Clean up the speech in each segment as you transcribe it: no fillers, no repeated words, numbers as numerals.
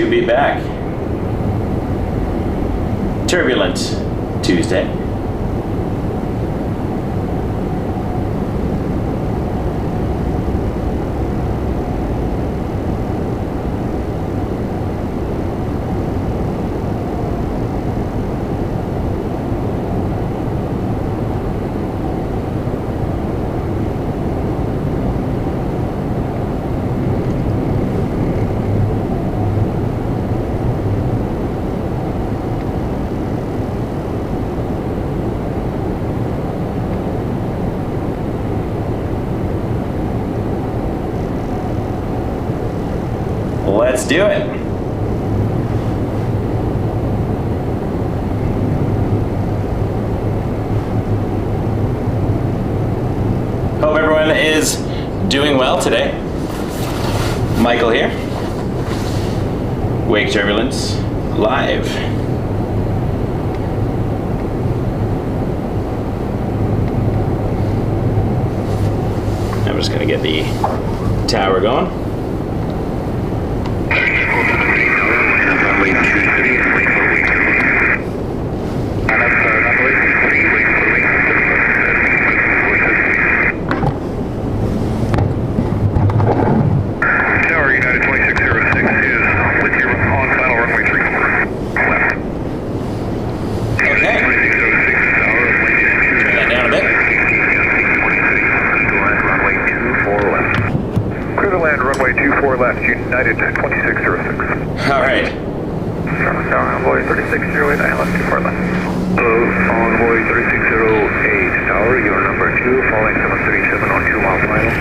to be back. Turbulent Tuesday. Let's do it. Hope everyone is doing well today. Michael here. Wake Turbulence live. I'm just gonna get the tower going. United 2606. All right. Envoy 3608, ILS 24 left. Hello, Envoy 3608 Tower, you're number 2, following 737 on 2 mile final.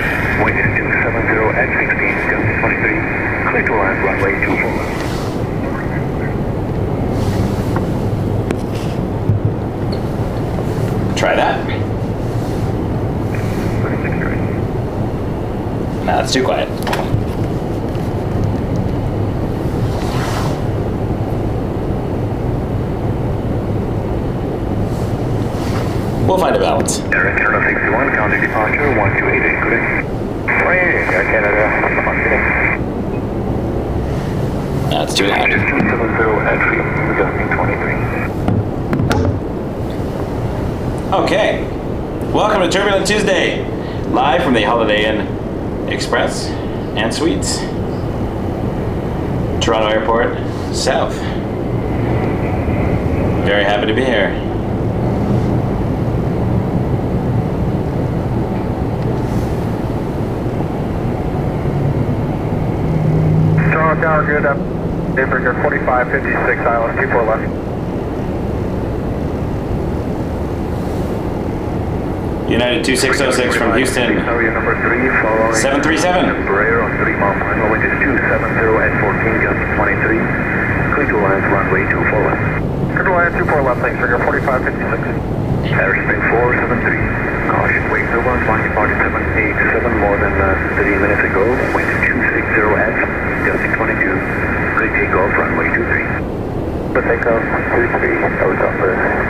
Wind is 270 at 16, Delta 23. Clear to land, runway 24 left. Try that. Nah, that's too quiet. We'll find a balance. Air Canada 61, county departure 1288, good day. Air Canada, That's too loud. 270 at 3, adjusting 23. Okay. Welcome to Turbulent Tuesday, live from the Holiday Inn Express and Suites, Toronto Airport, South. Very happy to be here. Tower, good up. Daybreaker 4556, ILS 24 left. United 2606 from Houston. Number 3, following 737. Embraer on 3 mile final, wind is 270 at 14, just 23. Clear to land, runway 24 left. Clear to land 24 left, thanks, trigger 4556. Airspeed 473. Caution, wake turbulence 1 departed 787 more than 30 minutes ago. Wind 260 at, adjusting 22. Clear takeoff, runway 23. But takeoff 23, out of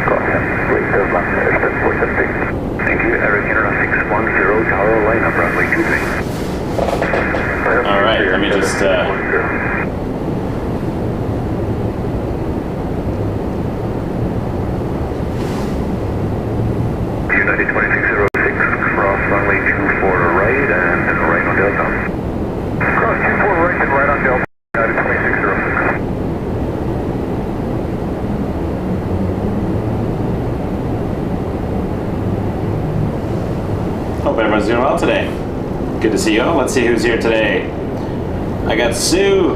caution, wake turbulence, airspeed 473. Thank you, Air Canada 610, tower line up, runway 23. All right, let me just United 2606, cross runway 24 right and right on Delta. Cross 24 right and right on Delta, United 2606. hope everyone's doing well today. Good to see you all. Let's see who's here today. I got Sue,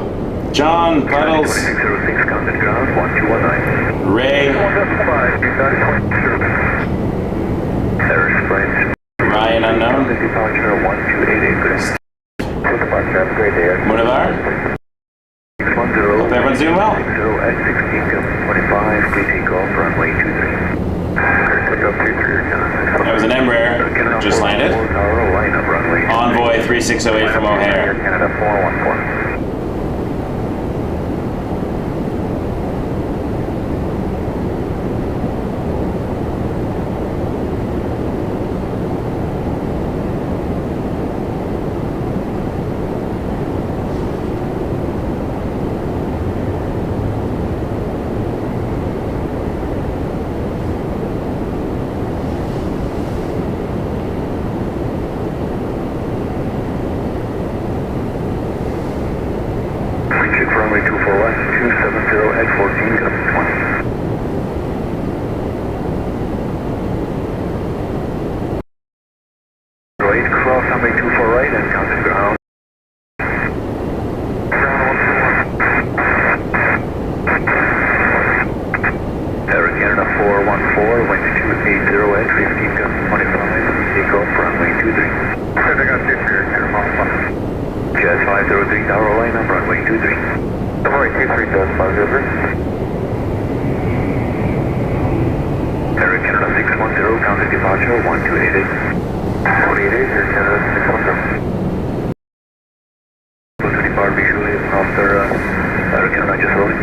John, Puddles, 2606, contact ground 1219. Ray, Ryan Unknown, departure 1288, good. Departure, have a great day. Munavar. 610. Hope everyone's doing well. 60 at 16, 25, clear takeoff, runway 23. That was an Embraer, just landed. Envoy 3608 from O'Hare. Canada 414. departure 1288. 488, Air Canada 610. Go to depart visually after Air Canada just rolling.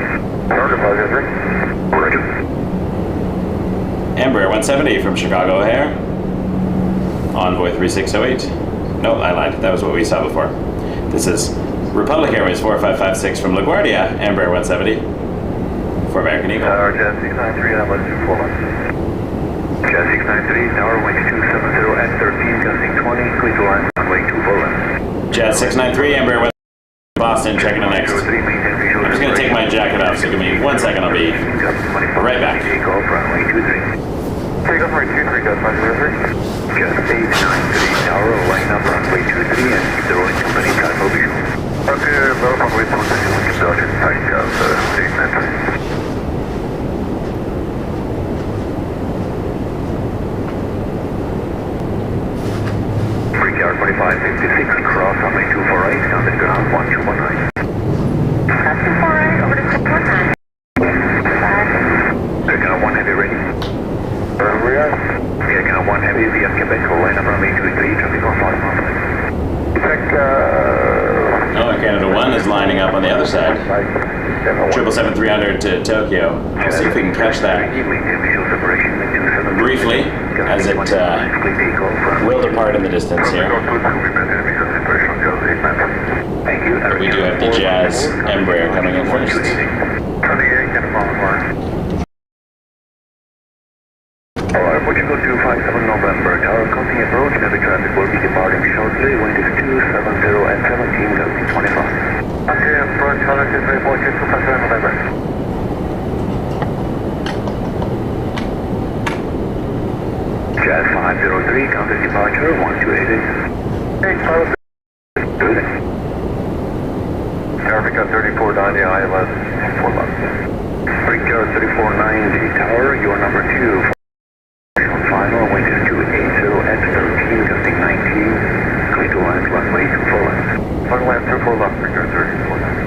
Roger, departure 3. Roger. Embraer 170 from Chicago O'Hare. Envoy 3608. No, I lied. That was what we saw before. This is Republic Airways 4556 from LaGuardia, Embraer 170 for American Eagle. Jazz 693, I'm let's do 4 left. Jazz 693, tower, wind 270 at 13, gusting 20, clear to line, runway 24 left. Jazz 693, Embraer 170, Boston, checking the next. I'm just going to take my jacket off, so give me 1 second, I'll be right back. Take off, runway 23. Take off runway 23, Gus 503. Jazz 893, tower, line up runway 23 and keep the rolling company type of visual. Okay, well, runway 23, we can dodge it, tight Jazz 893. Brickyard 4556, cross runway 248, down the ground 1219. Cross 248, over to 219. Air Canada 1 heavy ready. Where we are? Air Canada 1 heavy via Quebec, line up runway 23, traffic on 5 miles. Oh, Air Canada 1 is lining up on the other side. 777-300 to Tokyo. I'll see if we can catch that briefly as it will depart in the distance here. But we do have the Jazz Embraer coming in first. Alright, Portugal 257 November, tower crossing approach, heavy traffic will be departing shortly, wind is 270 at 17, gusting 25. Okay, approach, tower 257 November. Jazz 503, counter departure 1288. Hey, tower 2. Traffic on 3490, ILS 4 left. Brickyard 3490, tower, you are number 2. Final, wind is 280 at 13, gusting 19. Clear to land, runway 24 left. Runway 24 left, Brickyard 34 left.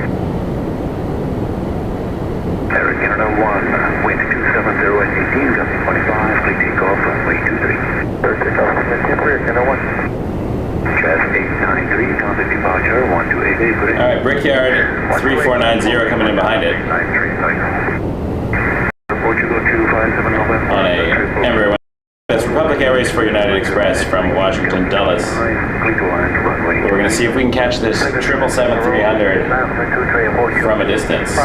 Air Canada 1, wind 270 at 18, gusting 25, clear takeoff, runway 23. Clear takeoff, Air Canada 1. Jazz 893, counter departure 1288, good. Alright, Brickyard 3490 coming in behind it. 93, Portugal 257 November. On a Embraer 1. That's Republic Airways for United Express from Washington Dulles. We're going to see if we can catch this 777-300 from a distance.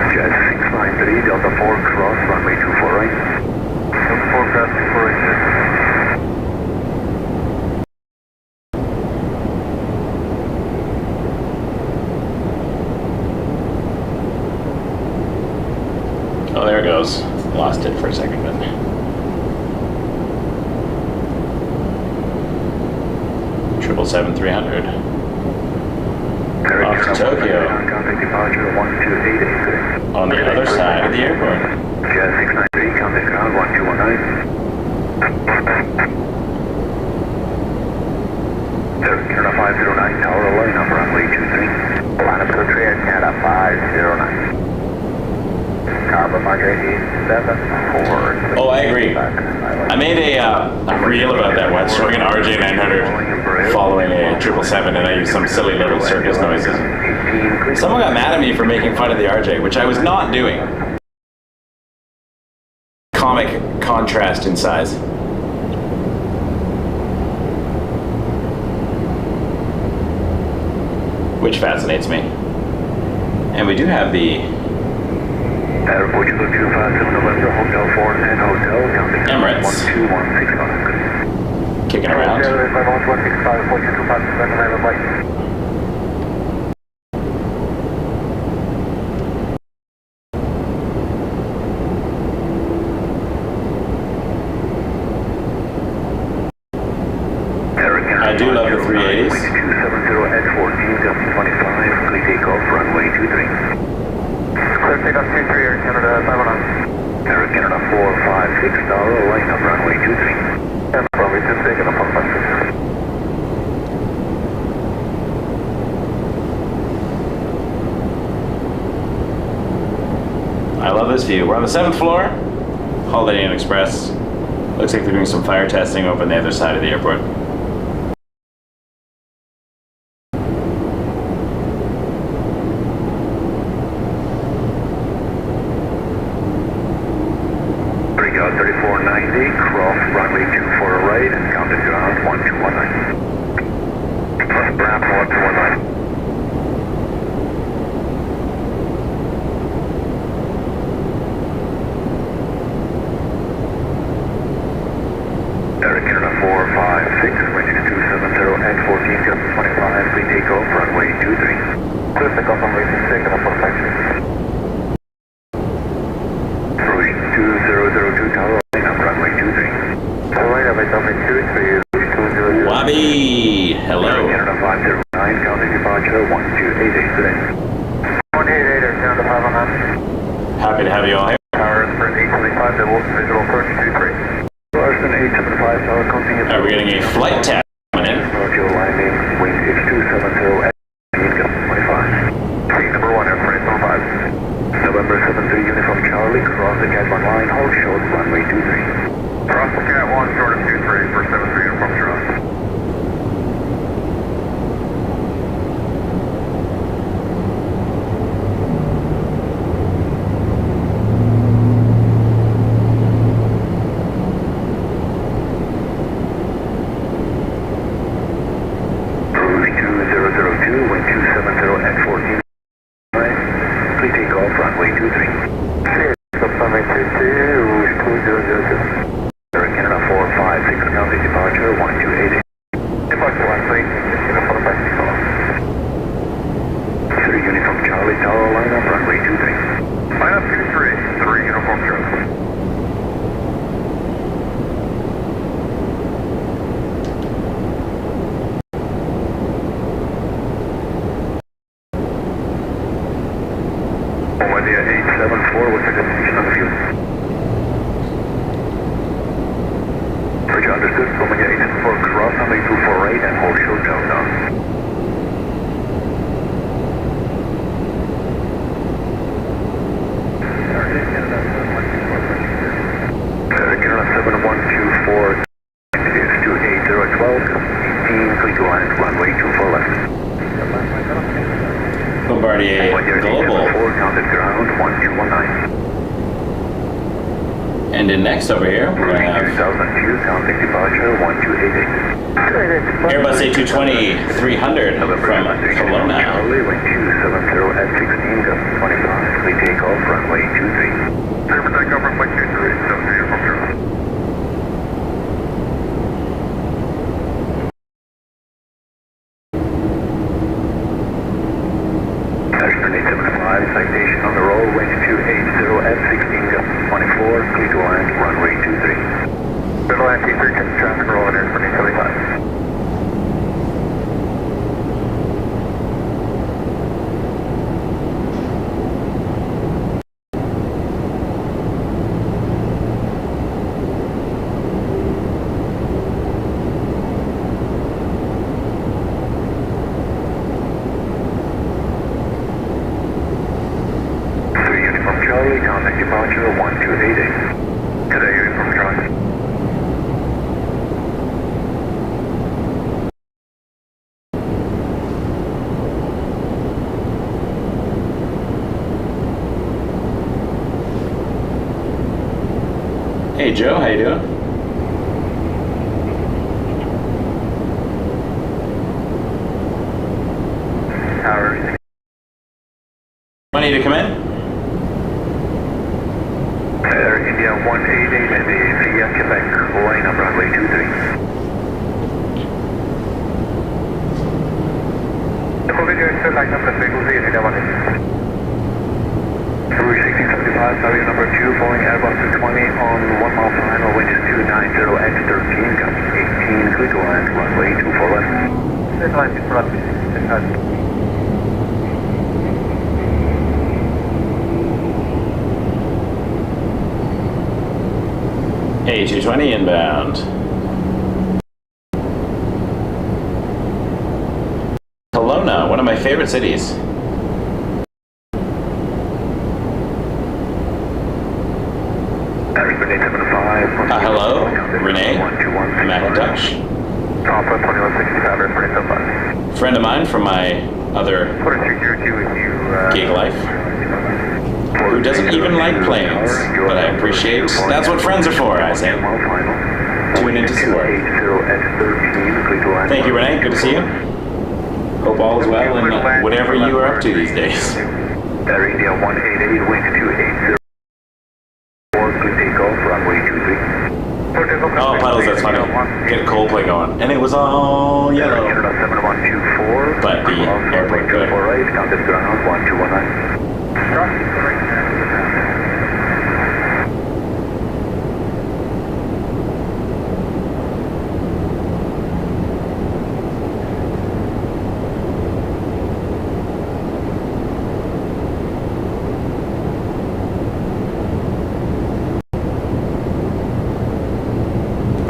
Jazz 693, Delta 4, cross, runway 24 right. Delta 4, cross, 24 right. Oh, there it goes. Lost it for a second, but... 777-300. Off to Tokyo. On the other side of the airport. Jazz 693, contact ground 1219. Canada 509, tower line up runway 23. Line up to Air Canada 509. Oh, I agree. I made a reel about that once, showing an RJ900 following a 777, and I used some silly little circus noises. Someone got mad at me for making fun of the RJ, which I was not doing. Comic contrast in size. Which fascinates me. And we do have the Portugal 257 November, Hotel 4 and Hotel, counting Emirates. 12165. Kicking around. 165, Portugal 257 November, I do love the 380s. 270 at 14, just 25, clear takeoff, runway 23. Clear takeoff 23, Air Canada 509. Air Canada 456, line up runway 23. to, we're on the 7th floor, Holiday Inn Express. Looks like they're doing some fire testing over on the other side of the airport. Brigade 3490, cross runway 24 right and counted ground 1219. Plus ramp 1219. Eric Canada 456, wind is 270 at 14 just 25, we take off runway 23. Clear take off runway 26 and a perfection. Approaching 2002 tower line up runway 23. Tower line up at runway 23, 200. Wabi, hello. Eric Canada 509, counting departure 1288 today. 188 or Canada 509. Happy to have you all here. Tower is for 875, double visual approach 23. Pearson 875, tower continue. Are we getting a flight test coming in? Roger, landing, wind is 270 at 25. Seat number 1, airframe number 5. November 73, uniform Charlie, cross the Cat 1 line, hold short, runway 23. Cross the Cat 1, short of 23 for 73, uniform Charlie. And then next over here, we're going to have Airbus A220-300 from Kelowna. We take off runway 23. Clear for takeoff runway 23, 73 from Pearson. Ashburn 875, citation on the roll, wind 280 at 16 gust 24, clear to land, runway 23. Clear to land, T3, check traffic roll at Ashburn 875. Hey Joe, how you doing? Tower. Money to come in? Air India 188 and the via Quebec, line up runway 23. The Covid is line up runway 23, India 188. Rouge 1675, Tower number 2, Boeing Airbus 220 on 1 mile per hour, wind is 290 at 13, gust 18, clear to land, runway 24 left. Clear to land, 24 left, A220 inbound. Kelowna, one of my favorite cities. Hello, Renee McIntosh. Friend of mine from my other gig life, who doesn't even like planes, but I appreciate. That's what friends are for, I say. Tune into support. Thank you, Renee. Good to see you. Hope all is well in whatever you are up to these days. India 188, wind 280. Takeoff, runway 23. Oh, puddles, that's funny. Get Coldplay going. And it was all yellow. Canada 7124. But the airport good. Right, counted ground 1219.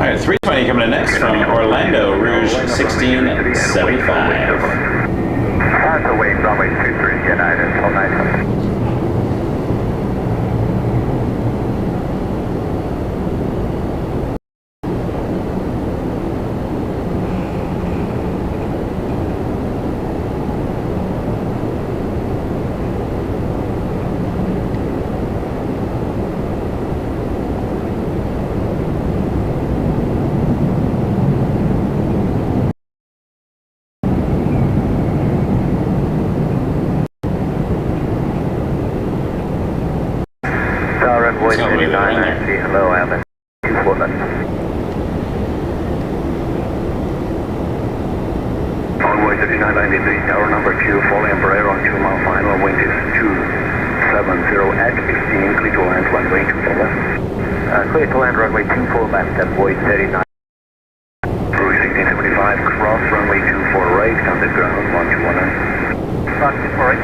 All right, 320 coming in next from Orlando, Rouge 1675. That's away, runway 23, United, all night. Runway 39, hello, Evan. Runway 3993, tower number 2, falling Embraer on 2 mile final, wind is 270 at 16, clear to land, runway 24 left. Clear to land, runway 24 left, at void 39. Rouge 1675, cross, runway 24 right, counted ground, 1219. Cross 24 right,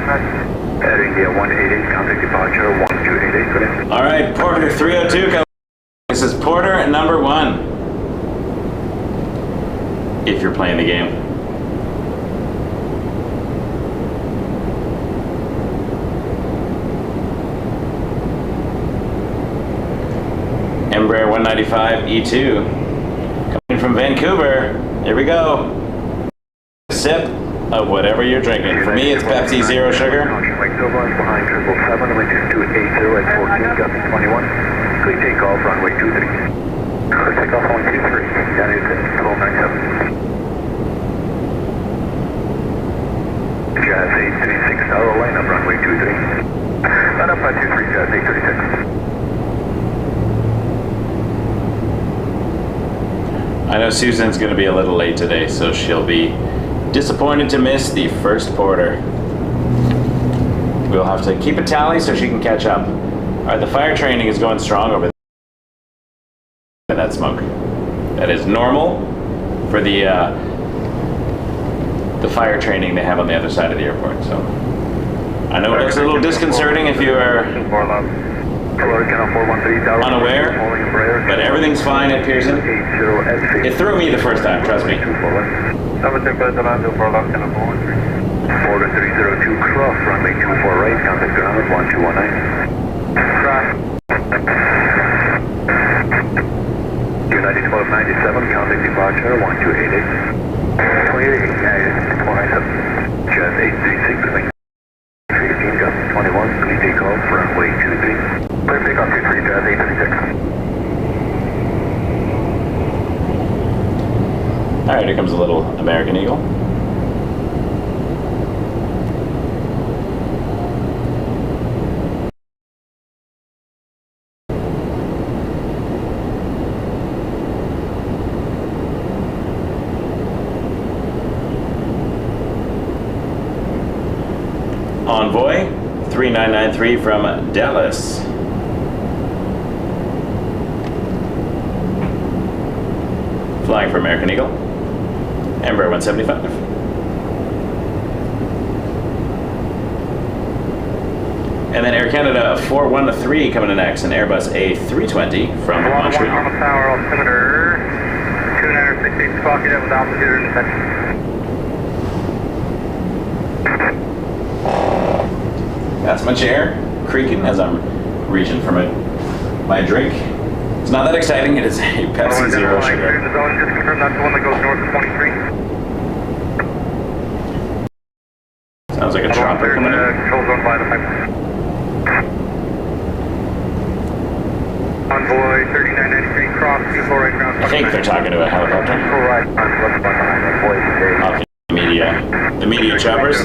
319. Air India 188, contact departure 1288. All right, Porter 302. This is Porter number 1. If you're playing the game. Embraer 195 E2 coming from Vancouver. Here we go. Sip of whatever you're drinking. For me, it's Pepsi Zero Sugar. Behind 777, wind is 280 at 14, gust 21. Clear takeoff, runway 23. Clear takeoff, runway 23. That is 1297. Jazz 836, tower line up, runway 23. Line up, 523, Jazz 836. I know Susan's going to be a little late today, so she'll be disappointed to miss the first Porter. We'll have to keep a tally so she can catch up. All right, the fire training is going strong over there. That smoke. That is normal for the fire training they have on the other side of the airport. So I know it looks a little disconcerting if you are unaware, but everything's fine at Pearson. It threw me the first time, trust me. 4302 cross, runway 24 right, contact ground 1219. Cross. United 1297, contact departure 1288. 28, United 497. Jazz 836, 15, gust 21, clear takeoff, runway 23. Clear takeoff 23, Jazz 836. All right, here comes a little American Eagle. Envoy 3993 from Dallas. Flying for American Eagle. Embraer 175. And then Air Canada 413 coming in next, an Airbus A320 from Montreal. On the tower, altimeter 268 squawking with altitude intersection. That's my chair creaking as I'm reaching for my my drink. It's not that exciting. It is a Pepsi Zero Sugar. The zone, just confirm that's the one that goes north of 23. Sounds like a chopper coming in. Control zone by the pipe. Envoy 3993 cross 24 right ground. I think they're talking to a helicopter. Right, left behind Envoy today. Okay, the media choppers.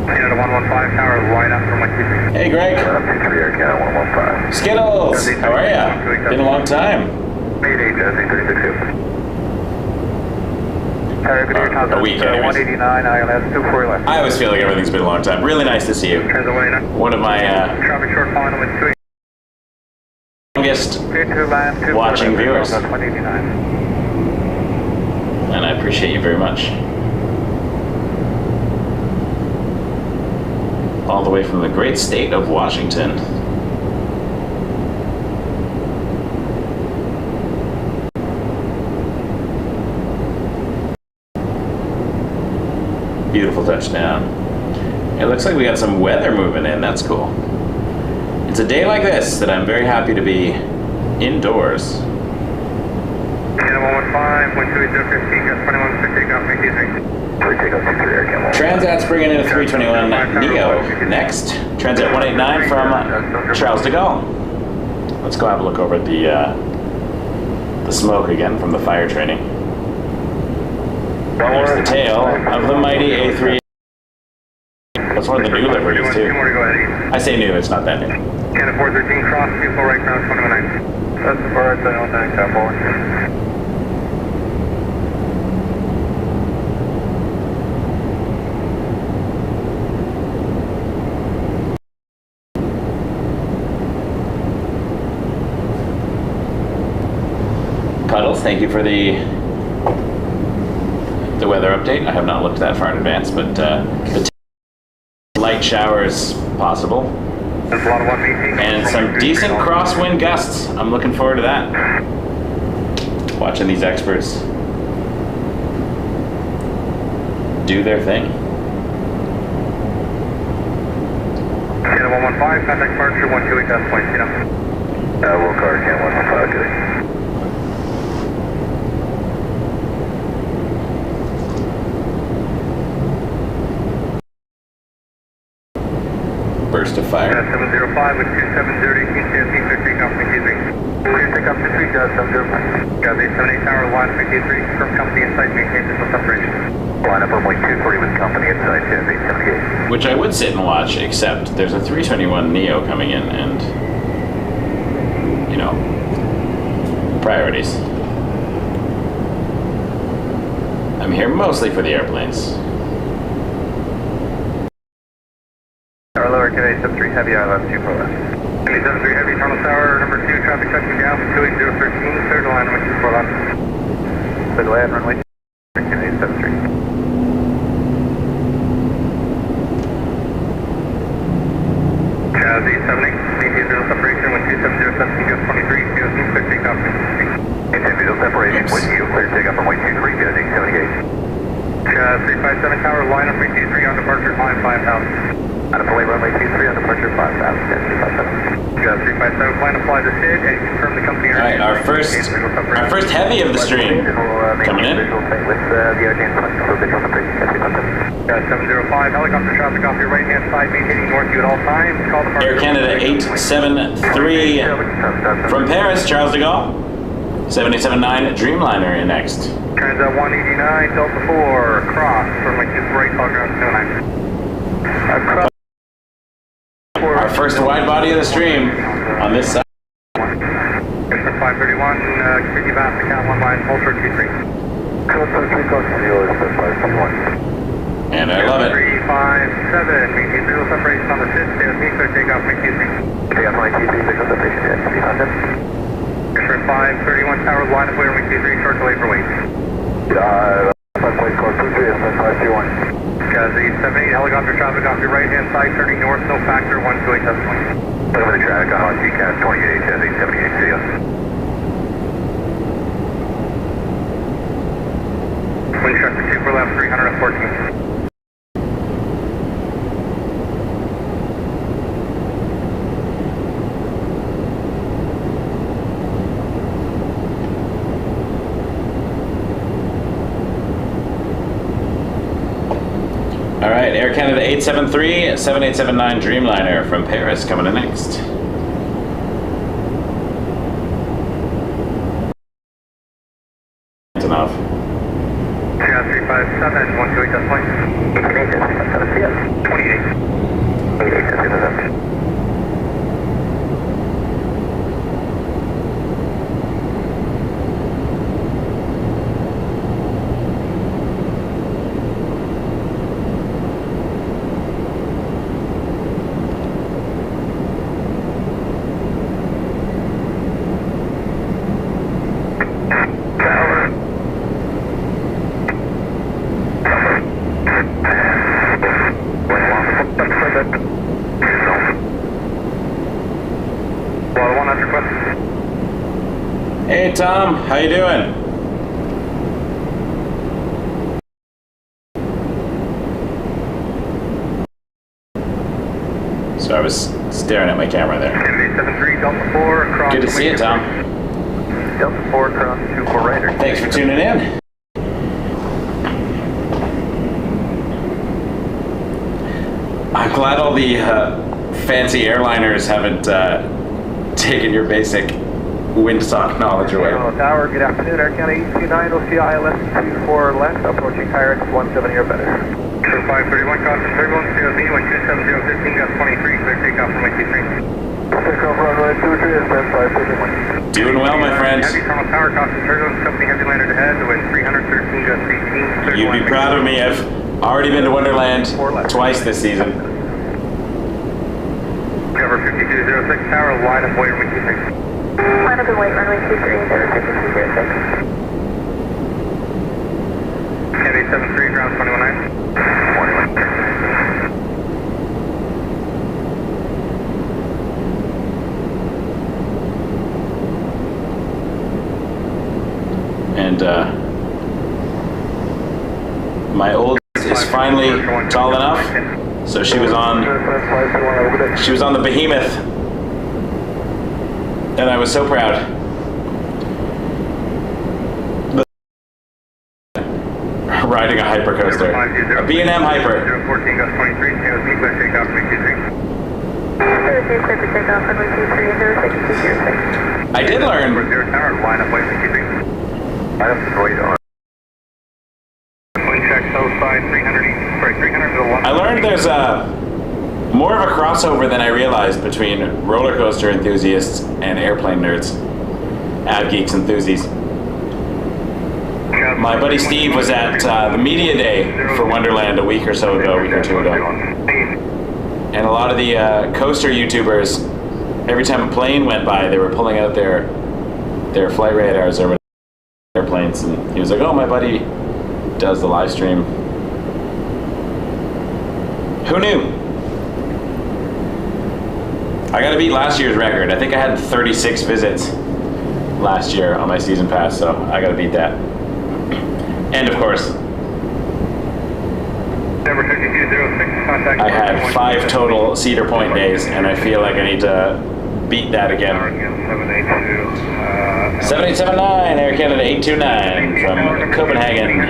Canada 115 tower right after my keeping. Hey, Greg. Canada 115. Skittles, how are ya? Been a long time. Mayday, Jesse 36. A week, anyways. 189 ILS 24 left. I always feel like everything's been a long time. Really nice to see you. One of my Traffic short final with 2. longest watching viewers. And I appreciate you very much. All the way from the great state of Washington. Beautiful touchdown. It looks like we got some weather moving in. That's cool. It's a day like this that I'm very happy to be indoors. Transat's bringing in a 321 Neo next. Transat 189 from Charles de Gaulle. Let's go have a look over at the smoke again from the fire training. There's the tail of the mighty A3. That's one of the new liveries too. I say new, it's not that new. Canada 413 cross 24 right ground 219. That's the bar at 9 cap forward. Puddles, thank you for the weather update. I have not looked that far in advance, but the light showers possible. And some decent crosswind gusts. I'm looking forward to that. Watching these experts do their thing. Canada 115, contact departure 128 death point, you know. Will car, Canada 115, good. Burst of fire. 705 with 2730, ECSC 50, company T3. Clear take up to 3, 705. Got the 78 tower, line up T3, from company inside, maintain visual separation. Line up on 240 with company inside, 78. Which I would sit and watch, except there's a 321 Neo coming in, and, you know, priorities. I'm here mostly for the airplanes. Tower lower, Canada 73 heavy, ILS 24 left. Canada 73 heavy, tunnel tower, number 2, traffic touching down, 28013, clear to land, runway 24 left. Clear to land, runway 24, Canada 73. Jazzy 78, maintain visual separation with 2707, just 23, COC, clear takeoff, maintain visual separation with you, clear takeoff from 123, Jazzy 78. Jazz 357 tower, line up 323 on departure, climb 5000. On a plane runway 23 on departure 5,000, 357. Jazz 357, plan to fly the SID and confirm the company. Alright, our first heavy of the stream coming in. With the adjacent for visual separation. Jazz 705, helicopter traffic off your right hand side, maintaining north view at all times. Call departure. Air Canada 873 from Paris, Charles de Gaulle. 787-9 Dreamliner in next. Transat 189, Delta 4, cross, runway 24 right, call ground 29. Our first wide body of the stream on this side. 531, continue back to count 1 line, Ultra T3. And I love it. 357, maintain visual separation on the SID, stay with me, clear takeoff, make T3. Takeoff, my T3, visual separation, yes, 300. 531, tower, line of way, runway T3, short delay for weight. 5.423, 531. Jazzy 78, helicopter traffic off your right hand side, turning north, no factor, 128 test point. Look over the traffic on GCAS 28, Jazzy 78, see ya. Wind traffic 2 for left, 314. Air Canada 873, 7879 Dreamliner from Paris coming in next. Enough. 357, 128.8. 28. Hey Tom, how you doing? So I was staring at my camera there. Kennedy 73, Delta 4, across. Good to see you, Tom. Delta 4, across 24 Raider. Thanks for tuning in. I'm glad all the fancy airliners haven't taken your basic windsock knowledge away. Tower, good afternoon, Air Canada 829, OCI ILS 24 left, approaching higher at 17 or better. Sure, 531, crossing turbulence, 0Z, 127, 015, got 23, clear takeoff from 83. Takeoff runway 23, and 531. Doing well, my friends. Heavy thermal tower, crossing turbulence, company heavy landed ahead, with 313, got 18. You'd be proud of me. I've already been to Wonderland twice this season. Cover 5206, tower, line up, wait, runway 23. Line up and wait, runway 23, 5206. Kennedy 73, ground 219. 21. And my old is finally tall enough, so she was on the behemoth, and I was so proud. Riding a hypercoaster, a B&M Hyper. 014 got 23, KOC, clear takeoff from 23. Clear for takeoff, runway 23, 06, I did learn. Zero tower, line up, wait, 23. Line up the radar. Wind check, south side, 300, sorry, 300 to the 1. I learned there's more of a crossover than I realized between roller coaster enthusiasts and airplane nerds, ad geeks enthusiasts. My buddy Steve was at the media day for Wonderland a week or so ago, a week or two ago. And a lot of the coaster YouTubers, every time a plane went by, they were pulling out their flight radars or airplanes, and he was like, "Oh, my buddy does the live stream." Who knew? I gotta beat last year's record. I think I had 36 visits last year on my season pass, so I gotta beat that. And of course, I had 5 total Cedar Point days, and I feel like I need to beat that again. 7879, Air Canada 829 from Copenhagen.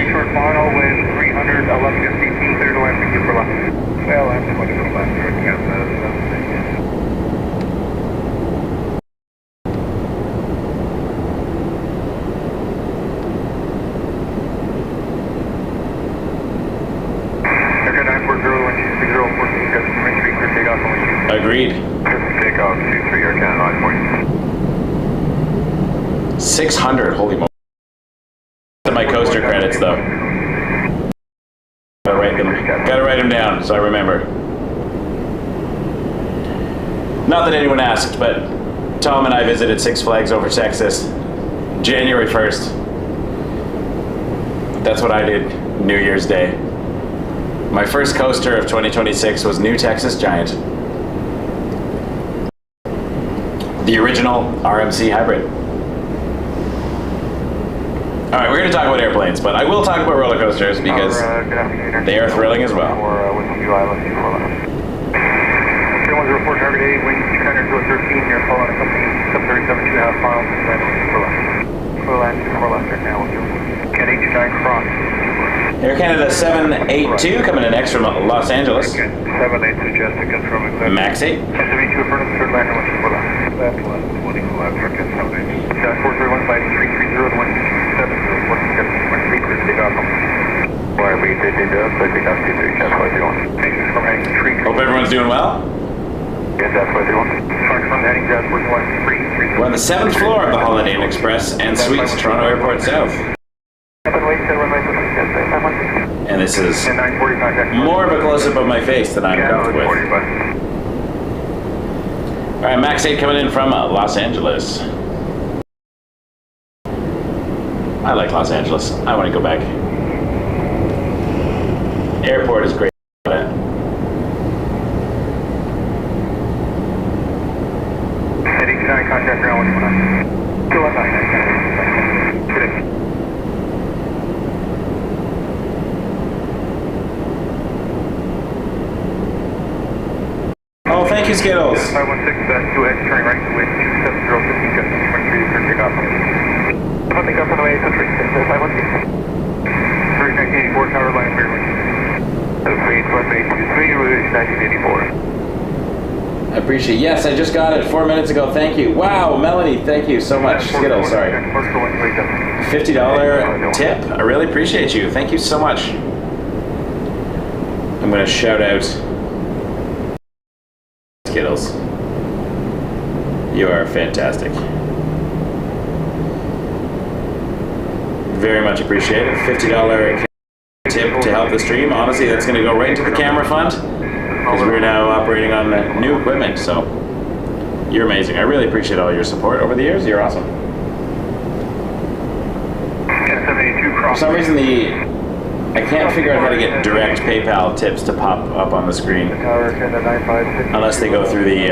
Agreed. Takeoff 23 Air Canada 9 points. 600, holy moly. My coaster credits though. Gotta write them down so I remember. Not that anyone asked, but Tom and I visited Six Flags over Texas January 1st. That's what I did New Year's Day. My first coaster of 2026 was New Texas Giant. The original RMC hybrid. All right, we're going to talk about airplanes, but I will talk about roller coasters because they are thrilling as well. 3104 target 8, wind 600 to 13, you're following a company 737, 2.5 miles, and then clear left. Clear land, 2 more left right now. Cat 829 cross. Air Canada 782 coming in next from Los Angeles. 782 just to confirm exactly. Max 8. SME2 affirmative, third line, and 124 left. Left 125, circuit 782. Dash 431, fighting 330, 170, 173, clear to take off. YYZ, take off, so take off 23, that's what they're doing. Thank you from heading 3. Hope everyone's doing well. Yes, that's what they're doing. From heading dash 113. We're on the 7th floor of the Holiday Inn Express and Suites, Toronto Airport South. And this is more of a close-up of my face than I'm comfortable with. Alright, Max 8 coming in from Los Angeles. I like Los Angeles. I want to go back. Airport is great. Heading 9, contact ground 119. 219, Oh, thank you, Skittles. 516, 2X, turning right to 270, 15, 23, for takeoff. I'll take off on the way to 516. 3984, tower line, Pearson. 81823, route 1984. I appreciate it. Yes, I just got it 4 minutes ago. Thank you. Wow, Melanie, thank you so much. Skittles, sorry. $50 tip. I really appreciate you. Thank you so much. I'm going to shout out Skittles. You are fantastic. Very much appreciated. $50 tip to help the stream. Honestly, that's going to go right into the camera fund because we're now operating on new equipment. So you're amazing. I really appreciate all your support over the years. You're awesome. For some reason, I can't figure out how to get direct PayPal tips to pop up on the screen unless they go through the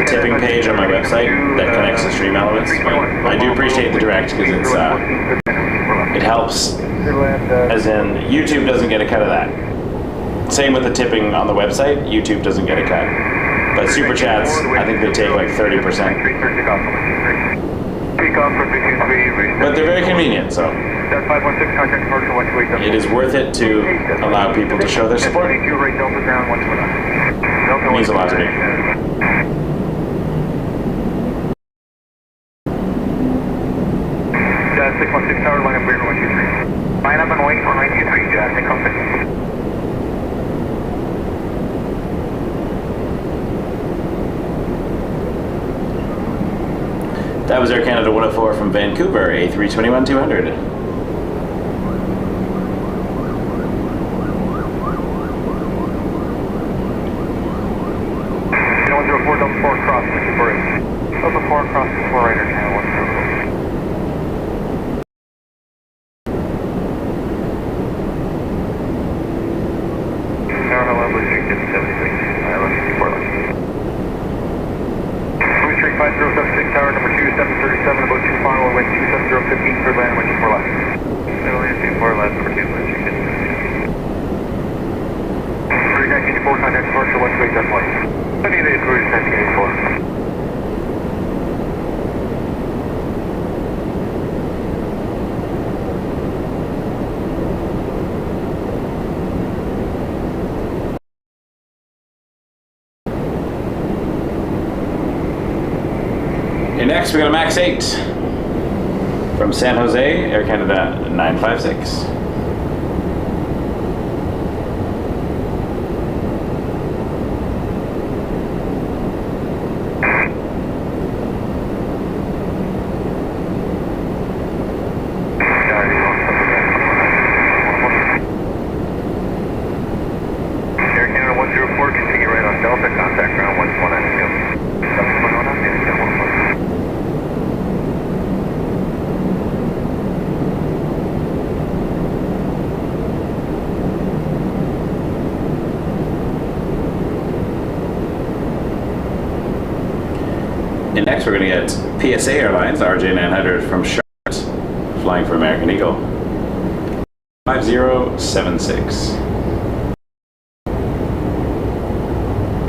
tipping page on my website that connects to Stream Elements. But I do appreciate the direct because it helps, as in YouTube doesn't get a cut of that. Same with the tipping on the website, YouTube doesn't get a cut. But Super Chats, I think they take like 30%. But they're very convenient, so it is worth it to allow people to show their support. It means a lot to me. Dash 616 tower line up here 123. Line up and wait for 923, Dash 616. That was Air Canada 104 from Vancouver, A321-200. Cross, Delta 4 cross 4 right or channel 1. Tower hello, Blue 676, Island 4 left. Blue Street 5076, tower number 2737, about 2 final, wind 27015, third land, wind 4 left. Land 4 left, number 2, Blue Street 3984, contact departure 1 way, that's 1. 28 Blue 1984. Next, we got a Max 8 from San Jose, Air Canada 956. Air Canada 104, continue right on Delta, contact ground 119. And next we're going to get PSA Airlines, RJ900 from Charlotte, flying for American Eagle. 5076.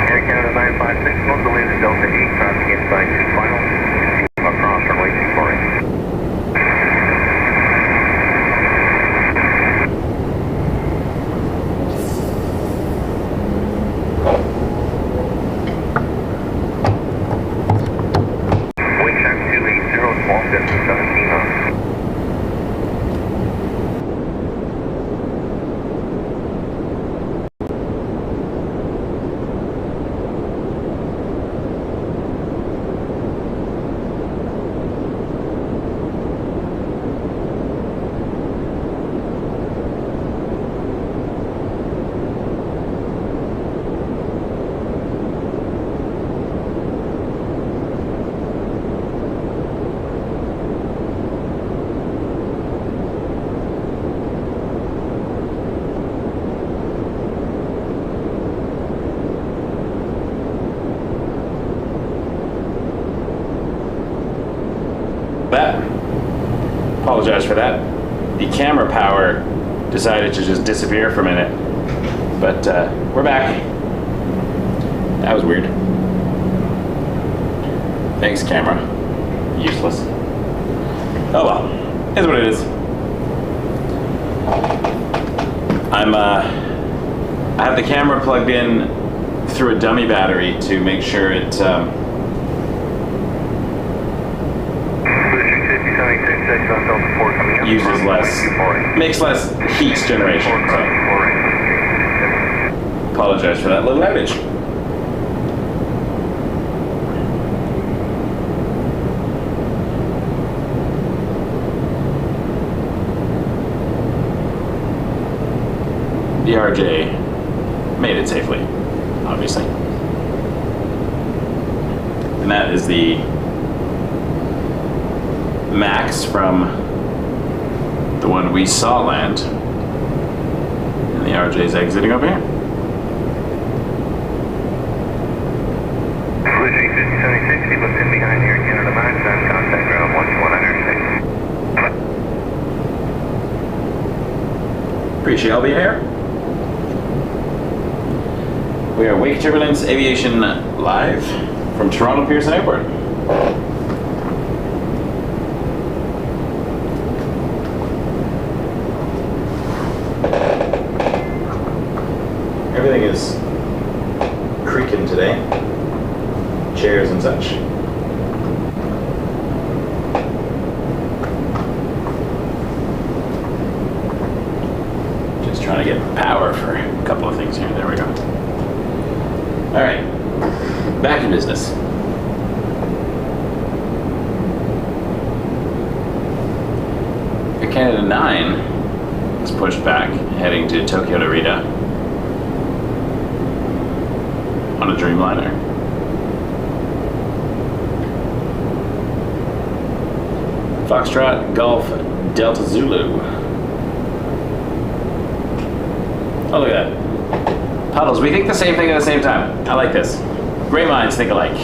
Air Canada 956, local landing Delta 8, traffic inside 2 final. Across runway 24. Apologize for that. The camera power decided to just disappear for a minute. But we're back. That was weird. Thanks, camera. Useless. Oh well. It's what it is. I have the camera plugged in through a dummy battery to make sure it uses less, makes less heat generation. So. Apologize for that little outage. The RJ made it safely, obviously. And that is the Max from the one we saw land. And the RJ's exiting over here. Blue 350-7060, looks in behind here, Canada Max, on contact ground 1-106. Appreciate all the air. We are Wake Turbulence Aviation live from Toronto Pearson Airport. Everything is creaking today. Chairs and such. Just trying to get power for a couple of things here. There we go. All right, back in business. Air Canada 9 is pushed back, heading to Tokyo Narita on a Dreamliner. Foxtrot Golf Delta Zulu. Oh, look at that. Puddles, we think the same thing at the same time. I like this. Great minds think alike.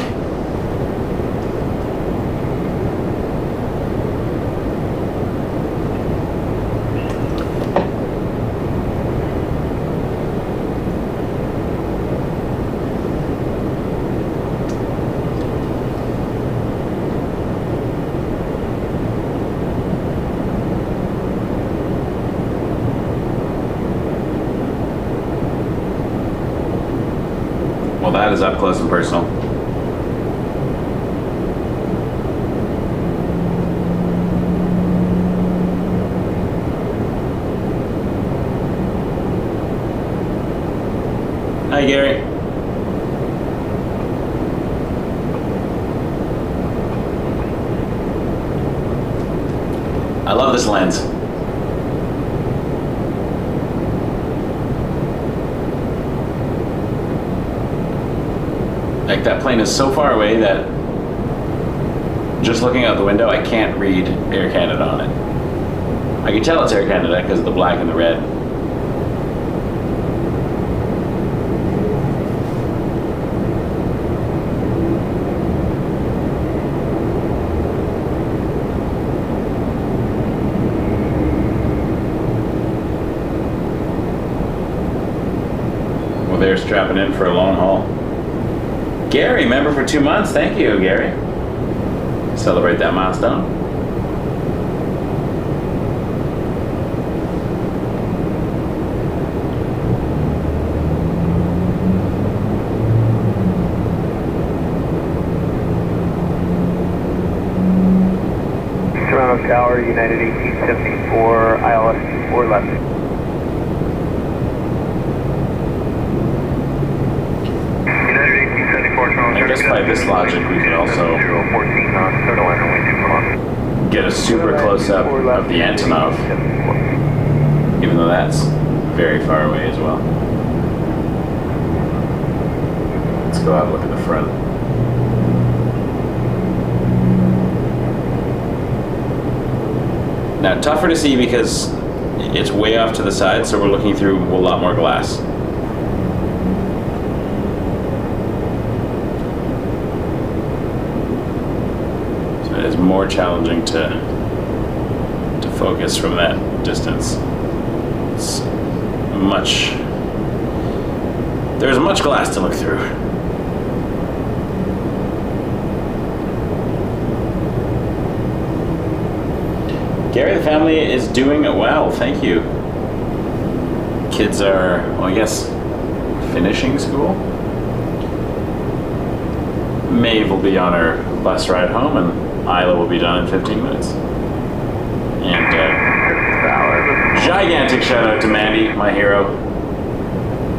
Well, that is up close and personal. Hi, Gary. I love this lens. Like, that plane is so far away that just looking out the window, I can't read Air Canada on it. I can tell it's Air Canada because of the black and the red. Well, they're strapping in for a long haul. Gary, member for 2 months. Thank you, Gary. Celebrate that milestone. Toronto Tower, United 1874, ILS 4 left. I guess by this logic, we could also get a super close-up of the Antonov, even though that's very far away as well. Let's go out and look at the front. Now, tougher to see because it's way off to the side, so we're looking through a lot more glass. So it is more challenging to focus from that distance. It's much. There's much glass to look through. Gary, the family is doing well, thank you. Kids are, well, I guess, finishing school. Maeve will be on her bus ride home, and Isla will be done in 15 minutes. And gigantic shout out to Mandy, my hero,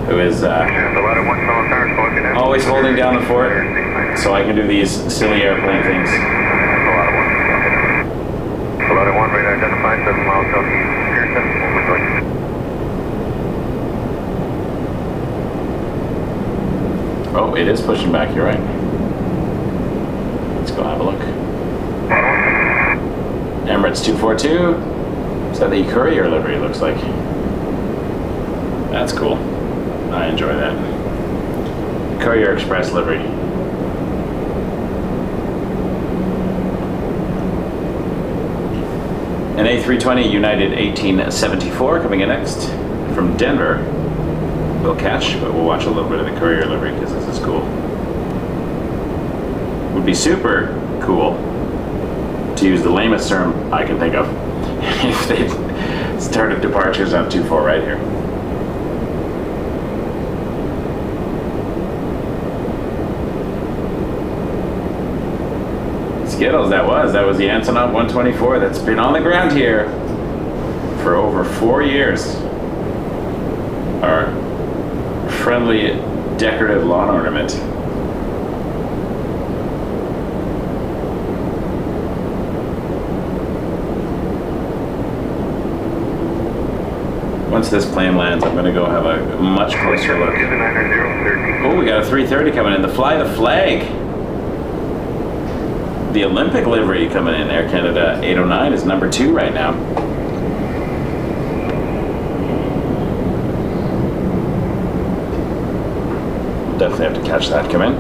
who is always holding down the fort so I can do these silly airplane things. Loaded 1, radar identified, 7 miles southeast, Pearson, Oh, it is pushing back, you're right. Let's go have a look. Emirates 242. Is that the courier livery, it looks like? That's cool. I enjoy that. Courier Express livery. An A320 United 1874 coming in next from Denver. We'll catch, but we'll watch a little bit of the courier livery because this is cool. Would be super cool, to use the lamest term I can think of, if they started departures on 24 right here. Skittles, that was the Antonov 124 that's been on the ground here for over 4 years. Our friendly decorative lawn ornament. Once this plane lands, I'm going to go have a much closer look. Oh, we got a 330 coming in. The Fly the Flag. The Olympic livery coming in. Air Canada 809 is number 2 right now. Definitely have to catch that come in.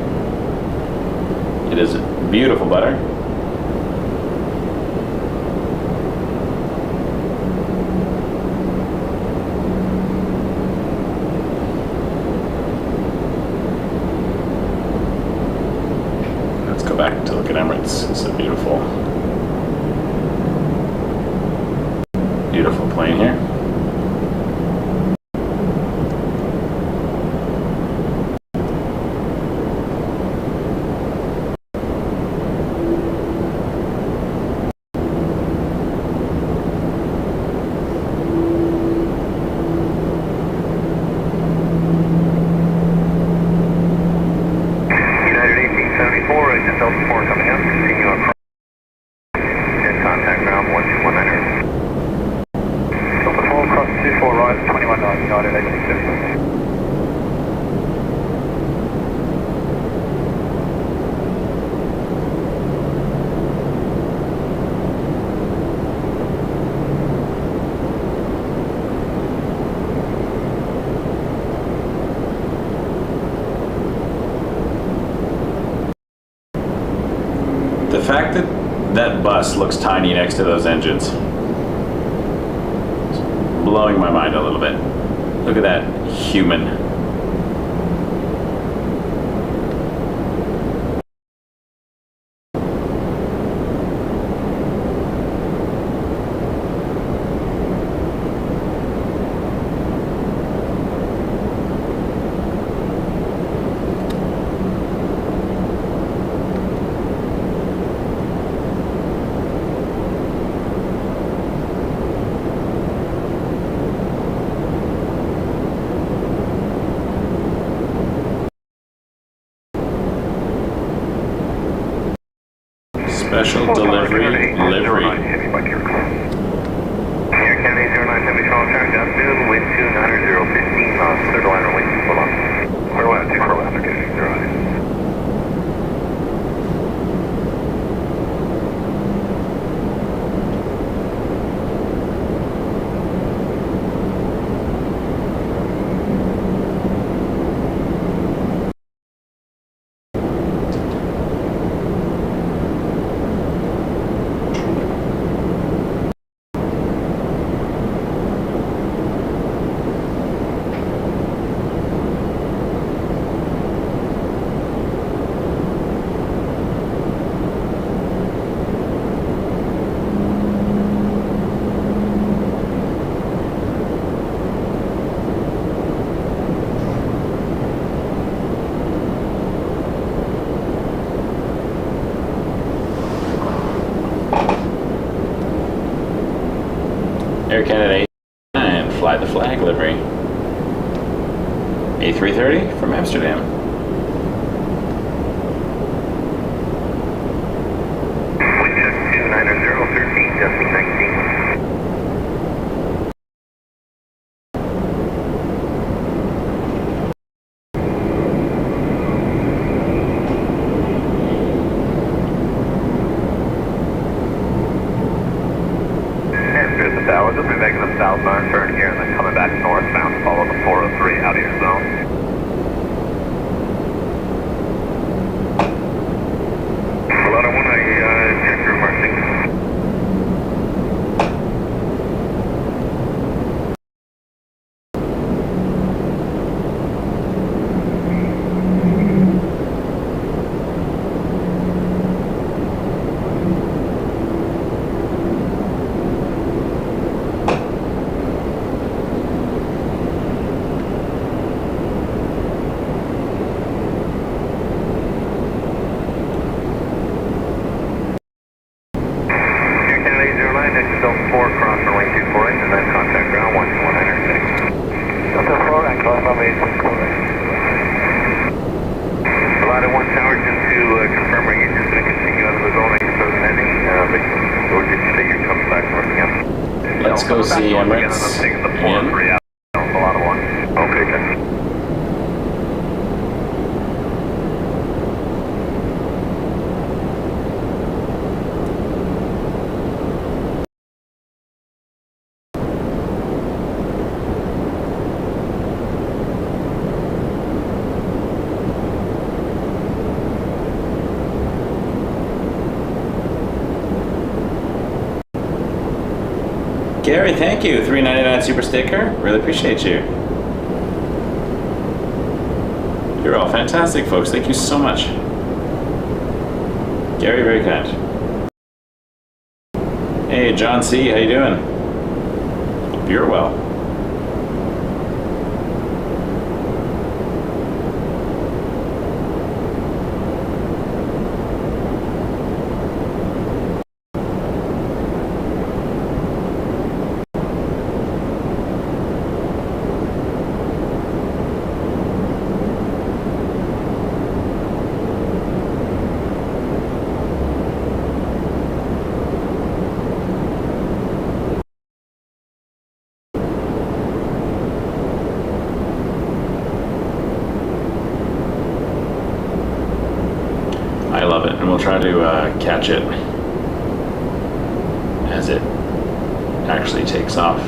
It is beautiful butter. Let's go back to look at Emirates. It's a beautiful, beautiful plane here. The fact that that bus looks tiny next to those engines is blowing my mind a little bit. Look at that human. Special delivery livery. Air Canada 0970 call turn down noon, wind 290, 15 miles, clear to line runway 24 left. Clear line 24 left, okay, 09. Air Canada and fly the flag livery. A330 from Amsterdam. Wind check 290, 13, gusting 19. Just be making a southbound turn here and then coming back northbound, follow the 403 out of your zone. Hello, I check your marking. Let's go see Emirates again. Okay, then. Gary, thank you. $3.99 super sticker. Really appreciate you. You're all fantastic, folks. Thank you so much. Gary, very kind. Hey, John C. How you doing? Hope you're well. I love it, and we'll try to catch it as it actually takes off.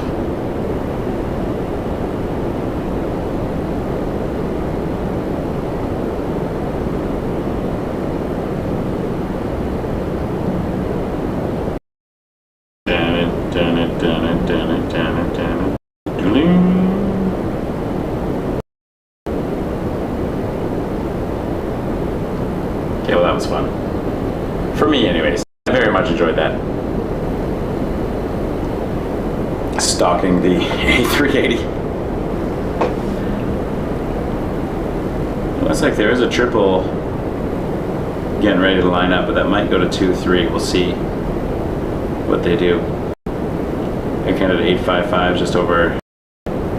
Okay, well that was fun. For me anyways. I very much enjoyed that. Stalking the A380. Looks like there is a triple getting ready to line up, but that might go to 2-3. We'll see what they do. Air Canada 855 just over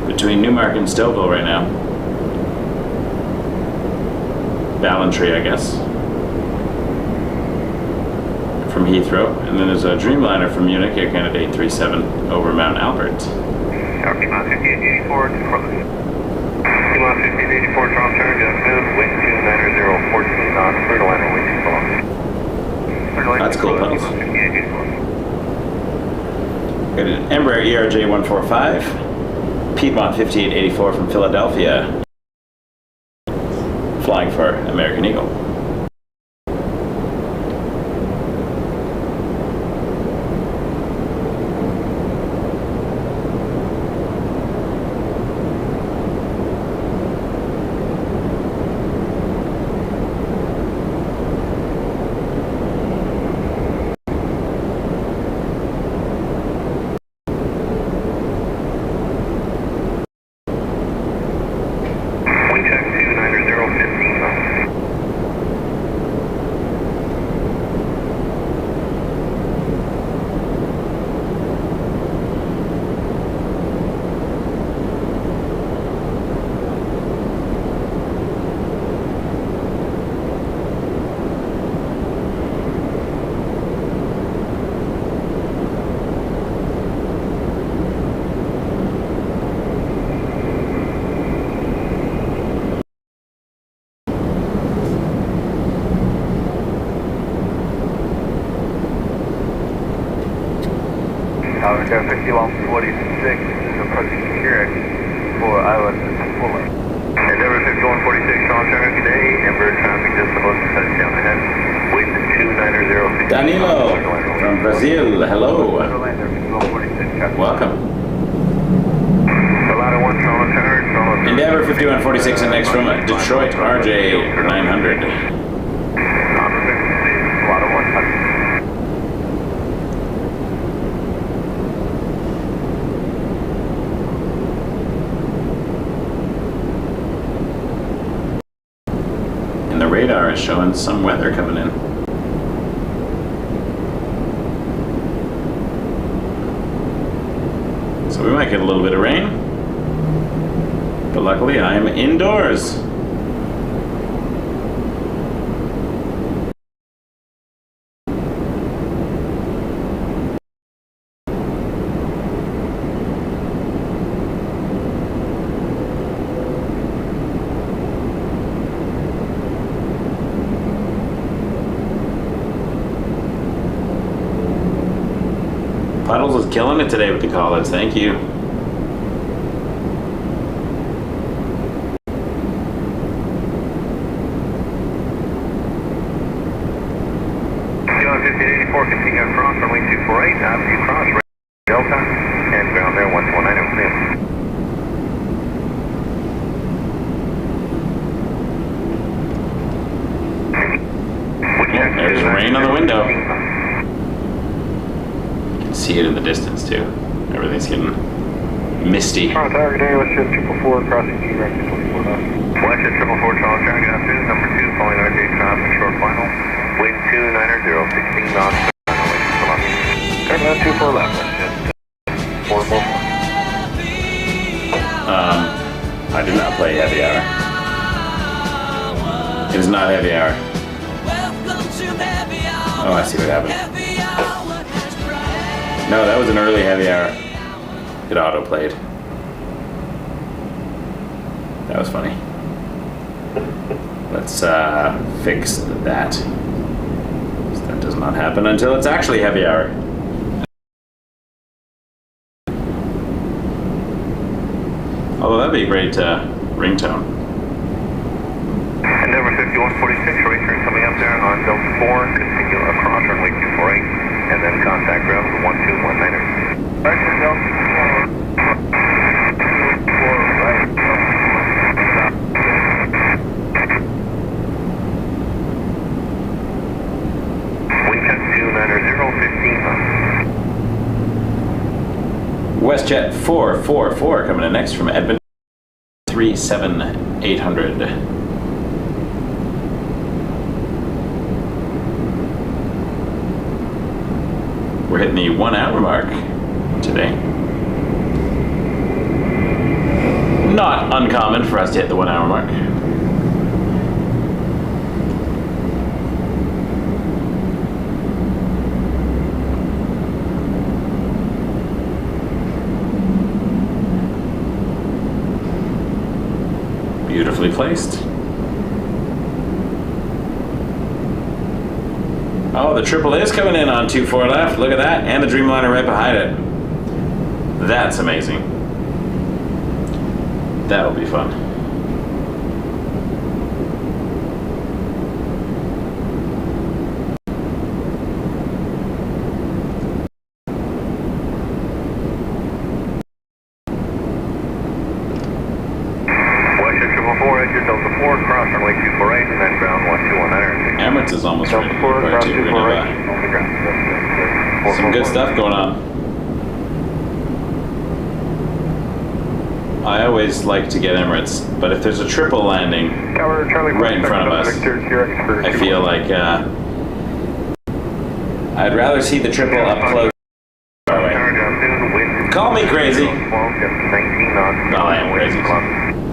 between Newmarket and Stouffville right now. Ballantrae, I guess, from Heathrow, and then there's a Dreamliner from Munich, Air Canada 837 over Mount Albert. Mount 5884 to Corliss. Mount 5884 to turn, just move, wind 29014 on Turbulence, wind 2 That's cool, thanks. Got an Embraer ERJ 145, Piedmont 5884 from Philadelphia, flying for American Eagle. Got 5146 approaching Keurig for Island Fuller. Endeavor 5146 on turn today, Ember traffic just above the touchdown ahead. Wind 290. Danilo from Brazil, hello. Welcome. Endeavor 5146 and next from Detroit, RJ 900. And the radar is showing some weather coming in. So we might get a little bit of rain, but luckily I am indoors. Puddles is killing it today with the call-outs, thank you. Continue across runway 248, Aviation cross, Delta, and ground there 119. Oh, there's rain on the window. You can see it in the distance too. Everything's getting misty. Target area, let's hit 444, crossing G, right 24 knots. Watch it 444, Charles, target afternoon, number 2, calling RJ traffic, short final, wind 290, 16 knots. Turbulence 24 left, let's hit 444. I do not play heavy hour. It is not heavy hour. Oh, I see what happened. No, that was an early heavy hour. It auto-played. That was funny. Let's fix that. So that does not happen until it's actually heavy hour. Although that'd be a great ringtone. Endeavor 5146, right turn coming up there on Delta 4, continue across runway 248, and then contact ground with 1219. Right turn Delta 4, right. Wind 290, 15 knots. WestJet 444 coming in next from Edmund 37800. We're hitting the 1 hour mark today. Not uncommon for us to hit the 1 hour mark. Beautifully placed. Oh, the triple is coming in on 24 left. Look at that. And the Dreamliner right behind it. That's amazing. That'll be fun. Emirates is almost ready to depart too. We're gonna have some good stuff going on. I always like to get Emirates, but if there's a triple landing right in front of us, I feel like I'd rather see the triple up close. Call me crazy. No, I am crazy.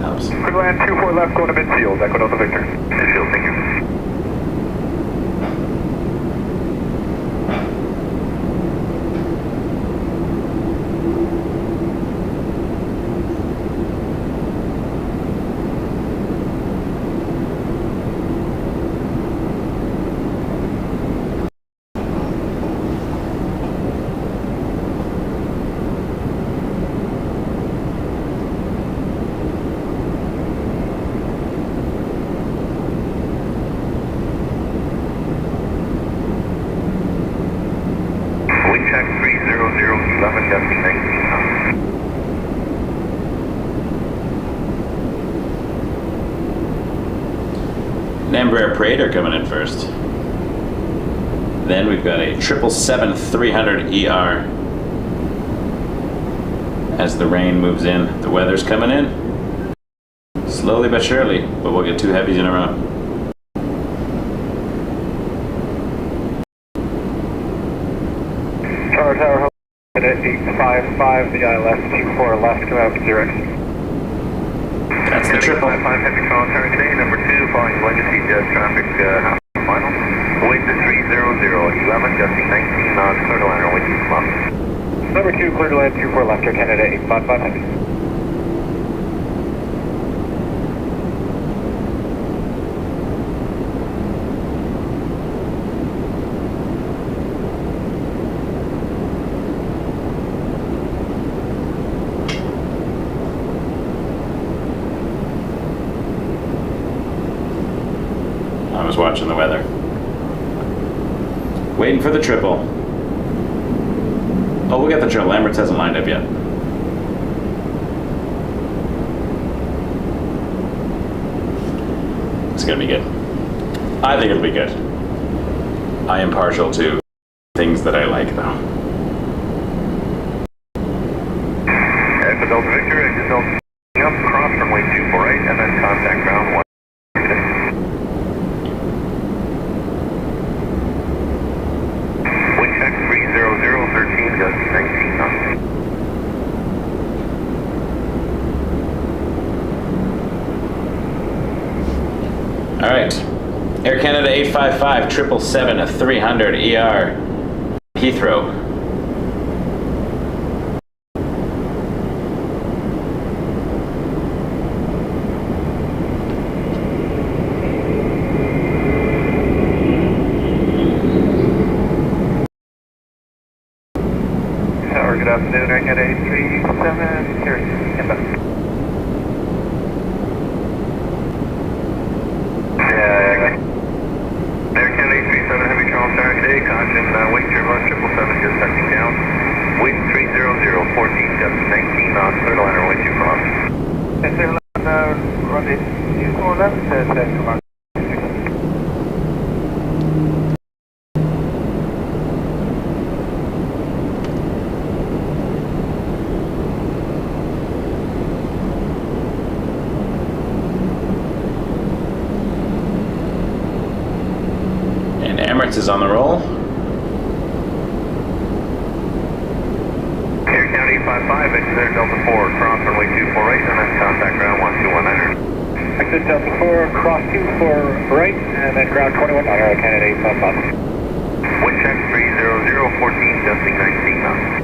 Helps. Good land 24 left going to midfield. Echo Delta Victor. Midfield, thank you. 11, gusting 19 knots. Embraer Praetor coming in first. Then we've got a 777-300 ER. As the rain moves in, the weather's coming in. Slowly but surely, but we'll get two heavies in a row. Tower Tower, at 855, the ILS 24 left, come out direction. That's the triple. 55 heavy call turn today, number 2, following legacy jet traffic, final. Wind to 300, 11, gusting 19 knots, clear to land, runway 2 left. Number 2, clear to land, 24 left, Air Canada 855 heavy. I was watching the weather. Waiting for the triple. Oh, we'll get the triple. Emirates hasn't lined up yet. It's gonna be good. I think it'll be good. I am partial to things that I like, though. Alpha Delta Victor, exit Delta up, cross runway 24 right, and then contact ground 1. Wind check 300, 13, gusting 19 knots. All right. Air Canada 855, 777-300 ER, Heathrow. Tower, good afternoon, Air Canada 837, Pearson, inbound. Yeah, Air Canada 837, heavy Charles Tower today, caution, wait turbulence 777, just touching down. Wind 300, 14, gusting 19 knots, clear to land, runway 2 cross. Runway 24 left, come on. And Emirates is on the roll. Air County 855, exit there, Delta 4, cross runway 24 right, and then contact ground 121 exit Delta 4, cross 24 right, and then ground 21 Air Canada 855. Wind check 300, 14, gusting 19 knots.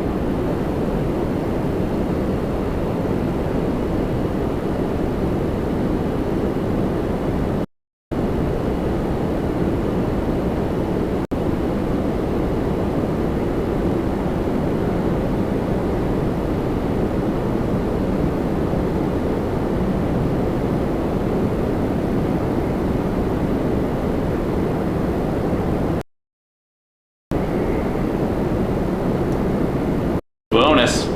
Bonus.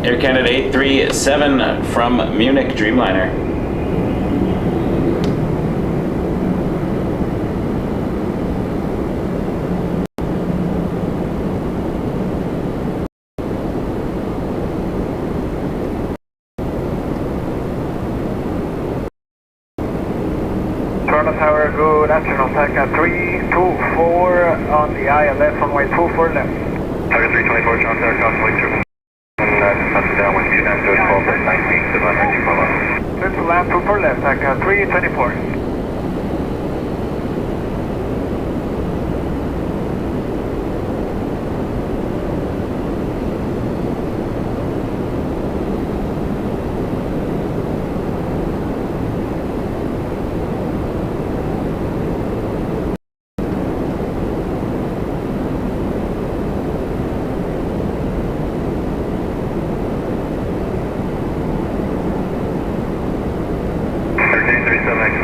Air Canada 837 from Munich Dreamliner. Toronto Tower, good afternoon, TACA 324 on the ILS, runway 24 left. Target 324, Toronto Tower, crossway 2. And touch down with 2 9 12 at 19 to run 94 left. Clear to land 24 left, TACA 324.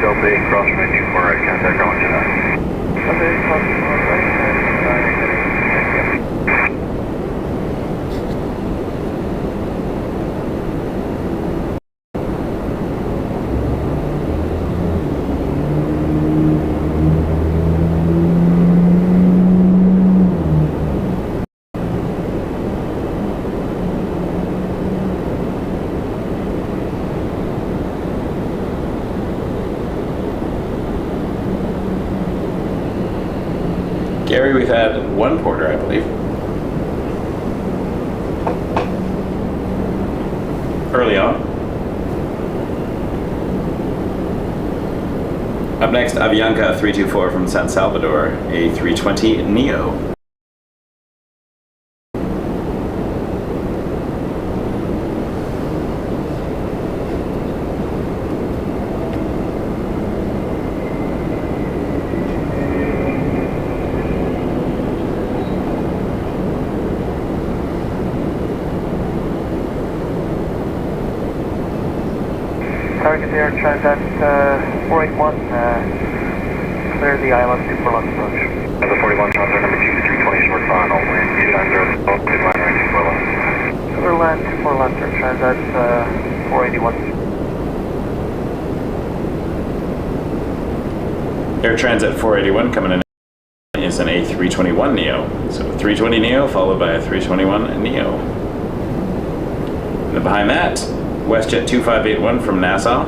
Delta Gary, we've had one porter, I believe. Early on. Up next, Avianca 324 from San Salvador, a 320 Neo. Target Air Transat 481, clear the island to for lunch approach. The 41 Transat number 2320 short final, wind 290, clear line range for lunch. Clear land for lunch, Transat 481. Air Transat 481 coming in is an A321 Neo. So 320 Neo followed by a 321 Neo. And then behind that, WestJet 2581 from Nassau,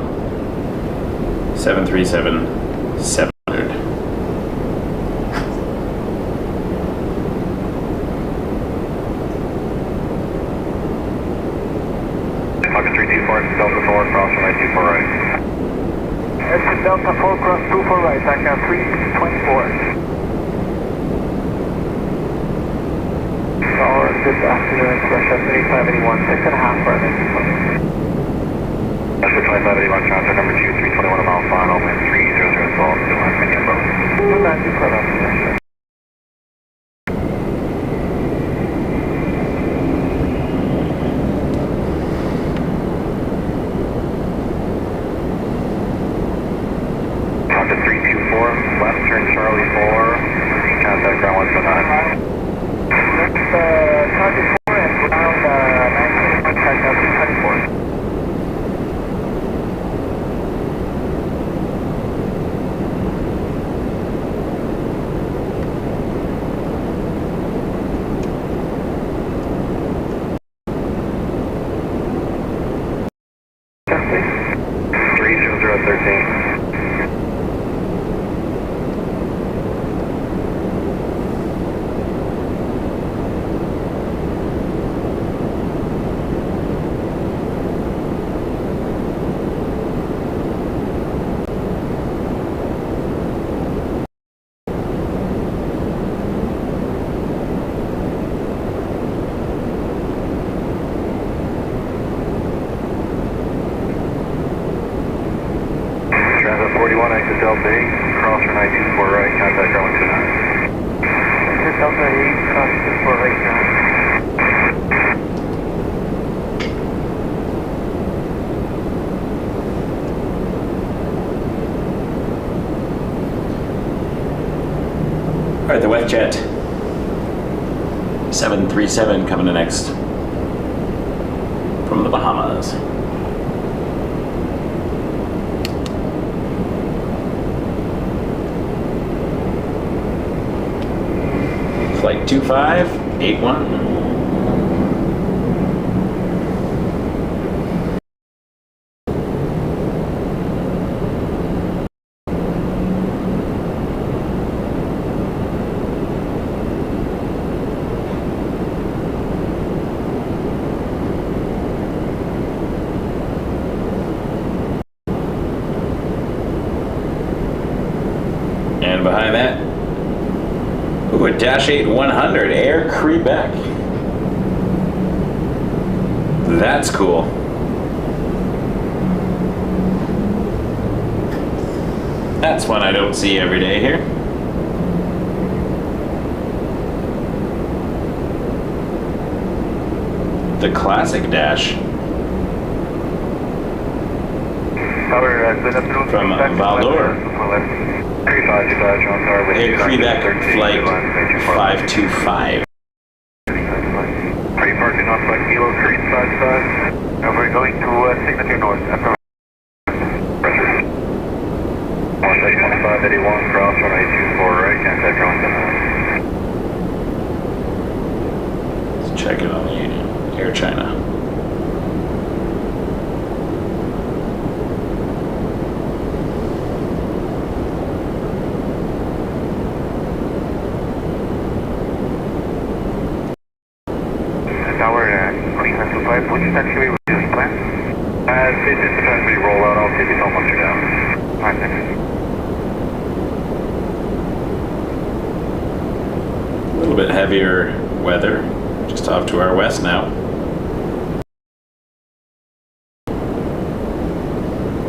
737-700. Fox 324, Delta 4, cross runway 24 right. It's Delta 4, cross 24 right, back now 324. Good afternoon, WestJet 2581, 6.5 for our next flight. WestJet 2581, transfer number 2321, a mile final, wind 300, fall, 200, Indian boat. Thank you for that. Contact 324, left turn Charlie 4, contact ground 109. Target 4 and ground 19, contact 224. Testing. 30013. Transat 41, exit Delta 8, cross runway 24 right, contact ground 129. Exit Delta 8, cross 24 right now. All right, the WestJet 737 coming in next from the Bahamas. Flight 2581. And behind that, ooh, a Dash 8 100 Air Quebec. That's cool. That's one I don't see every day here. The classic Dash. From Valdor. Air Quebec flight 525. Are you parking off by Kilo Street, side to side? No, we're going to Signature North. Pressure. 2581, cross runway 24 right, contact ground 109. Let's check it on the Air China. Which taxiway would you plan? It just depends where you roll out. I'll see if you don't once you're down. Alright, thanks. A little bit heavier weather just off to our west now.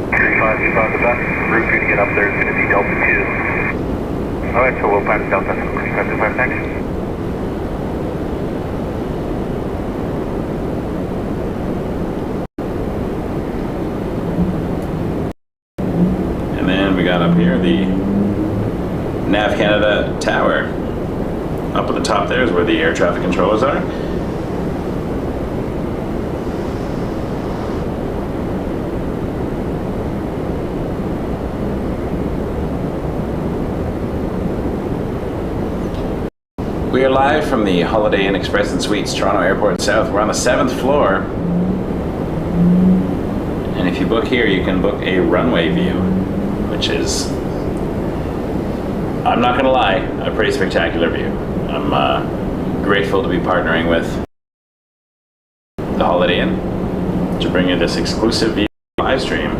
35, you thought that route for you to get up there is going to be Delta 2. Alright, so we'll plan Delta 35, thanks. And then we got up here the Nav Canada Tower. Up at the top there is where the air traffic controllers are. We are live from the Holiday Inn Express and Suites, Toronto Airport South. We're on the 7th floor. And if you book here, you can book a runway view, which is, I'm not gonna lie, a pretty spectacular view. I'm grateful to be partnering with the Holiday Inn to bring you this exclusive view live stream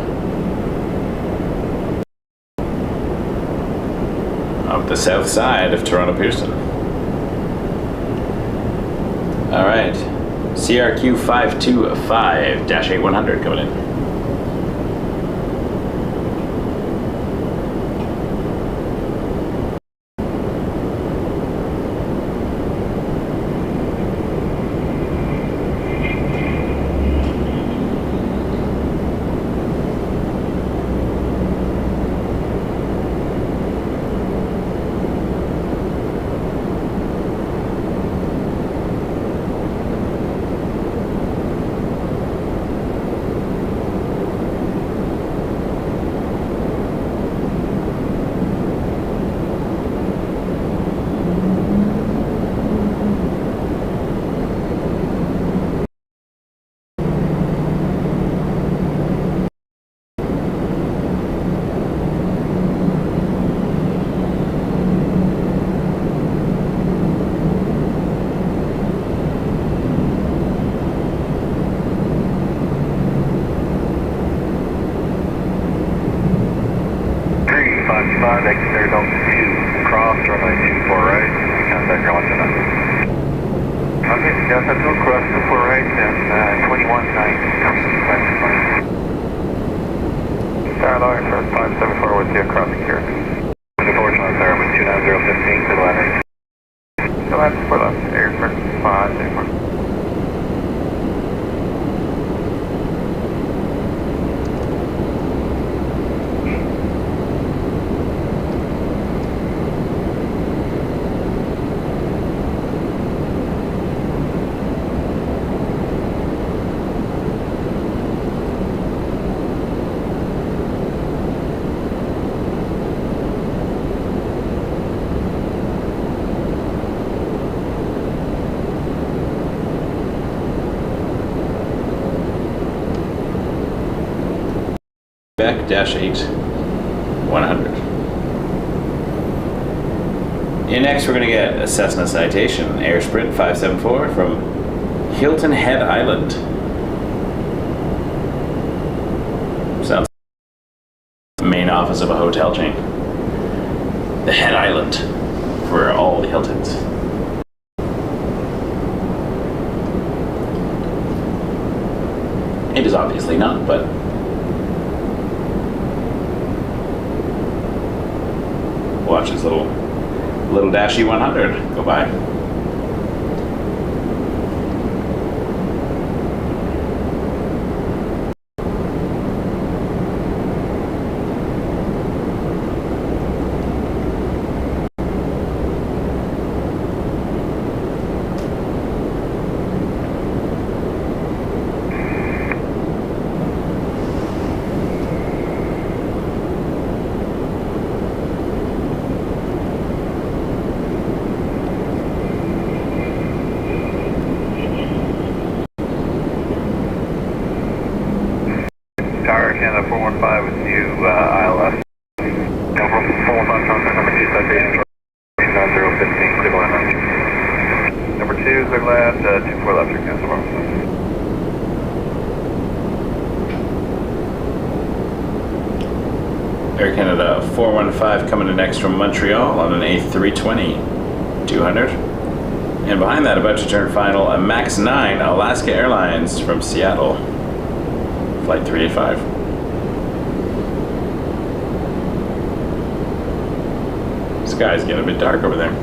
of the south side of Toronto Pearson. All right, CRQ 525-8100 coming in. Exit there, Delta 2, cross, runway 24 right, contact your lunch tonight. Okay, Delta 2, cross 24 right, and 21-9, coming to Tower Lawyer, first 574 with you across the Keurig. The forward on there with 29015 to the line. So that's for the airport, 574. Quebec-8-100. Next, we're going to get a Cessna citation, Air Sprint 574 from Hilton Head Island. Sounds like the main office of a hotel chain. The Head Island for all the Hiltons. It is obviously not, but watch this little Dash E100 go by. Canada 415 with you, ILS. Number 415 contact number 2 citation 9015, clear line. Number 2 is their left, 24 left, your cancel. Air Canada 415 coming in next from Montreal on an A320 200. And behind that, about to turn final, a MAX 9 Alaska Airlines from Seattle, flight 385. Sky's getting a bit dark over there.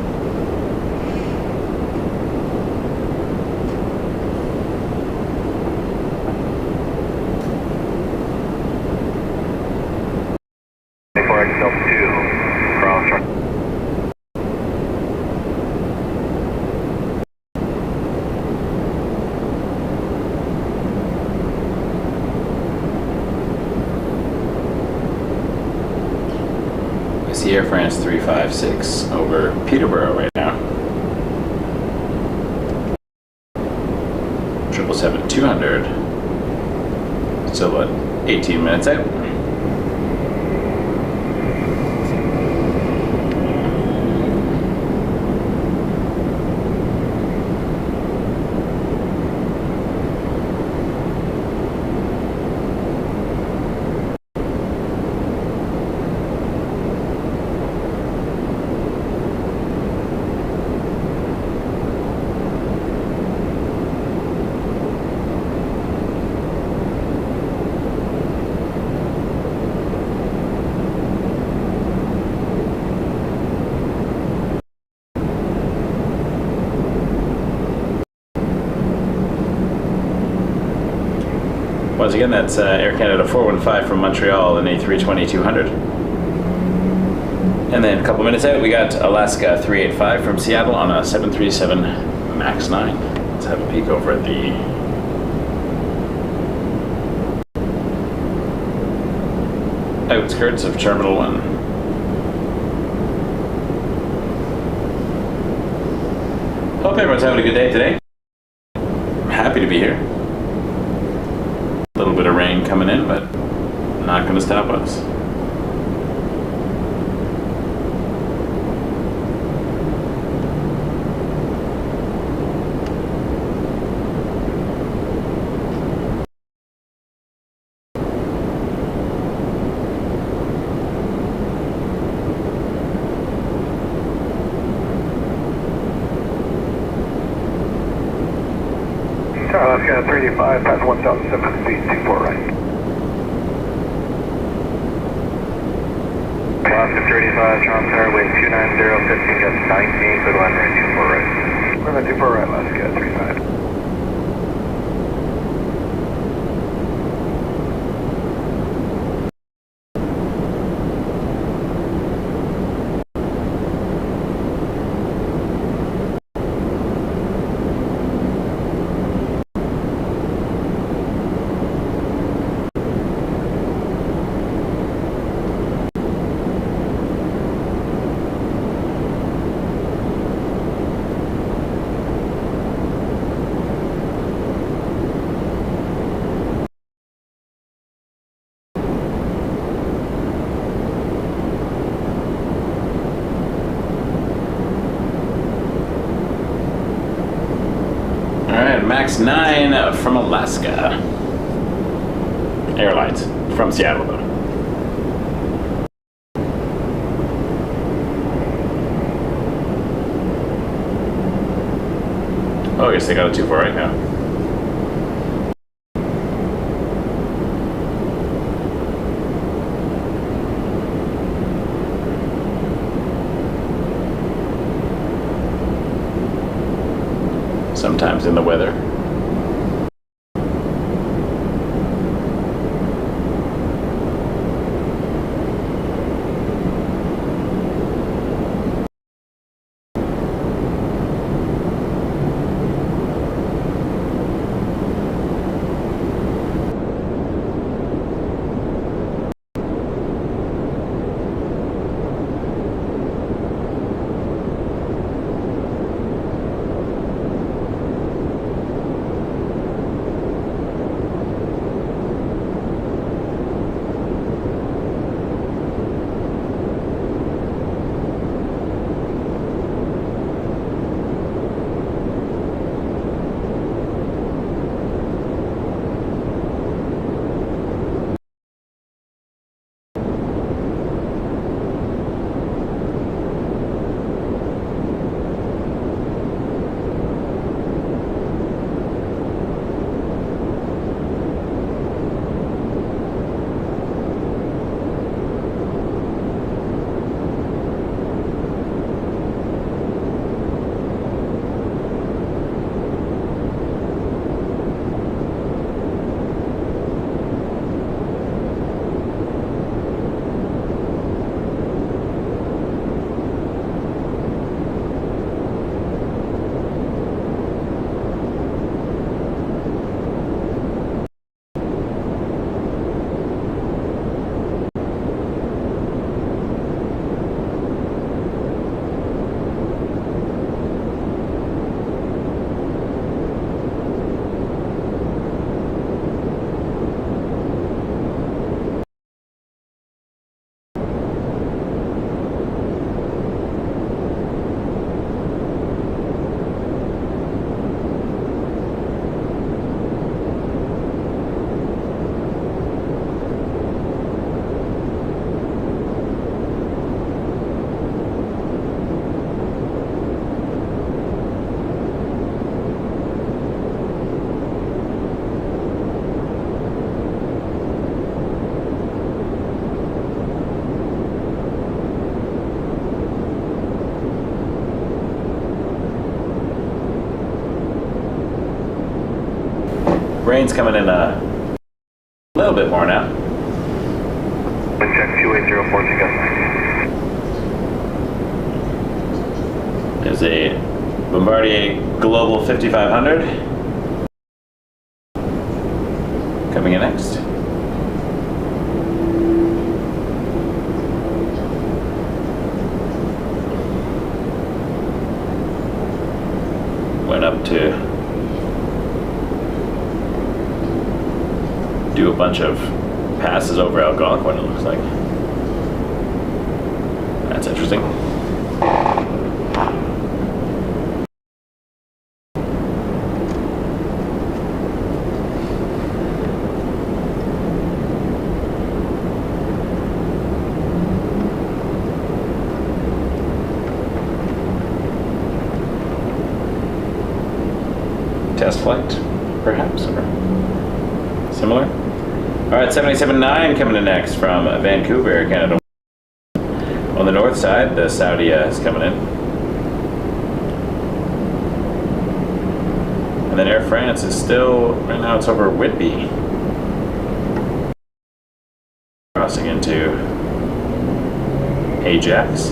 Air France 356 over Peterborough right now. 777-200. Still about 18 minutes out. Once again, that's Air Canada 415 from Montreal, an A320 200. And then a couple minutes out, we got Alaska 385 from Seattle on a 737 MAX 9. Let's have a peek over at the outskirts of Terminal 1. Hope everyone's having a good day today. I'm happy to be here. A little bit of rain coming in, but not going to stop us. Alaska 385, pass 1,007 feet, 24 right. Alaska 385, John Fairway 290, 15 gets 19, good line right, 24 right. Runway 24 right, Alaska 35. MAX 9 from Alaska Airlines, from Seattle though. Oh, I guess they got a 2-4 right now. Sometimes in the weather. Rain's coming in a little bit more now. Wind check 2804 Gus. There's a Bombardier Global 5500 coming in next. Went up to do a bunch of passes over Algonquin, it looks like. That's interesting. Test flight, perhaps, or similar. All right, 787-9 coming in next from Vancouver, Canada. On the north side, the Saudi is coming in. And then Air France is still, right now it's over Whitby. Crossing into Ajax.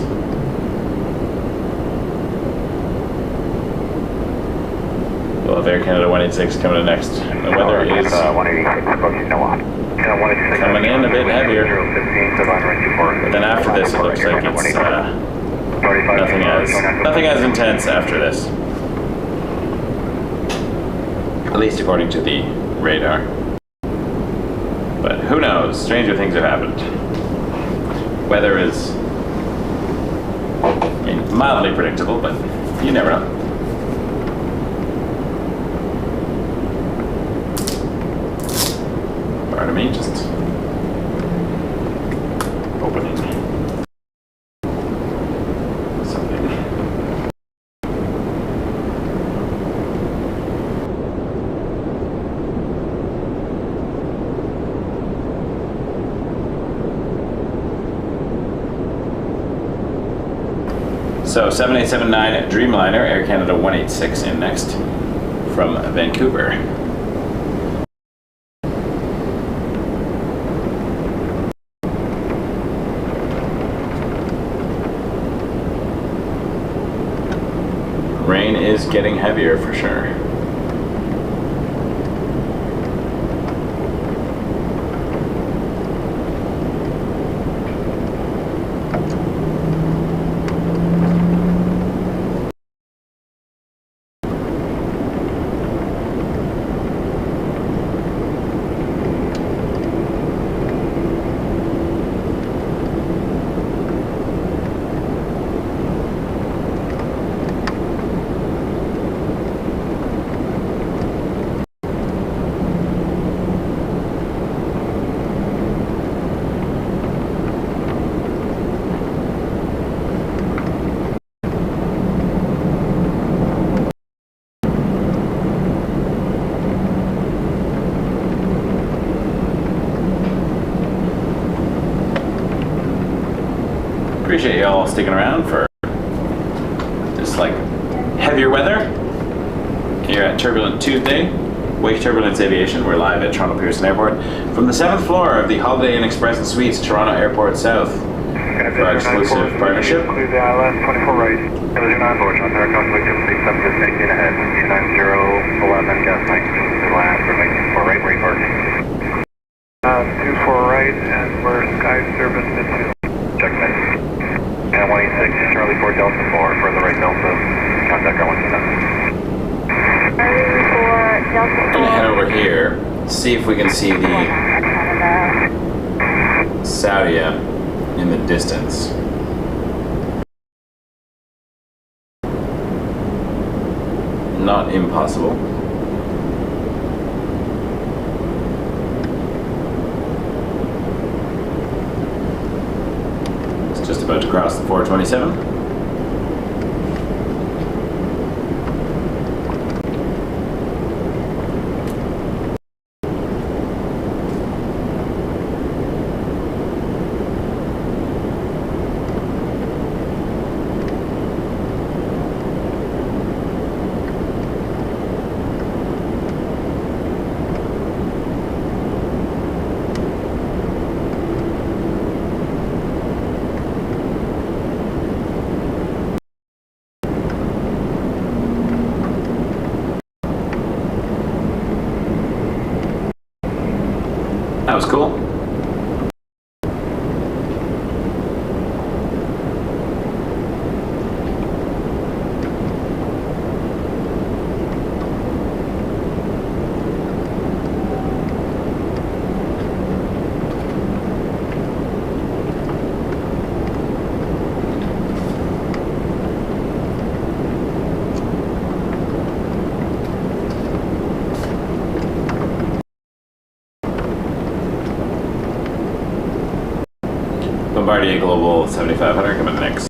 We'll have Air Canada 186 coming in next. The weather is 186, approaching NOAA. coming in a bit heavier. But then after this, it looks like it's nothing as intense after this. At least according to the radar. But who knows? Stranger things have happened. Weather is, I mean, mildly predictable, but you never know. Pardon me, just opening something. So 7879 Dreamliner, Air Canada 186 in next from Vancouver. Rain is getting heavier for sure. Appreciate y'all sticking around for this like heavier weather here at Turbulent Tuesday. Wake Turbulence Aviation. We're live at Toronto Pearson Airport from the 7th floor of the Holiday Inn Express and Suites, Toronto Airport South. For our exclusive partnership. Clear the ILS 24 right. 009 board, on direct contact 267, just making ahead. 29011, gas 9, last, we're making 4 right, wait parking. 24 right, and we're sky service to 2. Check that. And 186, Charlie 4 Delta 4, further right Delta, contact our 127. Charlie 4 Delta 4. I'm gonna head over here, see if we can see the Saudia in the distance. Not impossible. It's just about to cross the 427. That was cool. Bombardier Global 7500 coming next.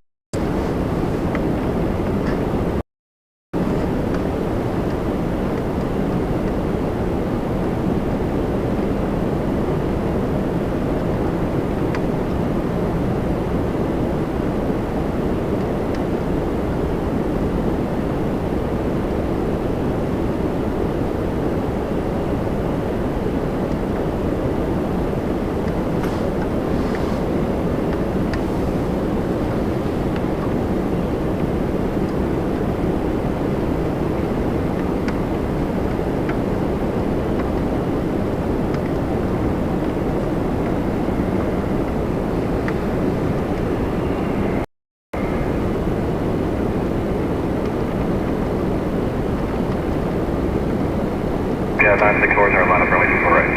Yeah, 964 are line up runway 24 right.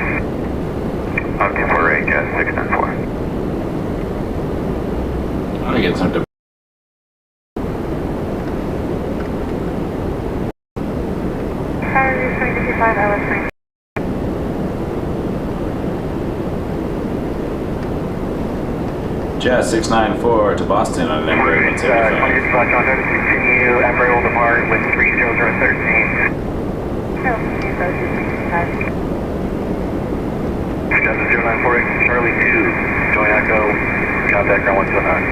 On 248, jet 694. I'm gonna get some. How are you 355 LS 3? Jazz 694 to Boston on an Embraer 175. Continue, Embraer will depart with 30013. No, you go to 355. Delta 0948, Charlie 2, join Echo, contact ground 179.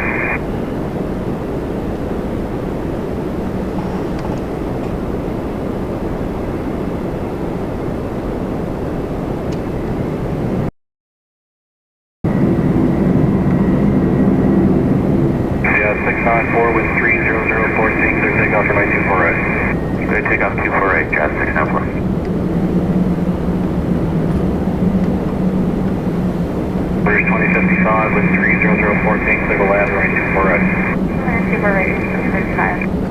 Yeah, 694 with 30014, clear takeoff for my 248. Clear takeoff 248, Jazz 694. Clear 2055 with 30014, clear to land, runway 248. Super ready, 355.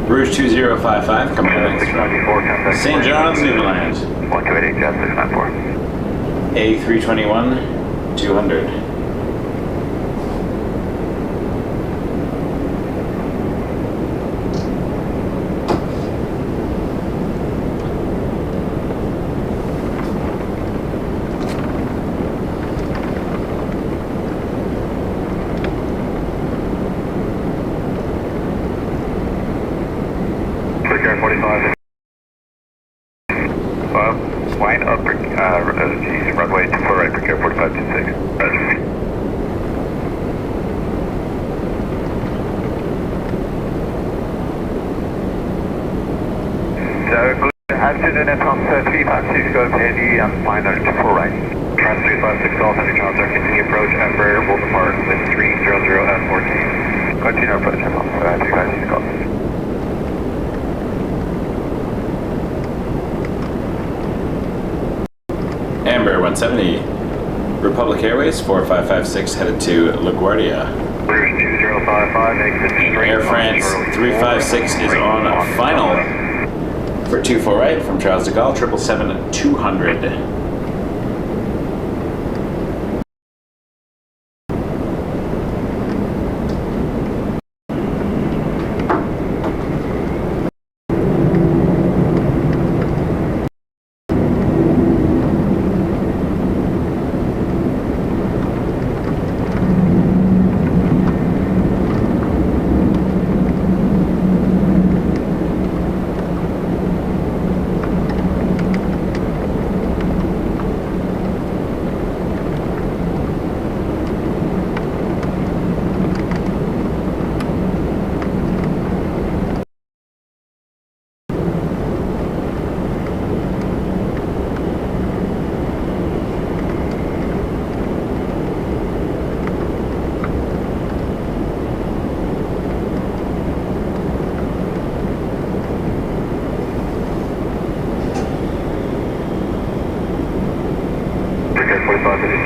Rouge 2055 coming in next. 694, contact. St. John's, Newfoundland. 1288, Jazz 694. A321 200. Brickyard 45. Line up, runway 24 right, Brickyard 45 26. So, good afternoon, from 356, go steady and final 24 right. Trans 356, all heavy contact, continue approach, Embraer will depart with 300 at 14. Continue approach, from 356, go. Embraer 170. Republic Airways 4556 headed to LaGuardia. Clear 2055, exit straight. Air France 356 is on final for 24 right from Charles de Gaulle 777 200.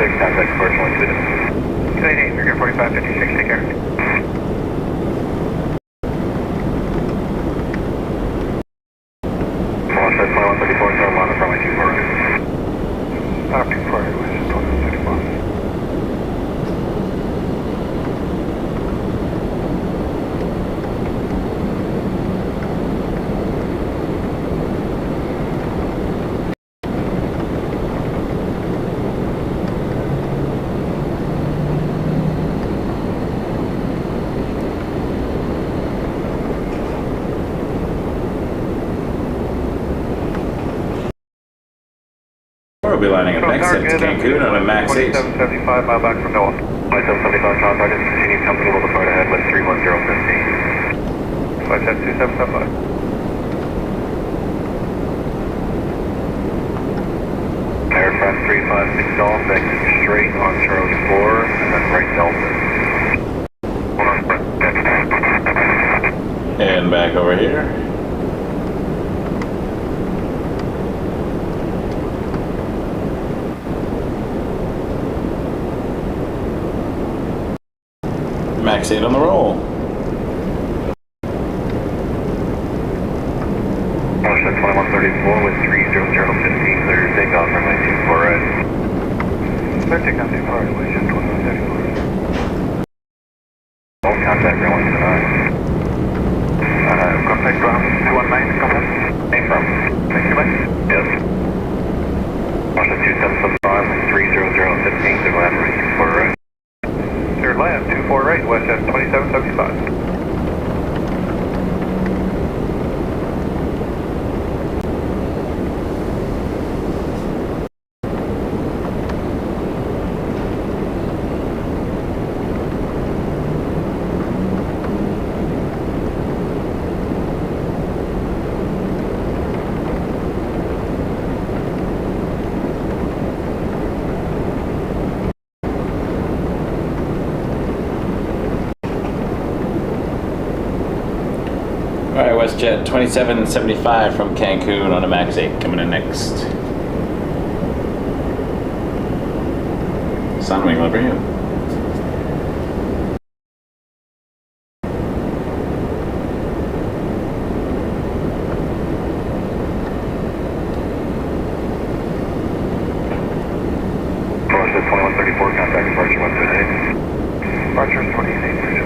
contact departure 1 288, figure 4556, take care. Launch at 2134, turn on the runway 24 right. 24 right, which is 2134. We'll be lining up next at Cancun on a Max 8. 2775, mile back from NOAA. 2775 contact, continue comfortable depart ahead with 31015. 57275. Aircraft 356 Golf, exit straight on Charlie 4, and then right Delta. And back over here. Max 8 on the roll. Ocean 2134 with 30015, clear to take off runway 24 right. Clear to take off 24 right, Ocean 2134. All contact runway 29. Contact ground 219, contact. Name from? Thank you, mate. Yes. Ocean 2775 with 30015, clear land runway 24 right. Clear land 24 right, west at 2775. Alright, WestJet 2775 from Cancun on a Max 8 coming in next. Sunwing over here. Porsche 2134, contact departure 128. Departure 28, bridge.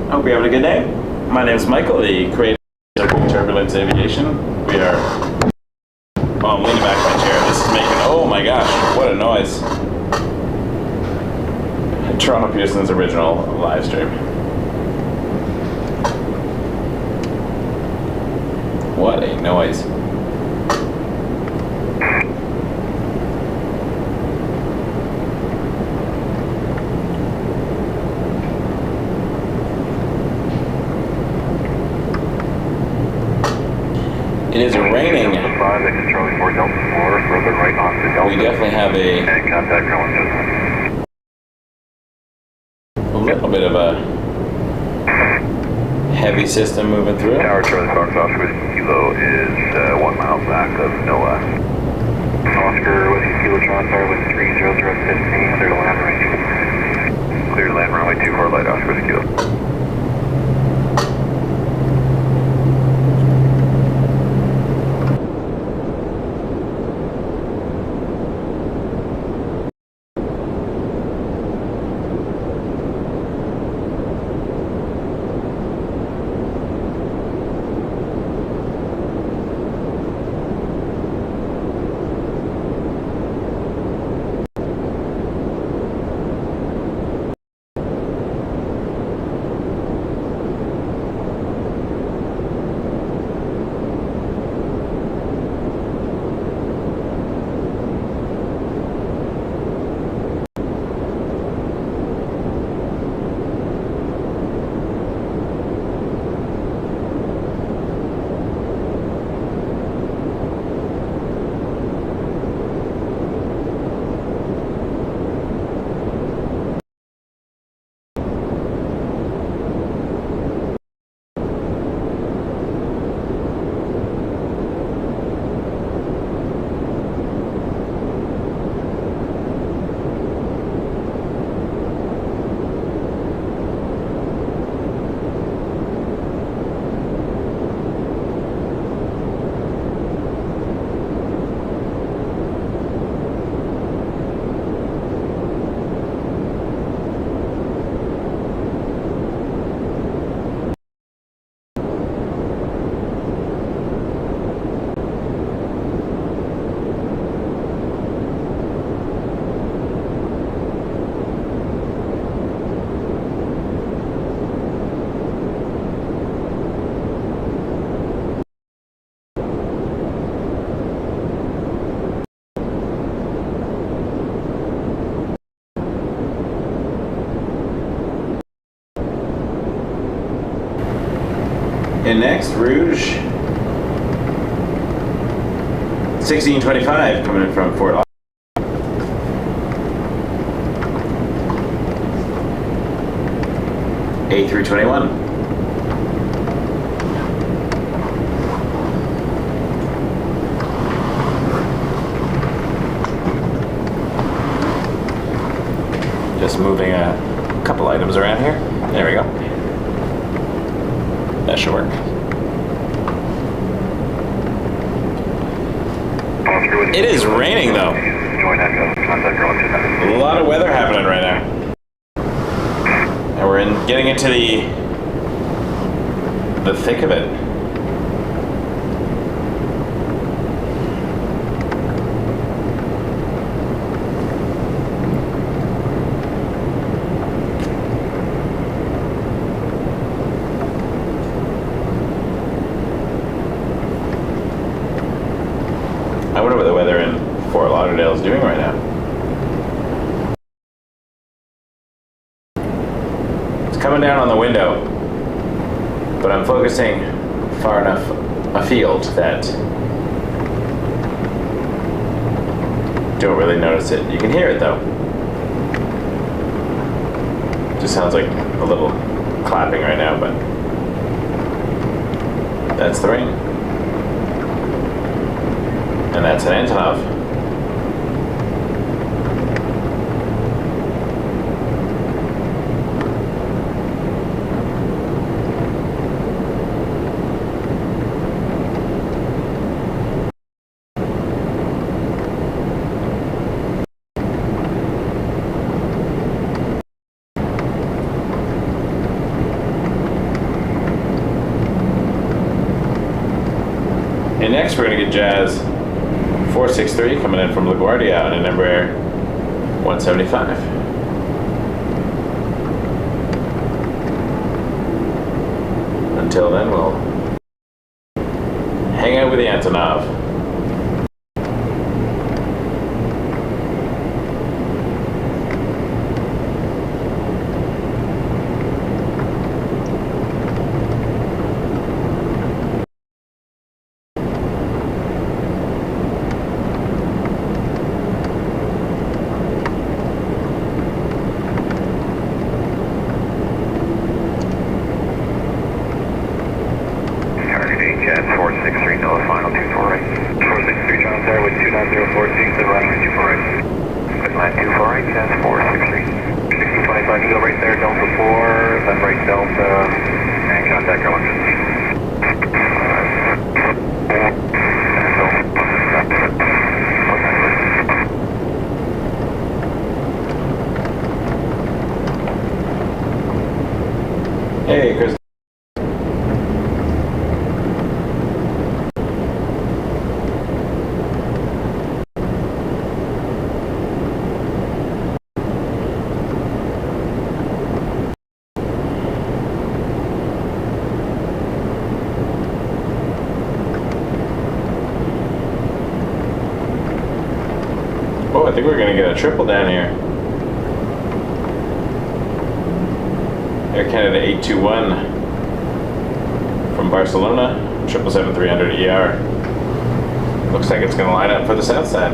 I hope you're having a good day. My name is Michael, the creator of Turbulence Aviation. We are... Oh, I'm leaning back in my chair. This is making... Oh my gosh, what a noise. Toronto Pearson's original live stream. What a noise. It is raining. 5, exit Charlie 4, Delta 4, further right onto Delta. We definitely have And contact ground a little bit of a heavy system moving through. Tower Charlie Fox Oscar Whiskey Kilo is 1 mile back of NOAA. Oscar Whiskey Kilo Toronto with 30015, clear to land runway 2. Clear to land runway 24 light Oscar Whiskey Kilo. And next, Rouge 1625 coming in from Fort Lauderdale. A321. Just moving a couple items around here. There we go. That should work. It is raining though. A lot of weather happening right now. And we're getting into the thick of it. I wonder what the weather in Fort Lauderdale is doing right now. It's coming down on the window, but I'm focusing far enough afield that don't really notice it. You can hear it though. Just sounds like a little clapping right now, but that's the rain. And that's an Antonov. And next we're going to get Jazz 463 coming in from LaGuardia on an Embraer 175. Until then, we'll hang out with the Antonov. Hey, Chris. Oh, I think we're gonna get a triple down here. Air Canada 821 from Barcelona, 777-300 ER. Looks like it's going to line up for the south side.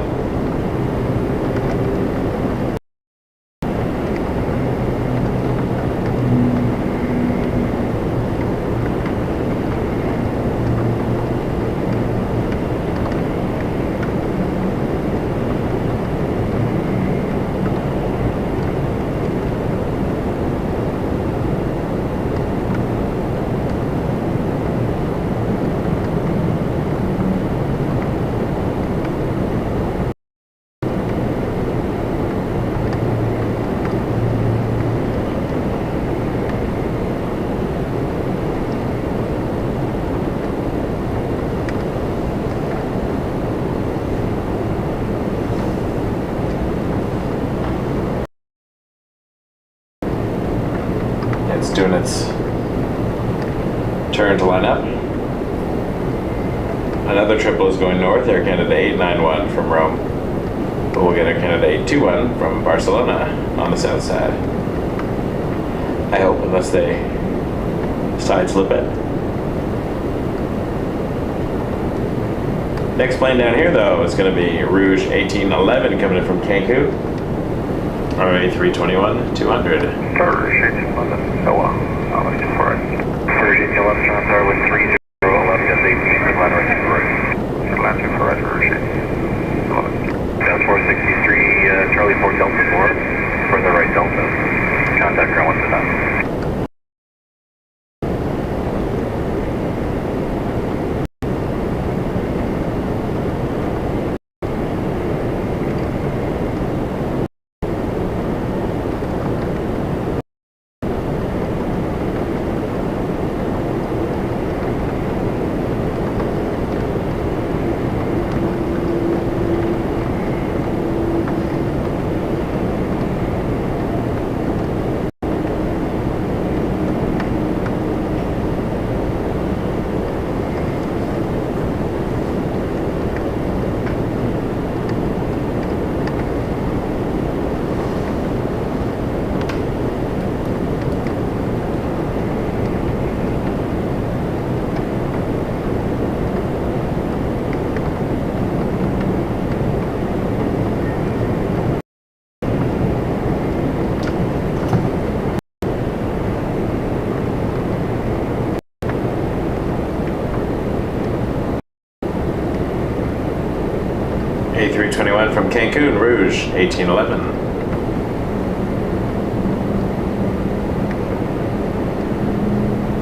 It's doing its turn to line up. Another triple is going north, Air Canada 891 from Rome. But we'll get Air Canada 821 from Barcelona on the south side. I hope, unless they side slip it. Next plane down here, though, is going to be Rouge 1811 coming in from Cancun. Runway 321, 200. Rouge 1811, Noah. Rouge 1811, transfer with 3011, yes, 18, good line right to right. Good line to right, Rouge 1811. That's 463, Charlie 4 Delta 4, further right Delta. Contact ground 1 to 9. A321 from Cancun, Rouge 1811.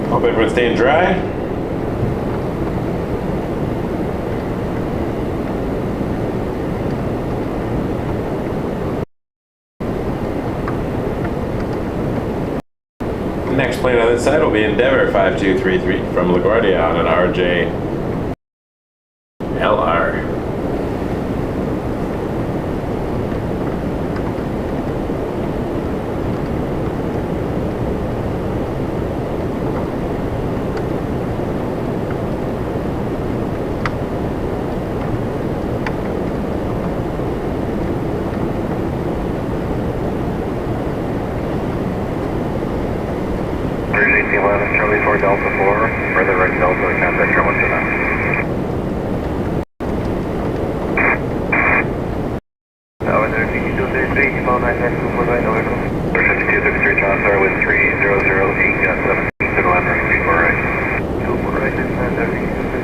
Hope everyone's staying dry. Next plane on this side will be Endeavour 5233 from LaGuardia on an RJ LR. Charlie 4 Delta 4, further right Delta, contact ground 1 to 9. Now, there 5233, Mount 9, 5233, transfer with 3008, got 17 to the land, right, 2 4 right. 2 4 right, and 5233.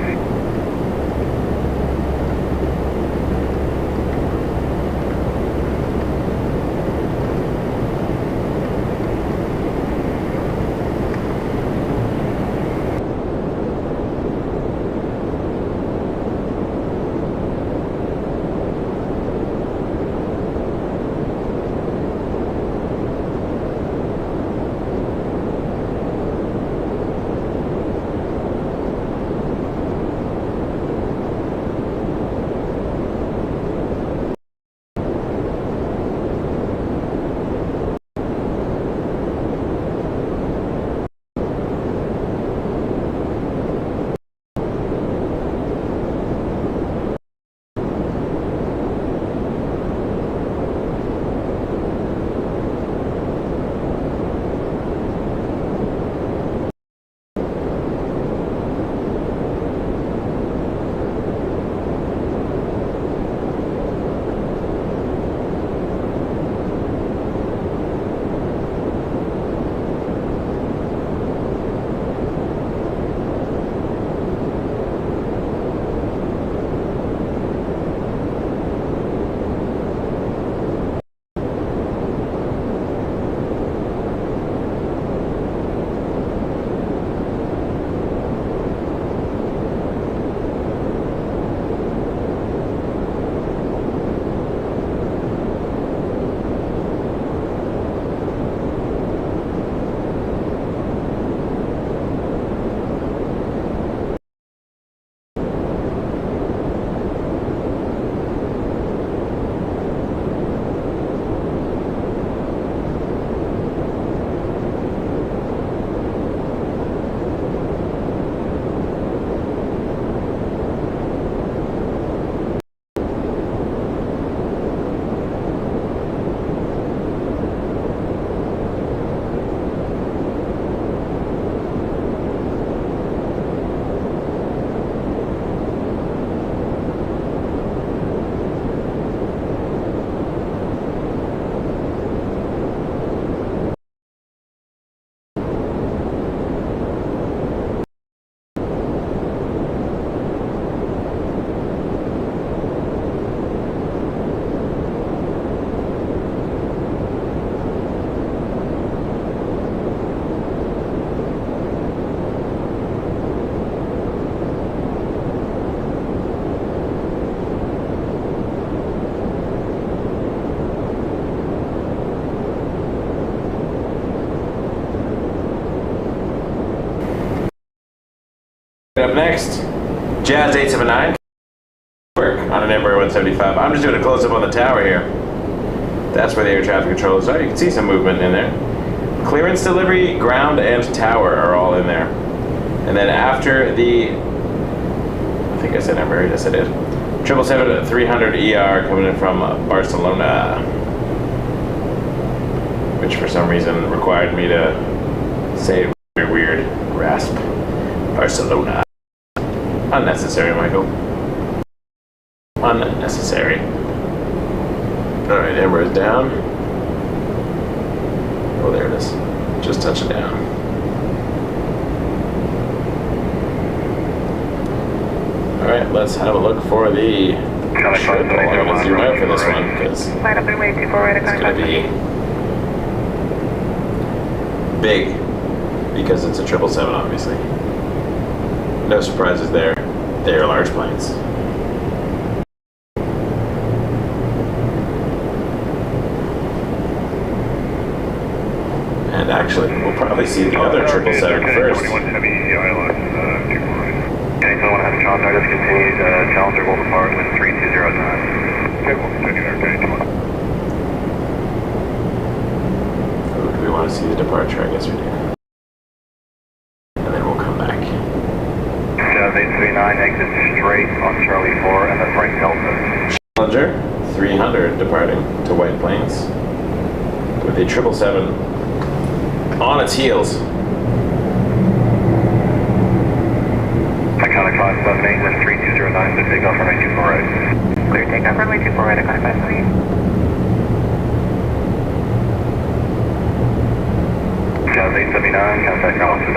Up next, Jazz 879 work on an Embraer 175. I'm just doing a close-up on the tower here. That's where the air traffic controllers are. You can see some movement in there. Clearance, delivery, ground, and tower are all in there. And then after the, I think I said Embraer, yes I did. 777-300 ER coming in from Barcelona, which for some reason required me to say a weird rasp. Barcelona. Unnecessary, Michael. Unnecessary. Alright, Embraer is down. Oh, there it is. Just touching down. Alright, let's have a look for the triple. I'm going to zoom out for this one because Line up runway 24 right at it's going to be big because it's a 777, obviously. No surprises there. They are large planes. And actually, we'll probably see the other 777 first. Anyone have a Challenger, just continue to Challenger will depart with 3209. Okay, we'll continue there, okay, Oh, do we want to see the departure? I guess we do. And then we'll come back. Jazz 839, exit straight on Charlie 4 and then right Delta. Challenger 300 departing to White Plains with a 777 on its heels. Iconic 578 with 3209 to take off runway 24 right. Clear takeoff runway 24 right at 578. Jazz 879, contact Allison.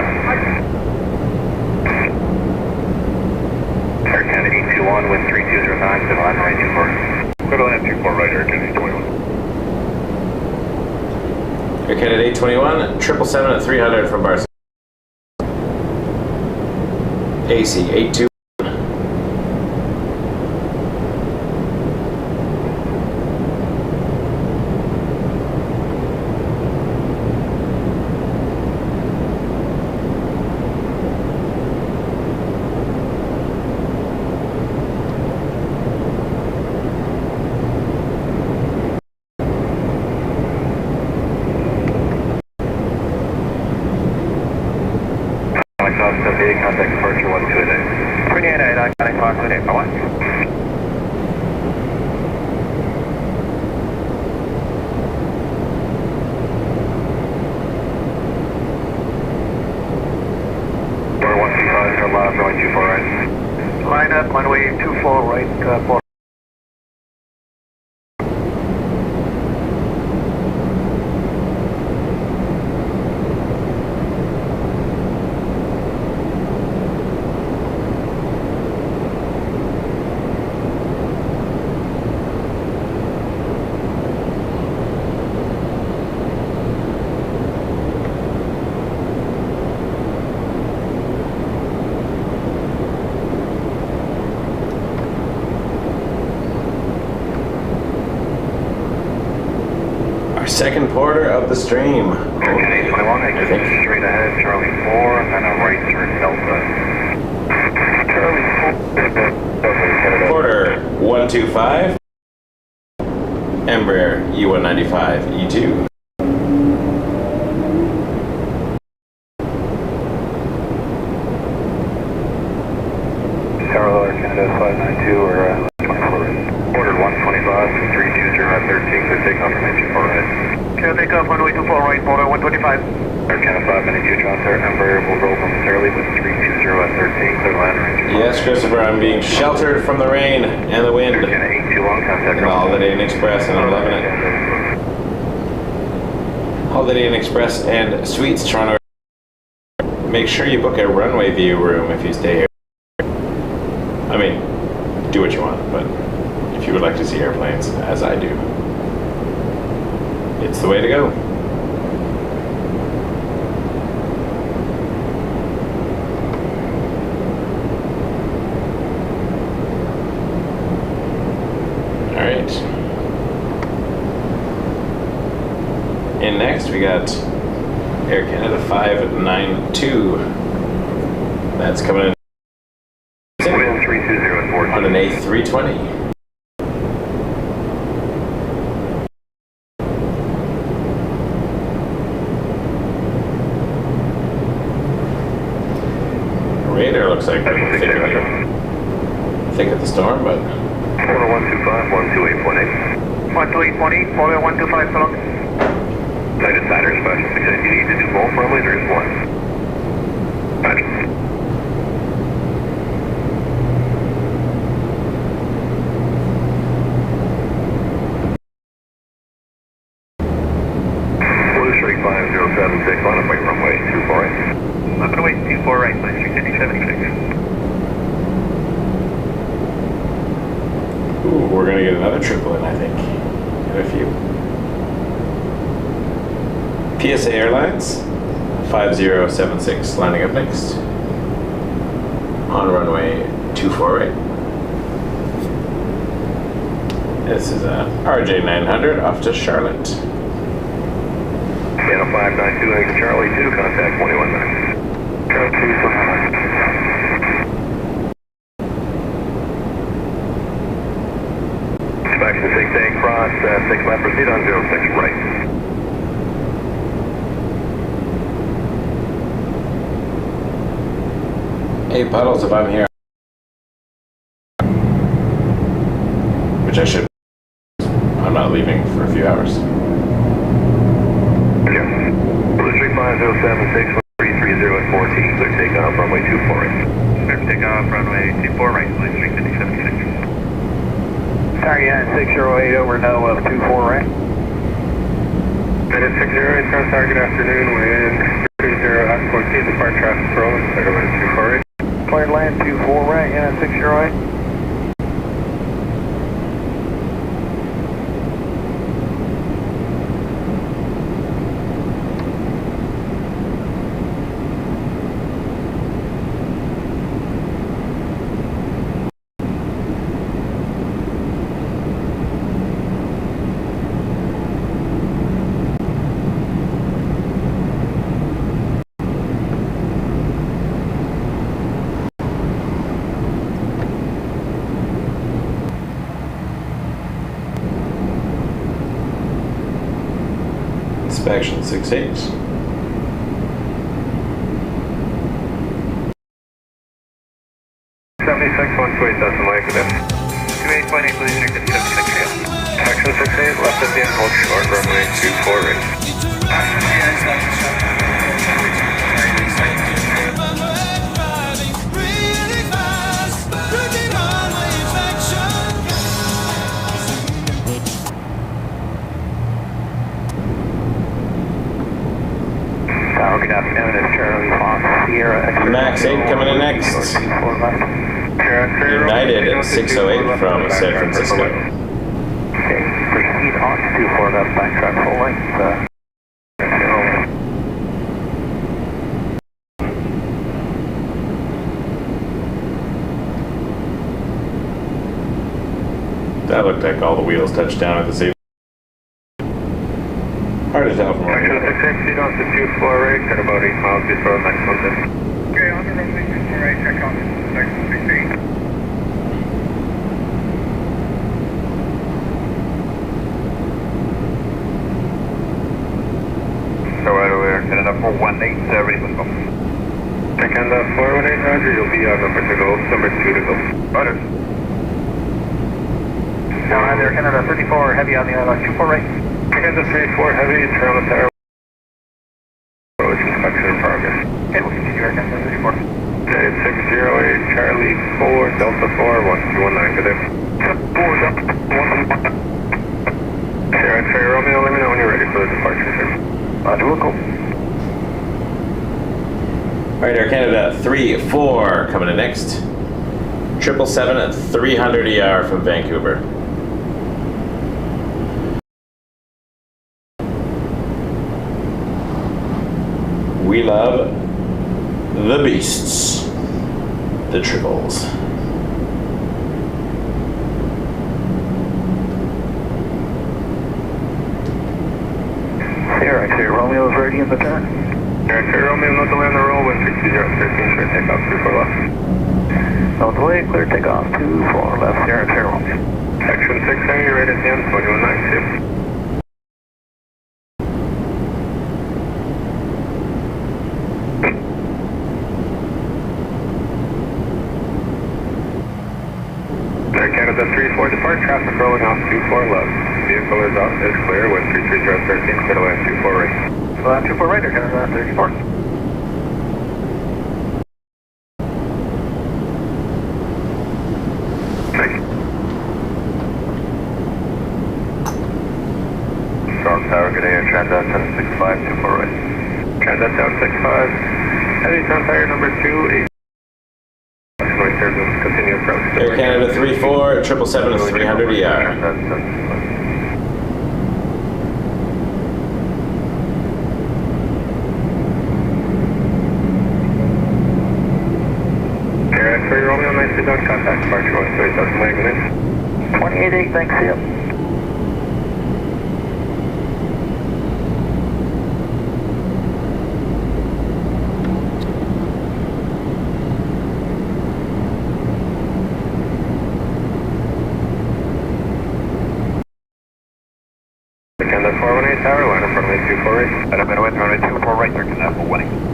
Air Canada 821 with 3209 to line runway 24. Go to land 24 right, Air Canada 821. Air Canada 821, 777-300 from Barcelona. AC 82. Contact departure 128. 28, iconic 528, bye-bye. Door 125, turn left, runway 24 right. Line up, runway 24 right, 4. Second porter of the stream. Okay, 21, exit straight ahead, Charlie 4, and then a right turn Delta. Charlie 4, Porter 125. Embraer E195 E2. Tower Canada 592 or 24. Ordered 125 with 320 at 13, clear takeoff from 24 right. Clear takeoff runway 24 right, border 125. Air Canada 592 transfer, Embraer will roll momentarily with 320 at 13, clear land range. Yes, Christopher, I'm being sheltered from the rain and the wind. Air Canada 821, contact And Holiday Inn Express, and I'm loving it. Holiday Inn Express and Suites Toronto. Make sure you book a runway view room if you stay here. I mean, do what you want, but if you would like to see airplanes, as I do, it's the way to go. All right. And next we got Air Canada 592. That's coming in 320. Radar looks like we're thick of the storm, but 125, 128.8. 128.8, 125 so long. Cited Saturn, but you said you need to do both runways or just one? Roger. Blue Streak 5076, line up wait runway 24 right. I'm going to wait 24 right, Blue Streak 5076. ooh, we're gonna get another triple in, I think. Get a few. PSA Airlines 5076 lining up next on runway 24 right. This is a RJ900 off to Charlotte. Channel 592, Charlie 2, contact 219. Charlie 2, 219. Inspection 6A cross, 6 left, proceed on 06 right. Hey Puddles, if I'm here, which I should, I'm not leaving for a few hours. Yeah. Blue Streak 5076, 330 at 14, clear takeoff, runway 24 right. Clear takeoff, runway 24 right, Blue Streak 5076. Sorry, 608 over, no, 24 right. Minute 608, Star, good afternoon, wind 30 at 14, depart traffic control, clear to land 24 right. Cleared land 24 right, 608. Inspection 68. 76, 128, that's the mic with it. 28.8, Blue Streak 5076, yeah. Section 68, left at the end, hold short, runway 24 right. Good afternoon, it's Charlie Fox Sierra. Max 8 coming in next. United at 608 from San Francisco. Okay, proceed on to 24 left, backtrack full length. That looked like all the wheels touched down at the same. Hard to tell from where. Section 68, on to 24 right, at about 8 miles before the next one. Okay, on the runway 24 right, check on section 68. So right away, Canada 418, ready to go. Canada 418, Roger, you'll be number 2 to go, number 2 to go. Roger. Now either Canada 34 heavy on the 24 right. Canada 34 heavy, turn on the tower. Road inspection in progress. Okay, we'll continue our Canada 34. Okay, 608, Charlie 4, Delta 4, 1219, good day. 4, Delta 1. Sierra X-ray Romeo, let me know when you're ready for the departure, sir. Roger, we'll go. Alright, Air Canada 3-4 coming in next. 777 at 300 ER from Vancouver. We love the beasts, the triples. Sierra X-ray Romeo is ready in the turn. Sierra X-ray Romeo, no delay on the roll, 160, 13, straight takeoff, 34 left. Out the way, clear takeoff, 24 left, Sierra Trail. Section 6 Heavy, right at the end, 2192. Air Canada 3-4 depart, traffic rolling off 24 left. Vehicle is clear with 33013, clear to land 24 right. So land 24 right, Air Canada 34. Strong Tower, good day, Air Transat 765, 24 right. Transat 765, heavy front tire number 2, Turbulence, continue approach. Air Canada 3-4, 777 300 ER. Air X-ray Romeo, nicely done, contact departure 130,000 Wagner. 28.8, thanks, see ya. Canada 418 Tower, line up runway 24 right. And I'm going to win runway 24 right, Air Canada 418.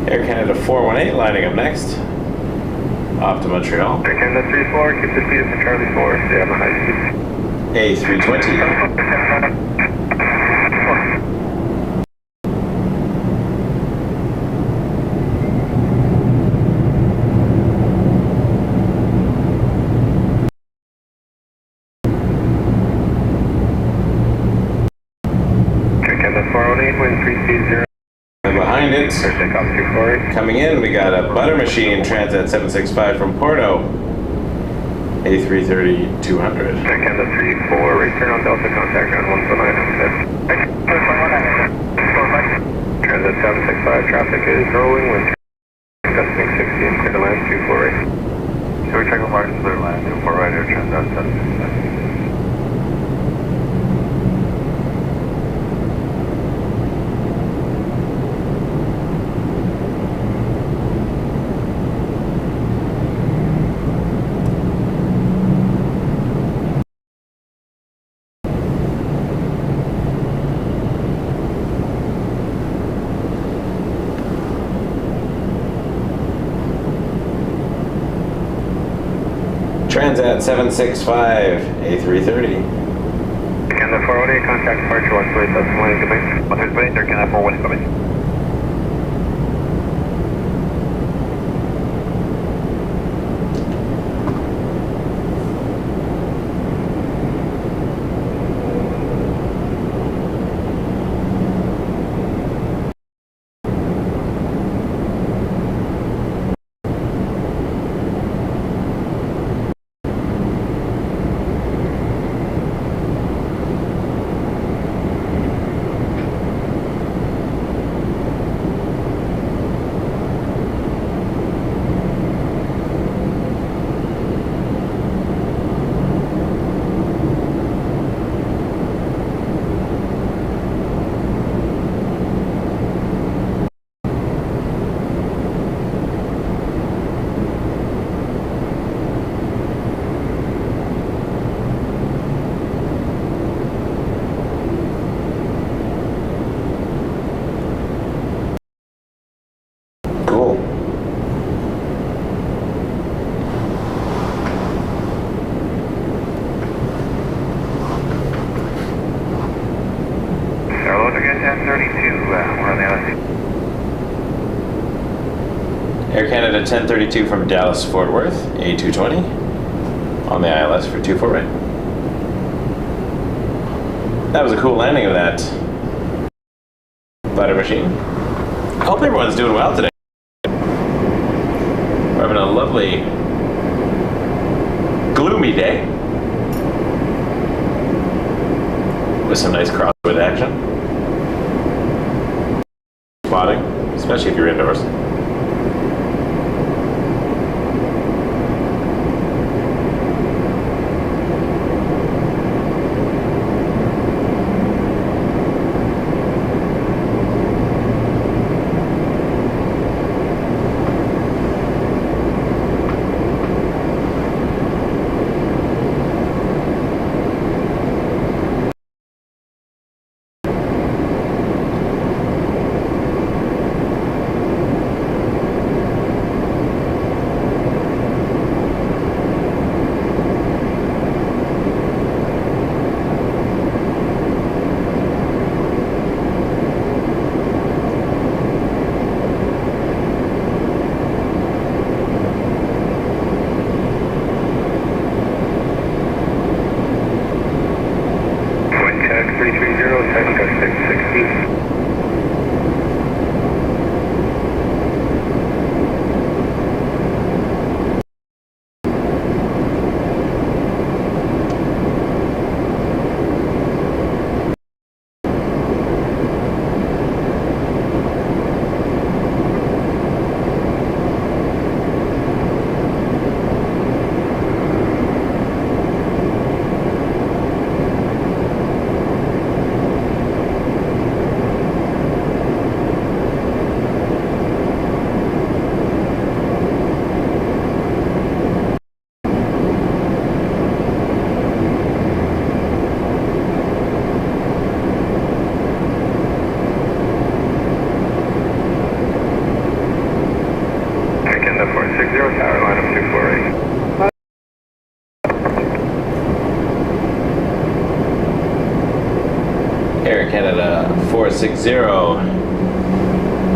Air Canada 418 lining up next. Off to Montreal. Air Canada 3-4, keep the speed for Charlie 4, stay on the high speed. A320. Air Canada 418, wind 330. And behind it, Clear takeoff 24 right. coming in, we got a butter machine Transat 765 from Porto. A330 200. Air Canada 3-4, return on Delta, contact ground 129 Transat 765, traffic is rolling, wind gusting 60 and clear to land 24 right. So we're checking Martin, clear land 24 right, Air Transat 765. Transat 765 A330. Canada 418, contact departure 128,000 Wayne, goodbye. 128, Air Canada 418, bye-bye. Cool. Hello, again, 1032, we're on the LSC. Air Canada 1032 from Dallas Fort Worth, A220. On the ILS for 24 right. That was a cool landing of that butter machine. I hope everyone's doing well today. We're having a lovely, gloomy day with some nice crosswind action. Spotting, especially if you're indoors. 460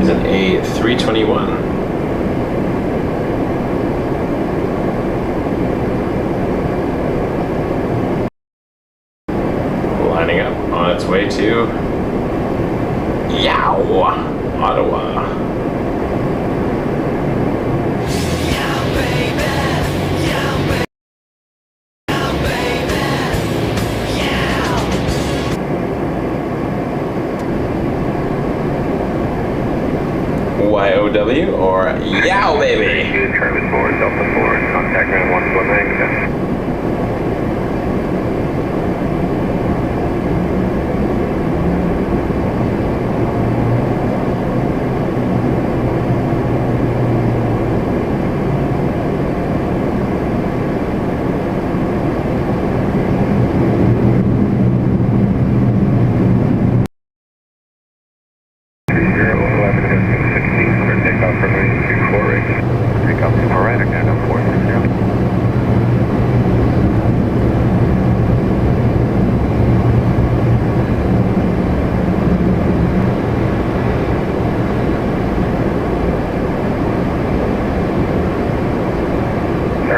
is an A321. Lining up on its way to Ottawa. YOW or Yow baby. Charlie 4, Delta 4, contact ground 119.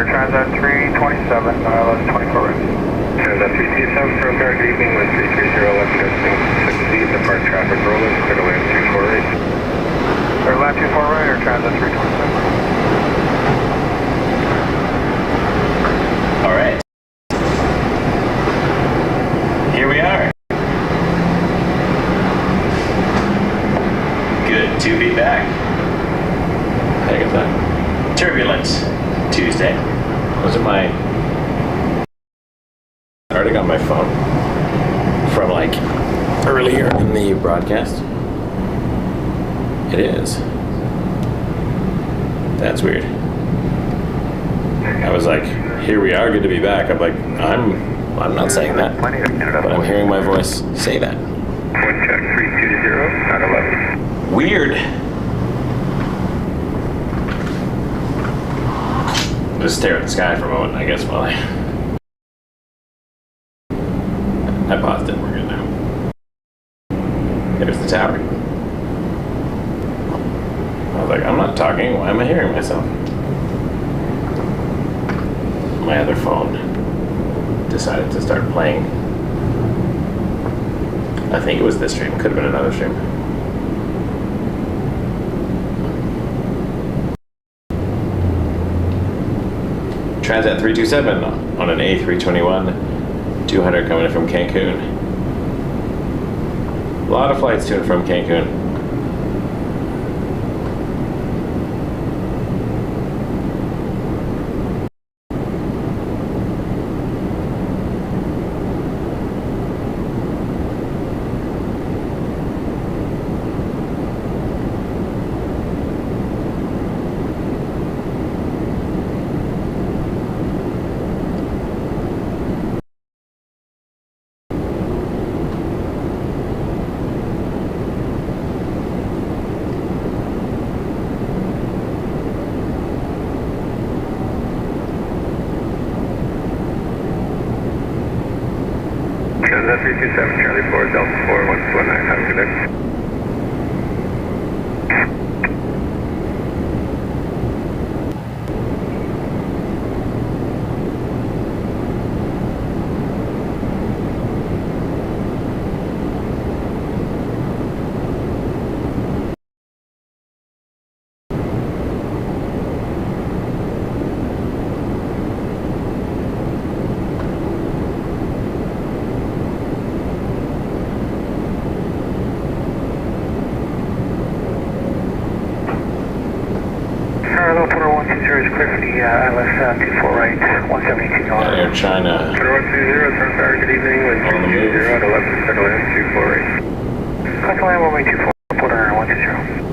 Transit 327, ILS 24 right. Transit 327 from Dark Evening with 330 left adjusting 6Z, depart traffic rolling, clear to land 248. Or land 24 right or Transit 327? Alright. Here we are. Good to be back. Heck of that. Turbulence Tuesday. Was it my already got my phone from like earlier in the broadcast? It is. That's weird. I was like, here we are, good to be back. I'm like, I'm not saying that, but I'm hearing my voice say that. One check 320 at 11. Weird. Just stare at the sky for a moment, I guess, while I paused it. We're good now. There's the tower. I was like, I'm not talking. Why am I hearing myself? My other phone decided to start playing. I think it was this stream. Could have been another stream. Transat 327 on an A321, 200 coming in from Cancun. A lot of flights to and from Cancun. Transit 327, Charlie 4, Delta 4, 119, have a good day. Clear for the ILS 24 right, 172 Out Air China. 4120, from Tower, good evening, with 220 at 11, clear to land 248. Clear to land 124, reporter 120.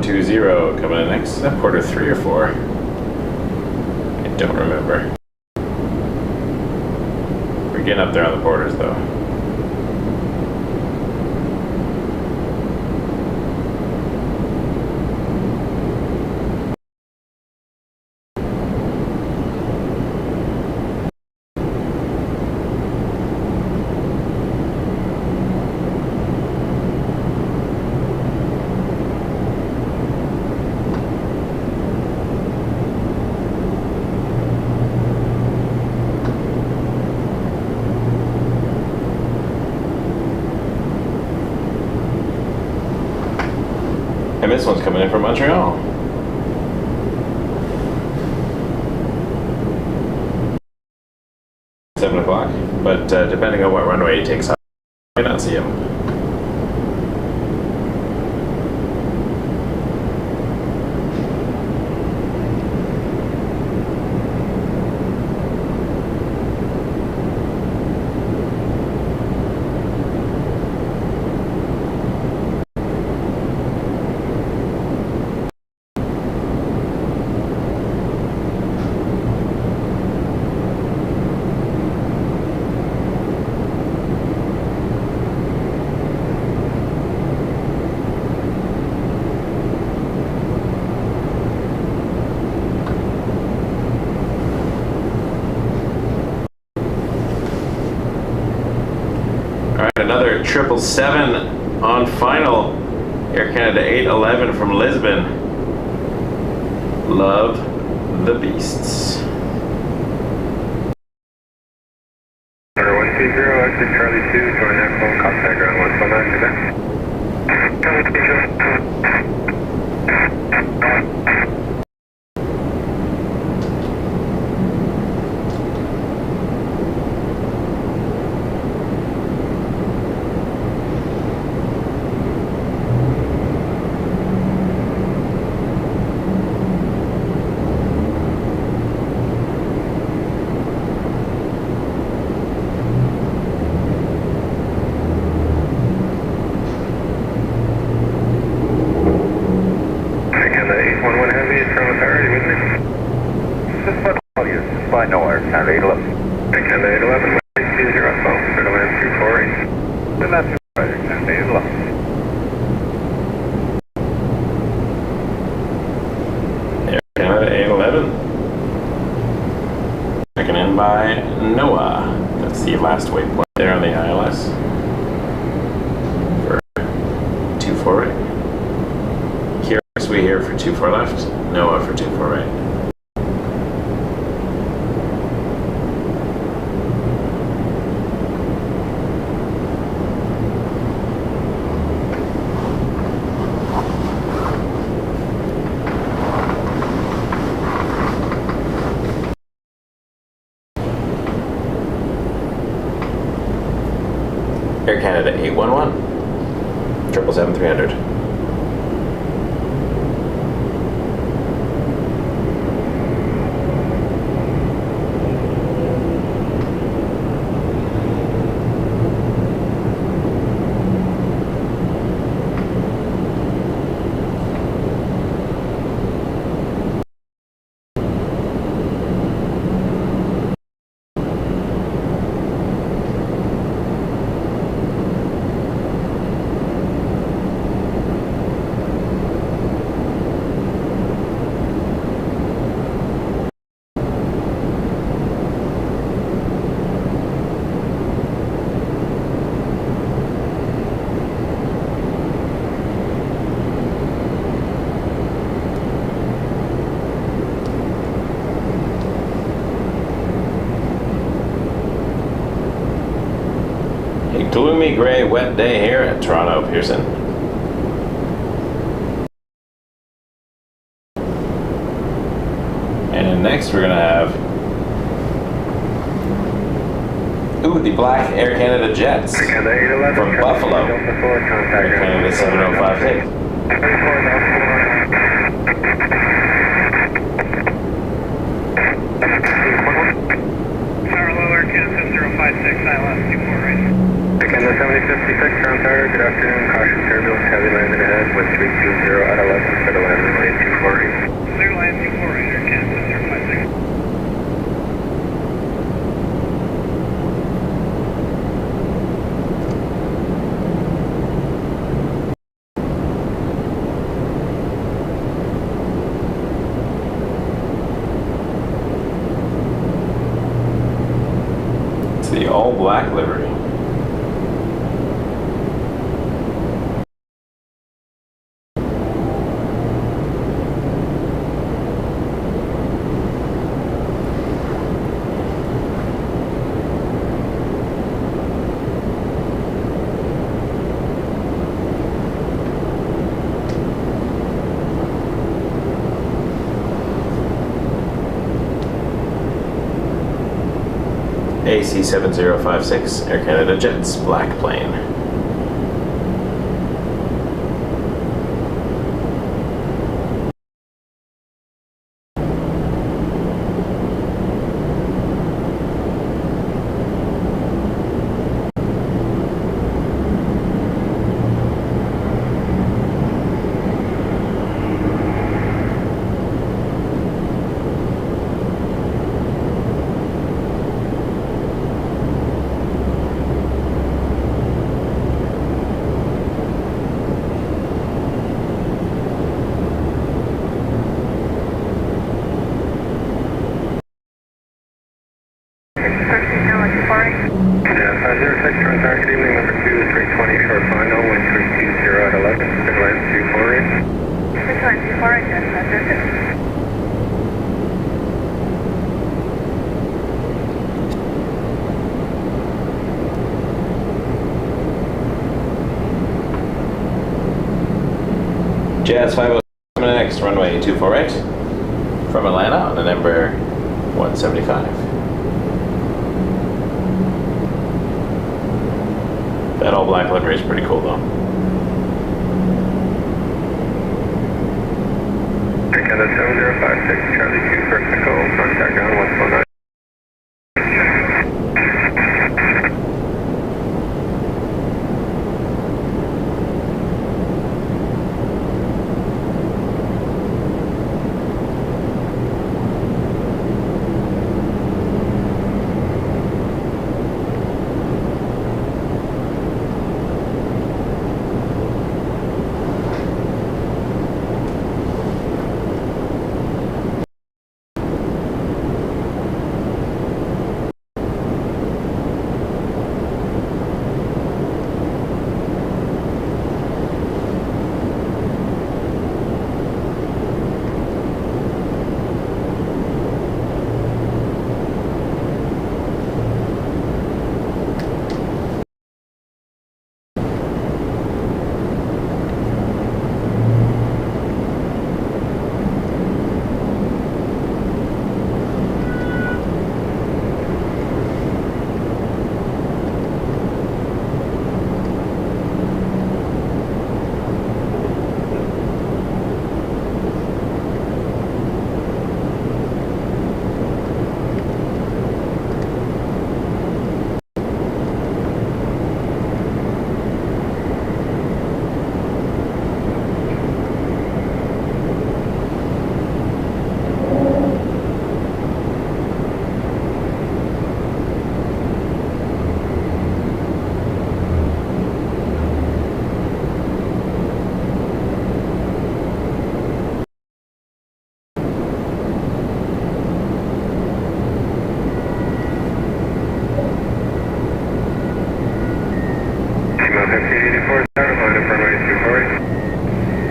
120 coming in next. Is that quarter 3 or 4? I don't remember. We're getting up there on the borders though. And this one's coming in from Montreal. Seven o'clock, but depending on what runway he takes off, you might not see him. Another 777 on final. Air Canada 811 from Lisbon. Love the beasts. 120, exit Charlie 2, join that phone, contact ground 149, By nowhere, Canada 811. Canada 811, 20 phone, Turbulence 248. Then that's right, Canada 811. Air Canada 811. Checking in by Noah. That's the last waypoint there on the ILS. For 24 right. Kyrus we here for 24 left. Noah for 24 right. Air Canada 811, 777-300. Gloomy gray wet day here at Toronto Pearson. And next we're gonna have the black Air Canada jets from Buffalo. Air Canada 705 take. Tower low, Air Canada 056, ILS 24 right. Canada 7056, ground tower, good afternoon, caution turbulence, heavy landing ahead with 320 at 11, the all black livery. AC 7056, Air Canada Jets, black plane. Target evening number 2, 320 short final, wind 320 at 11, Turbulence 248. 320 yes, that's it. Jazz 50 coming in next, runway 248 from Atlanta on the number 175. That all black livery is pretty cool though. Canada 7056, Charlie 2 for Echo, contact ground 149.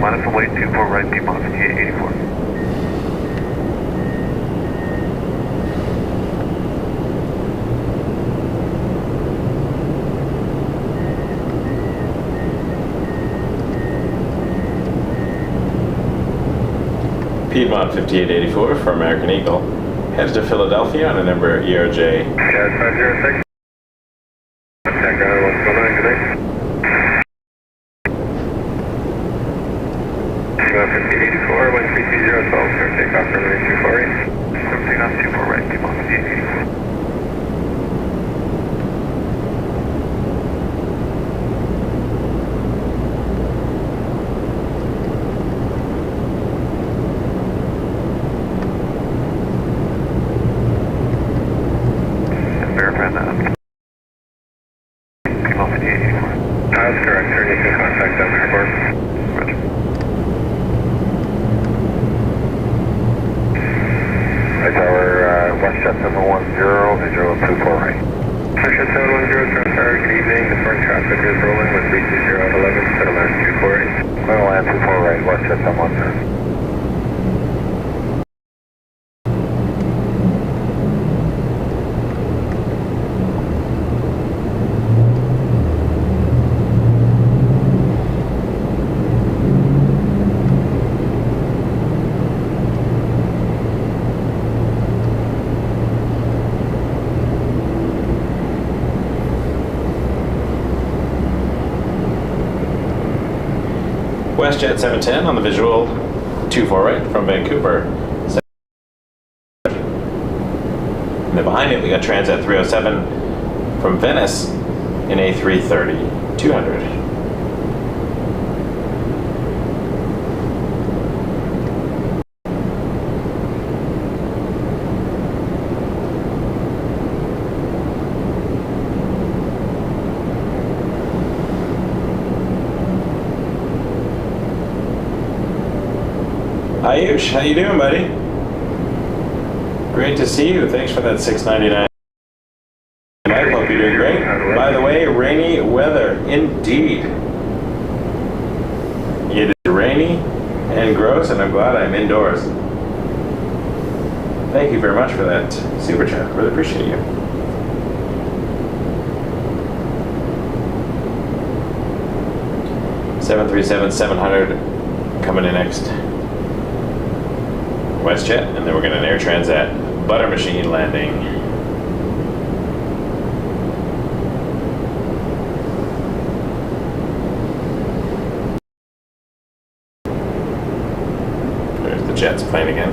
Line up away 24 right, be modified 84. Piedmont 5884 for American Eagle, headed to Philadelphia on a number ERJ. Jazz 506, contact ground 149, good night. Piedmont 5884, wind 320, 12, clear takeoff runway 248. Takeoff 24 right, be modified 84. That's correct, sir. You can contact them airport. Roger. That's our WestJet 710, visual 24 right. Pearson 710, Transtar, good evening. The front traffic is rolling with 320 at 11, Turbulence 248. Clear land 24 right, Westjet 710. WestJet 710 on the visual 24 right from Vancouver. And then behind it we got Transat 307 from Venice in A330 200. Ayush, how you doing, buddy? Great to see you. Thanks for that $6.99. I hope you're doing great. By the way, rainy weather, indeed. It is rainy and gross, and I'm glad I'm indoors. Thank you very much for that super chat. Really appreciate you. $737-700 coming in next. WestJet, and then we're going to Air Transat Butter Machine landing. There's the Jets plane again.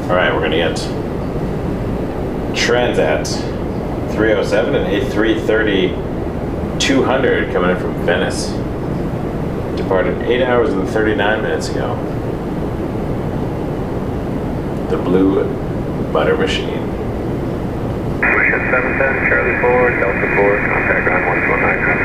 Alright, we're going to get Transat 307 and A330 200 coming in from Venice. Departed 8 hours and 39 minutes ago. The Blue Butter Machine. Westjet 710, Charlie 4, Delta 4, contact ground 129, copy.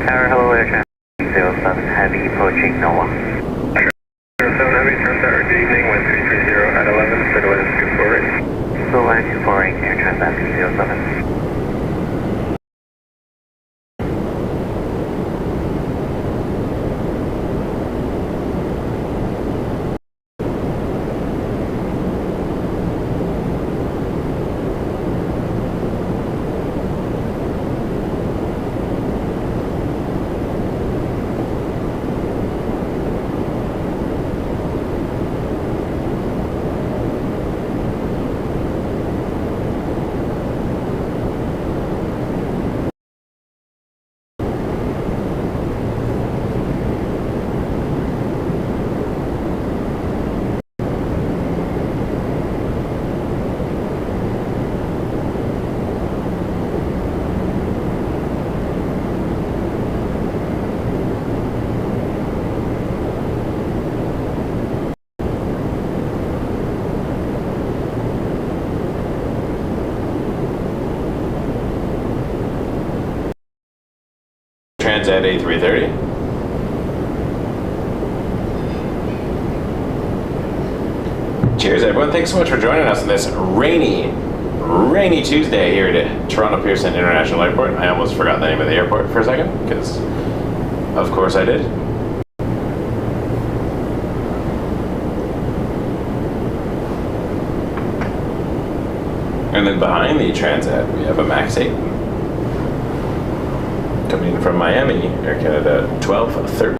Tower, hello, Air Transat 07 Heavy approaching NOAA. 07 Heavy, Transat, good evening, wind 330 at 11, Turbulence 248. So line 248, Air Transat 07. Transat A330. Cheers, everyone. Thanks so much for joining us on this rainy Tuesday here at Toronto Pearson International Airport. I almost forgot the name of the airport for a second, because of course I did. And then behind the Transat, we have a MAX 8. Coming in from Miami, Air Canada 1213.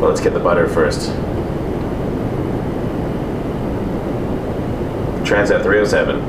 Well, let's get the butter first. Transat 307.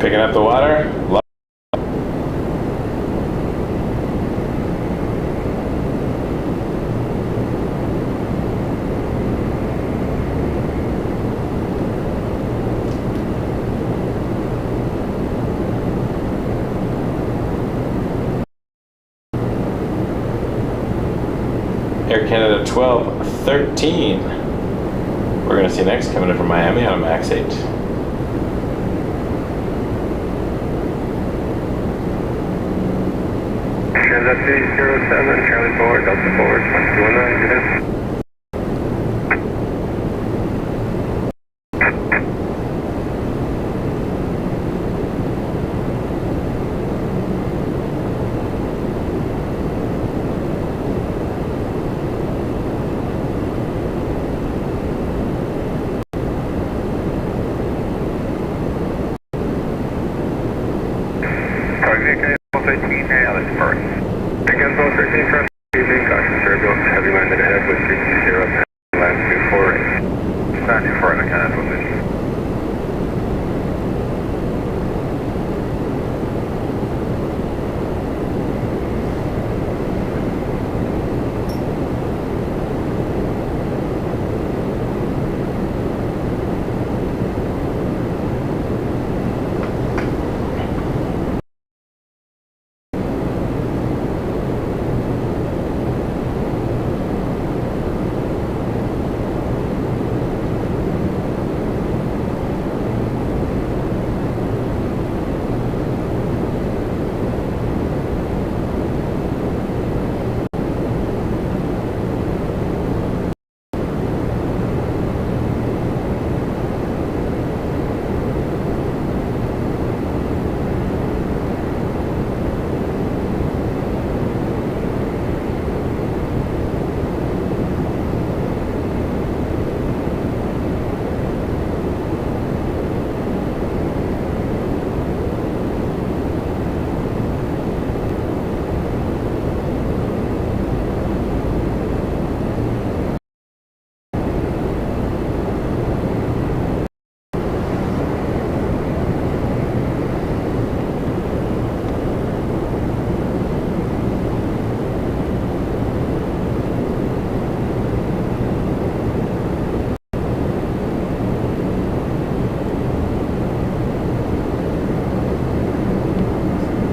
Picking up the water. Air Canada 1213. We're going to see next coming in from Miami on a MAX 8. Transat 307, Charlie forward, Delta forward, 2219, good in. Target 13, that's first. Again, 13 front, evening, caution turbulence, heavy landed ahead with 320, land 248. Stand 24 in a canal position.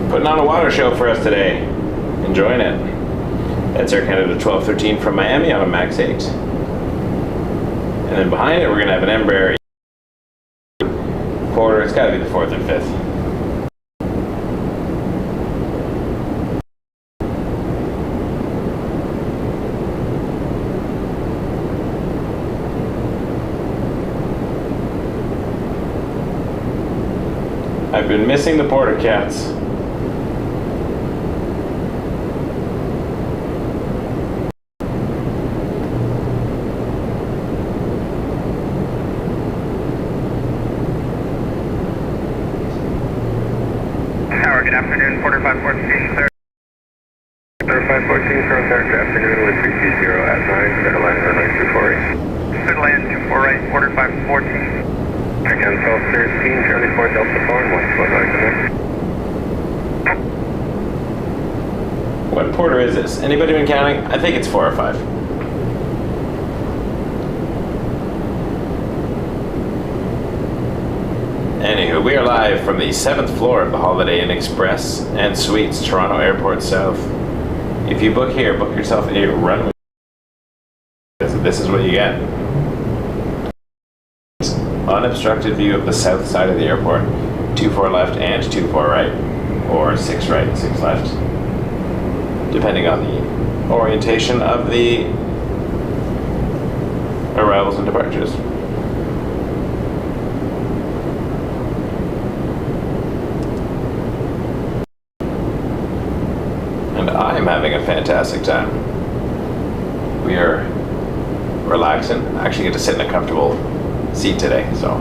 Putting on a water show for us today. Enjoying it. That's Air Canada 1213 from Miami on a MAX 8. And then behind it, we're going to have an Embraer quarter. It's got to be the 4th or 5th. I've been missing the porter cats. Tower, good afternoon, Porter 514, sir. Porter 514, current afternoon with 3 at 9, clear to land runway 24 right. Clear to land 24 right, quarter 514. Again, South 13, Charlie 4 Delta 4 and 1 noise in there. What quarter is this? Anybody been counting? I think it's 4 or 5. Anywho, we are live from the 7th floor of the Holiday Inn Express and Suites, Toronto Airport South. If you book here, book yourself a runway. This is what you get. Unobstructed view of the south side of the airport. 24 left and 24 right. Or 6 right, 6 left. Depending on the orientation of the arrivals and departures. And I'm having a fantastic time. We are relaxing. I actually get to sit in a comfortable seat today, so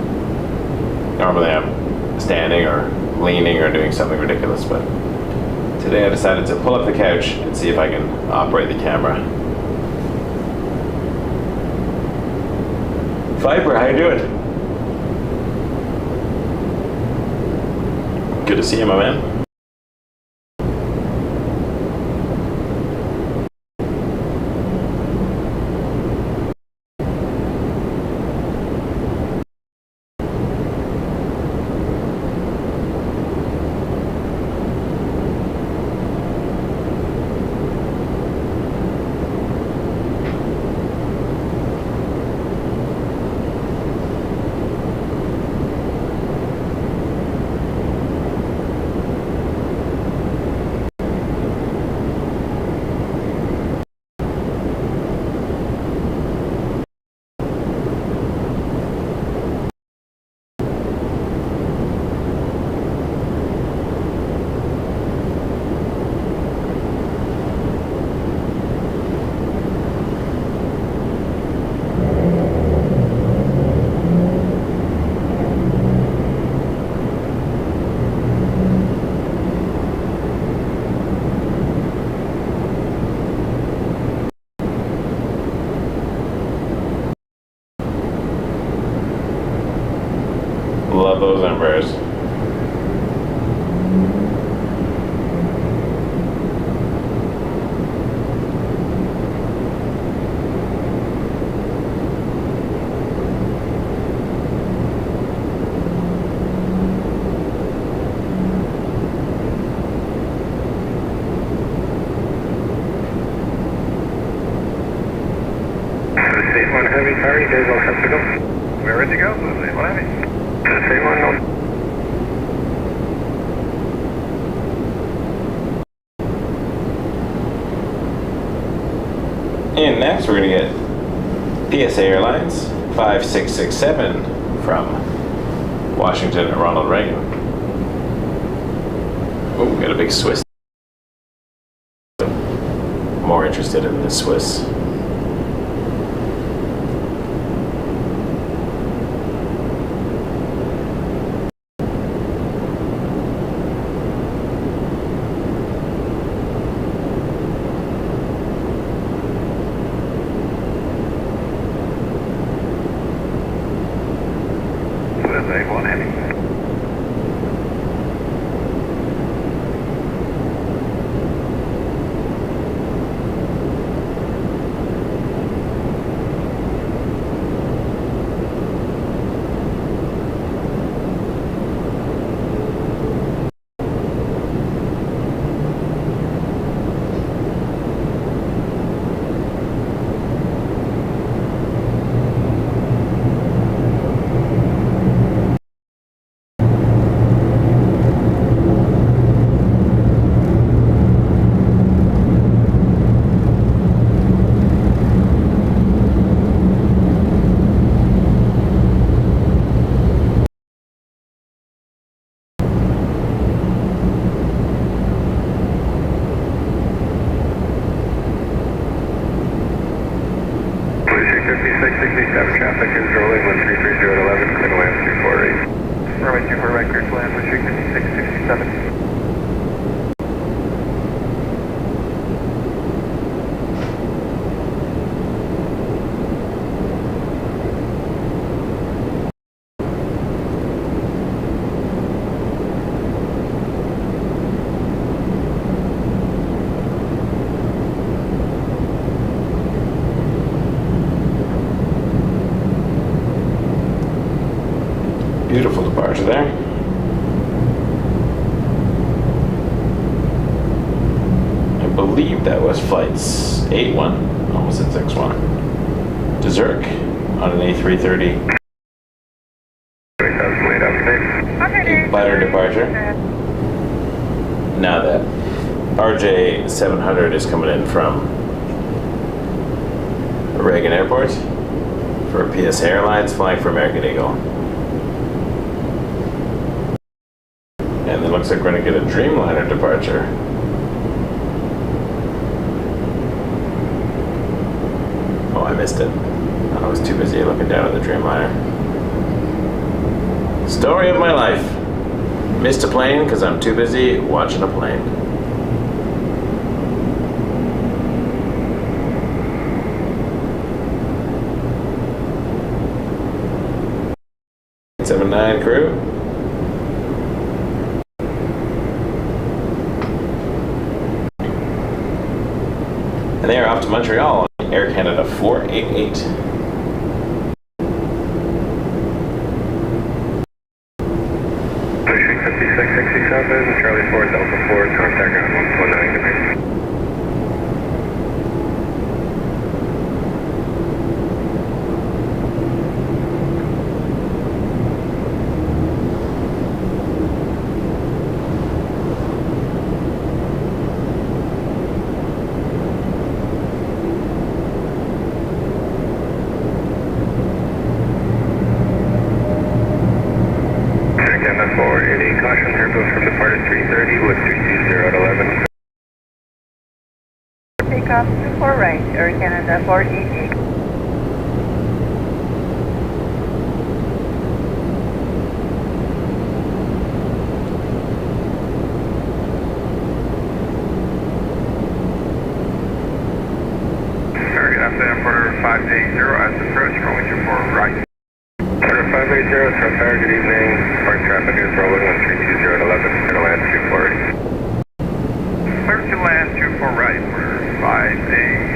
normally I'm standing or leaning or doing something ridiculous, but today I decided to pull up the couch and see if I can operate the camera. Viper, how you doing? Good to see you, my man. Love those Embers. State 1 Heavy, sorry, you guys all set to go? We're ready to go, State 1 Heavy. State 1, no. And next we're going to get PSA Airlines 5667 from Washington at Ronald Reagan. Oh, got a big Swiss. More interested in the Swiss. State 1 Heavy. Traffic is rolling 133011, clear to land 248. Runway 24 right, clear to land, restrict 5667. Beautiful departure there. I believe that was flights 8-1, almost at 6-1. To Zurich on an A330. A butter departure. Now that RJ 700 is coming in from Reagan Airport for PS Airlines flying for American Eagle. And it looks like we're going to get a Dreamliner departure. Oh, I missed it. I was too busy looking down at the Dreamliner. Story of my life. Missed a plane because I'm too busy watching a plane. Seven nine crew. And they are off to Montreal on Air Canada 488. Pushing 5667, Charlie 4, Delta 4, contact ground 149 degrees. Caution, turbulence from departed 330 with 320 at 11. Take off 24 right, Air Canada 488. Target after airport 580 as approach, rolling 24 right. Order 580, South Tower, good evening. Foreign traffic is rolling on 320 at 11, clear to land 240. Clear to land 24 right for 580.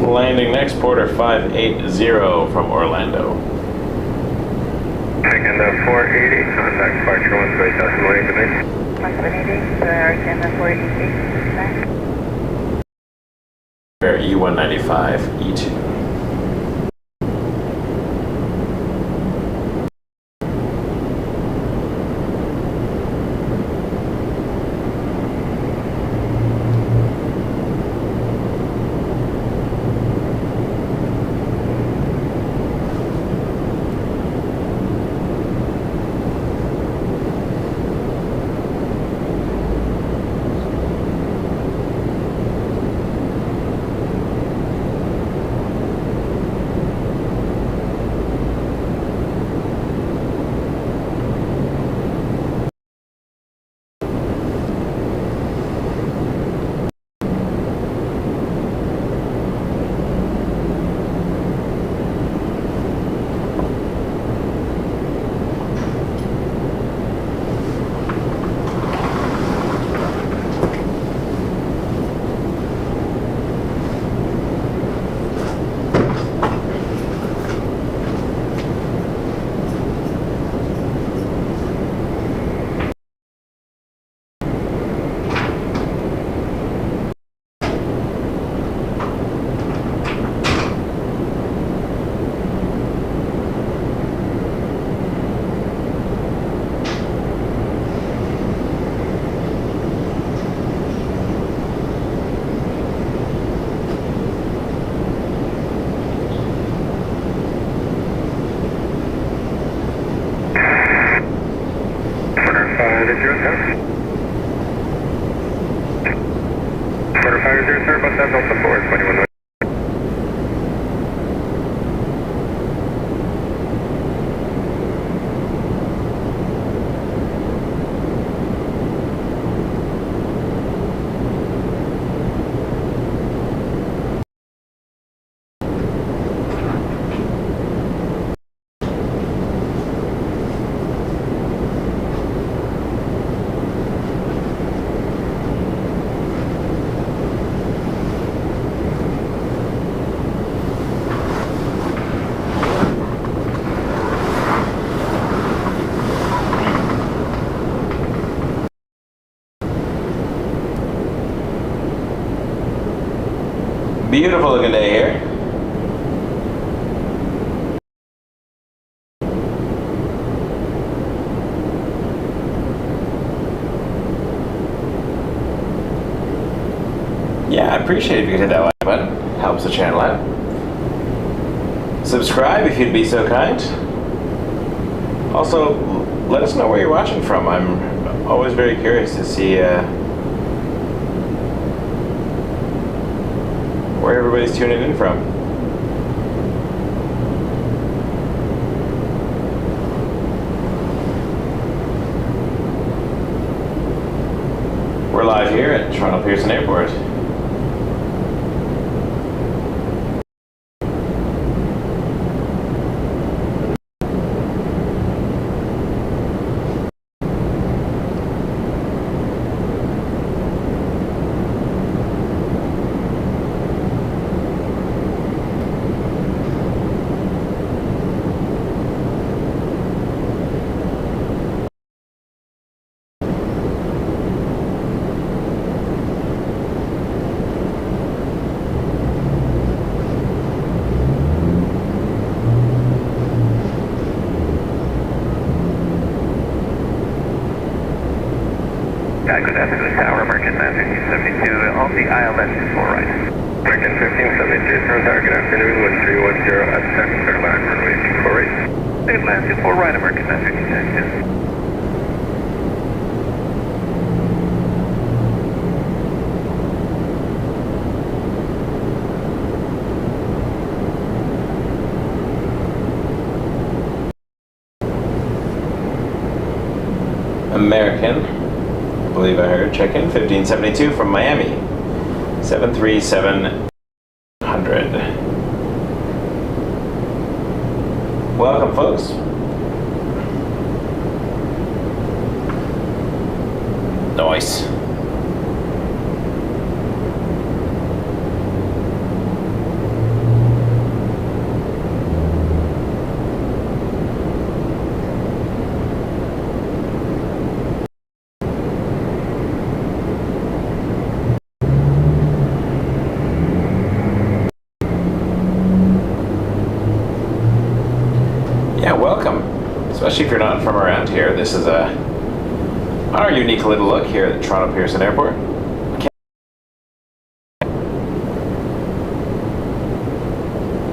Landing next, Porter 580 from Orlando. Again, 480, contact departure 128 degrees. 178, Air Canada 488. Air E195, E2. Quarter 50, sir, but that's also 421. Beautiful looking day here. Yeah, I appreciate it if you could hit that like button. Helps the channel out. Subscribe if you'd be so kind. Also, let us know where you're watching from. I'm always very curious to see where everybody's tuning in from. We're live here at Toronto Pearson Airport. Good afternoon, Tower, American 1572, on the ILS 4 right. American 1572, turn tower, good afternoon, 1310 at 7, clear line, runway 24 right. Clear line 24 right, American 1572. American, I believe I heard, check-in 1572 from Miami, 73700. Welcome, folks. Nice. Welcome, especially if you're not from around here. This is our unique little look here at Toronto Pearson Airport.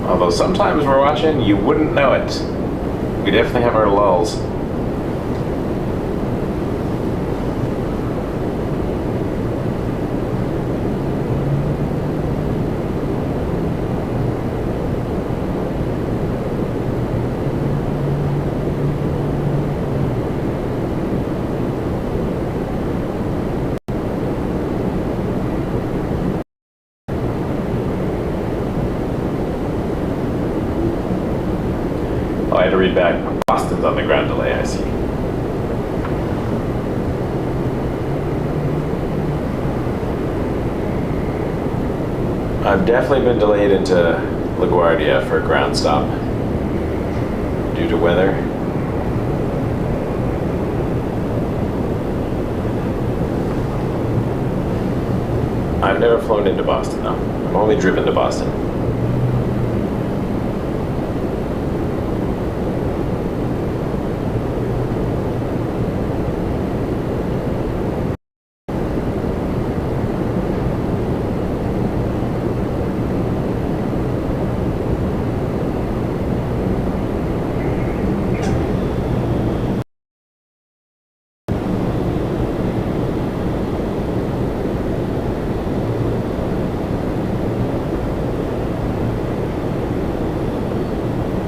Although sometimes we're watching, you wouldn't know it. We definitely have our lulls. I had to read back. Boston's on the ground delay, I see. I've definitely been delayed into LaGuardia for a ground stop due to weather. I've never flown into Boston though. I've only driven to Boston.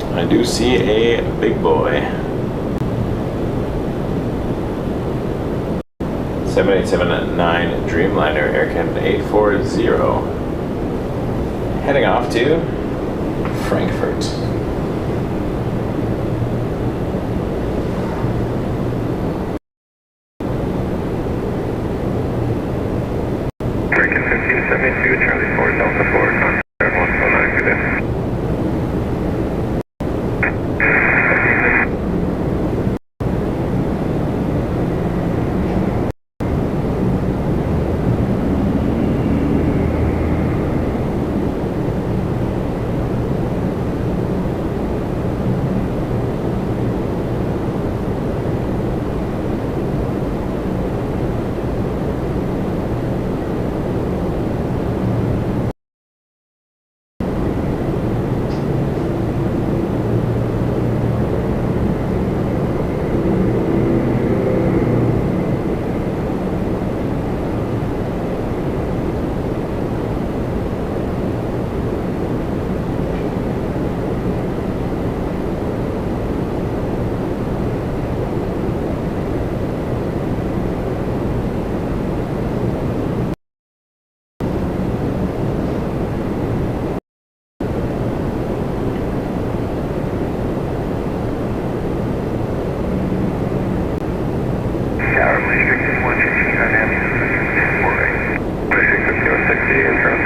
I do see a big boy. 7879 Dreamliner Aircan 840. Heading off to Frankfurt. American 1572, Charlie 4, Delta 4, contact 109, good day.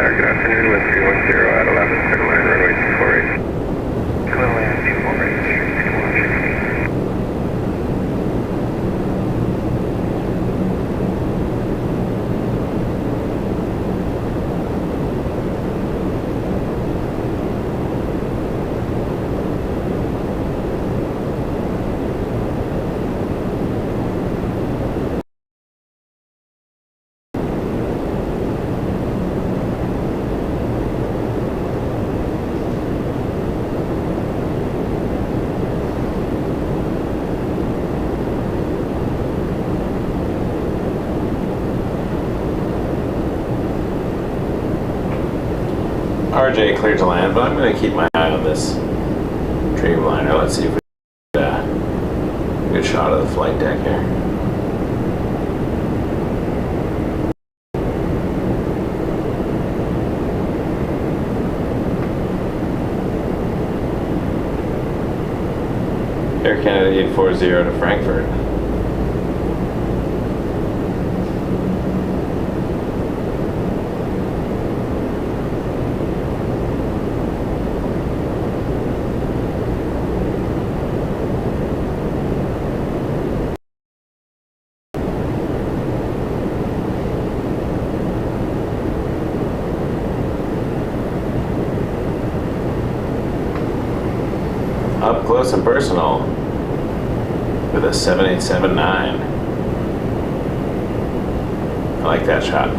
Good afternoon, with 310 at 11, clear line, runway 248. Clear land 248, RJ cleared to land, but I'm going to keep my eye on this Dreamliner. Let's see if we get a good shot of the flight deck here. Air Canada 840 to Frankfurt. Up close and personal with a 7879. I like that shot.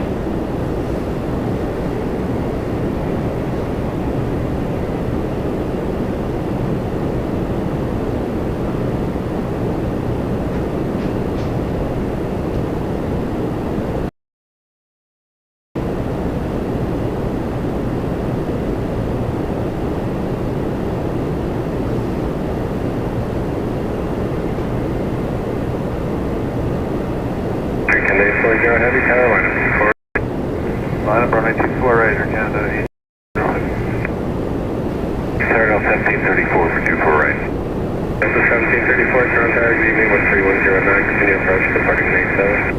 Heavy tower, line up 24. line up runway 248, Air Canada 8. Terminal 1734 for 24 right. Delta 1734, turn tower, good evening, 13109, continue approach, departing main 7.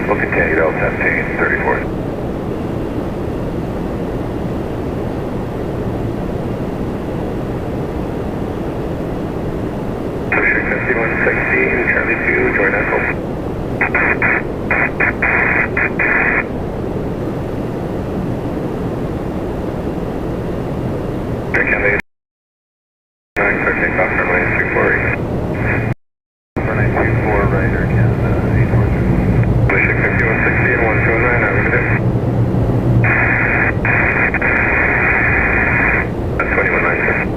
We'll continue Delta 1734. Pusher 5116, Charlie 2, join Echo. Air Canada 9 for takeoff, runway 248. Runway 24 right, Air Canada 840. Pusher 5160 and 129, have a good day. That's 2196.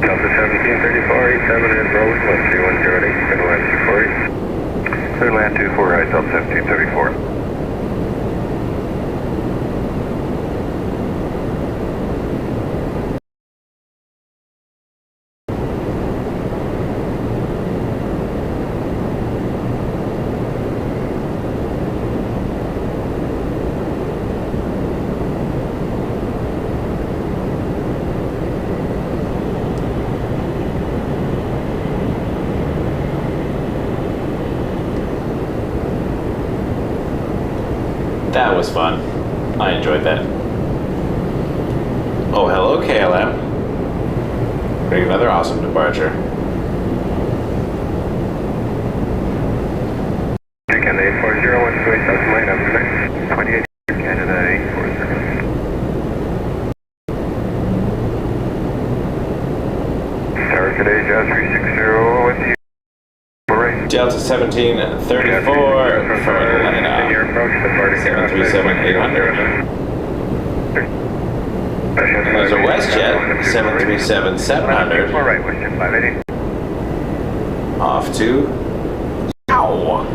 Delta 1734, 87 and road, 13108, clear line 248. Clear land 24 right, Delta 1734. That was fun. I enjoyed that. Oh, hello, KLM. Bring another awesome departure. Air Canada 840, 128,000 line up tonight. 28 Air Canada 840. Tower today, Jazz 360 with you. Right. Delta 1734 for Atlanta. Your approach, departing 737-800. And there's a WestJet 737-700 4 right, WestJet 580. off to Ow.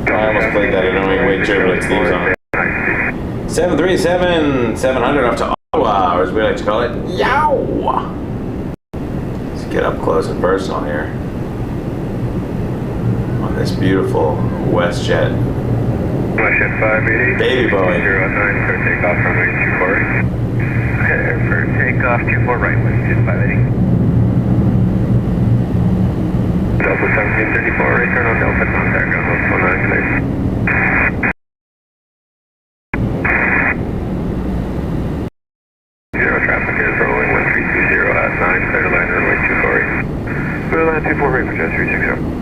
I almost played that annoying wind turbulence theme song. 737, 700 up to Ottawa, or as we like to call it, yow! Let's get up close and personal here on this beautiful WestJet. WestJet 588. Baby Boeing. 09 for takeoff runway 24 right. For takeoff 24 right, WestJet 580. Delta 1734, return on Delta, contact ground 119, clear. Zero traffic is rolling 1320 at 9, clear to land runway 24 right. Clear to land 24 right for Jet 360.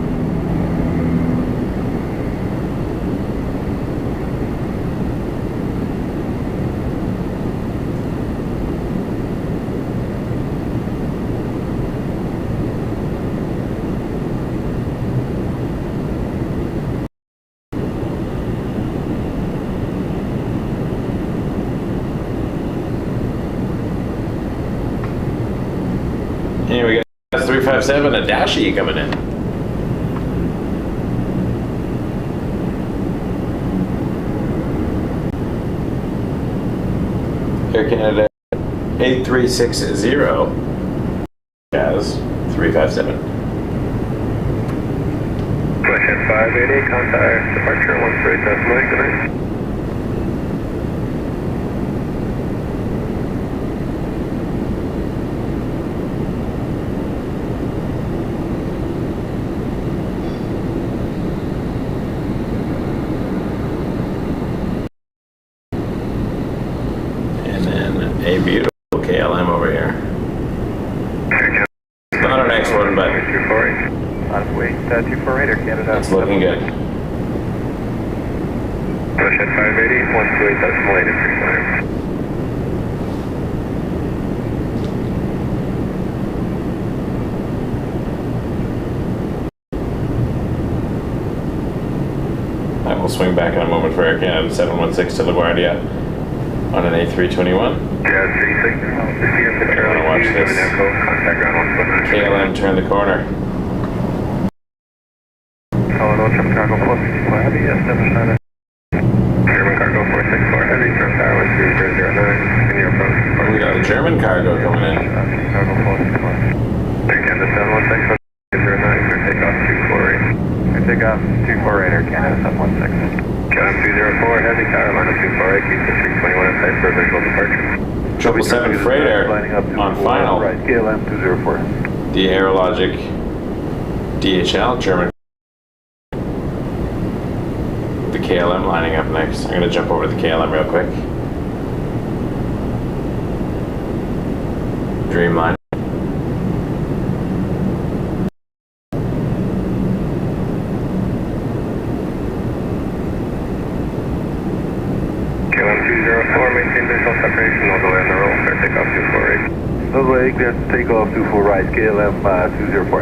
Here we got 357, a Dashi coming in. Air Canada 8360 has 357. WestJet 588, contact departure 13 decimal, good night. A beautiful KLM over here. It's not our next one, but On wait, 248 Air Canada. it's looking good. WestJet 580, 128 decimal 8 is I will swing back in a moment for Air Canada 716 to LaGuardia on an A321. Yeah, 36. I want to watch this. Contact ground 119. KLM turn the corner. Colin Ocean Cargo 464 Heavy, establish German Cargo 464 Heavy, from tower 2009, in your approach. We got a German cargo coming in. Cargo 464. Air Canada 716, 09 for takeoff 248. For takeoff 248, Air Canada 716. KLM 204 Heavy, tower line of 248, keep the 321 in sight for visual departure. 777 freighter on final. Right, KLM 204. The Aerologic DHL German. The KLM lining up next. I'm going to jump over to the KLM real quick. Dreamline. KLM 204, maintain visual separation all the way on the roll, clear takeoff 248. All the way, clear takeoff 24 right, KLM 204.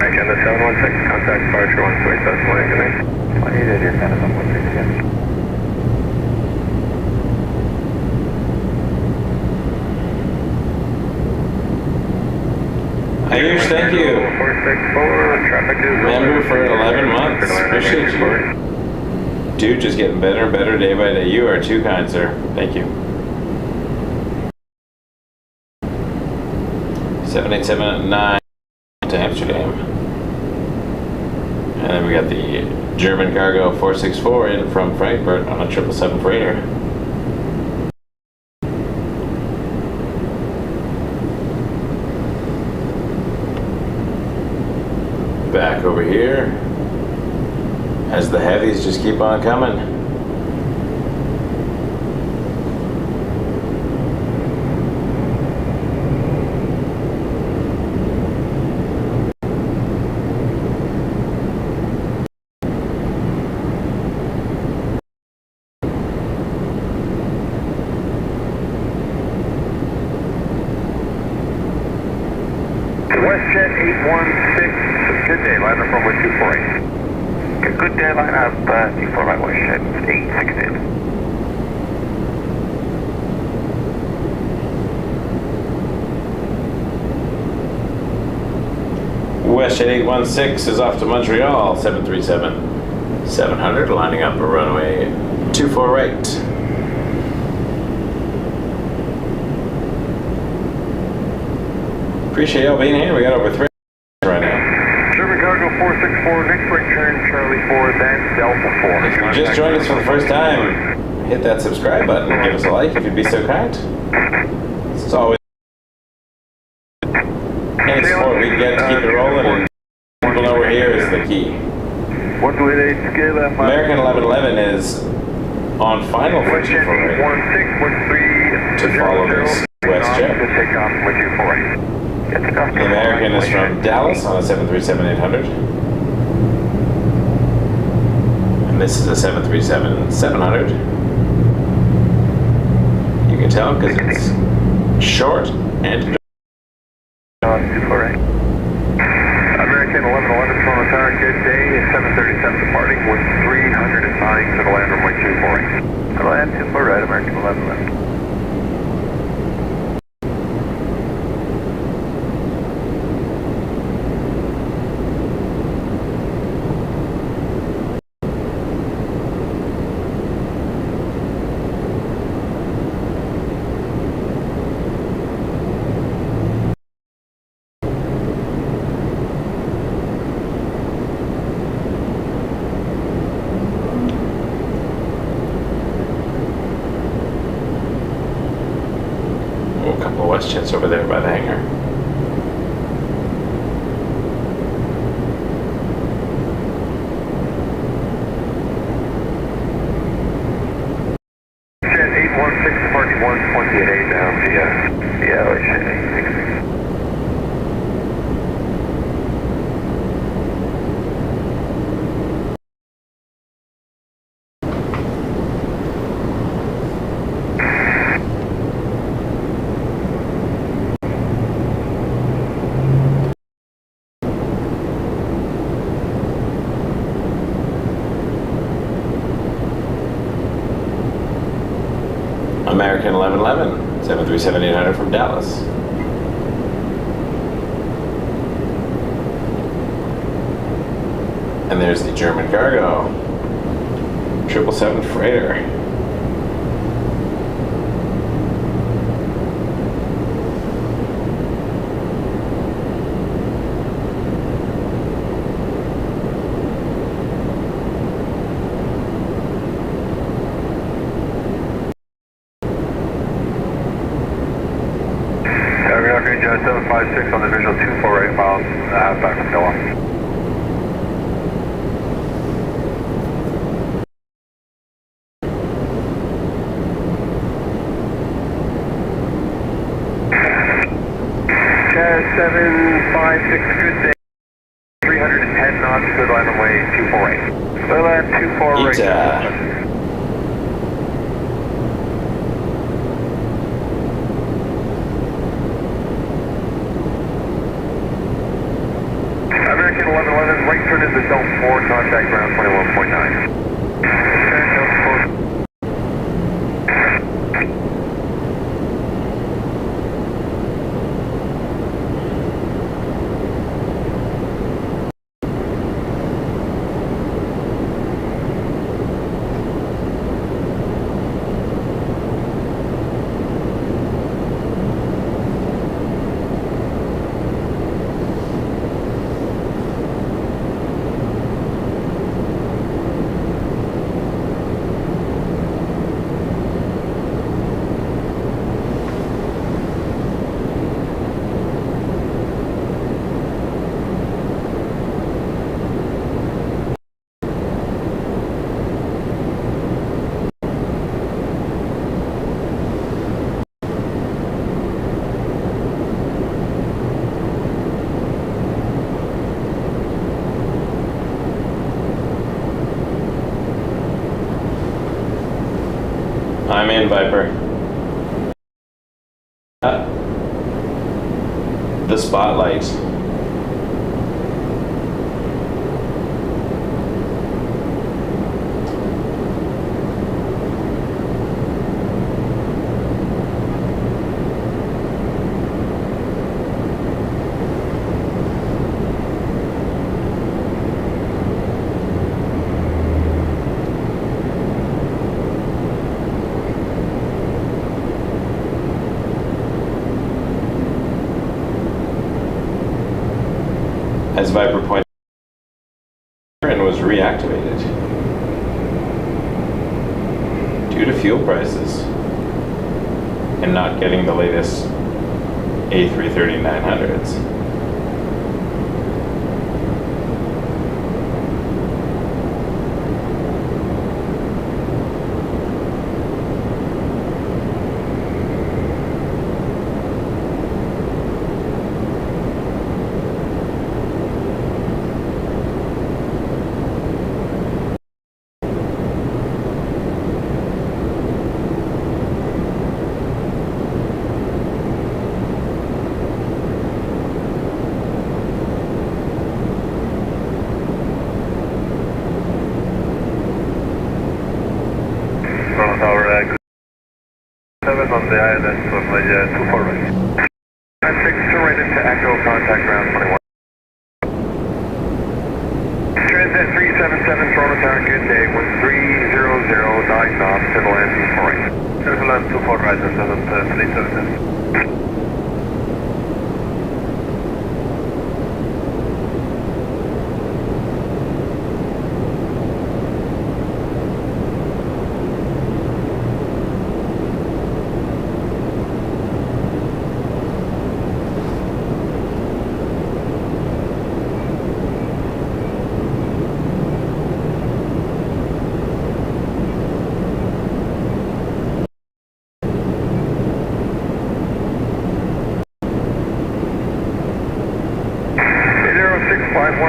Air Canada 716, contact departure 128 decimal 8, good night. 28 Air Canada 716, again. Ayush, thank you. 464, traffic is Member for 11 months. Appreciate you. Dude, just getting better and better day by day. You are too kind, sir. Thank you. 7879 to Amsterdam. And then we got the German cargo 464 in from Frankfurt on a 777 freighter. Back over here as the heavies just keep on coming. WestJet 816, good day, line up over 248. Good day, line up 24 right, WestJet 816. WestJet 816 is off to Montreal, 737. 700, lining up a runway 24 right. Appreciate y'all being here. We got over 3 right now. German Cargo 464, next right turn, Charlie 4, then Delta 4. If you just joined us for the first time, hit that subscribe button and give us a like if you'd be so kind. It's always any support we can get to keep it rolling, and people know we're here is the key. American 1111 is on final for 24 right to follow this WestJet. The American is from Dallas on a 737-800. And this is a 737-700. You can tell because it's short and American 1111 from Atara, good day. 737 departing with 309 to the land runway 24 right. To the land 24 right, American 1111. WestJets over there by the hangar. Jet 816 departing 120 at 8 down via Aviation 866. American 1111, 737-800 from Dallas. And there's the German cargo, 777 freighter. Okay, John 756 on the visual 248 miles back from Noah. Jazz 756, good day. 310 knots, good line runway 248. Clear line 248. American 1111, right turn into Delta 4, contact ground 21.9. I'm in, Viper. The spotlight. This Viper point and was reactivated due to fuel prices and not getting the latest A330-900s. On the ILS of my 24 right. I'm 6 right into Echo, contact ground 21. Transat 377 Toronto Tower, good day, 1300, 9 knots to the land 24 right. Turbulence 24 right, and 377.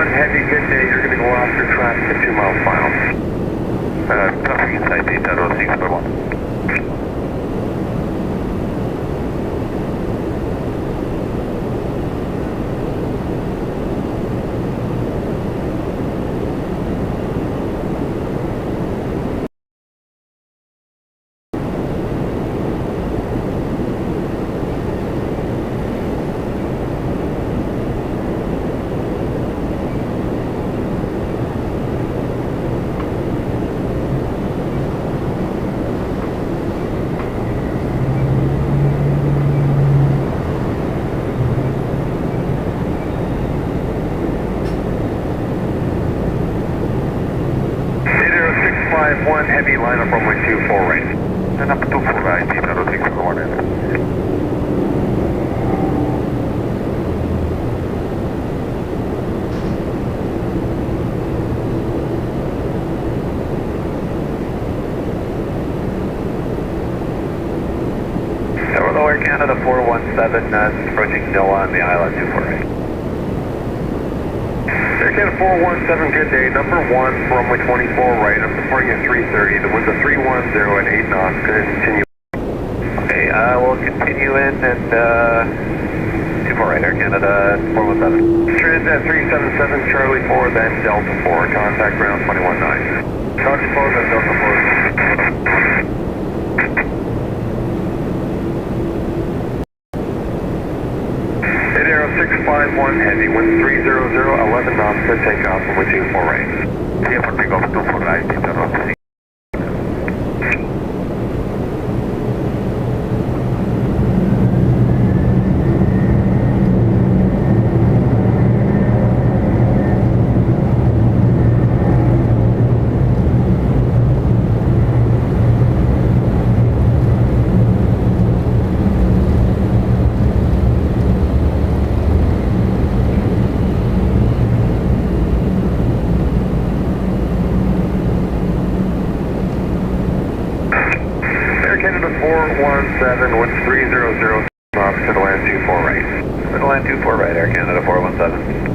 Heavy, good day, you're going to go off your track to 2 miles final. Traffic inside the 0641. One heavy line up runway 24 right. And up 24 right, 0641 in. Hello, Air Canada 417, approaching NOAA on the island 24 right. Air Canada 417, good day. Number 1 for runway 24 right. I'm departing at 3:30. The wind's a 310 at 8 knots. Going to continue. Okay, we'll continue in and 24 right, Air Canada 417. Transat 377, Charlie 4, then Delta 4. Contact ground 21.9. Charlie 4, then Delta 4. 651 heavy, wind 300, 11 knots to take off from 24 right. Yeah, for takeoff 24 right, Canada 417, wind 300, knots to the land 24 right. To the land 24 right, Air Canada 417.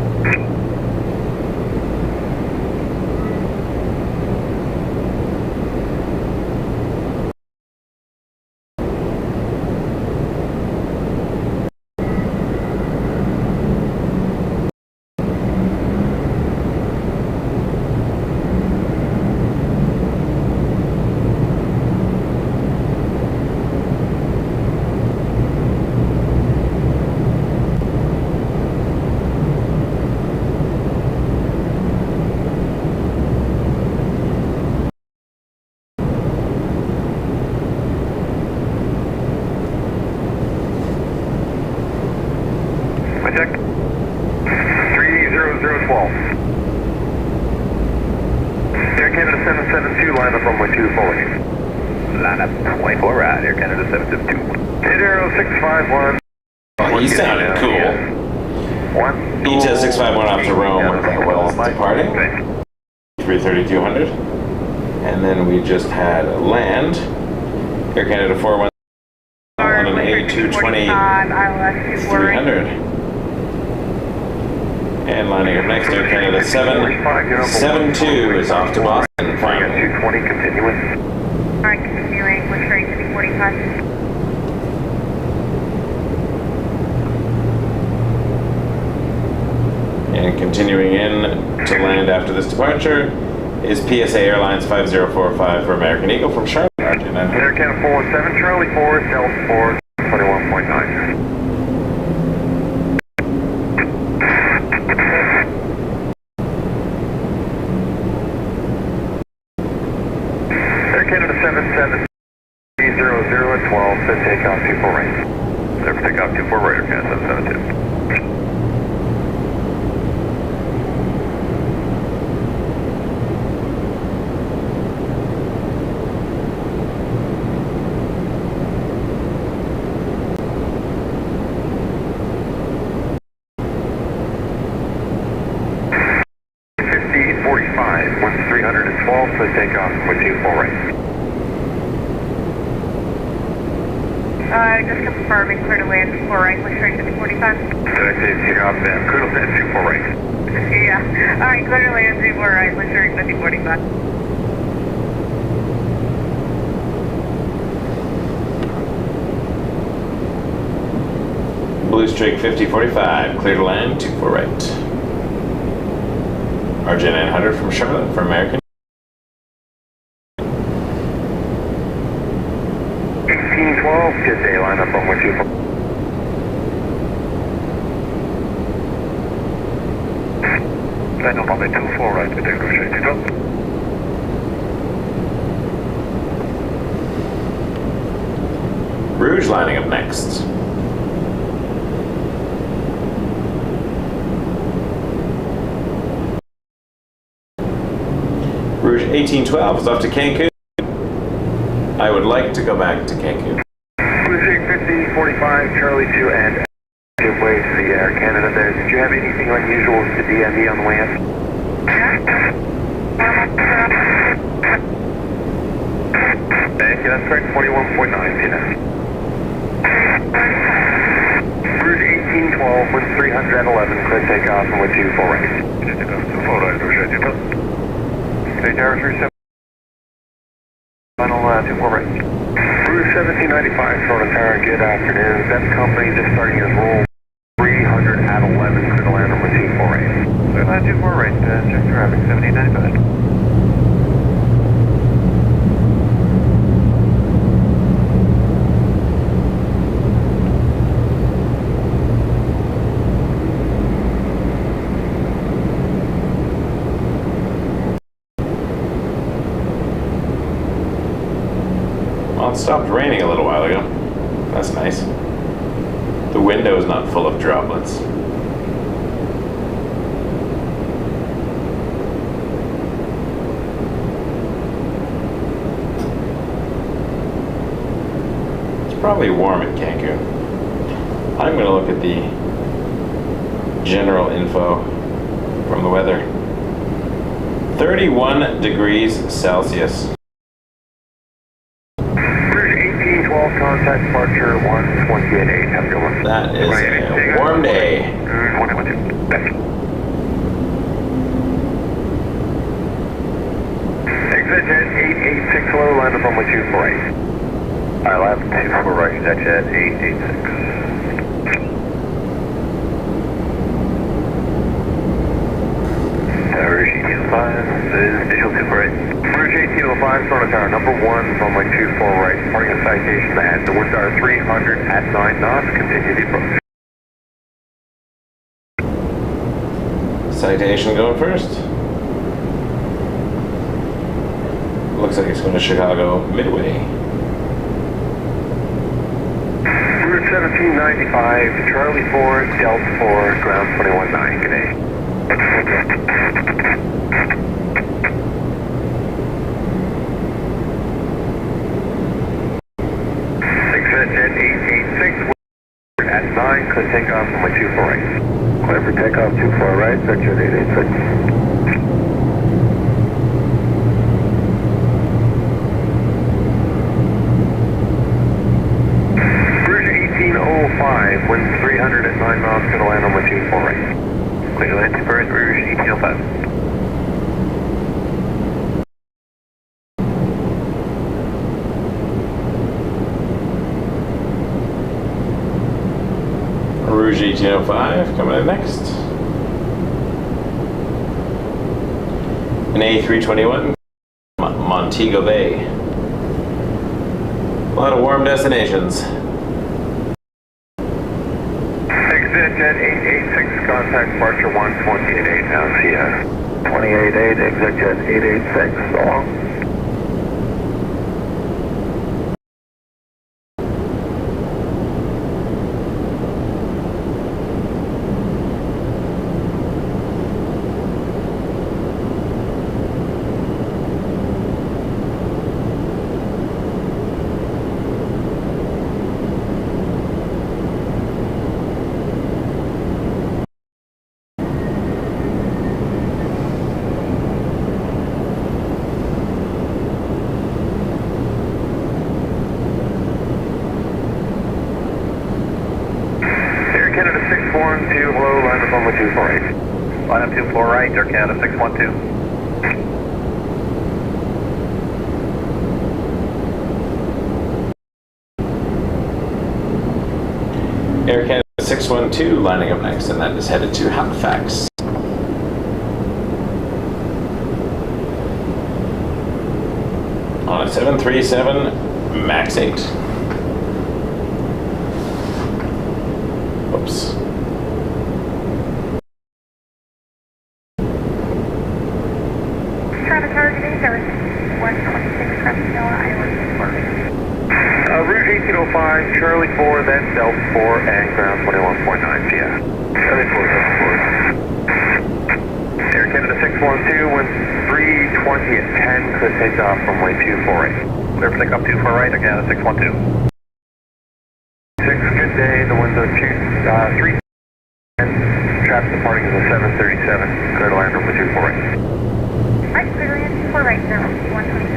Canada 772, line up runway 24 right. Line up 24 right, Air Canada 772. 80651. Oh, he sounded cool. ETA 651 off to Rome with Wells departing. 330-200. And then we just had a land. Air Canada 41 on an A220 300. And lining up next, Air Canada 772 is off to Boston. Flying at 220, continuing. Alright, continuing with train 245. And continuing in to land after this departure is PSA Airlines 5045 for American Eagle from Charlotte. Air Canada 417, Charlie 4, Delta 4, 21.9. Air Canada 77, 300 at 12, set takeoff 24 right. Clear for takeoff 24 right, Air Canada 772. So take off with 24 right. Just confirming, clear to land 4 right, with train 245. Did I say take off then? Clear to land 24 right. Yeah. Alright, clear to land 24 right, with train 245. Blue Streak 5045, clear to land 24 right. RJ 900 from Charlotte for American. 1812, good day, line up on 124. Line up on 24 right, good day, go straight to go. Rouge lining up next. Rouge 1812 is off to Cancun. I would like to go back to Cancun. Blue Streak 5045, Charlie 2 and give way to the Air Canada there. Did you have anything unusual with the DME on the way in? Thank you, that's correct, 41.9, see now. Rouge 1812, wind 300 at 11, clear takeoff and with 24 right. Take off 24 right, Rouge 1812. Okay, Tower 37. Final 24 right. Rouge 1795, Florida Tower, good afternoon. That company just starting his roll 300 at 11, clear to land on with 24 right. Clear to land 24 right, check traffic 1795. Well, it stopped raining a little while ago. That's nice. The window is not full of droplets. It's probably warm in Cancun. I'm going to look at the general info from the weather. 31 degrees Celsius. Contact departure 128.8. Have a good one. That is a warm day. Exit jet 886 low, line up on with 248. Alright, line up 24 right, exit jet 886. Rouge 1805, this is visual 248. Rouge 1805, Florida Tower, number 1, runway 24 right, departing a citation at the winds are 300 at 9 knots, continue the approach. Citation going first. Looks like it's going to Chicago Midway. Route 1795, Charlie 4, Delta 4, ground 21.9, good day. takeoff, runway 24 right. Clear for takeoff, 24 right, section 886. Rouge 1805, wind 300 at 9 miles, going to land on runway 24 right. Clear to land to Pearson, Rouge 1805. Rouge 1805 coming in next. An A321, Montego Bay. A lot of warm destinations. Exit jet 886, contact departure 128.8 now, see ya. 28.8, exit jet 886, so long. Canada 612, hello, line up on 24 right. Line up 24 right, Air Canada 612. Air Canada 612 lining up next, and that is headed to Halifax. On a 737 MAX 8. Oops. Travis, how are you today? There was 126 from Noah, Iowa, Rouge 1805, Charlie 4, then Delta 4, and ground 21.9, see ya. 74, Air Canada 612, wind 320 at 10, could take off from runway 24 right. Clear for takeoff 24 right, Air Canada 612. 6, good day, the winds are 3, and traffic departing is a 737, clear to land runway 24 right. Right, clear to land 24 right, 126.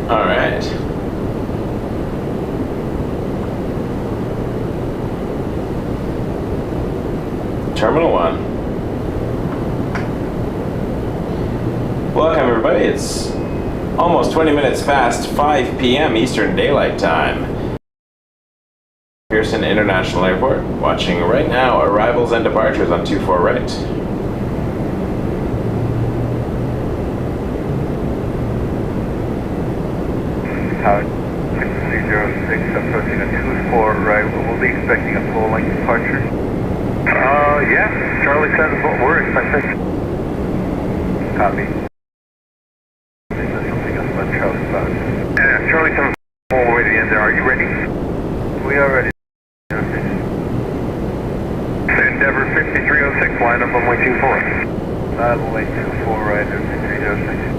All right. Terminal 1. Welcome everybody. It's almost 20 minutes past 5 p.m. Eastern Daylight Time. Pearson International Airport. Watching right now arrivals and departures on 24 right. Tower 6306, approaching a 24 right. We'll be expecting a full length departure. Yeah, Charlie 7 is what we're expecting. Copy. Is there something else about Charlie 5? Yeah, Charlie 7 all the way to the end there, are you ready? We are ready. Endeavor 5306, line up on runway 24. Runway 24 right, 5306.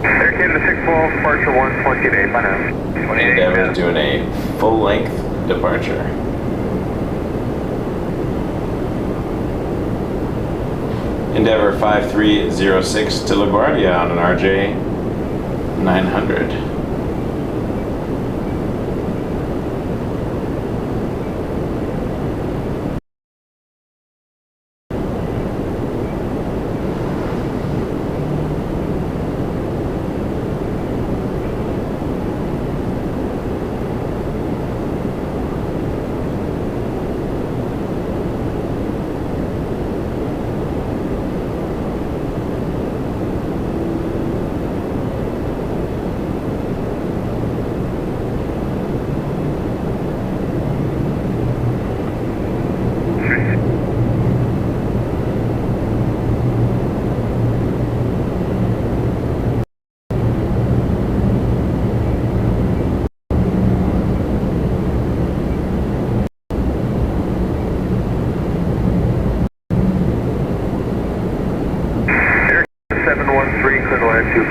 Air Canada 612, departure 128, bye now. 28, Endeavor is doing a full-length departure. Endeavor 5306 to LaGuardia on an RJ 900.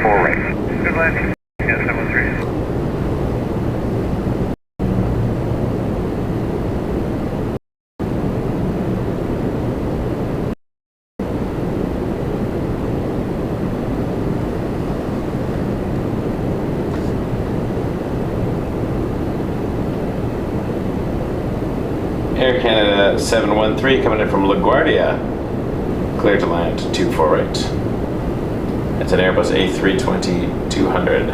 4 right. Good landing. Yeah, 713. Air Canada 713 coming in from LaGuardia. Clear to land 24 right. It's an Airbus A320-200.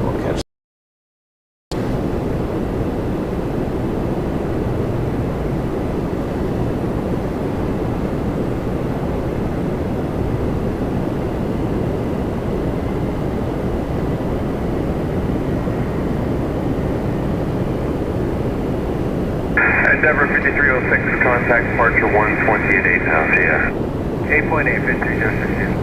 We'll catch. Endeavour 5306, contact departure 120 at 8.5, yeah. 8.8, 5306.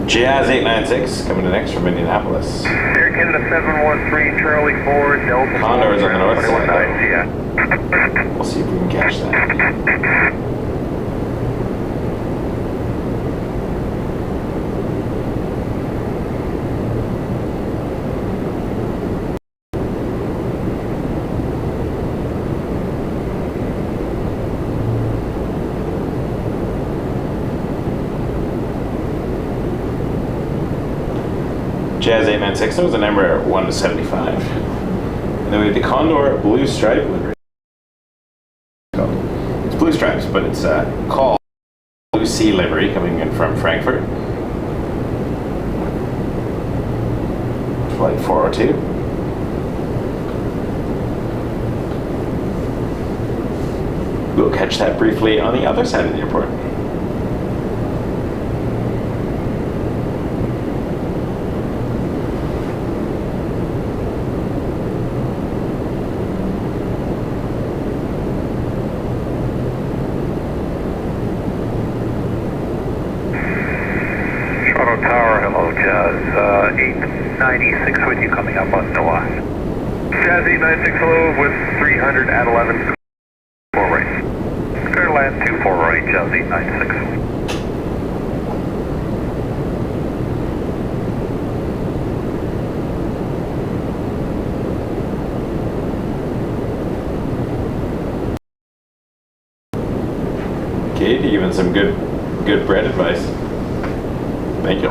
Jazz 896 coming in next from Indianapolis. Air Canada 713, Charlie 4, Delta 4. Condor is on the north side, 21.9, yeah. We'll see if we can catch that. Jazz 896, that was a number 1 to 75. And then we have the Condor Blue Stripe livery. It's blue stripes, but it's called Blue Sea livery coming in from Frankfurt. Flight 402. We'll catch that briefly on the other side of the airport. Tower, hello, Jazz 896 with you coming up on Noah. Jazz 896, hello, with 300 at 11, 4 right. Clear to land 24 right, Jazz 896. Kate, you're giving some good bread advice. Thank you.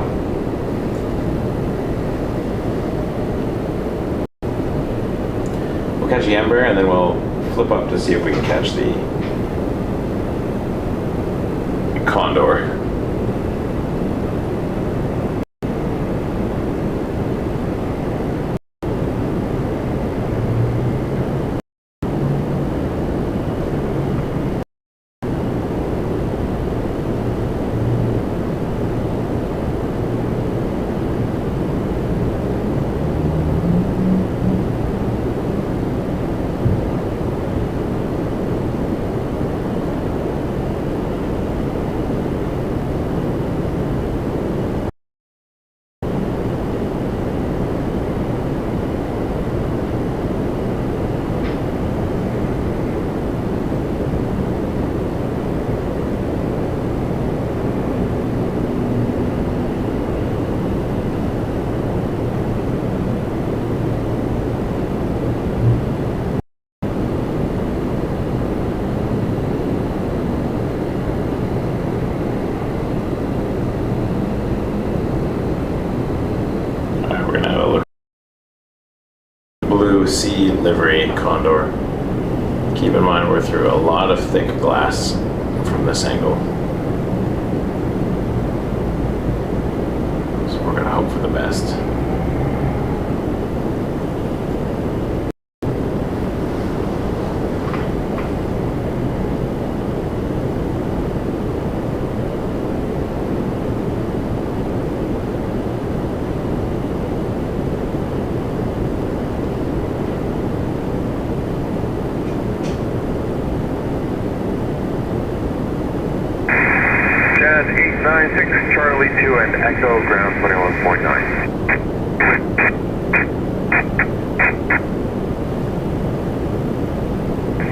We'll catch the Ember and then we'll flip up to see if we can catch the Condor. blue sea livery Condor. Keep in mind we're through a lot of thick glass from this angle. So we're gonna hope for the best. Jazz 896, Charlie 2 and Echo, ground 21.9.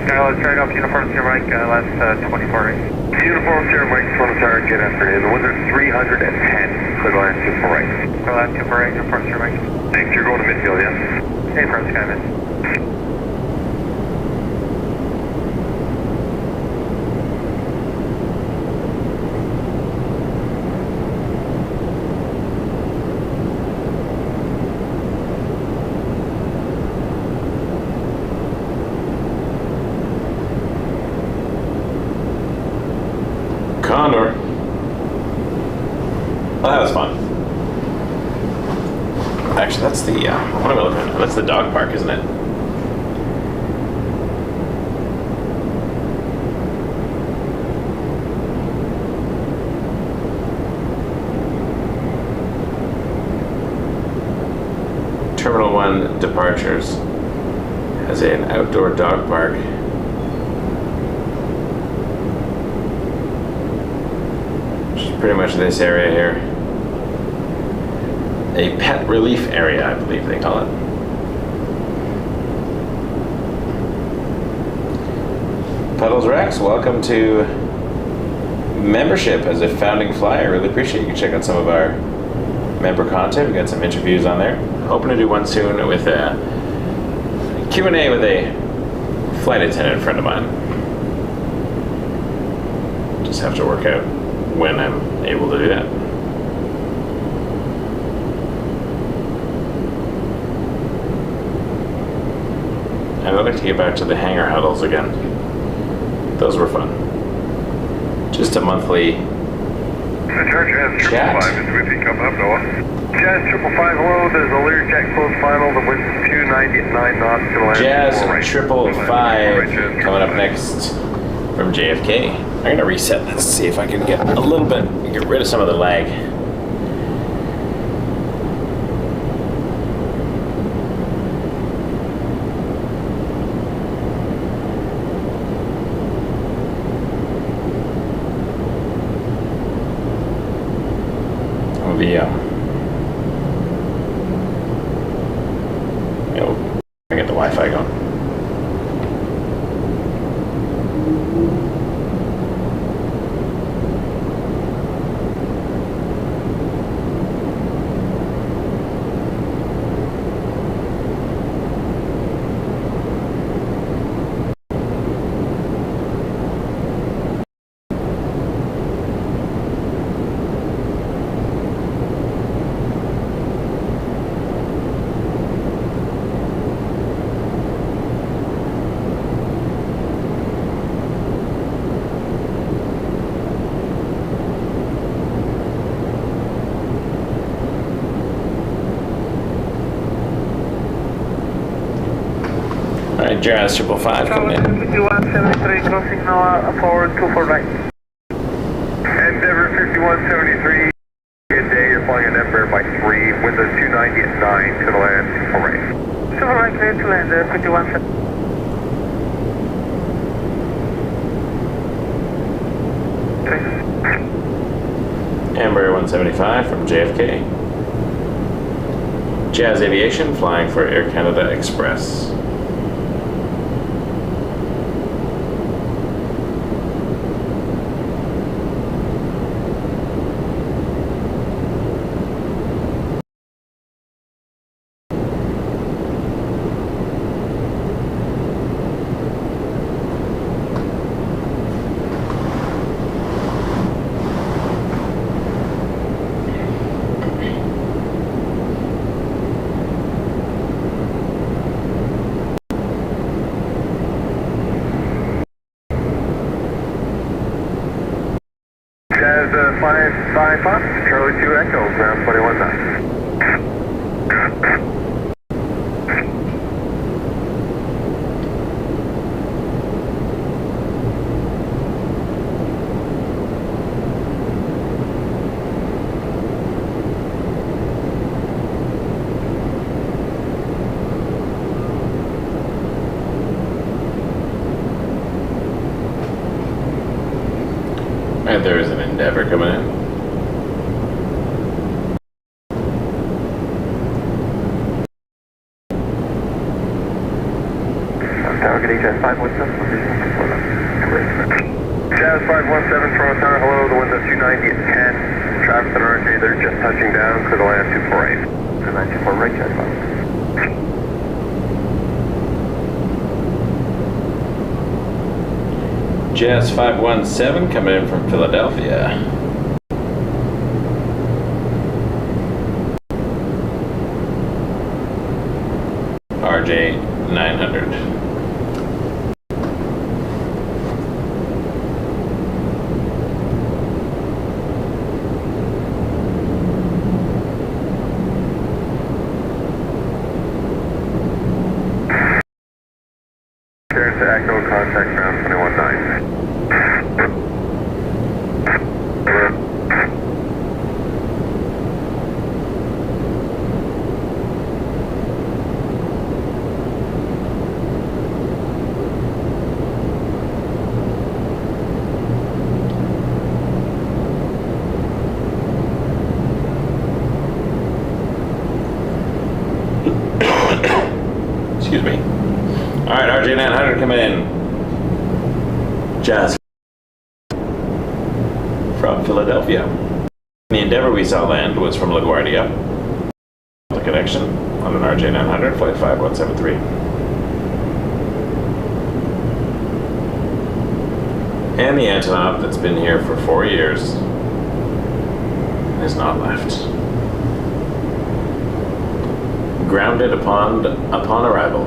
Let's turn off uniform to your mic, last 24 right. Uniform Sierra Mike, Toronto Tower, good afternoon. The wind's 310, clear line 2 for right. Clear line 2 for right, uniform to your mic. Thanks, you're going to midfield, yes? Hey, from Skyman. Condor. Well, that was fun. Actually, that's the, what am I looking at? That's the dog park, isn't it? Terminal 1 Departures has an outdoor dog park. Pretty much this area here. A pet relief area, I believe they call it. Puddles Rex, welcome to membership as a founding flyer. Really appreciate you. Check out some of our member content. We got some interviews on there. Hoping to do one soon with a Q&A with a flight attendant friend of mine. Just have to work out when I'm able to do that. And I'd like to get back to the hangar huddles again. Those were fun. Just a monthly chat. Jazz 555, hello, there's a Learjet close final, the wind's 290 at 9 knots to land. Jazz 555 coming up next from JFK. I'm gonna reset this, see if I can get a little bit, get rid of some of the lag. Get the Wi-Fi going. Alright, Jazz 555 coming in. 5173 crossing now forward 24 right. Endeavour 5173, good day, you're flying an Embraer by 3, windows 290 at 9 to the land, all right. 2 right, clear to land, 5173. Embraer 175 from JFK. Jazz Aviation flying for Air Canada Express. 5 Fox, Charlie 2 Echo, ground 21.9. And there's an Endeavor coming in. Target HS 517. Jazz 517, Toronto Tower, hello, the wind's at 290 at 10. Traffic on RJ, they're just touching down, clear the land 248. Clear land 24 right, Jazz 5. Jazz 517 coming in from Philadelphia. RJ 900. There's the Echo, contact ground 21.9. Excuse me. All right, RJ 900 coming in. Jazz from Philadelphia. The Endeavor we saw land was from LaGuardia. The connection on an RJ 900, flight 5173. And the Antonov that's been here for 4 years has not left. Grounded upon arrival.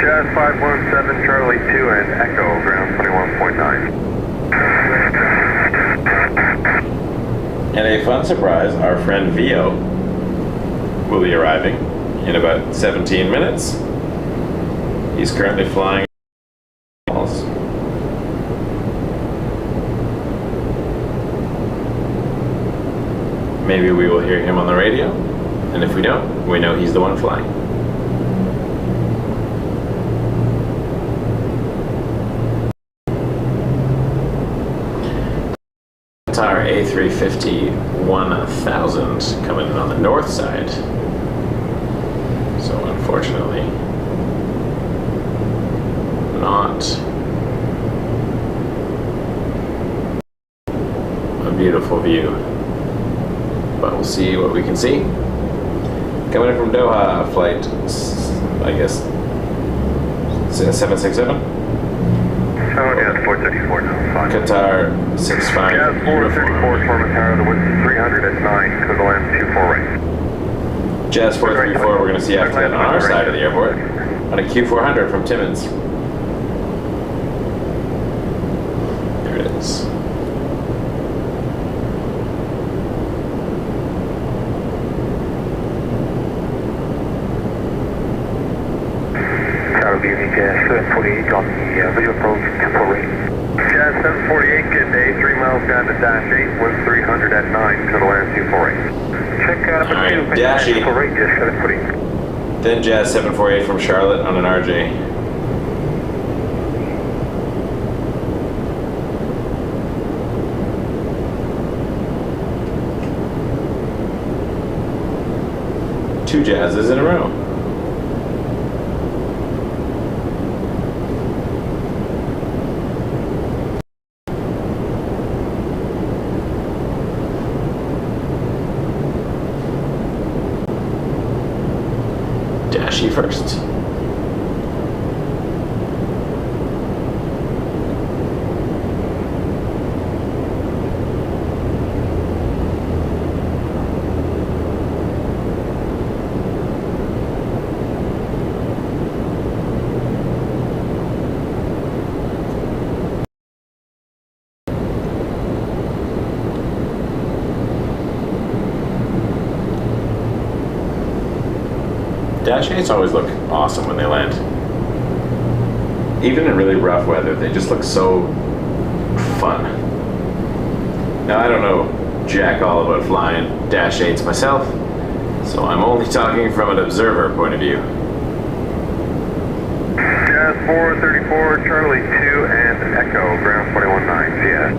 Jazz 517, Charlie 2 and Echo, ground 21.9. And a fun surprise, our friend Vio will be arriving in about 17 minutes. He's currently flying. Maybe we will hear him on the radio, and if we don't, we know he's the one flying. Qatar A350 1000 coming in on the north side. So unfortunately, not a beautiful view, but we'll see what we can see. Coming in from Doha, flight, I guess, 767. Oh, yeah, 434 now, fine. Qatar 65. Yeah, 434, Toronto, the wind's 300 at 9, clear the land 24 right. Jazz 434, we're going to see after that on our side of the airport, on a Q400 from Timmins. There it is. That'll be the Jazz 748 on the visual approach 248. Jazz 748, getting to 3 miles down to dash 8, wind 300 at 9, clear the land 248. Check out All right, dash 8. 248, Jazz 748. Then Jazz 748 from Charlotte on an RJ. jazzes in a row. Dashy first. Dash 8s always look awesome when they land. Even in really rough weather, they just look so fun. Now, I don't know jack all about flying Dash 8s myself, so I'm only talking from an observer point of view. Jazz 434, Charlie 2, and Echo, ground 41.9, yeah.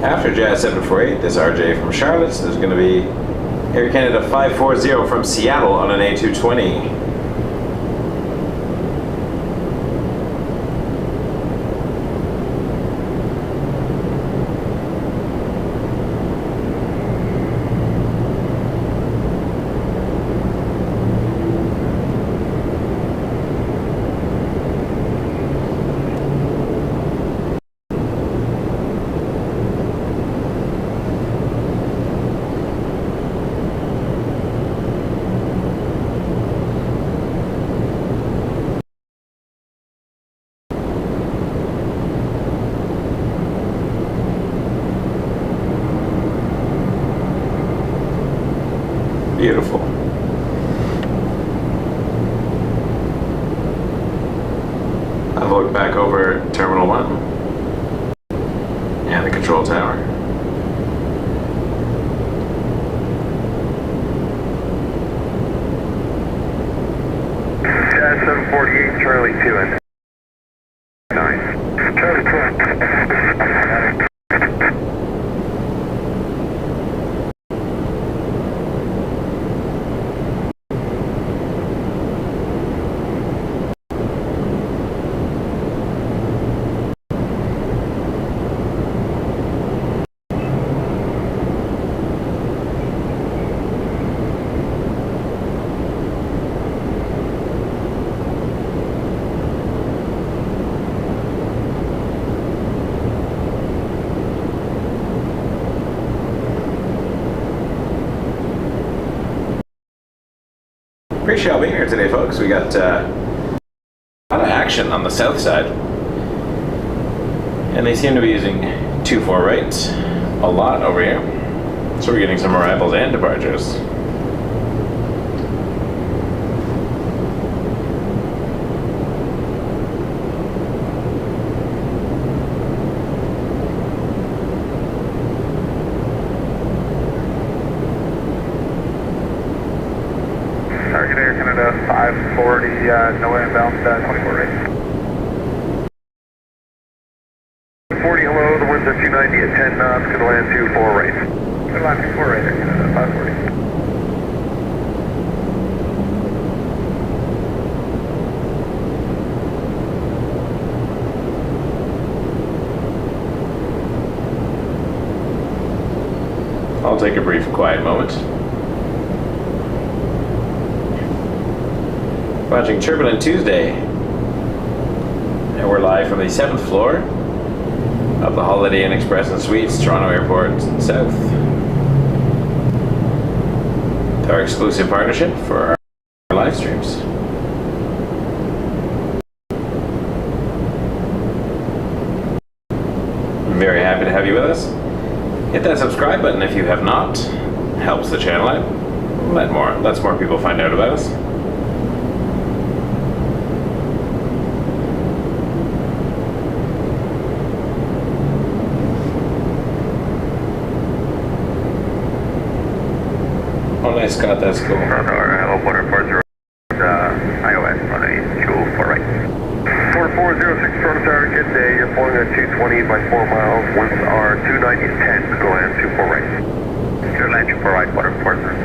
After Jazz 748, this RJ from Charlotte, there's going to be Air Canada 540 from Seattle on an A220. Beautiful. I've looked back over Terminal 1 and the control tower. Jazz 748, Charlie 2, and 9. Charlie 2. Appreciate y'all being here today, folks. We got a lot of action on the south side, and they seem to be using 2-4 right a lot over here, so we're getting some arrivals and departures. Target Air Canada 540, no inbound, 24 right. 40, hello, the winds are 290 at 10 knots, good land 24 right. Good land 24 right, Air Canada 540. I'll take a brief quiet moment. Watching Turbulence Tuesday, and we're live from the 7th floor of the Holiday Inn Express and Suites, Toronto Airport South. Our exclusive partnership for our live streams. I'm very happy to have you with us. Hit that subscribe button if you have not. Helps the channel out. Lets more people find out about us. Oh, nice, Scott, that's cool. Hello, 140, iOS on a 204 right. 4406 right quarter Pearson.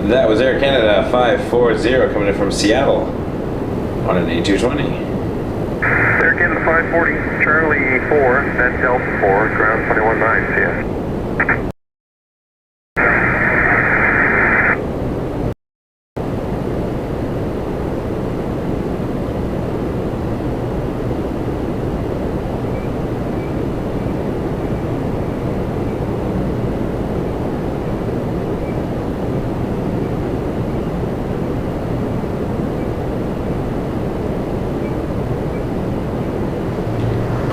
That was Air Canada 540 coming in from Seattle on an A220. Air Canada 540, Charlie 4, then Delta 4, ground 21.9, CS.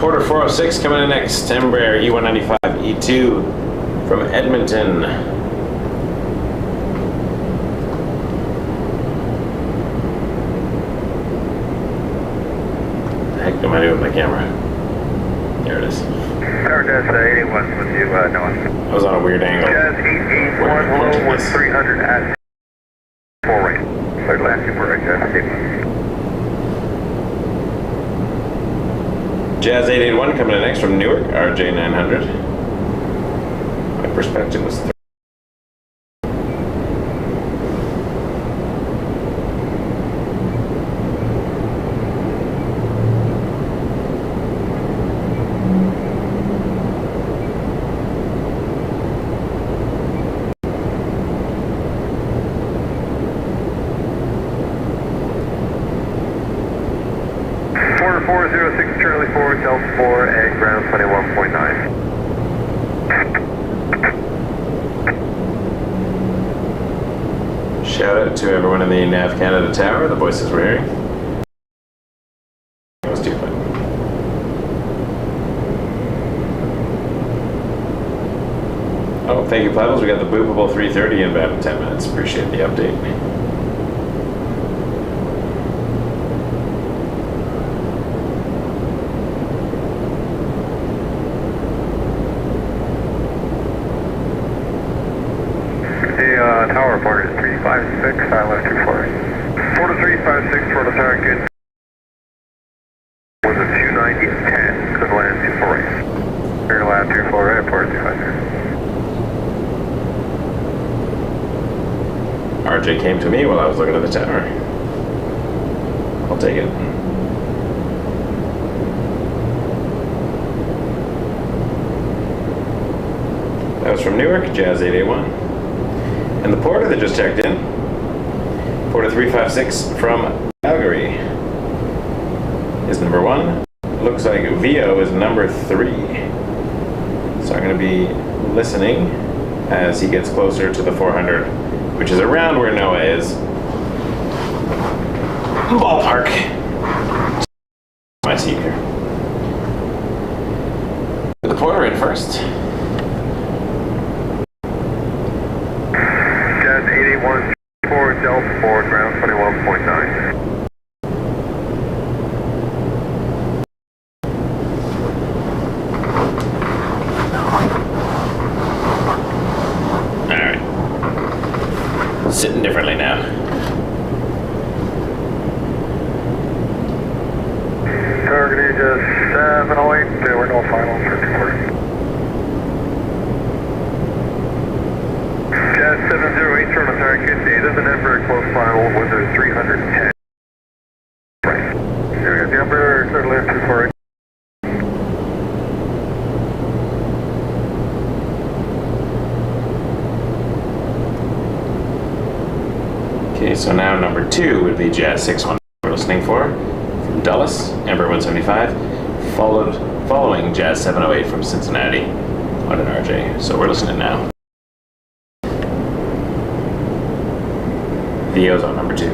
Porter 406 coming in next, Embraer E195 E2 from Edmonton. The heck am I doing with my camera? There it is. Tower Jazz 81 with you, Noah. I was on a weird angle. Jazz 881, low was 300 at 4 right. Clear last super right, Jazz 81. Jazz 881 coming in next from Newark, RJ 900. My perspective was 3. Porter 406, Charlie 4, Delta 4, and ground 21.9. Shout out to everyone in the Nav Canada Tower, the voices we're hearing. That was too fun. Oh, thank you, Pebbles. We got the boopable 330 in about 10 minutes. Appreciate the update. Tower report is 356, I left 24. 4356 for the target. Was a 290 at 10, could land 24 right. Clear land 24 right, report 256. RJ came to me while I was looking at the tower. I'll take it. That was from Newark, Jazz 881. And the Porter that just checked in, Porter 356 from Calgary, is number 1. Looks like VO is number 3. So I'm going to be listening as he gets closer to the 400, which is around where Noah is. Ballpark. My seat here. The Porter in first. 881, 4, Delta 4, ground 21.9. Alright. Sitting differently now. Target is 708, there were no finals for 240. Jazz 708 from the target, data the number close final with a 310. Right. There we go, the number clear to land 248. Okay, so now number 2 would be Jazz 61 we're listening for, from Dulles, Embraer 175. following Jazz 708 from Cincinnati on an RJ. So we're listening now. VO's on number 2.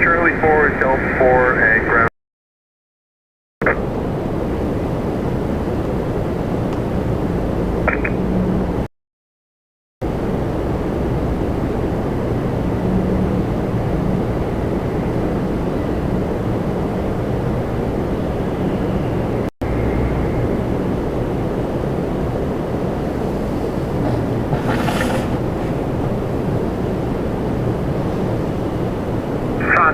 Charlie 4, Delta 4, and ground.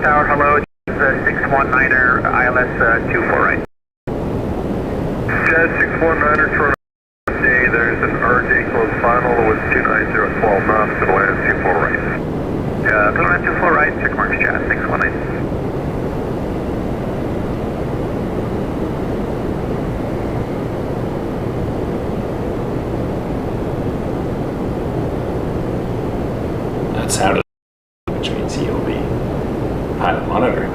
Tower, hello, 619er, ILS 24 right. Jazz 619er, Toronto, day, there's an RJ close final with 290 at 12 knots to the land 24 right. Clear land 24 right, check marks Jazz 619. That sounded, which means he'll be pilot monitoring.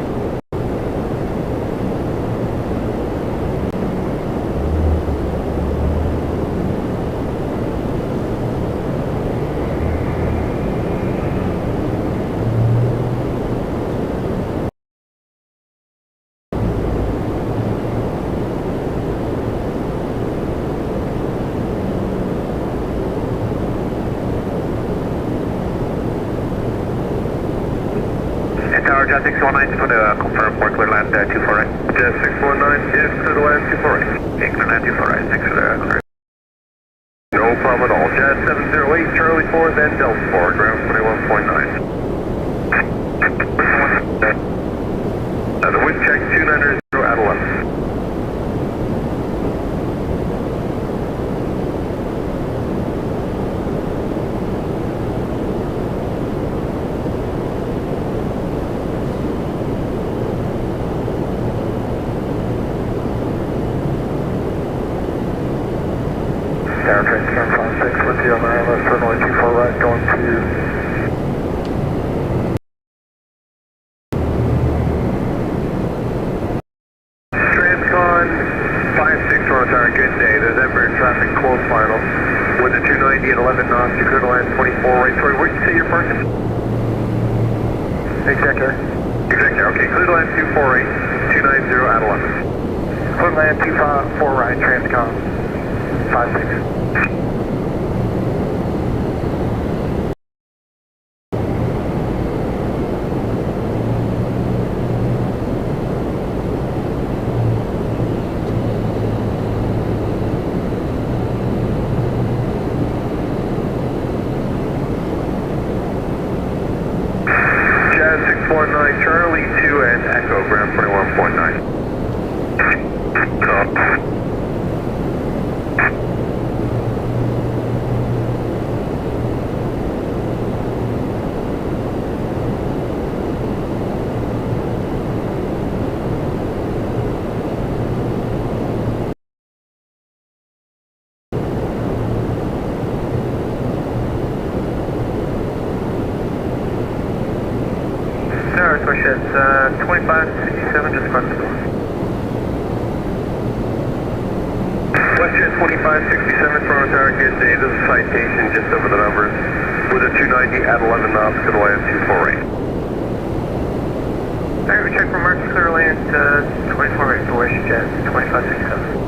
Tower, Jazz 619, just want to confirm for clear land 24 right. Jazz 619, is clear to land 24 right. Okay, clear land 24 right, thanks for the clear. No problem at all. Jazz 708, Charlie 4, then Delta 4, ground 21.9. The wind check 290 at 11. Tower train 1056 with you on the ILS, runway 24 right, going to Transcon 56 Toronto Tower, good day. There's Embraer traffic close final with a 290 at 11 knots, you clear to land 24 right. Sorry, where'd you say you're parking? Executive. Executive, okay, clear to land 24 right, 290 at 11. Clear to land 24 right, Transcon 56. Jazz 619, Charlie 2 and Echo, ground 21.9. Tower, Swiss, 2567, just across the door. WestJet 2567, Toronto Tower, good day. This is citation just over the numbers with a 290 at 11 knots to the land 248. Alright, we check for marks clear land 24 right to WestJet 2567.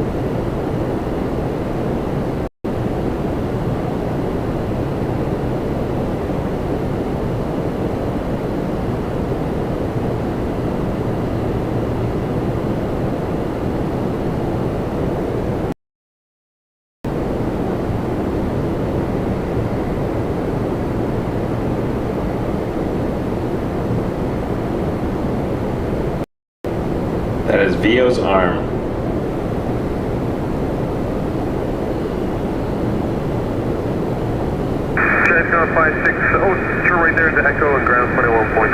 That is VO's arm. Transcon 56, oh, you're right there to Echo and ground 21.9.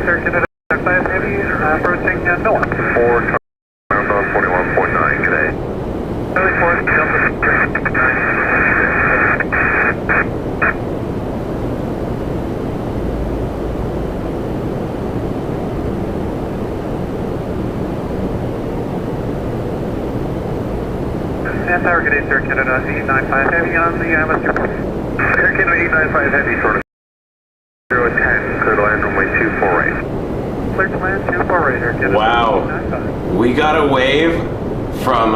Air Canada 5 Heavy, approaching NOAA. 4, around on 41.9 today. Charlie 4, Delta 9. And Tower Gate Air Canada 895 Heavy on the Mr. Air Canada 895 Heavy, sort of 0 at 10, clear to land runway 24 right. Clear to land 24 right, Air Canada. Wow. 895. We got a wave from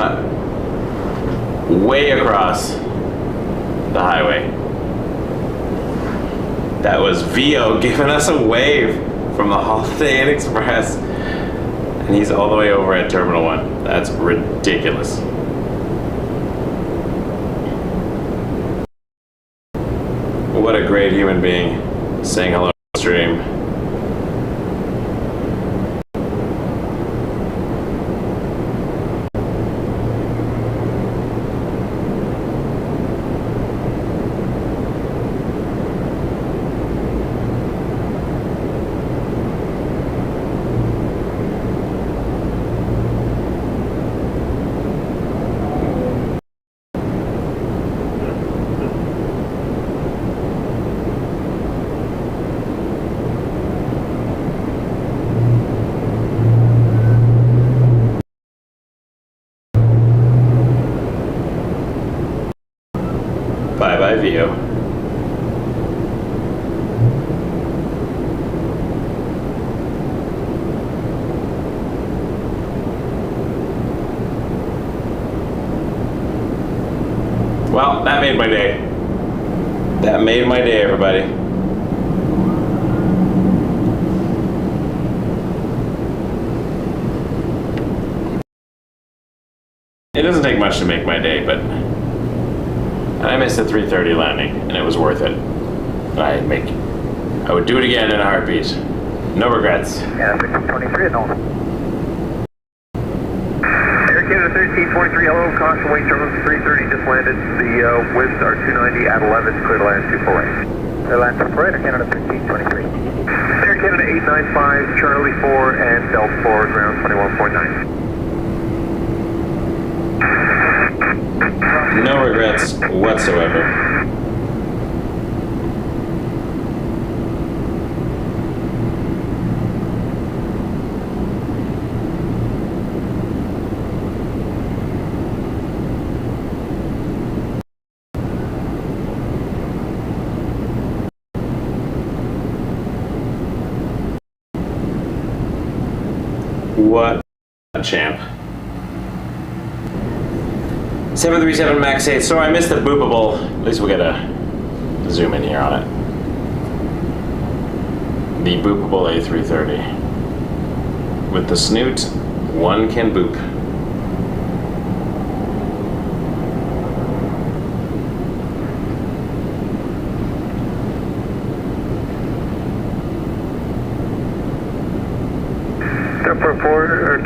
way across the highway. That was Vio giving us a wave from the Holiday Inn Express. And he's all the way over at Terminal 1. That's ridiculous. What a great human being saying hello on the stream. Bye-bye, Vio. Well, that made my day. That made my day, everybody. It doesn't take much to make my day, but I missed a 3:30 landing, and it was worth it. I would do it again in a heartbeat. No regrets. Yeah, 23 at home. Air Canada 1323, hello, caution weight Turbulence 330 just landed. The winds are 290 at 11, clear to land 24 right. Clear land 24 right, Air Canada 1323. Air Canada 895, Charlie 4 and Delta 4, ground 21.9. No regrets whatsoever. What a champ. 737 MAX 8. So I missed the boopable. At least we'll get a zoom in here on it. The boopable A330. With the snoot, one can boop. Temper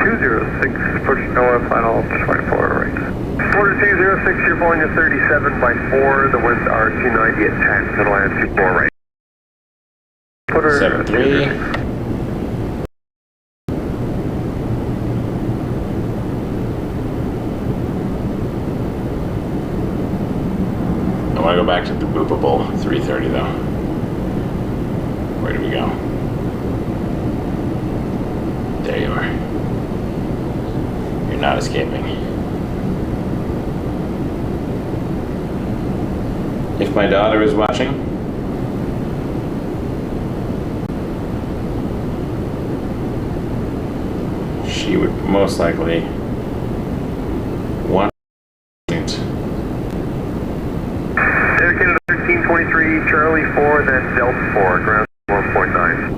206, push NOAA, final 24 right. 4206, you're Boeing at 37 by 4, the winds are 290 at 10, clear to land 24 right. Putter 73. I want to go back to the boopable 330 though. Where do we go? There you are. You're not escaping. If my daughter is watching, she would most likely want it. Air Canada 1323, Charlie 4, then Delta 4, ground 1.9.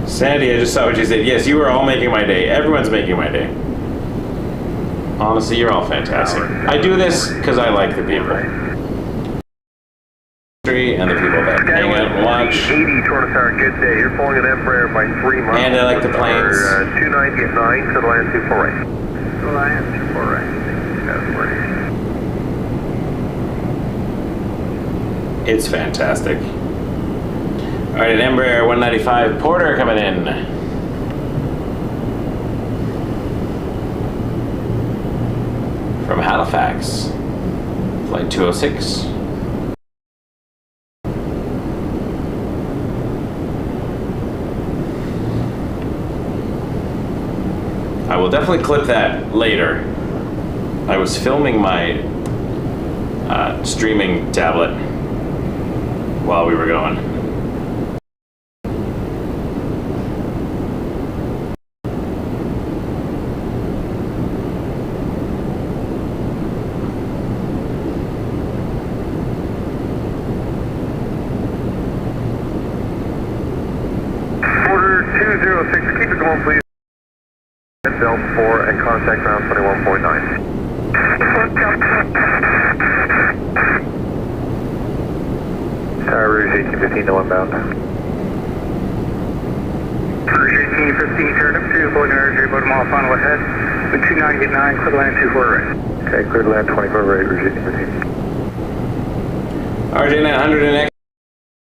Sandy, I just saw what you said. Yes, you are all making my day. Everyone's making my day. Honestly, you're all fantastic. I do this because I like the people. And the people that hang out and watch. 80 Toronto Tower, good day. You're pulling an Embraer by 3 miles. And I like the planes. 290 at 9, to the land 24 right. To the land 24 right. That's It's fantastic. Alright, an Embraer 195 Porter coming in. From Halifax. Flight 206. I will definitely clip that later. I was filming my streaming tablet while we were going. Order 206, keep it going, please. Belt 4 and contact ground 21.9. Tower Rouge 1815 to inbound. Rouge 1815, turn up 2, holding energy, bottom off on ahead. With 290 at 9, clear to land 24 right. Okay, clear to land 24 right, Rouge 1815. RJ 900 and X.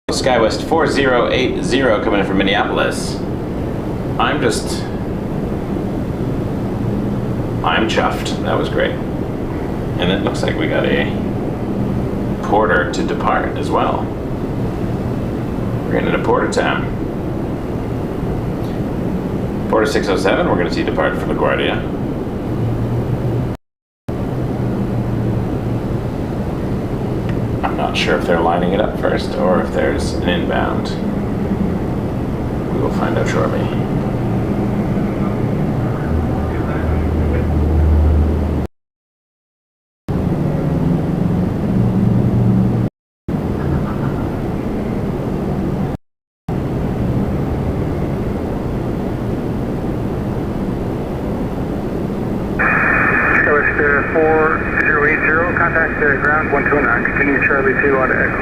SkyWest 4080 coming in from Minneapolis. I'm chuffed. That was great. And it looks like we got a Porter to depart as well. We're getting into Porter time. Porter 607, we're going to see depart for LaGuardia. I'm not sure if they're lining it up first or if there's an inbound. We will find out shortly. Skywest 4080, contact ground 129, continue Charlie 2 on Echo.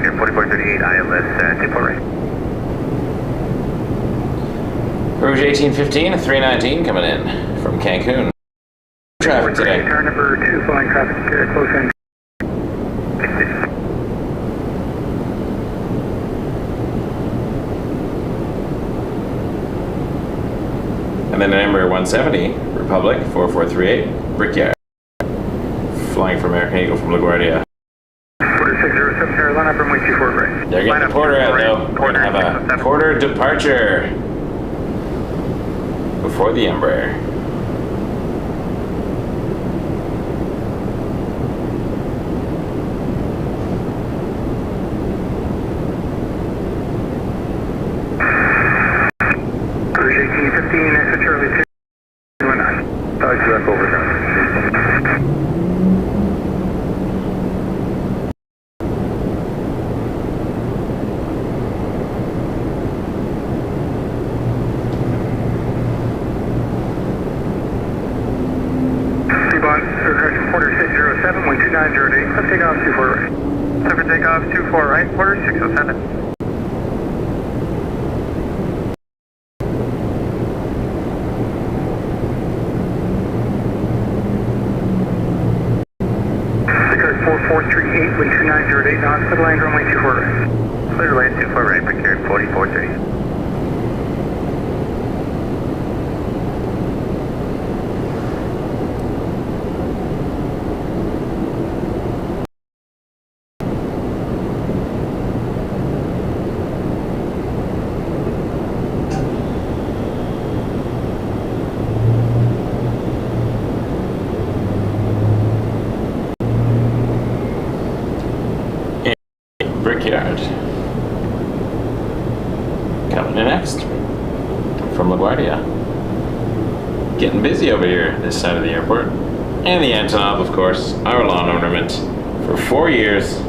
Aviation 4438, ILS 24 right. Rouge 1815, 319 coming in from Cancun. Traffic today. Car number 2, flying traffic, close in. And then an Embraer 170, Republic 4438, Brickyard. Flying from American Eagle from LaGuardia. Order 607, Carolina, runway 24 right. They're getting the Porter out though. We're gonna have a Porter departure before the Embraer. Rouge 1815, exit Charlie 2, 9. Talk to you back over down. Porter 607, 12908, let's take off 24 right. Clear for takeoff 24 right, Porter 607. Secured 4438, 12908, knots, clear lane runway 24 right. Clear lane 24 right, procured 4430. Brickyard. next from LaGuardia. Getting busy over here, this side of the airport. And the Antonov, of course, our lawn ornament for 4 years.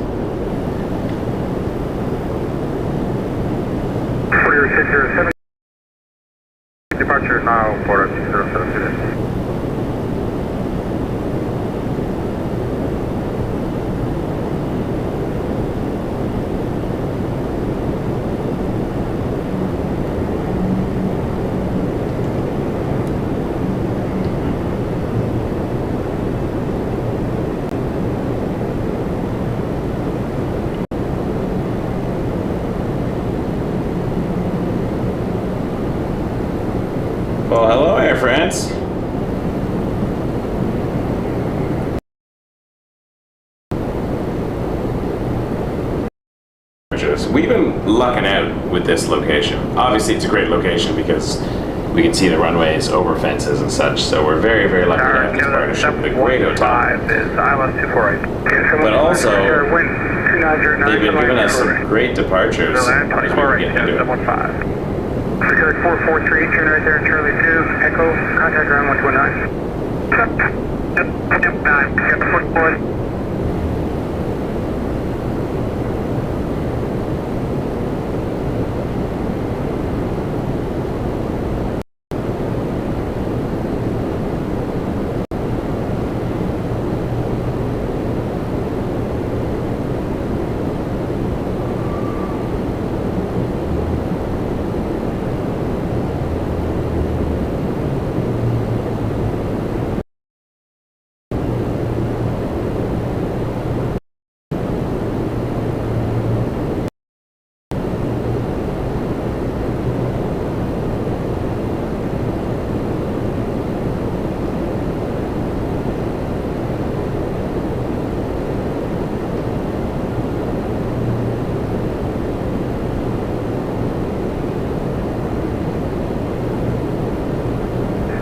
40607. Departure now for 6072. Well, hello, Air France. We've been lucking out with this location. Obviously, it's a great location because we can see the runways over fences and such, so we're very, very lucky to have this partnership with a great hotel. But also, they've been giving us some great departures as we've been getting into it. Secure 443, turn right there, Charlie 2, Echo, contact ground 129.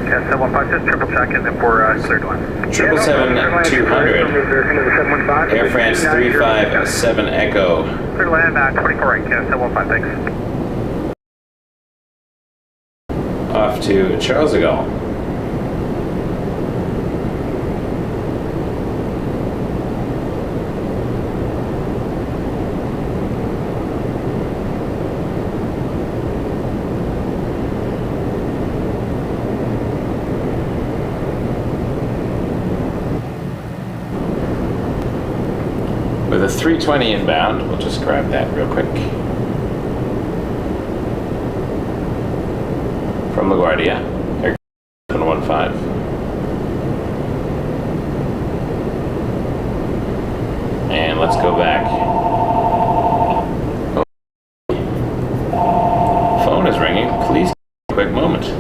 Yeah, 715, just triple check in for cleared one. 777-200. Air France 357 Echo. Clear land, 24 right, yeah, 715, thanks. Off to Charles de Gaulle. With a 320 inbound, we'll just grab that real quick. From LaGuardia, Air 715. And let's go back. Oh. Phone is ringing. Please, a quick moment.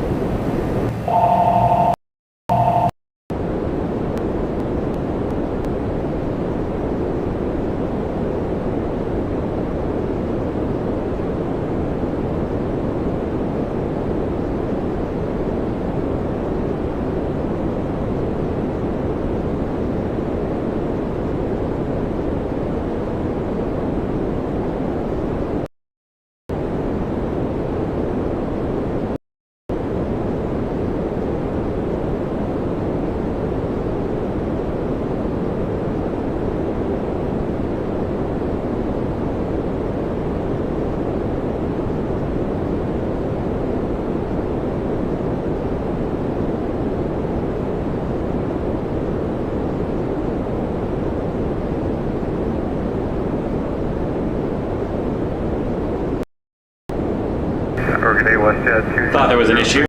Thought there was an issue.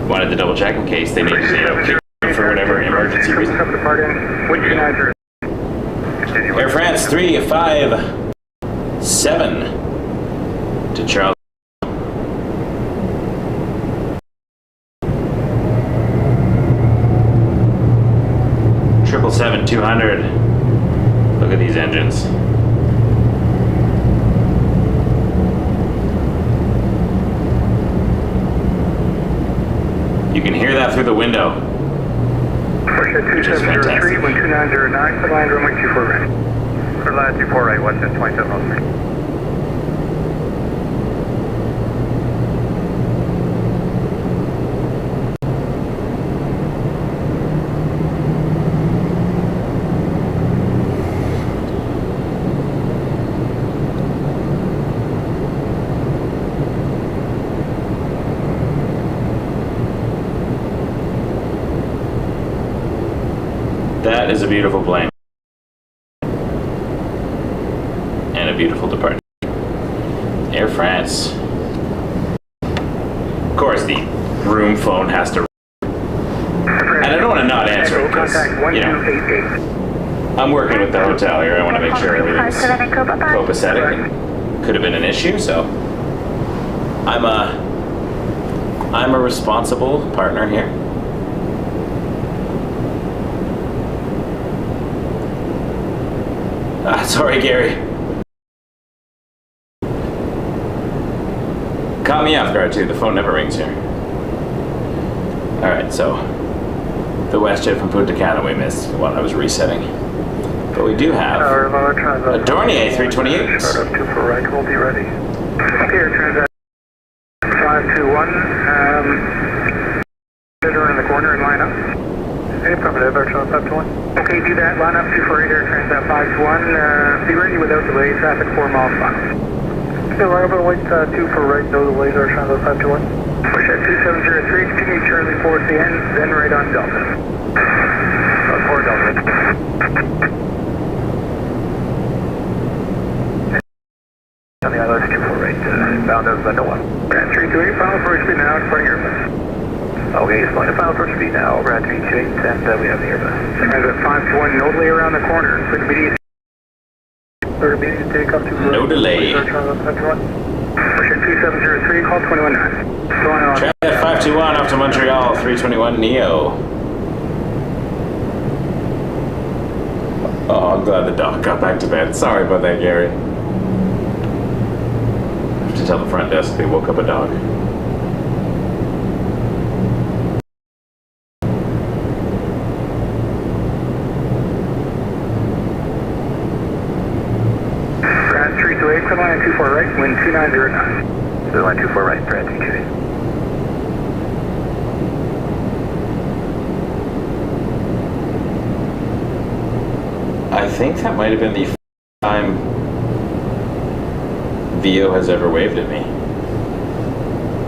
Wanted to double check in case they needed to for whatever emergency reason. Air France 357 to Charles. 777-200. Look at these engines. You can hear that through the window. Which is fantastic. 2909, clear line runway 24 right. Clear line 24 right, west 2703. That is a beautiful plane. And a beautiful departure. Air France. Of course, the room phone has to. And I don't want to not answer it because, you know, I'm working with the hotel here. I want to make sure everything's copacetic. Could have been an issue, so I'm a responsible partner here. Sorry, Gary. Caught me off guard too. The phone never rings here. All right, so the WestJet from Punta Cana we missed while I was resetting, but we do have a Dornier 328. Start up 2 for right, we'll be ready. Here, transact 521. Visitor in the corner and line up. Any affirmative, Archer 521. Okay, do that. Line up 2 for radar, transact 521. Be ready without delay. Traffic 4 miles final. Okay, line up and wait 2 for right, no delays, Archer 521. Push at 2703, continue Charlie 4 at the end, then right on Delta. 4 Delta. On the ILS 24 right, bound as Delta 1. Brad 328, final first speed now, departing Airbus. Okay, it's going to final first speed now, Brad 328, and we have the Airbus. Transit 521, no delay around the corner. Quick immediate. Take up to No delay. Push at 2703, call 219. Transit 521 off to Montreal 321 Neo. Oh, I'm glad the dog got back to bed. Sorry about that, Gary. I have to tell the front desk they woke up a dog. Brad 328, clear line 24 right, wind 2909. Clear line 24 right, Brad 328. I think that might have been the first time VO has ever waved at me.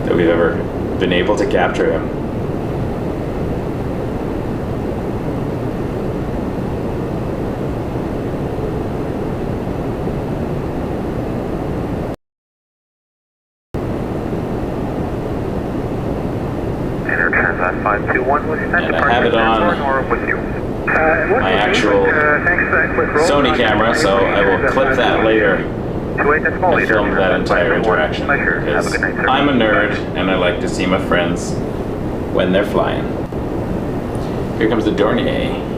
That we've ever been able to capture him. Enter transit 521 with And I have it on with you. my actual Sony camera, so I will clip that later and film that entire interaction. Because I'm a nerd and I like to see my friends when they're flying. Here comes the Dornier.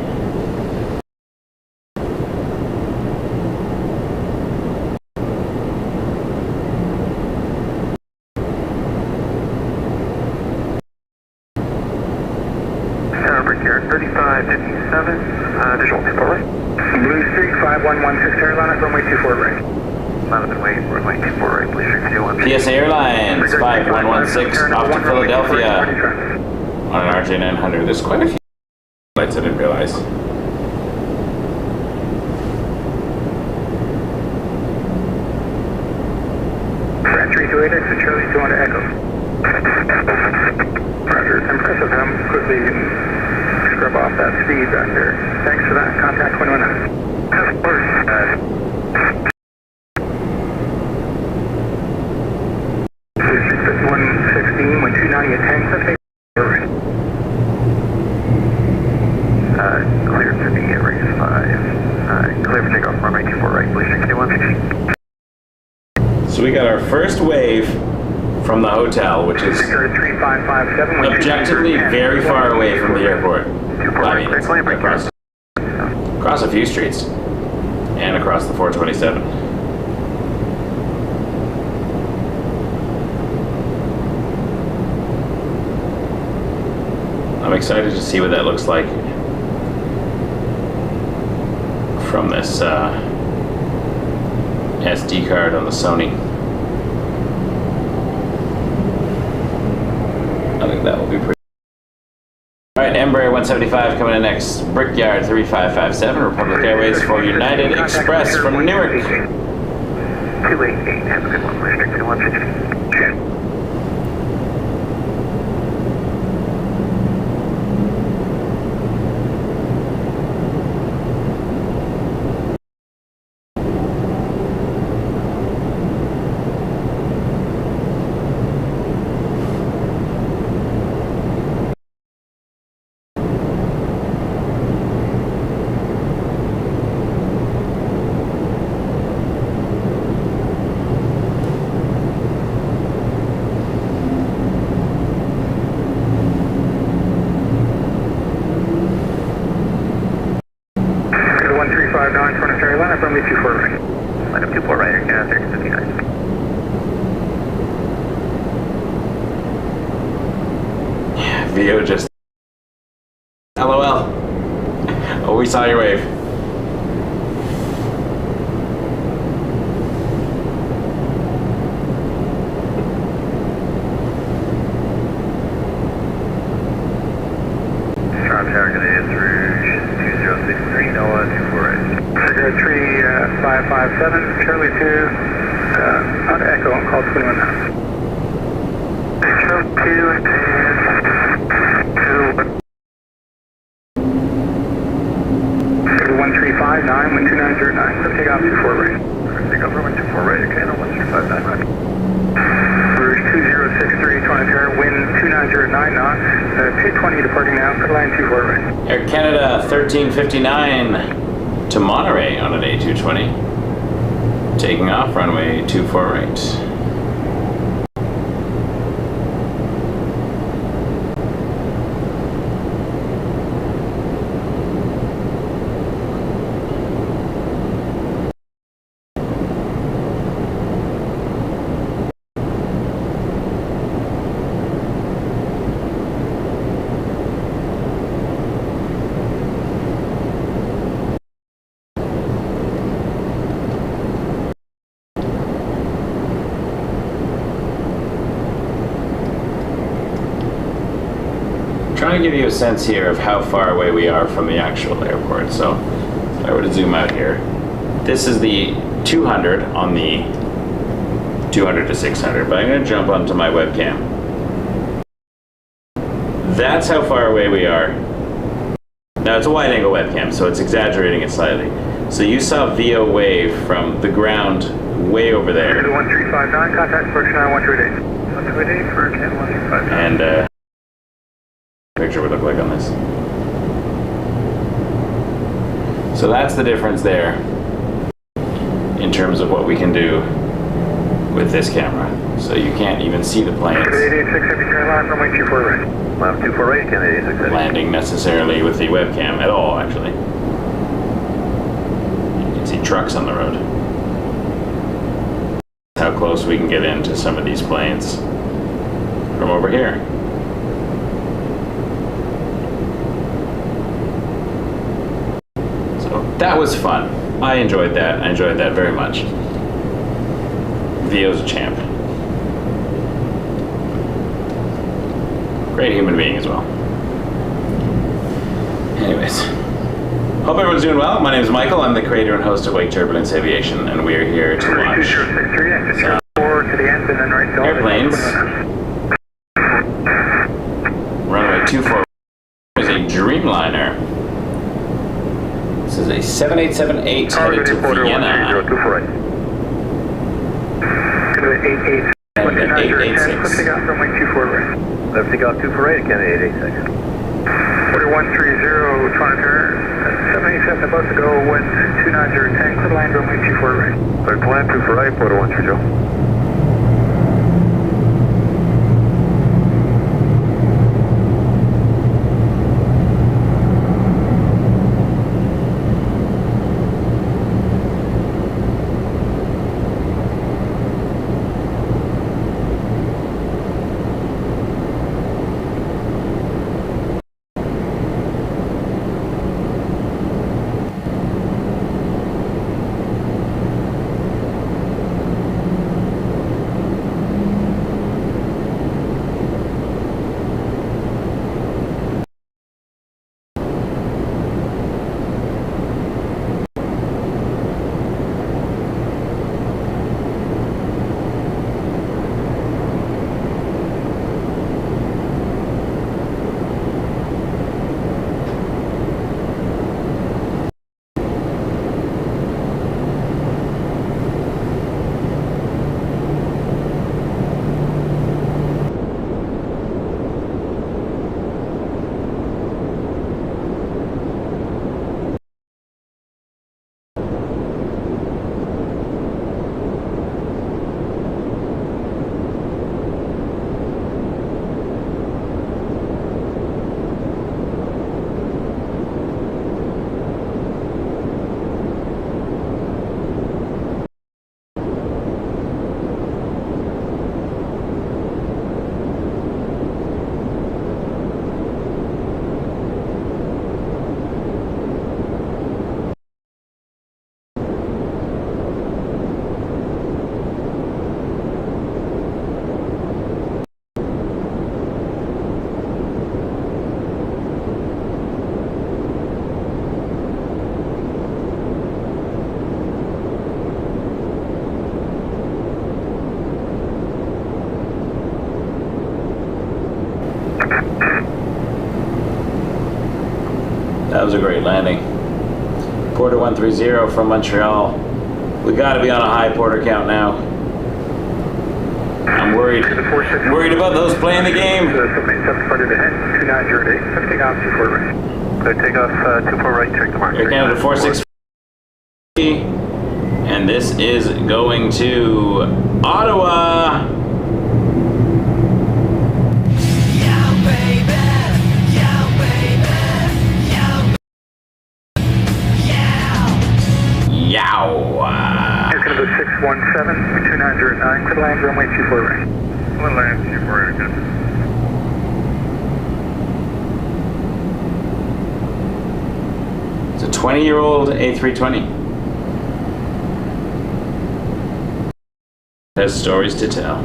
Here, 3557, visual 24 right. Blue Streak 5116 airline, runway 24 right. Runway 24 right, please resume. PSA Airlines 5116 off to Philadelphia on an RJ900. There's quite a few flights I didn't realize. Brad 328, exit Charlie 200 Echo. Roger, impressive how quickly you can scrub off that speed back there. Thanks for that. Contact 119. 116, when 290 at 10, okay. Clear to the range 5. Clear for takeoff, runway 24 right, please, 6160. So we got our first wave from the hotel, which is objectively very far away from the airport. I mean, it's across a few streets and across the 427. I'm excited to see what that looks like from this SD card on the Sony. I think that will be pretty. Alright, Embraer 175 coming in next. Brickyard 3557, Republic Airways for United Express from Newark. 288, have a good one, restricted 160. 359, Toronto Cherry, line up runway 24 right. Line up 24 right, Air Canada 3059. VO just. LOL. Oh, we saw your wave. Sharp tower gonna through 2063, NOAA 24 right. Figure 3557, Charlie 2, on Echo, call 21 now. Charlie 2 and 1359, 12909, so take off 24 right. Take off runway 24 right, okay, no 1359 right. Rouge 2063, Toronto Terra, wind 2909 knots, 220 departing now, put line 24 right. Air Canada 1359 to Monterey on an A220. Taking off runway 24 right. Trying to give you a sense here of how far away we are from the actual airport. So if I were to zoom out here, this is the 200 on the 200 to 600, but I'm going to jump onto my webcam. That's how far away we are. Now it's a wide angle webcam, so it's exaggerating it slightly. So you saw VO wave from the ground way over there. 1359, contact approach 91288. 1288 for Can 1359. And picture would look like on this. So that's the difference there in terms of what we can do with this camera. So you can't even see the planes 650 Carolina, runway 24 right. Line up 24 right, Canada 86. landing necessarily with the webcam at all, actually. You can see trucks on the road. How close we can get into some of these planes from over here. That was fun. I enjoyed that. I enjoyed that very much. VO's a champ. Great human being as well. Anyways, hope everyone's doing well. My name is Michael. I'm the creator and host of Turbulence Aviation, and we are here to watch 2063, exit 4 to the end and then right to airplanes. Runway 24 is a Dreamliner. This is a 7878 headed to Vienna. And an 886. Let's take off runway 24 right. Let's take off 24 right, Canada 886. 4130, Toronto Terra, 787 about to go, wind 29010, clear line runway 24 right. Clear line 24 right, 4130. was a great landing. Porter 130 from Montreal. We got to be on a high Porter count now. I'm worried about those playing the game. Submarine 7 departed ahead, 2908, lifting off 24 right. Clear takeoff 24 right, check the mark. Air Canada 463, and this is going to Ottawa. Yow. Air Canada 617, 2909, clear land, runway 24 right. Clear land, 24 right, good. It's a 20-year-old A320. Has stories to tell.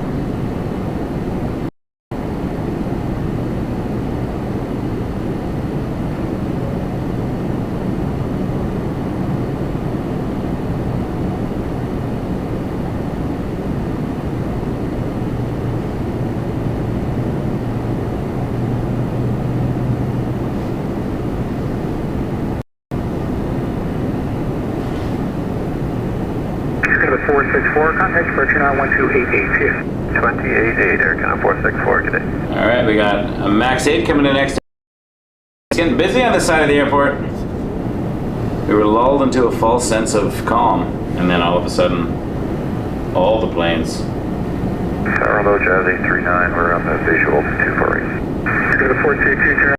Air Canada 464, contact departure now 12882. 288, Air Canada 464, good day. All right, we got a Max 8 coming in next. It's getting busy on this side of the airport. We were lulled into a false sense of calm, and then all of a sudden, all the planes. Tower low, Jazz 839, we're on the visual 248. Air Canada 422,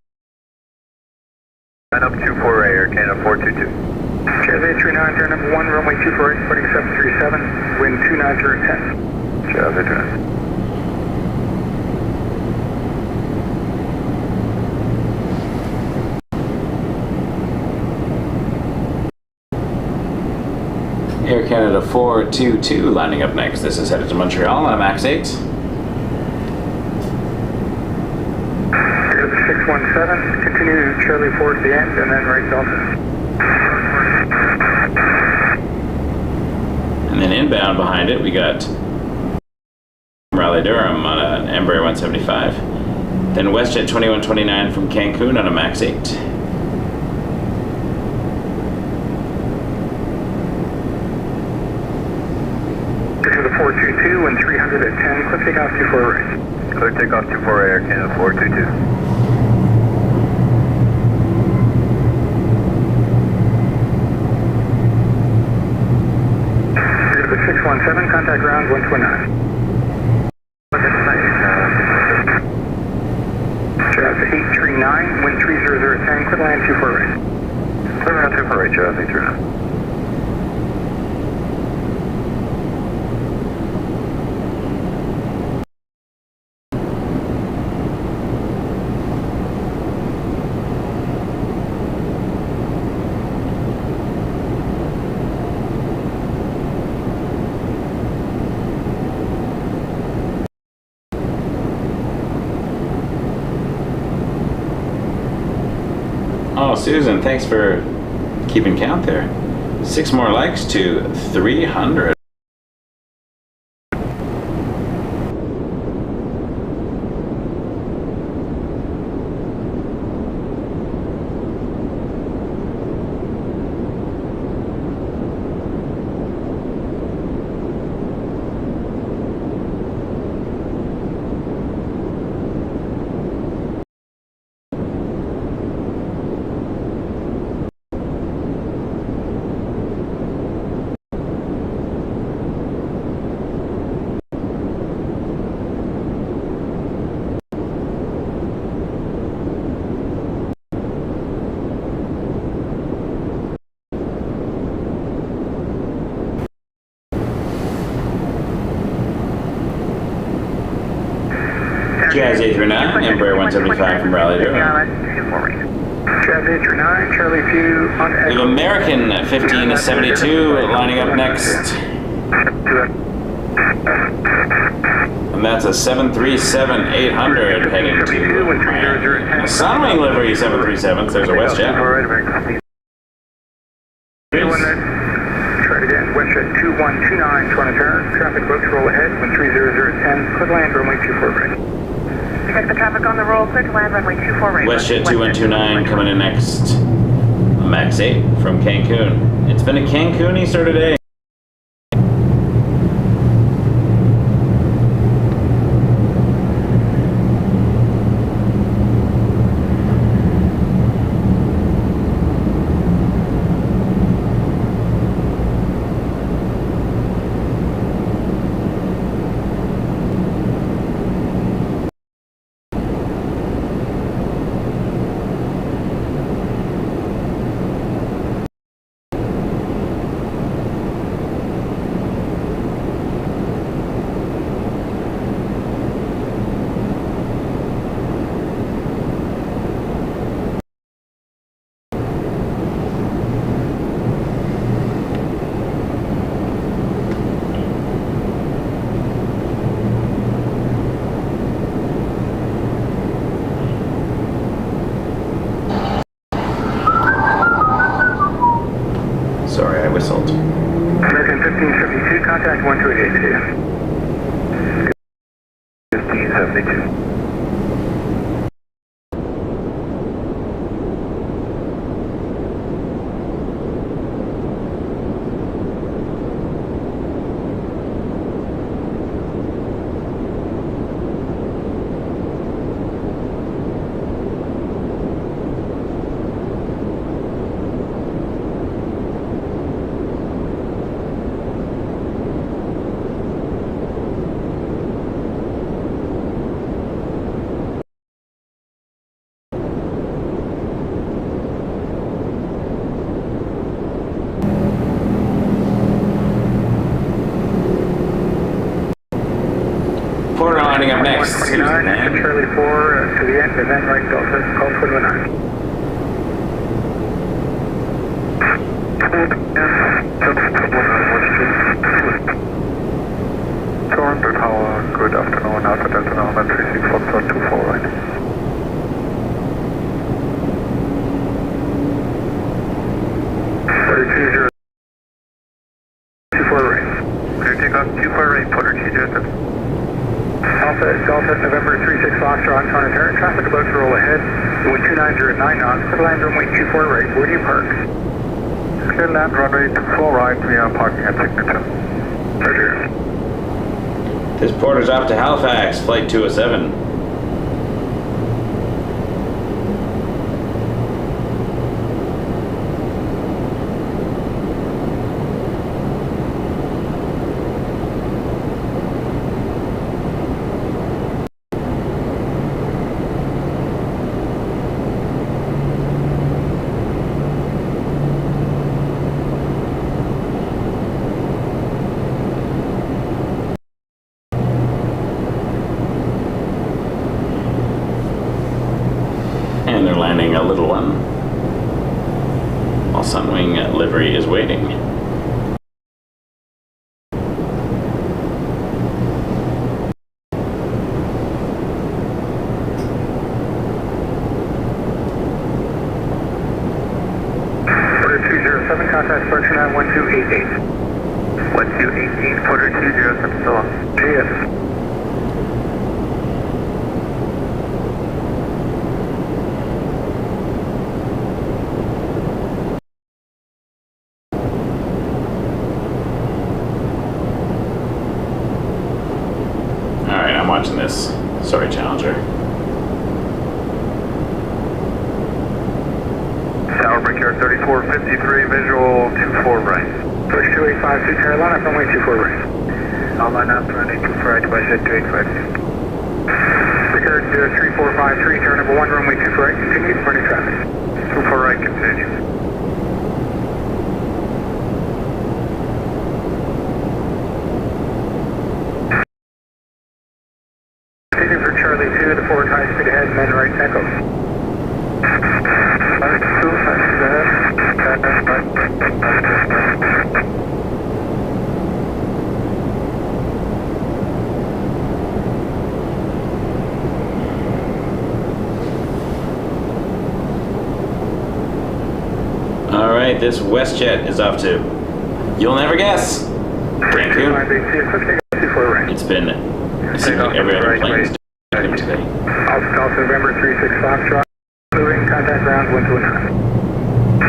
turn up 24 Air Canada 422. Jazz 839, turn number 1, runway 24 departing 737, wind 29010. Jazz 839. Air Canada 422 lining up next. This is headed to Montreal on a Max 8. Air Canada 617, continue Charlie 4 to the end, and then right Delta. And then inbound behind it, we got Raleigh Durham on an Embraer 175. Then WestJet 2129 from Cancun on a Max 8. To the 422 and 300 at 10, clear takeoff 24 right. Clear takeoff 24 Air Canada 422. To the 617, contact ground 129. Jazz 839, wind 30010, clear land 24 right. Clear land 24 right, Jazz 839. Oh, Susan, thanks for keeping count there. 6 more likes to 300. Jazz 839, Embraer 175 from Raleigh Durham. Jazz 839, Charlie 2 on We have American 1572 lining up next. And that's a 737-800 heading to Sunwing livery 737s. There's a WestJet. Try it again. WestJet 2129, trying to turn. Traffic boats roll ahead. Wind 30010, clear land, runway 24 right. Check the traffic on the roll, clear to land, runway 24 right. WestJet 2129 coming in next. Max 8 from Cancun. It's been a Cancun Easter today. Sorry, I whistled. American 1572, contact 1288. 1572. Porter lining up next. Excuse me, man. Charlie 4 to the end, and then right Delta, call 219. Good afternoon, Alpha Delta November 36 Foxtrot 24 right. Porter 2024 right. Clear takeoff 24 right, Porter 207. Alpha Delta November 36 Foxtrot on turn, traffic about to roll ahead. Wind 290 at 9 knots, clear land runway 24 right, where do you park? Clear land runway 24 right, we are parking at Signature. Roger. This Porter's off to Halifax, flight 207. And they're landing a little one, while Sunwing livery is waiting. Porter 207, contact departure now 1288. 1288, Porter 207, still on. GS. Alright, I'm watching this. Sorry, Challenger. Tower Brickyard 3453, visual 24 right. Push 2852 Carolina, runway 24 right. Online up, runway 24 right, YYZ 2856. Brickyard 3453, tower number 1, runway 24 right, continue, running traffic. 24 right, continue. Continue for Charlie 2, the forward high speed ahead, men right echo. Alright, this WestJet is off to, you'll never guess, Cancun. It's been, it seems like every other plane's doing it today. Alpha November 36 Foxtrot, moving, contact ground 1219.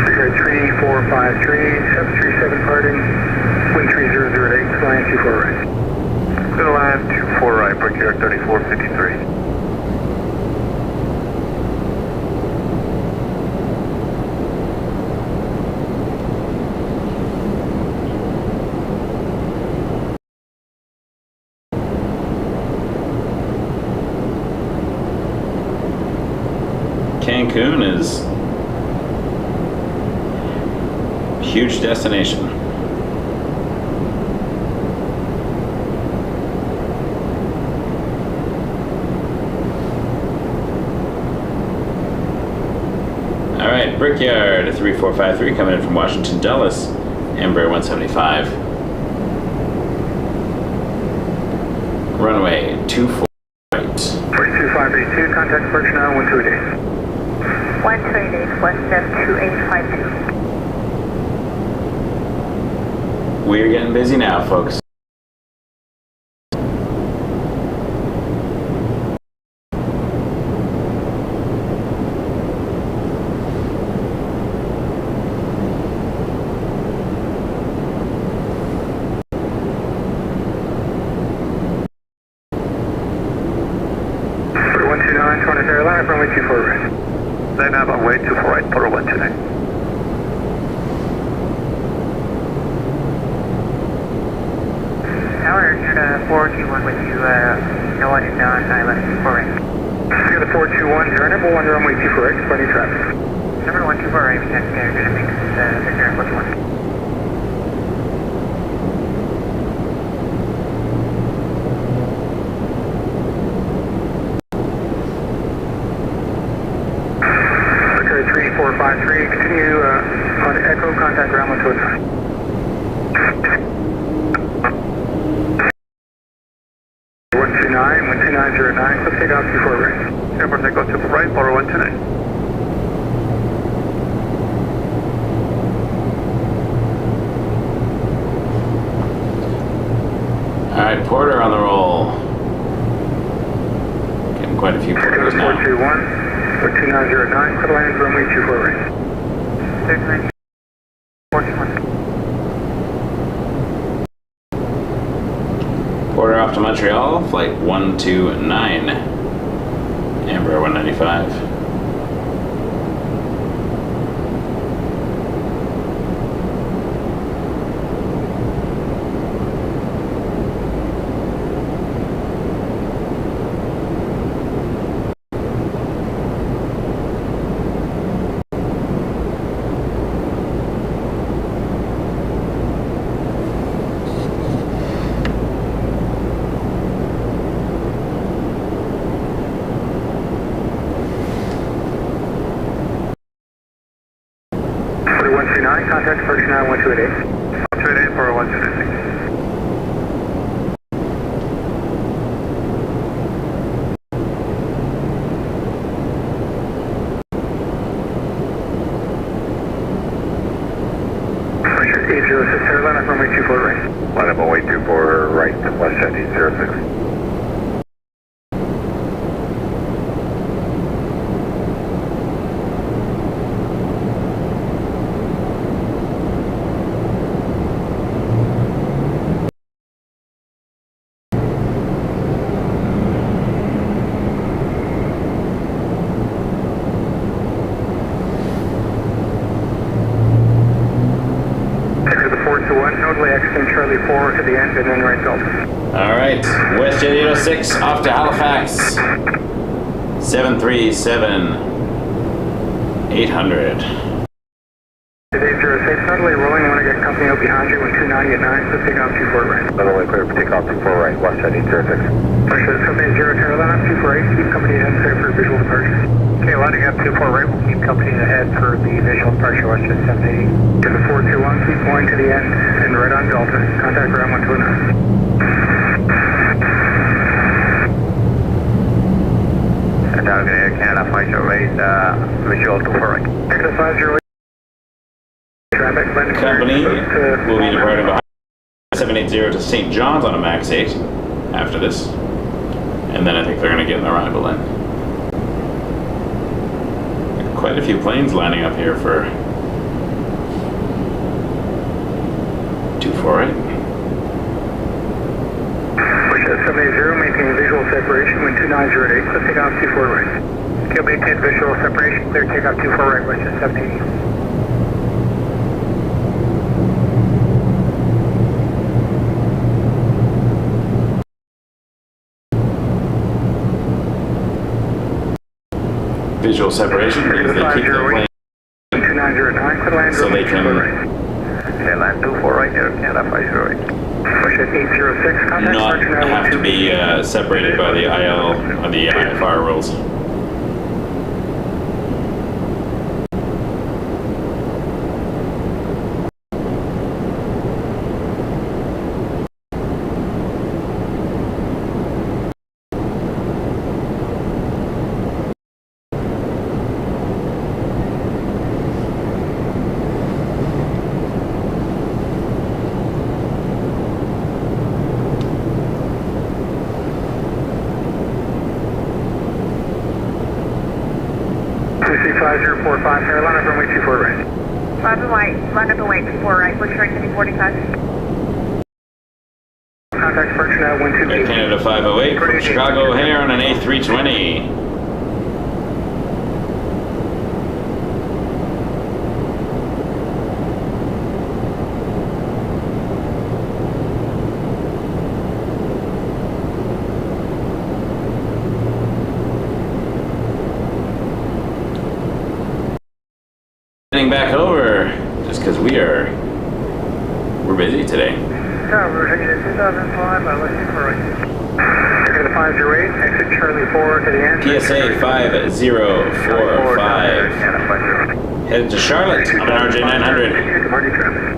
Figure 3453, 737 parting, wind 3008, line 24 right. Clear line 24 right, Brickyard 3453. Cancun is a huge destination. All right, Brickyard 3453 coming in from Washington Dulles, Embraer 175. Runway 24 right. 42582, contact approach now, 128. 128, 172852. We're getting busy now, folks. For 129, Toronto Carolina, runway 24 right. Then I'm on way 24 right, Porter 129. Tower, you're the 421 with you, no one is on island 4 right. Figure the 421, you're number 1, runway 24 right, plenty of traffic. Number 124 right, we can't get a mix, Victor 421. Figure 3453, continue on Echo, contact ground 129. 12909, let's take off 24 right. Airport Echo 24 right, Porter 129. All right, Porter on the roll. Getting quite a few Figure Porters the now. 421, 12909, clear land, runway 24 right. 39, 421. Porter off to Montreal, flight 129, Embraer 195. For 129, contact approach now 128. 128, Porter 126. Pressure 806 Carolina, runway 24 right. Line up on way 24 right, West 1706. Figure the 421, nodeway accent Charlie 4 to the end and then right Delta. All right, WestJet 806 off to Halifax. 737 800. Today 06, nodeway rolling, want to get company out behind you when 29 at 9, so take off 24 right. Runway clear for takeoff 24 right, West 1706. Pressure company 0 Carolina, 24 keep company ahead clear for visual departure. Okay, lining up 24 right, we'll keep company ahead for the visual departure, West 780. To the 421, keep going to the end and right on Delta. Contact ground 129. Target Air Canada, 508, visual 24 right. Take the 508. Traffic blend Company will be departing behind 780 to St. John's on a MAX 8 after this. And then I think they're going to get an arrival in. Quite a few planes lining up here for 248. Push at 780, maintain visual separation, wind 2908, clear takeoff 24 right. Okay, maintain visual separation, clear takeoff 24 right, wind 780. Visual separation means they keep the plane 2909, clear land so they can okay, land 24 right here, Canada 508. Push at 806, contact not departure now have to be separated by the IL or the IFR rules. Carolina, runway 24 right. 5 and white, line up and wait, 24 right, push right to 45. Contact departure now 128. Air Canada 508 from Chicago O'Hare on an A320. Back over just because we're busy today. Tower, heading to 2005, let's for right. Heading to 508, exit Charlie 4 to the end. PSA 5045. Headed to Charlotte on an RJ 900. Departing traffic.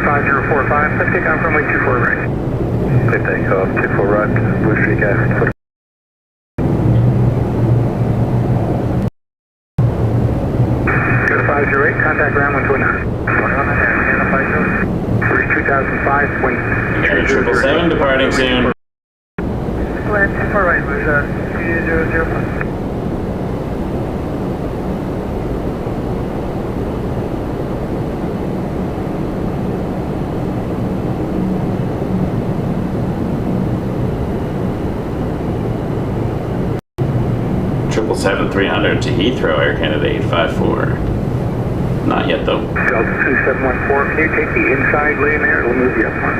5045, let's take off runway 24 right. Clear takeoff, 24 right, Blue Streak F. Go to 508, contact ground 129. 21 and there, Canada 50. First 2005, wind. We got a 777 departing soon. Land 24 right, was 3005. Triple 300 to Heathrow, Air Canada 854. Not yet though. Delta 2714, can you take the inside lane there? It'll move you up one.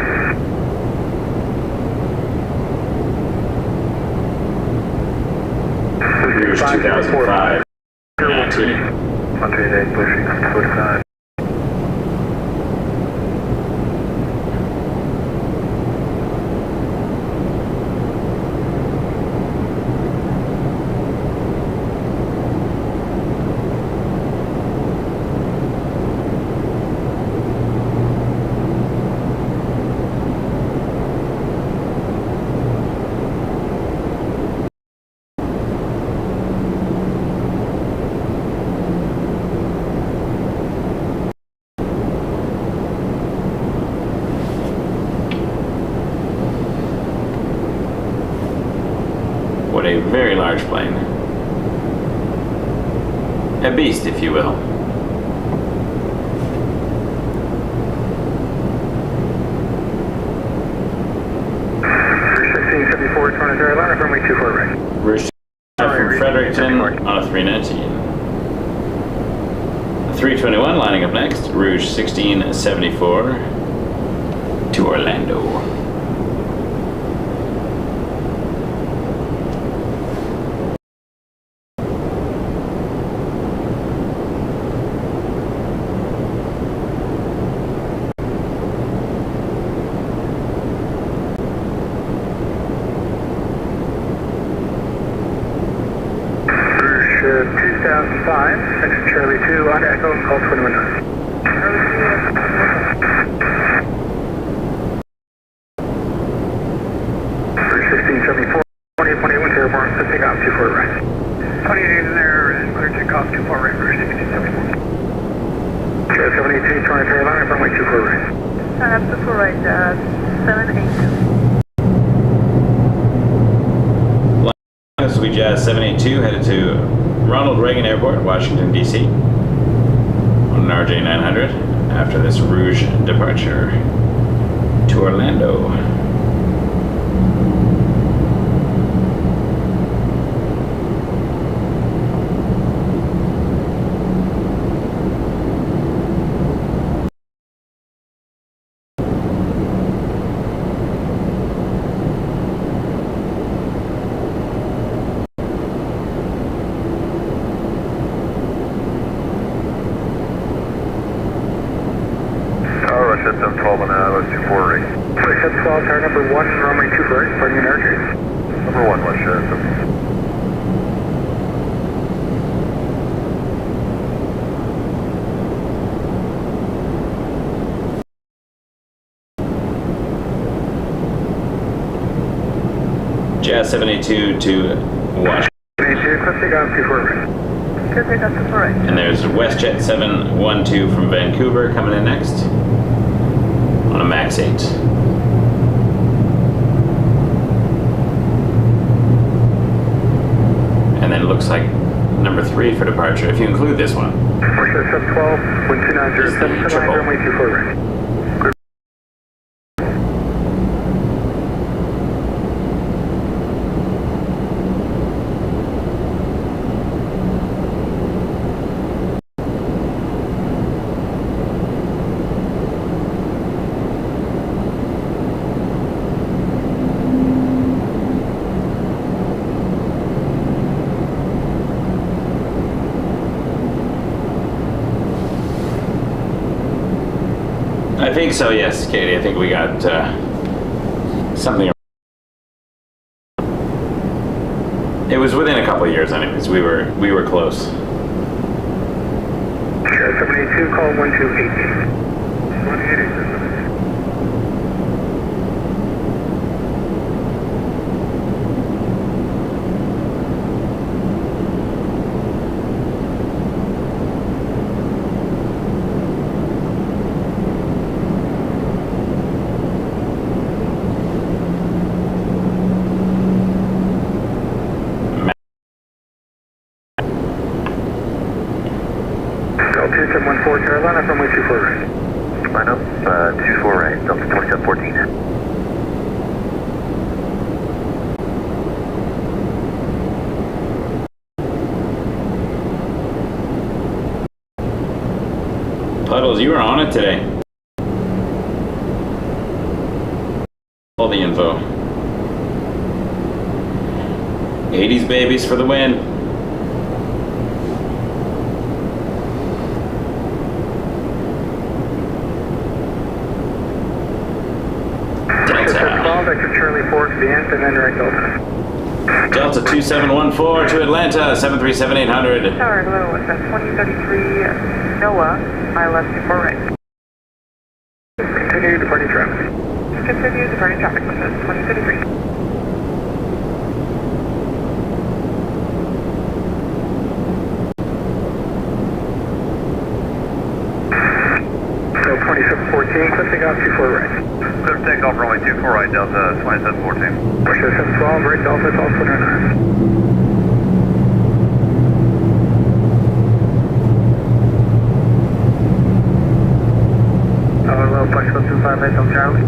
Rouge 2005. 138, pushing 45. What a very large plane. A beast, if you will. Rouge 1674, Toronto Carolina, runway 24 right. Rouge from Fredericton on a 319. 321 lining up next. Rouge 1674 to Orlando. Rouge 2005, exit Charlie 2 on Echo, call 219. Rouge 1674, 2818 to airborne, let's take off 24 right. 28 in there and clear takeoff 24 right, Rouge 1674. right. That's the full right, 782. CYYZ 782 headed to Ronald Reagan Airport, Washington, D.C. on an RJ 900 after this Rouge departure to Orlando. Russia 712 on let's do 4 right. Russia 712, tower number 1, runway 2 right, departing in RJ. Number 1, Russia. Jazz 782 to Washington. 782, clip take off 24 right. Good take off to full right. And there's WestJet 712 from Vancouver coming in next on a Max 8. And then it looks like number 3 for departure, if you include this one. Russia 712, wind 290, 779, runway 24 right. I think so, yes, Katie. I think we got something. It was within a couple of years, anyways. We were close. Sure, 782, call 128. 128. Delta 2714, Carolina, runway 24 right. Line up, 24 right, Delta 2714. Puddles, you were on it today. All the info. 80s babies for the win. Vector Charlie 4 to the end, and then direct Delta. Delta 2714 to Atlanta, 737-800. Tower, hello, it's 2033 NOAA, ILS 24 right. Continue departing traffic. Continue departing traffic, this is 2033. So 2714, clip takeoff 24 right. Clear takeoff, runway 24 right, Delta 2714. Russia 712, right Delta, it's all 29. Hello, Foxtrot 258 on Charlie.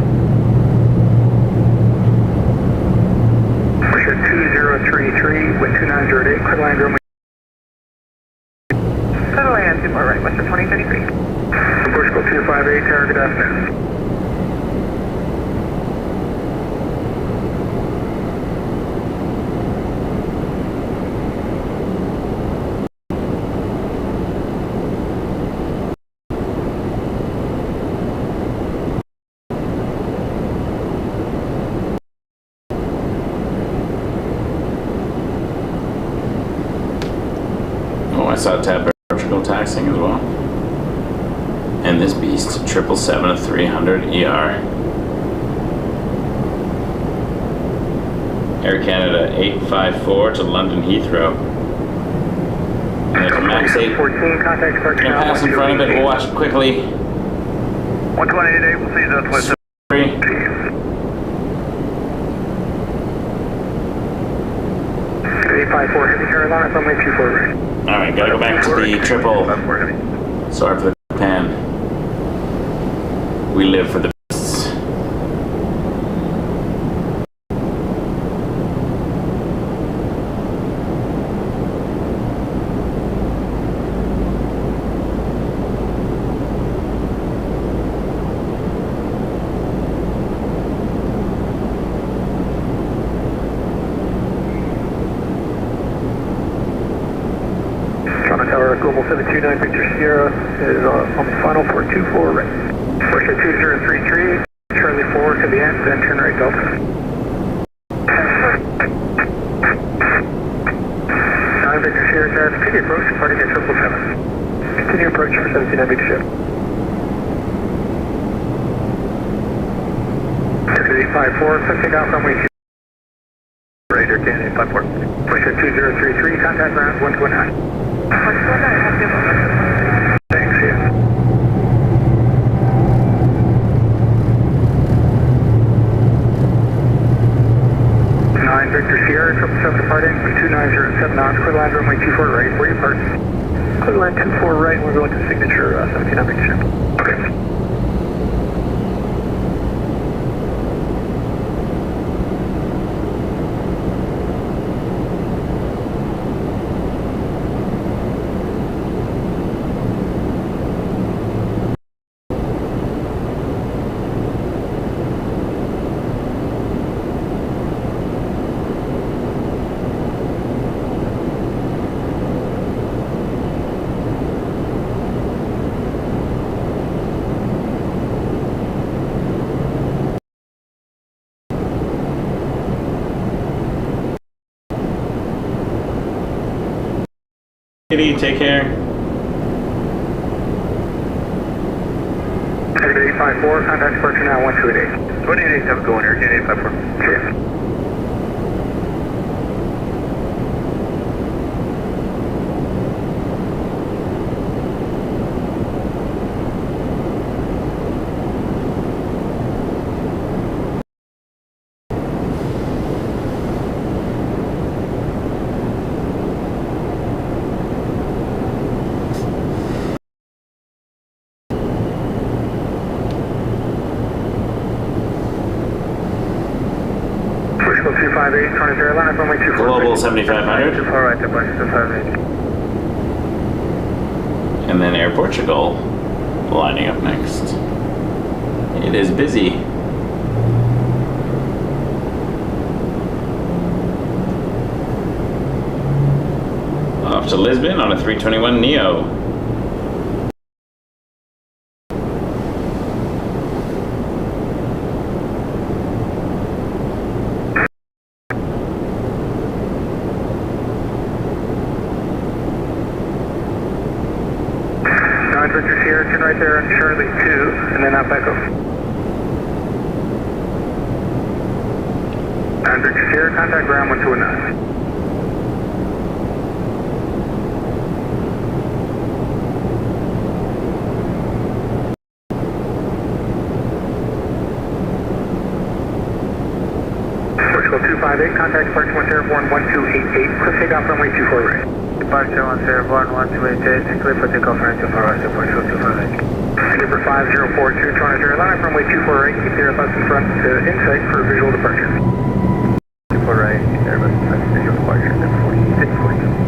Russia 2033, wind 2908, clear line runway. Clear land 24 right, west of 2033. Portugal 258, tower, good afternoon. Oh, I saw Tab Portugal taxing as well. And this beast, 777-300 ER. Air Canada 854 to London Heathrow. And there's a Max 8. 14, contact start Gonna pass in front of it, we'll watch it quickly. 128.8, we'll see you southwest. 3. 854 Heavy Carolina, runway 24 right. Alright, gotta go back to the triple. 54 heavy. Sorry for the pan. We live for the beasts. Toronto Tower, Global 729 Victor Sierra is on the final for 24 right. Porsche 2033, Charlie 4 to the end, then turn right Delta. 9 Victor Sierra, continue approach, departing at 777. Continue approach for 79 Victor Sierra. 854, quick takeoff runway 2. Radar Canyon 854. Porsche 2033, contact ground 129. Thanks, yeah. 9 Victor Sierra, 777 departing, 2907 knots, clear line runway 24 right, where you parked? Clear line 24 right, we're going to signature 79 Victor Sierra. Okay. Kitty, take care. Headed 854, contact departure now 1288. 28.8, have a go in here, again 854. Cheers. Portugal 258, Toronto Carolina, runway 24. Global 7500. 24 right, departure 258. And then Air Portugal lining up next. It is busy. Off to Lisbon on a 321 Neo. Victor Sierra, turn right there on Charlie 2, and then out back up. 9 Victor Sierra, contact ground 1219. Portugal 258, contact departure 1 Airborne 1288, quick takeoff runway 24 right. Departure 1 Airborne 1288, clear for takeoff runway 24 right, Portugal 258. Number 5042, Toronto Carolina, runway 24 right, keep the Airbus in front to insight for visual departure. 24 right, Airbus in front, visual departure, then 4642.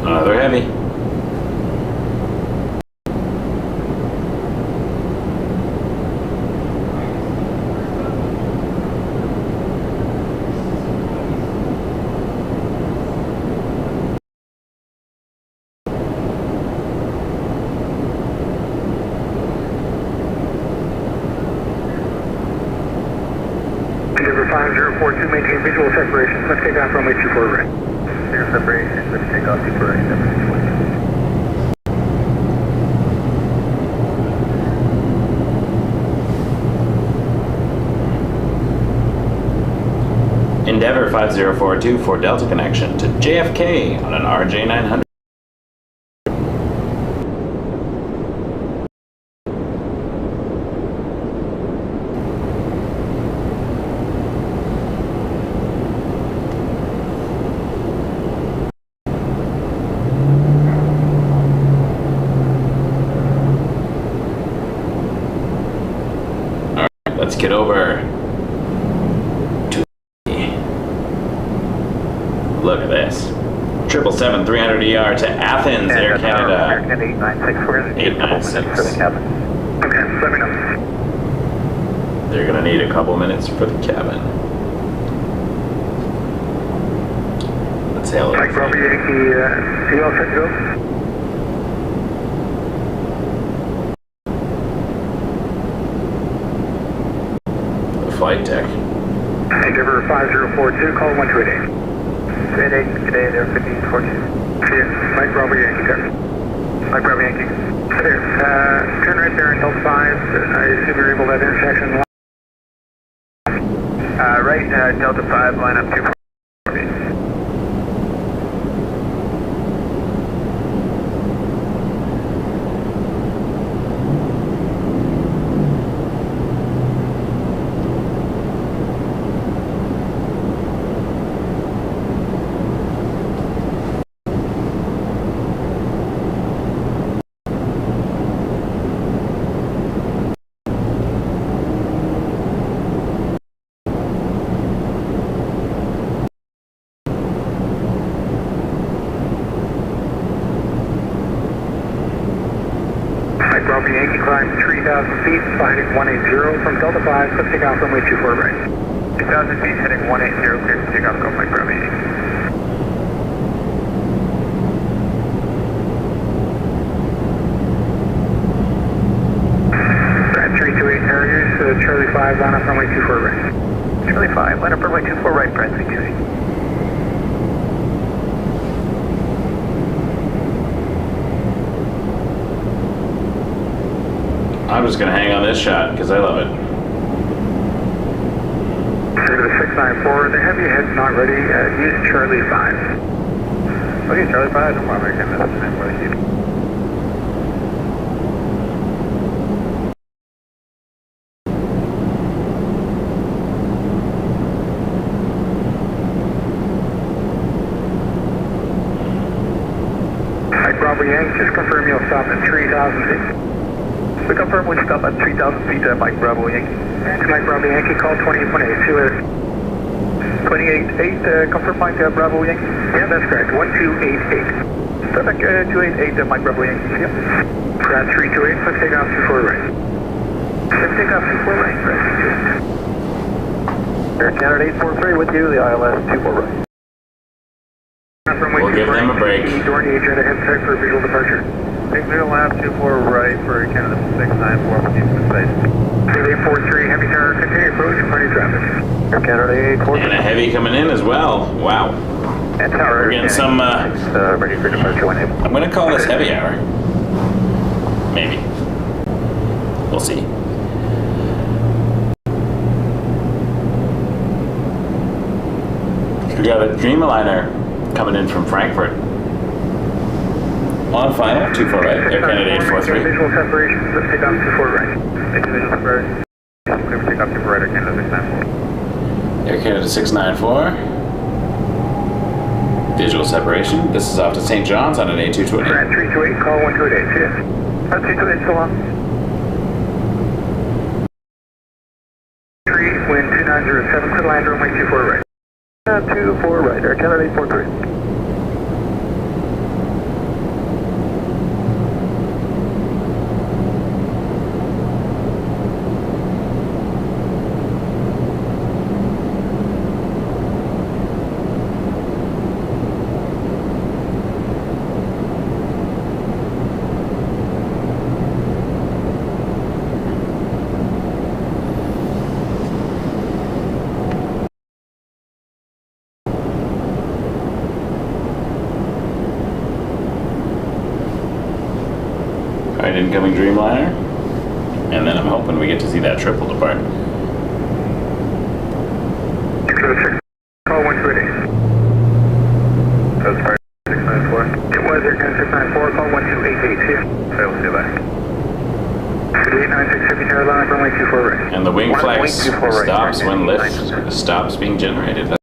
Another heavy. Number 5042, maintain visual separation. Let's take off runway 24 right. Visual separation, let's take off 24 right, 742. Endeavour 5042 for Delta connection to JFK on an RJ900. Let's get over to look at this. 777 300ER to Athens, Air Canada. 896. For the cabin. Okay, let me know. They're gonna need a couple minutes for the cabin. Let's hail it. Mike Bravo Yankee, you all set to go? Flight deck. Endeavour 5042, call 1288. 288, today they're 1542. See you. Mike Bravo Yankee, sir. Mike Bravo Yankee. There. Turn right there in Delta 5. I assume you're able to that intersection. Right, Delta 5, line up 2. Mike Bravo Yankee, climb 3,000 feet, heading 180 from Delta 5, let's take off runway 24 right. 2,000 feet, heading 180, clear to take off, go Mike Bravo Yankee. Brad 328 Harriers, Charlie 5, line up runway 24 right. Charlie 5, line up runway 24 right, Brad 328. I'm just gonna hang on this shot because I love it. Clear to the 694, the heavy head's not ready, use Charlie 5. Okay, Charlie 5, no problem, I can listen for the heat. Mike Bravo Yankee, just confirm you'll stop at 3,000 feet. We confirm we stop at 3,000 feet, Mike Bravo Yankee. Mike Bravo Yankee, call 2818, see you later. 288, confirm Mike Bravo Yankee. Yeah, that's correct, 1288. Perfect, 288, Mike Bravo Yankee. Yep. Brad 328, let's take off 24 right. Let's take off 24 right, Brad 328. Air Canada 843 with you, the ILS 24 right. We'll give them a break. Door the agent ahead check for visual departure. Take visual lab 24 right for Canada 694 with you to space. 843, heavy tower, continue approach, plenty of traffic. Air Canada 843. And a heavy coming in as well. Wow. And tower. We're getting some, ready for departure when able. I'm gonna call this heavy hour. Maybe. We'll see. We got a Dreamliner coming in from Frankfurt. On final, 24 right, Air Canada 843. Visual separation, let's take off 24 right. Take visual separation. Clear to take off 24 right, Air Canada 694. Air Canada 694. Visual separation. This is off to St. John's on an A220. Brad 328, call 1288, see ya. Brad 328, so long. 3, wind 2907, clear land runway 24 right. 24 right, Air Canada 843. Alright, incoming Dreamliner. And then I'm hoping we get to see that triple depart. 1288. That's right, 694. It was Air 694, call 1288 here. Fail to back. 3896 Heavy Carolina, runway 24 right. And the wing flex 24 right. stops when lift stops being generated.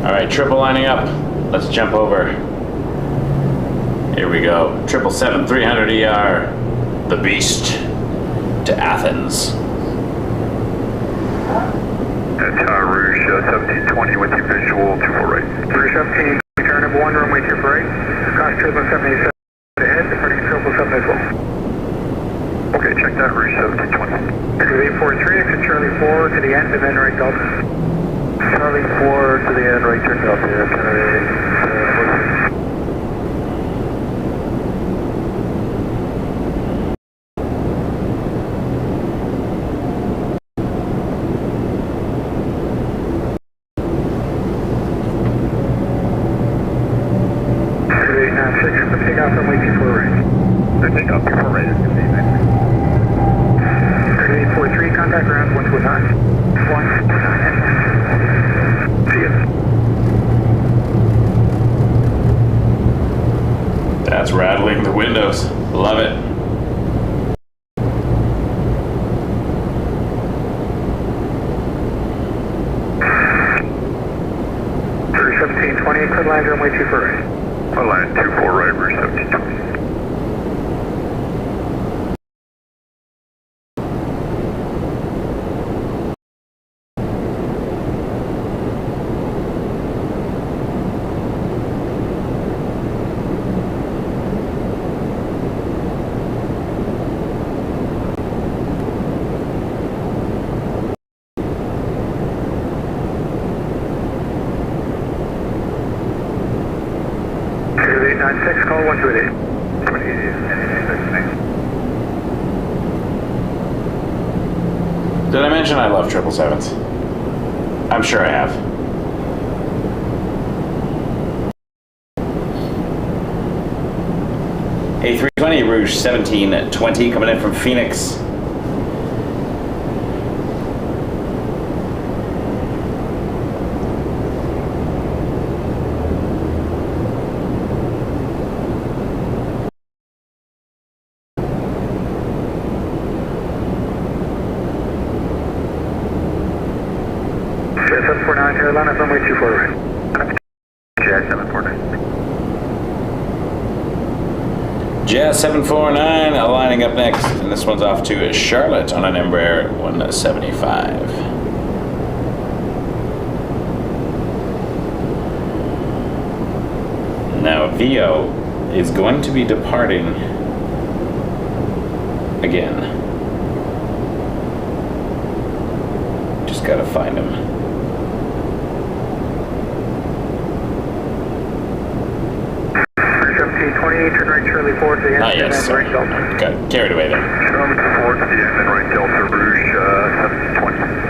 All right, triple lining up. Let's jump over. Here we go. 777 300 ER, the beast, to Athens. That's Rouge 1720 with you visual 24 right. Rouge 17, turn number 1, runway 24 right. Cost 777 ahead, departing 777 as well. Okay, check that Rouge 1720. Exit 843, exit Charlie 4 to the end and then right Delta. Charlie 4 to the end, right turn Delta. That's rattling the windows. Love it. Rouge 1720, clear line runway 24 right. Clear line 24 right, Rouge 1720. Call 128. 28. Did I mention I love 777s? I'm sure I have. A320 Rouge 1720 coming in from Phoenix. Carolina, runway 24 right. Jazz 749. Jazz 749 lining up next, and this one's off to Charlotte on an Embraer 175. Now VO is going to be departing again. Just gotta find him. Turn right, Charlie 4 to the end, Ah, yes, and then sorry. right Delta. Got carried away there. Charlie 4 to the end, and right Delta, Rouge 1720.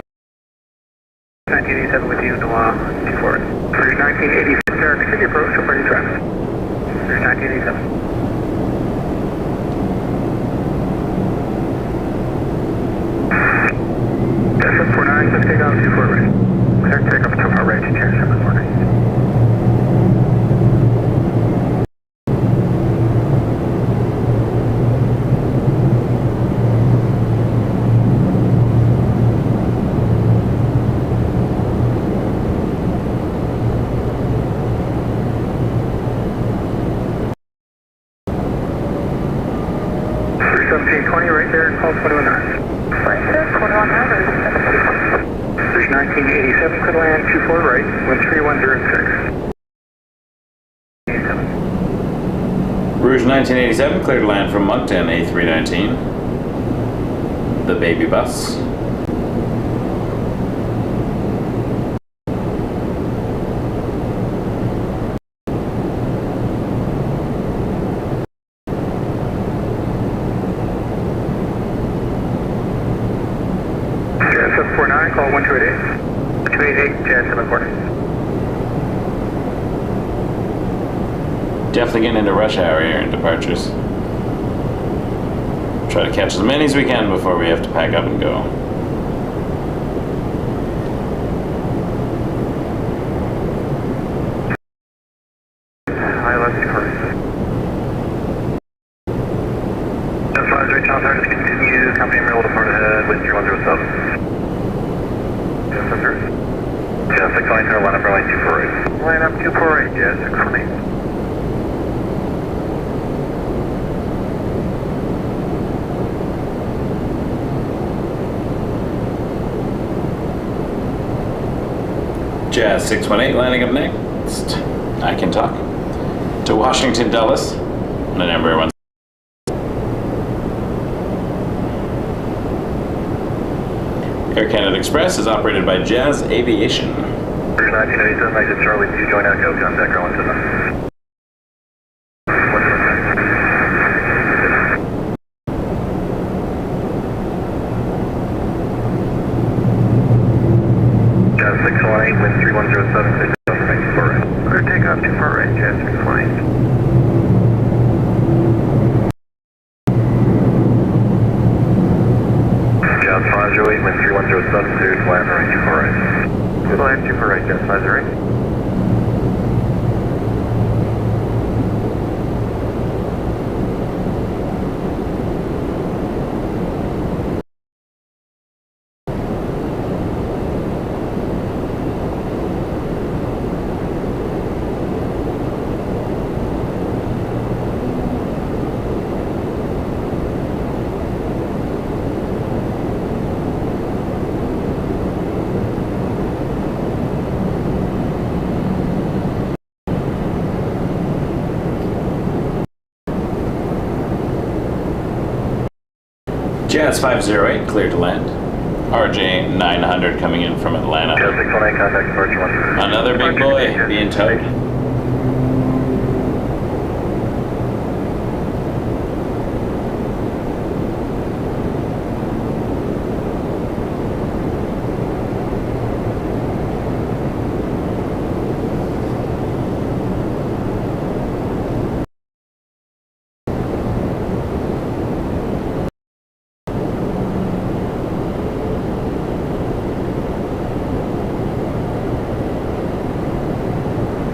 1987 with you, Noah 24. Rouge 1987, Derek City approach, so pretty traffic. Rouge 1987. Jazz 749, let's take off 24 right. Clear take off 24 right to Jazz 749. Right there, call 21 knots. Right there, 21 knots. There's 1987, could land 24 right, wind 3106. Rouge 1987, clear to land from Moncton, A319. The baby bus. Call 1288. 288, Jazz 749. Definitely getting into rush hour here in departures. Try to catch as many as we can before we have to pack up and go. I left you first. That's right, Ray Charles, hard to continue. Company middle depart ahead with 3107. Yes, sir. Yeah, 620 line up for line 248. Line up 248, yeah, 620. Jazz 618 lining up next. I can talk. To Washington Dulles. On a number 1. Air Canada Express is operated by Jazz Aviation. 1987, exit Charlie 2, join Echo, contact Arlington. Jazz 618, wind 3107, take off from 24 right. Clear takeoff 24 right, Jazz 620. Jazz 508, wind 3107, clear to land right 24 right. Good line 24 right, Jazz 508. Jazz 508 cleared to land. RJ 900 coming in from Atlanta. Jazz 618, contact departure 1. Another big boy being towed.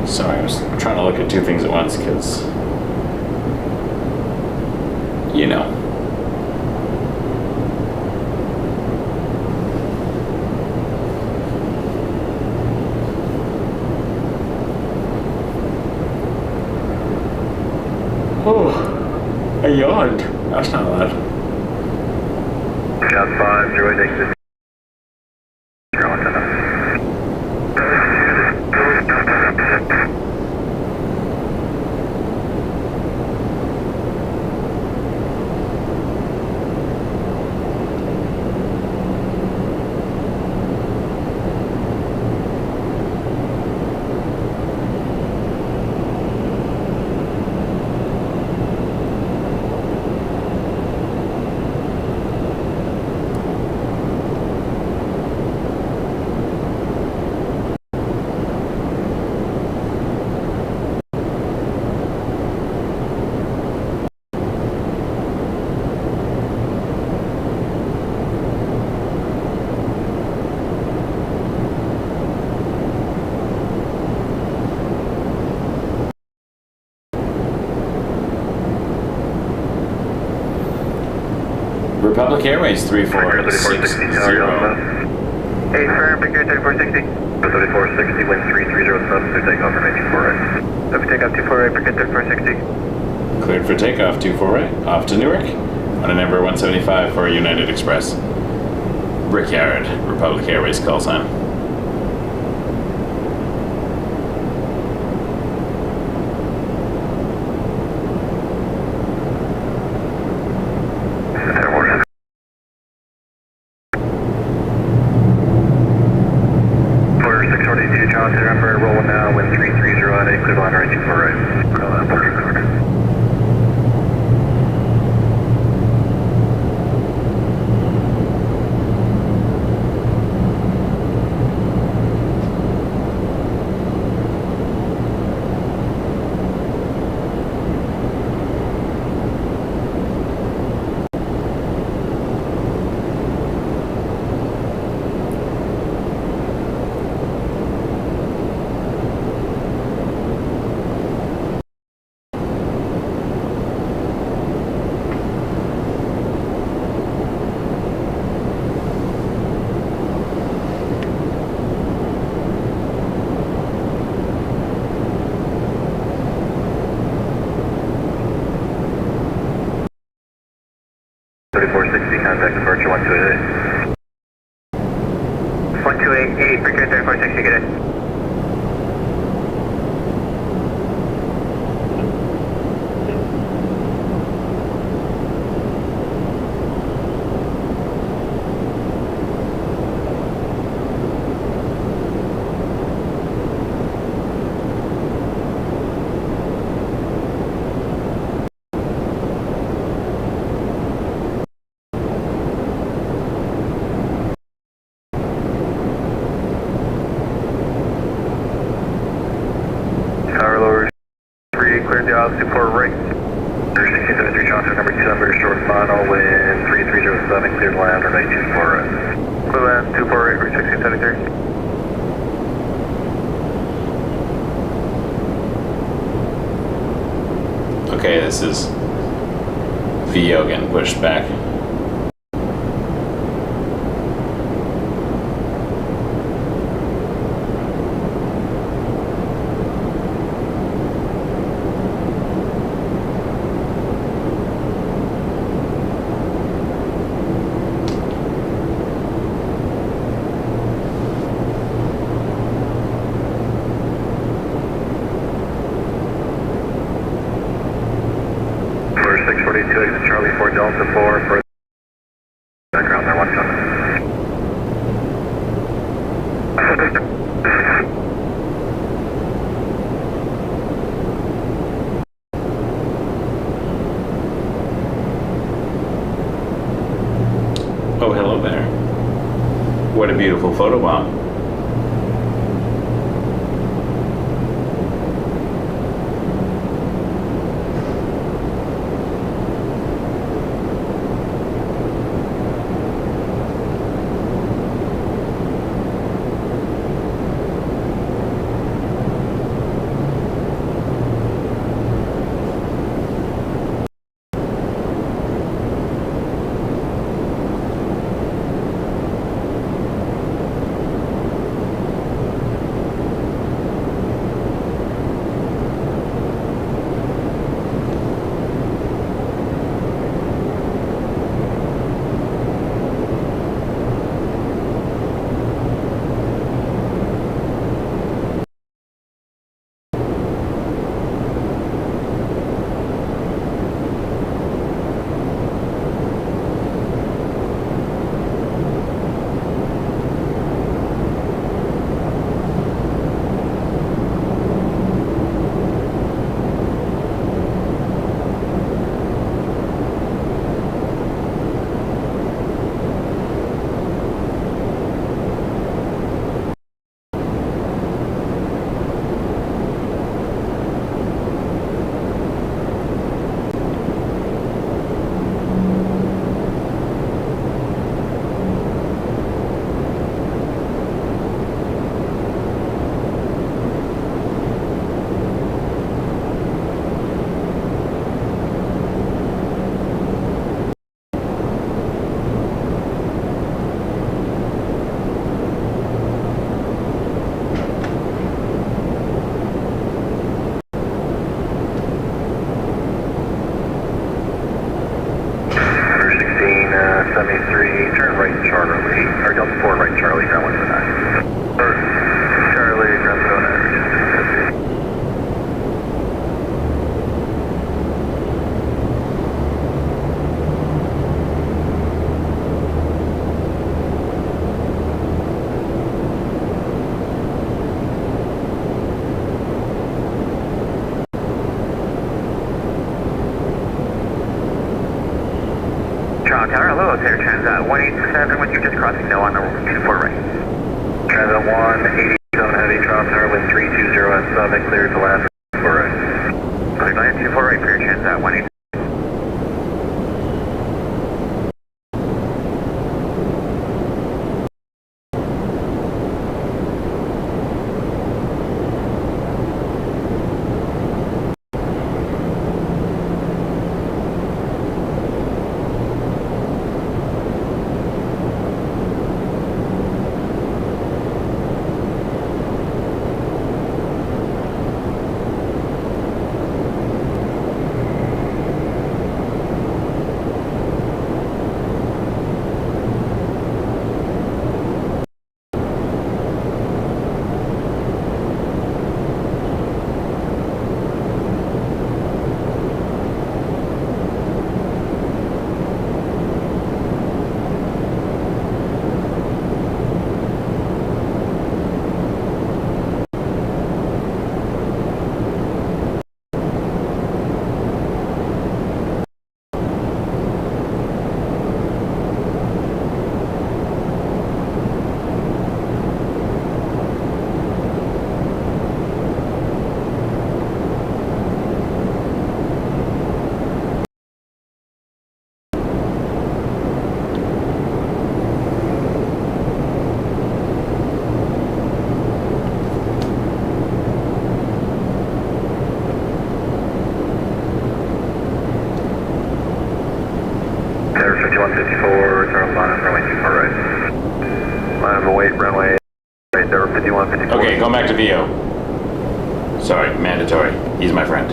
Sorry, I was trying to look at two things at once because, you know. Oh, I yawned. That's not bad. Jazz 508, exit Arlington. Republic Airways 3460. Hey, firm, big 3460. 3460, wind 3307, clear takeoff from 84 right. Over takeoff 24 right, big 3460. Cleared for takeoff 24 right. Off to Newark. On a number 175 for United Express. Brickyard, Republic Airways call sign. Rolling now, wind 3308, clear line right 24 right. 3460, contact departure 1288. 1288, Victor 3460, good day. Cleared the altitude for right. 1673 Johnson, number 2, very short final, wind 3307, cleared land, runway 24 right. Clear land 248, route 1673. Okay, this is VO getting pushed back. For 642, exit Charlie 4 Delta 4, for background there, 1 coming. Oh, hello there. What a beautiful photobomb. Turn right Charlie, or Delta 4 right Charlie, ground 109. Charlie, ground 09. Tower, hello, it's Air Transat 187 when you're just crossing no on the 24 right. Transat 187 heavy, Tower, wind 320 at summit, cleared to land 24 right. Cleared land 24 right for Air Transat 187. 5154, turn line up runway 24 right. Line up await runway, right, Endeavor 5154. Okay, going back to VO. Sorry, mandatory. He's my friend.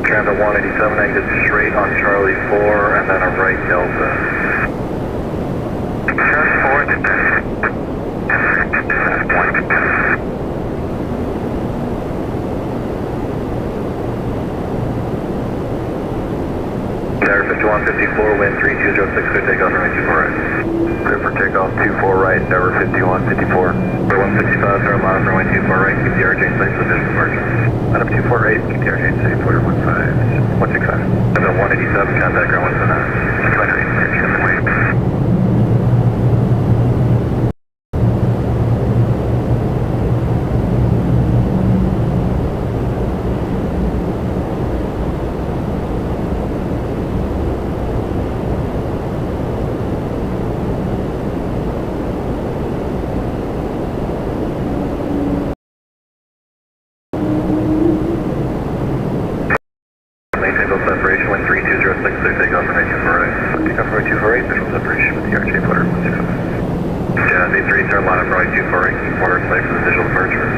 Transit 187, exit straight on Charlie 4, and then a right Delta. Charlie 4, Tower 5154, wind 3206, clear takeoff, runway 24 right. Clear for takeoff 24 right, Endeavor 5154. 165, turn line up runway 24 right, keep the RJ safe for visual departure. Line up 24 right, keep the RJ safe, order 165. And then 187, contact ground 179. 29, wait. Maintain separation, wind 3206, clear takeoff, runway 24 right. Takeoff runway 24 right, visual separation with the RJ footer 165. Jazz 83, turn line up runway 24 right, keep water safe for the visual departure.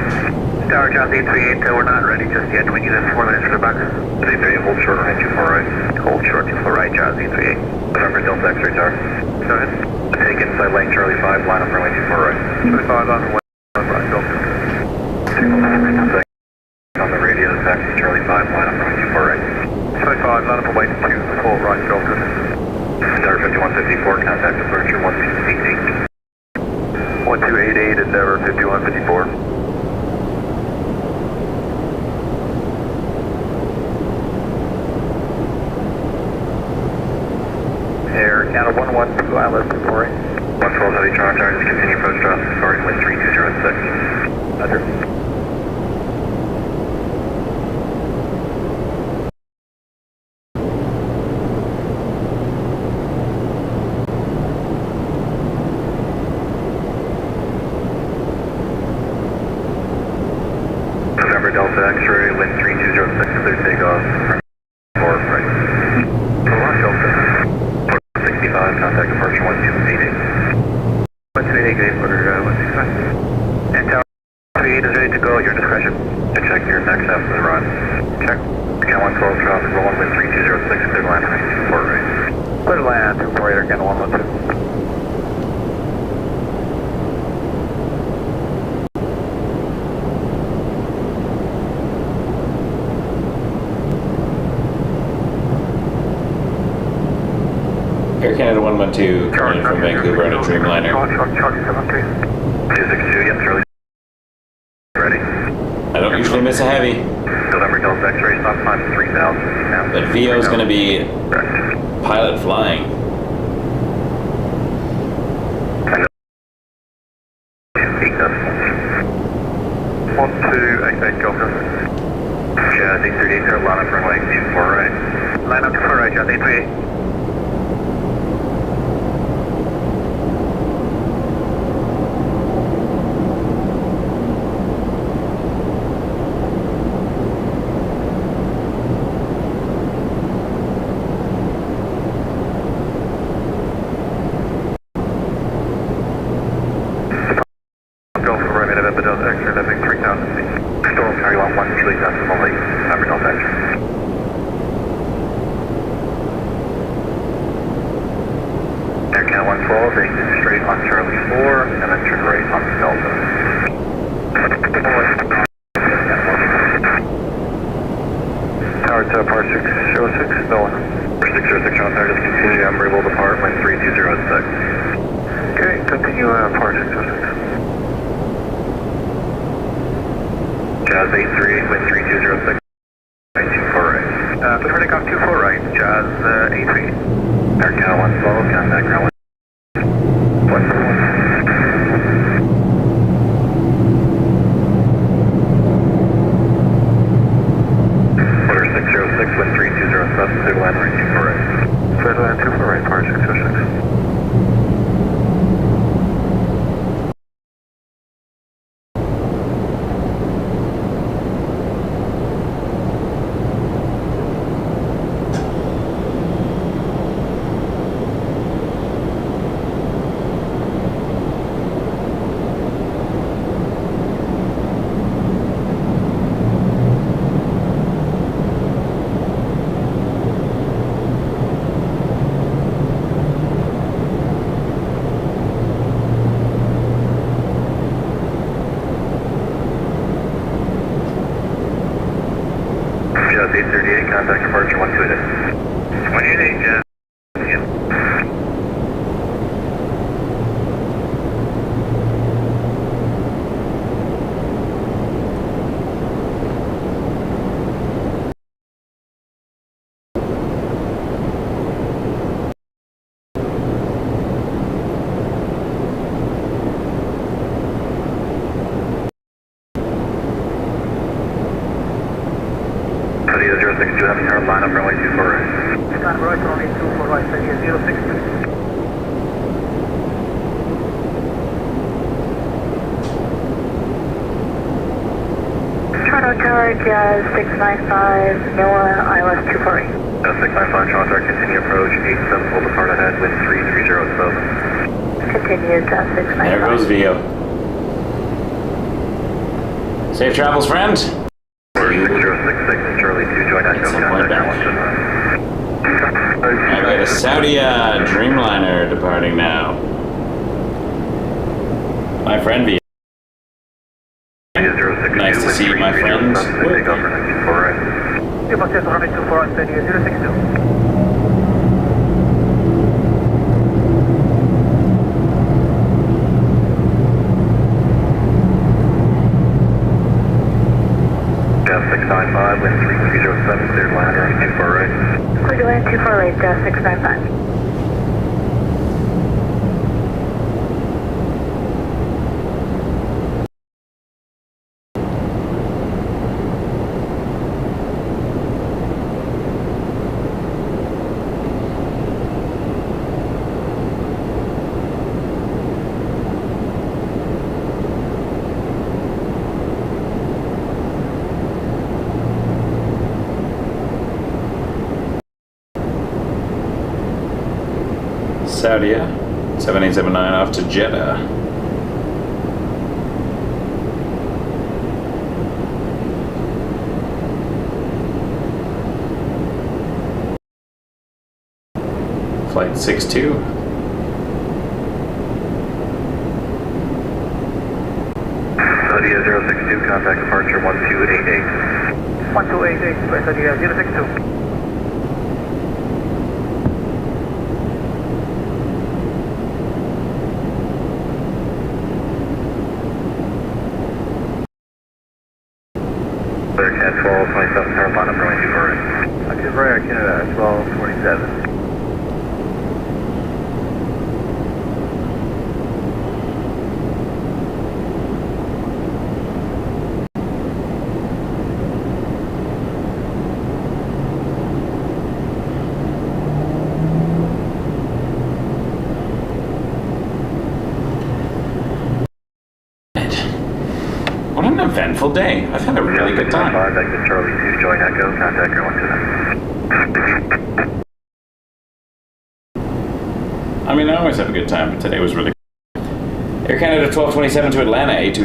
Tower Jazz 838, we're not ready just yet. We need 4 minutes for the back. 83, hold short runway 24 right. Hold short 24 right, Jazz 838. November Delta X-ray tower. Go ahead. Take inside lane Charlie 5, line up runway 24 right. 25 on the way. Delta. On the radio, taxi Charlie 5, line up runway 24 right. 25, line up away to 24 right, Delta. Tower 5154, contact departure 1288. 1288, Endeavor 5154. Air Canada 112, ILS 24. 112 heavy Toronto tower, just continue approach drop, starting wind 3206. Roger. November Delta X-ray, wind 3206, clear takeoff, forward right. Delta. 65, contact departure 1288. 138, great, order 165. And Tower 38 is ready to go at your discretion. To check your next half of the run. Check. Account 112, traffic rolling wind 3206, clear line runway 24 right. Clear land 24 right, Canada 112. Air Canada 112 coming in from Vancouver on a Dreamliner. Charlie 73. 262, yep, Charlie. Ready. I don't usually miss a heavy, November Delta X-ray, stop time 3000. but VO is going to be Correct. pilot flying. And 8 decimals. 1288, Delta. Jazz 838, turn line up runway 24 right. Line up 24 right, Jazz 838. Go for runway November Delta X-ray, leveling 3000 feet. Storm carry on 1 3 decimal 8, November Delta X-ray. Air Count 112, exit straight on Charlie 4, and then turn right on Delta. Tower to par 606, no one. 606 on there, just continue Embry, will depart, wind 3206. Okay, continue par 606. Jazz 838, wind 3206, 24 right. Clear for takeoff 24 right, Jazz 83. Air Count 112, contact ground 1. Just 838, contact departure 128. 128, yeah. Studio 062, having her line up runway 24 right. Stand right, runway 24 right, Studio 062. Toronto Tower, Jazz 695, NOAA, ILS 248. 695, Toronto Tower, continue approach, 87, hold apart ahead, wind 3307. Continue, Jazz 695. There goes Vio. Safe travels, friend. 6066, Charlie 2, join Echo, contact back. 129. I've got a Saudi Dreamliner departing now. My friend Vio. Nice to see you, my friend. Take off for 94 right. Give us just runway 24 right, Studio 062. Jazz 695, wind 3307, cleared land, running 24 right. Clear to land 248, Jazz 695. Saudi 7879 off to Jeddah. Flight 62. Saudi 062, contact departure 1288. 1288, by Studio 062. Clear Cat 1227, turn line up runway 24 right. Active radar Canada 1227. What an eventful day. I've had a really good time. Exit Charlie 2, join Echo, contact your 129. I mean, I always have a good time, but today was really good. Air Canada 1227 to Atlanta, A2300.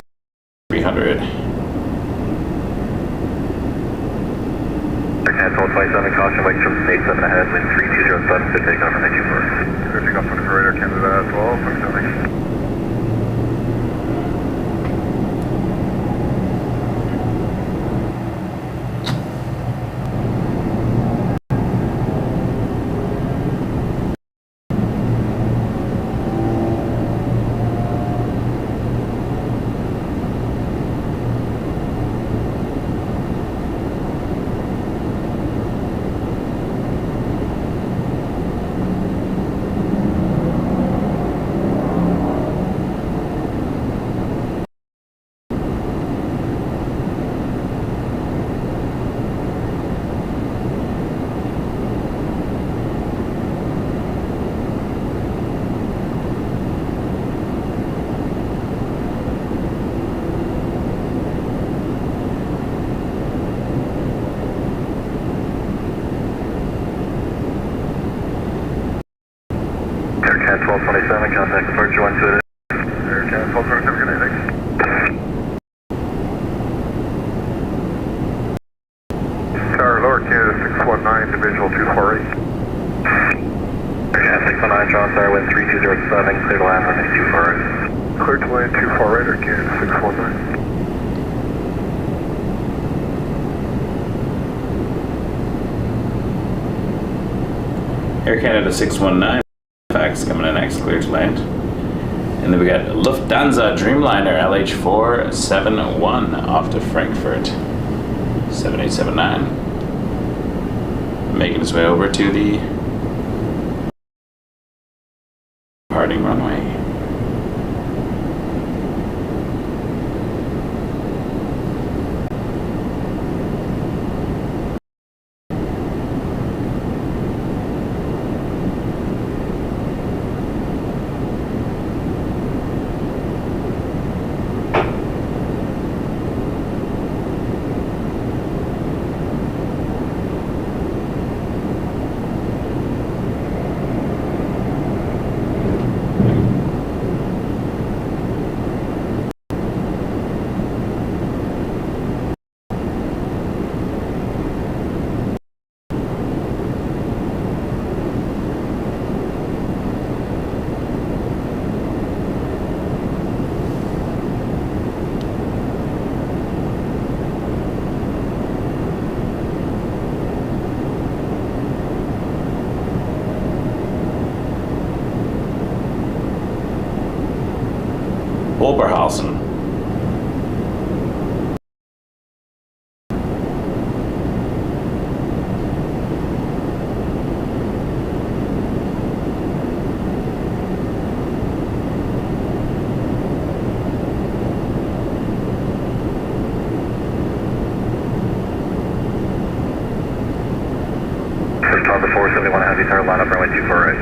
Air Cat 1227, caution, wake from 87 ahead, wind 3207, to take off from 94. Good take off from the Air Canada 1227. Air Cat 1227, contact departure 128. Air Cat 1227, good night. Tower Lower Canada 619, Divisional 248. Air Cat 619, Toronto Tower, wind 3207, clear to land, runway 248. Clear to land 248, Air Canada 619. Air Canada 619, fax coming in next, clear to land. And then we got Lufthansa Dreamliner LH471 off to Frankfurt 7879. Making its way over to the departing runway. Oberhausen. Lufthansa 471 Heavy, tower line up runway 24 right.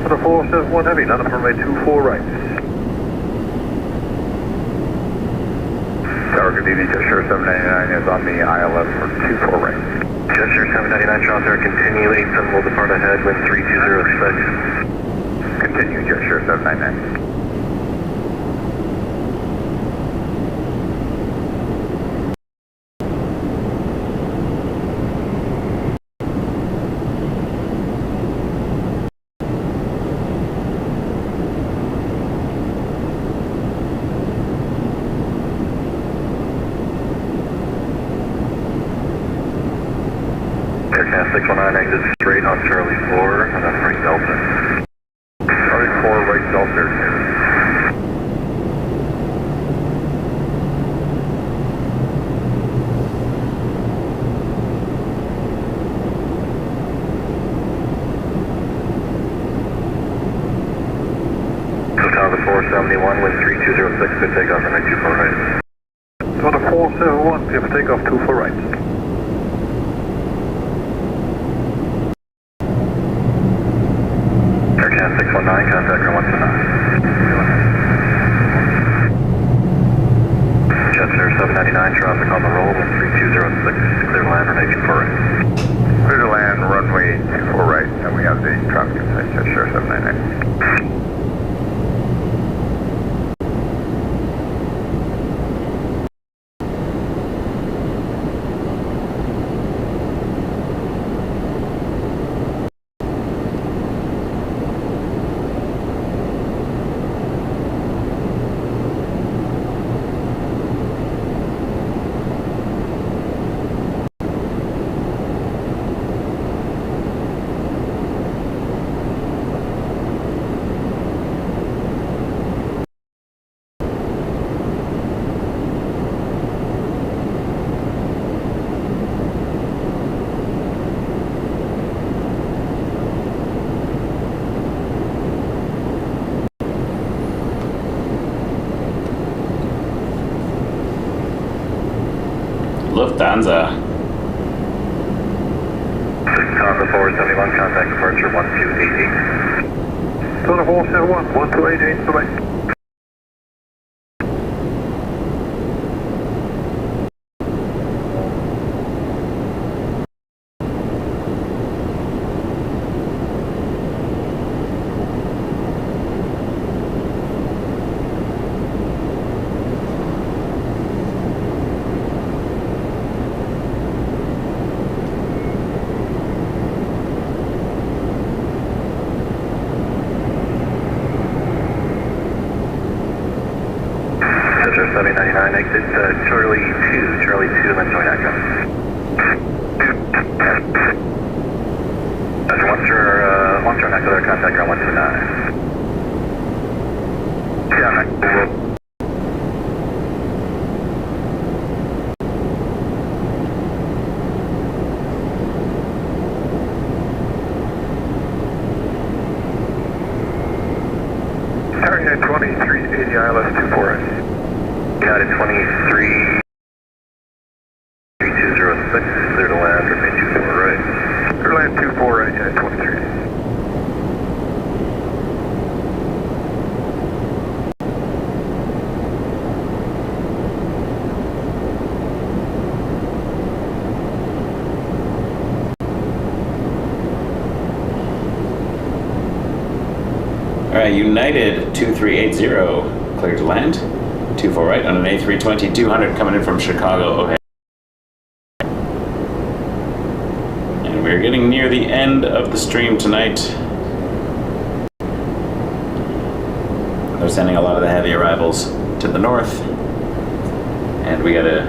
Lufthansa 471 Heavy, line up runway 24 right. Tower Gardini, Gesture 799 is on the ILS for 24 right. Gesture 799, Tower, continue 87, will depart ahead, wind 3206. Continue, Gesture 799. Aircraft 619, exit straight on Charlie 4, and then right Delta. Charlie 4, right Delta. Lufthansa 471, wind 3206, good takeoff, runway 24 right. Lufthansa 471, clear for takeoff 24 right. Aircraft 619, contact runway 19. Gesture 799, traffic on the roll, wind 3206, clear to land, runway 24 right. Clear to land, runway 24 right, and we have the traffic inside Gesture 799. Lufthansa. Lufthansa 471, contact departure 1288. Lufthansa 471, 1288, bye-bye. Gesture 799, exit Charlie 2, and then join echo. Once you're 1, turn back to their contact ground 129. Yeah, Target 2380 ILS 24. United 23 3206, clear to land, remain 24 right. Clear land 24 right, United 23. Alright, United 2380, cleared to land. 24 right on an A320 200 coming in from Chicago O'Hare. And we're getting near the end of the stream tonight. They're sending a lot of the heavy arrivals to the north. And we gotta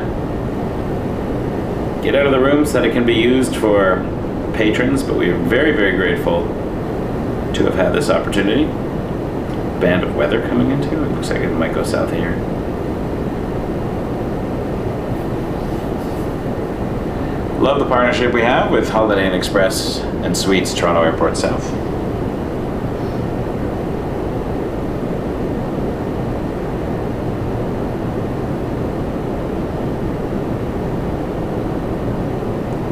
get out of the room so that it can be used for patrons, but we are very, very grateful to have had this opportunity. Band of weather coming into. It looks like it might go south here. Love the partnership we have with Holiday Inn Express and Suites Toronto Airport South.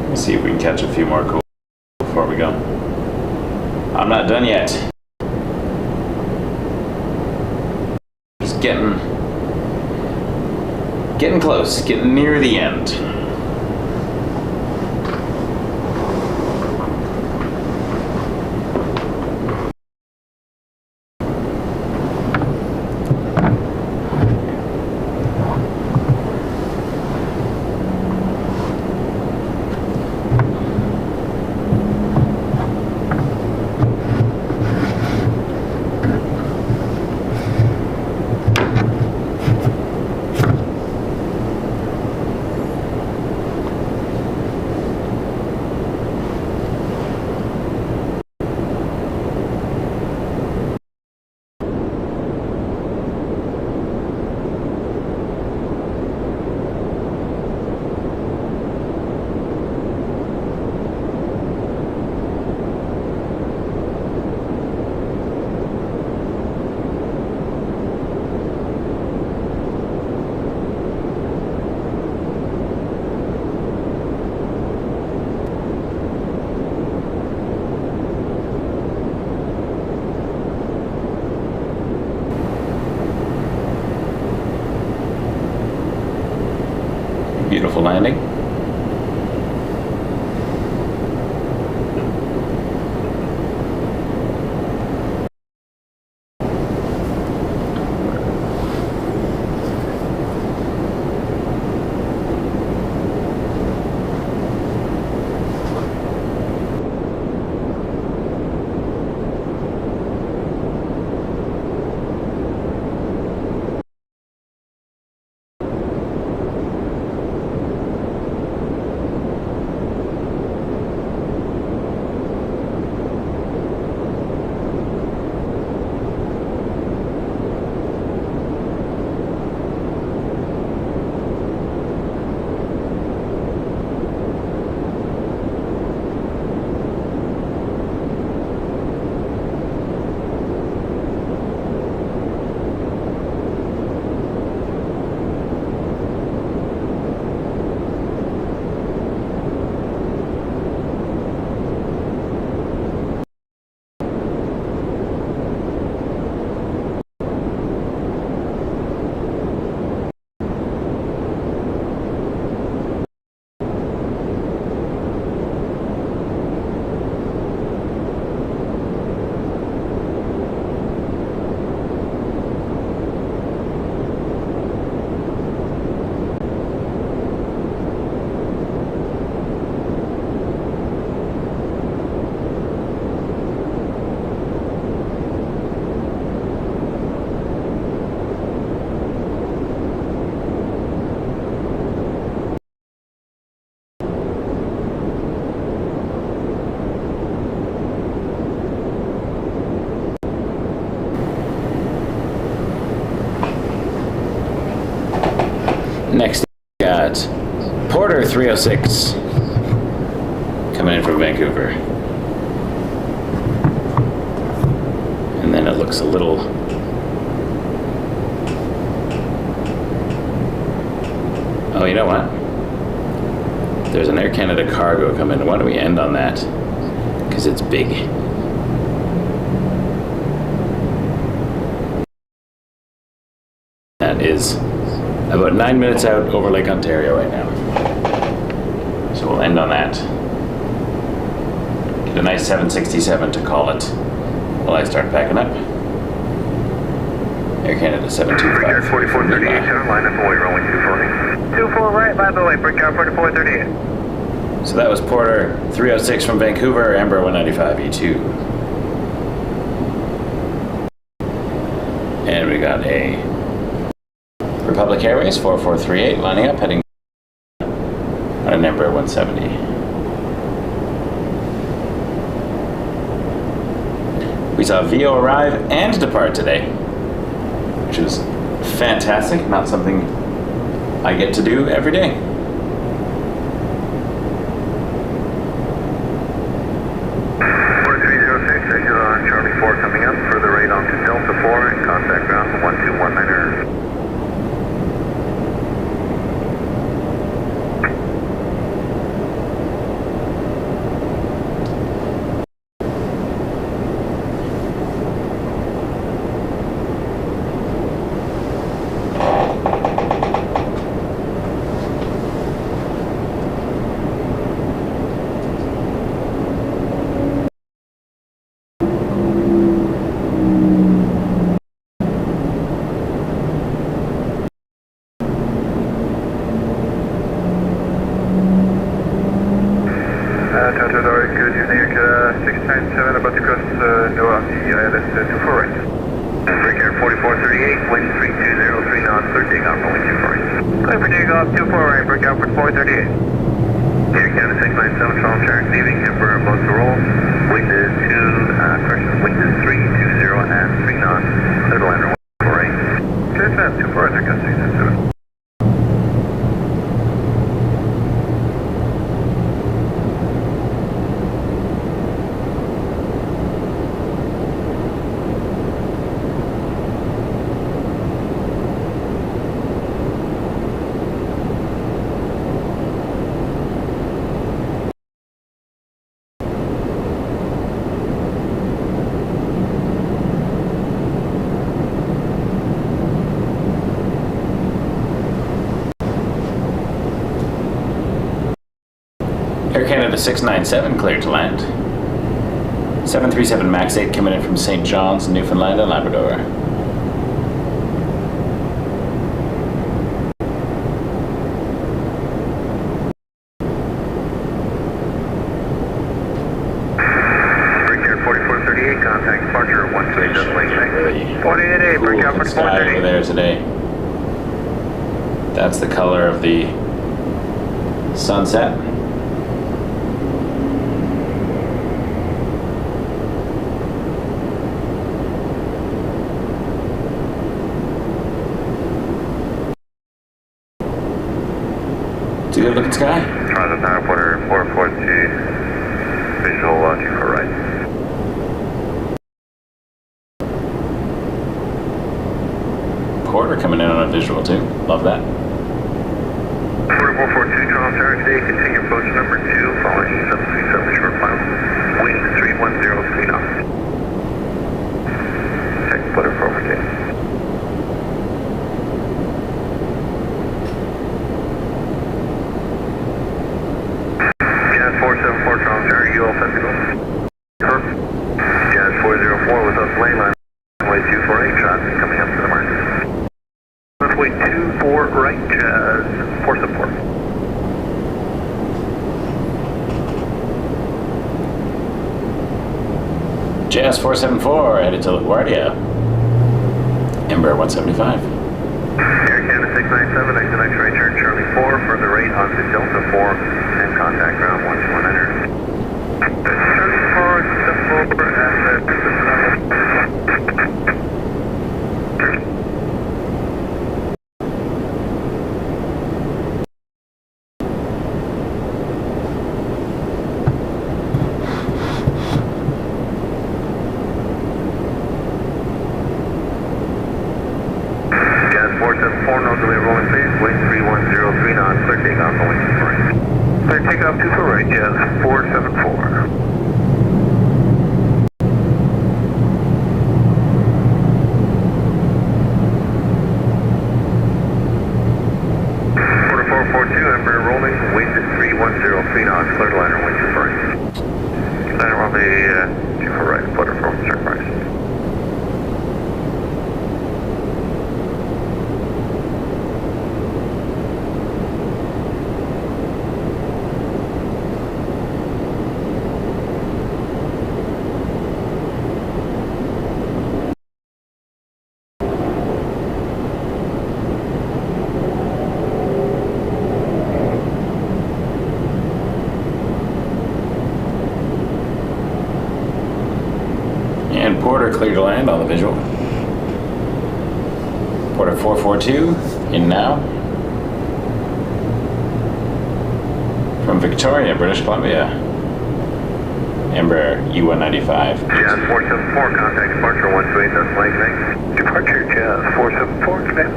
Let's see if we can catch a few more cool before we go. I'm not done yet. Just getting close, getting near the end. Next, we got Porter 306 coming in from Vancouver. And then it looks a little... Oh, you know what? There's an Air Canada cargo coming. Why don't we end on that? Because it's big. That is about 9 minutes out over Lake Ontario right now. So we'll end on that. Get a nice 767 to call it while I start packing up. Air Canada 725. 4438, turn line up away, runway 24. 24 right, by the way, break out 4438. So that was Porter 306 from Vancouver, Embraer 195 E2. And we got a Republic Airways 4438 lining up, heading on an Embraer 170. We saw VO arrive and depart today, which is fantastic, not something I get to do every day. Charlie 4 coming up, further right onto Delta 4 and contact ground 1219er. Good evening, 697, about to cross NOAA, EST Approx right. Break air 4438, wind 3203 knots, clear takeoff, runway 24 right. Clear for takeoff 24 right, break out 4438. Air Canada 697, Charles Charles, leaving Emperor about to roll. Wind is 320 and 3 knots, clear to land runway 24 right. Good job, 24 right, 697. Air Canada 697 cleared to land. 737 MAX 8 coming in from St. John's, Newfoundland and Labrador. Break air 4438, contact departure 127 Lake. 4888, break out Cool sky over 4438. there today. That's the color of the sunset. It's a good looking sky. Transit Power Porter 442, visual 24 right. Porter coming in on a visual too. Love that. Porter 442, Charles Charles, today, continue approach number 2, following 737 short final. Wind 3103 knots. Check Porter 442. Jazz 474, Charles Charlie, you all set to go. Jazz 404 with us, lane line, runway 248, traffic coming up to the mark. Runway 24 right, Jazz 474. Jazz 474 headed to LaGuardia. Embraer 175. Air Canada 697, exit X-ray turn Charlie 4, further right onto Delta 4, and contact ground 12100. Charlie 4, Delta 4, and Jazz 474, no delay rolling phase, wind 3103 knots, clear takeoff, going 24 right. Clear takeoff 24 right, Jazz 474. Wind 3103 knots, clear to liner, wind 24 right. Liner on the 24 right, flutter from start price. And Porter clear to land on the visual. Porter 442 in now. From Victoria, British Columbia. Embraer E195. Jazz 474, contact departure 128, that's flight connect. Departure Jazz 474, command.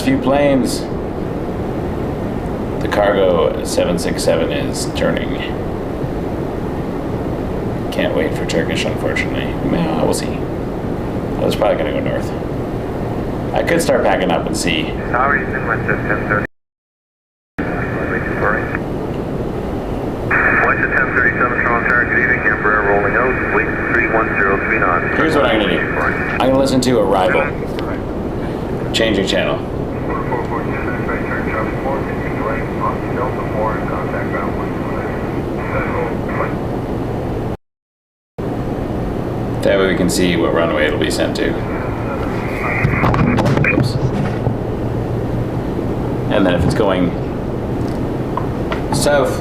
Few planes. The cargo 767 is turning. Can't wait for Turkish, unfortunately. Well, we'll see. I was probably gonna go north. I could start packing up and see. How are you doing with this 1030? Watch the 1037 Toronto Tower, good evening, Embraer rolling out, wind 3103 knots. Here's what I'm gonna do. I'm gonna listen to Arrival. Changing channel. That way we can see what runway it'll be sent to. Oops. And then if it's going south,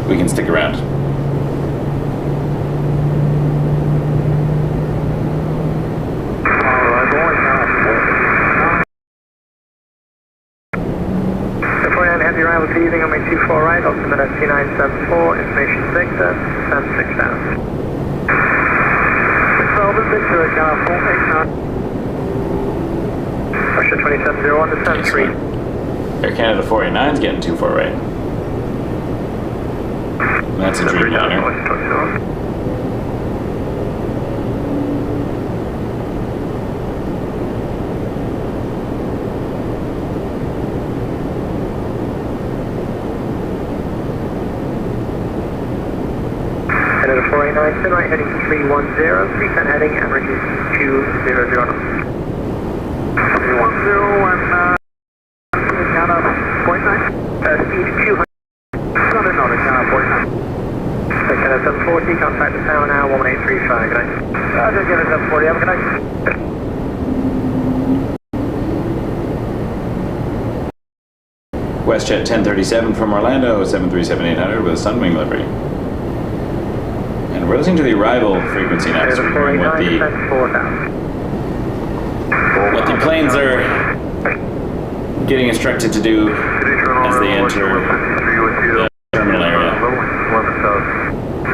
we can stick around. Heavy arrival to evening on my 24 right, altimeter T974, information 6, descend 6 down. Victor, Ghana 489. Russia 2701, descend 3. Air Canada 489 is getting 24 right. And that's a Dreamliner. Canada 489, spin right heading 310, 310 heading, and reduce 200 knots. 310 and Ghana 49, speed 200 knots, Ghana 49. Canada 740, contact the tower now, 1835, good night. Roger, Canada 740, have a good night. WestJet 1037 from Orlando, 737-800 with a Sunwing livery. And we're listening to the arrival frequency now, so we're hearing what the planes are getting instructed to do as they enter the terminal area.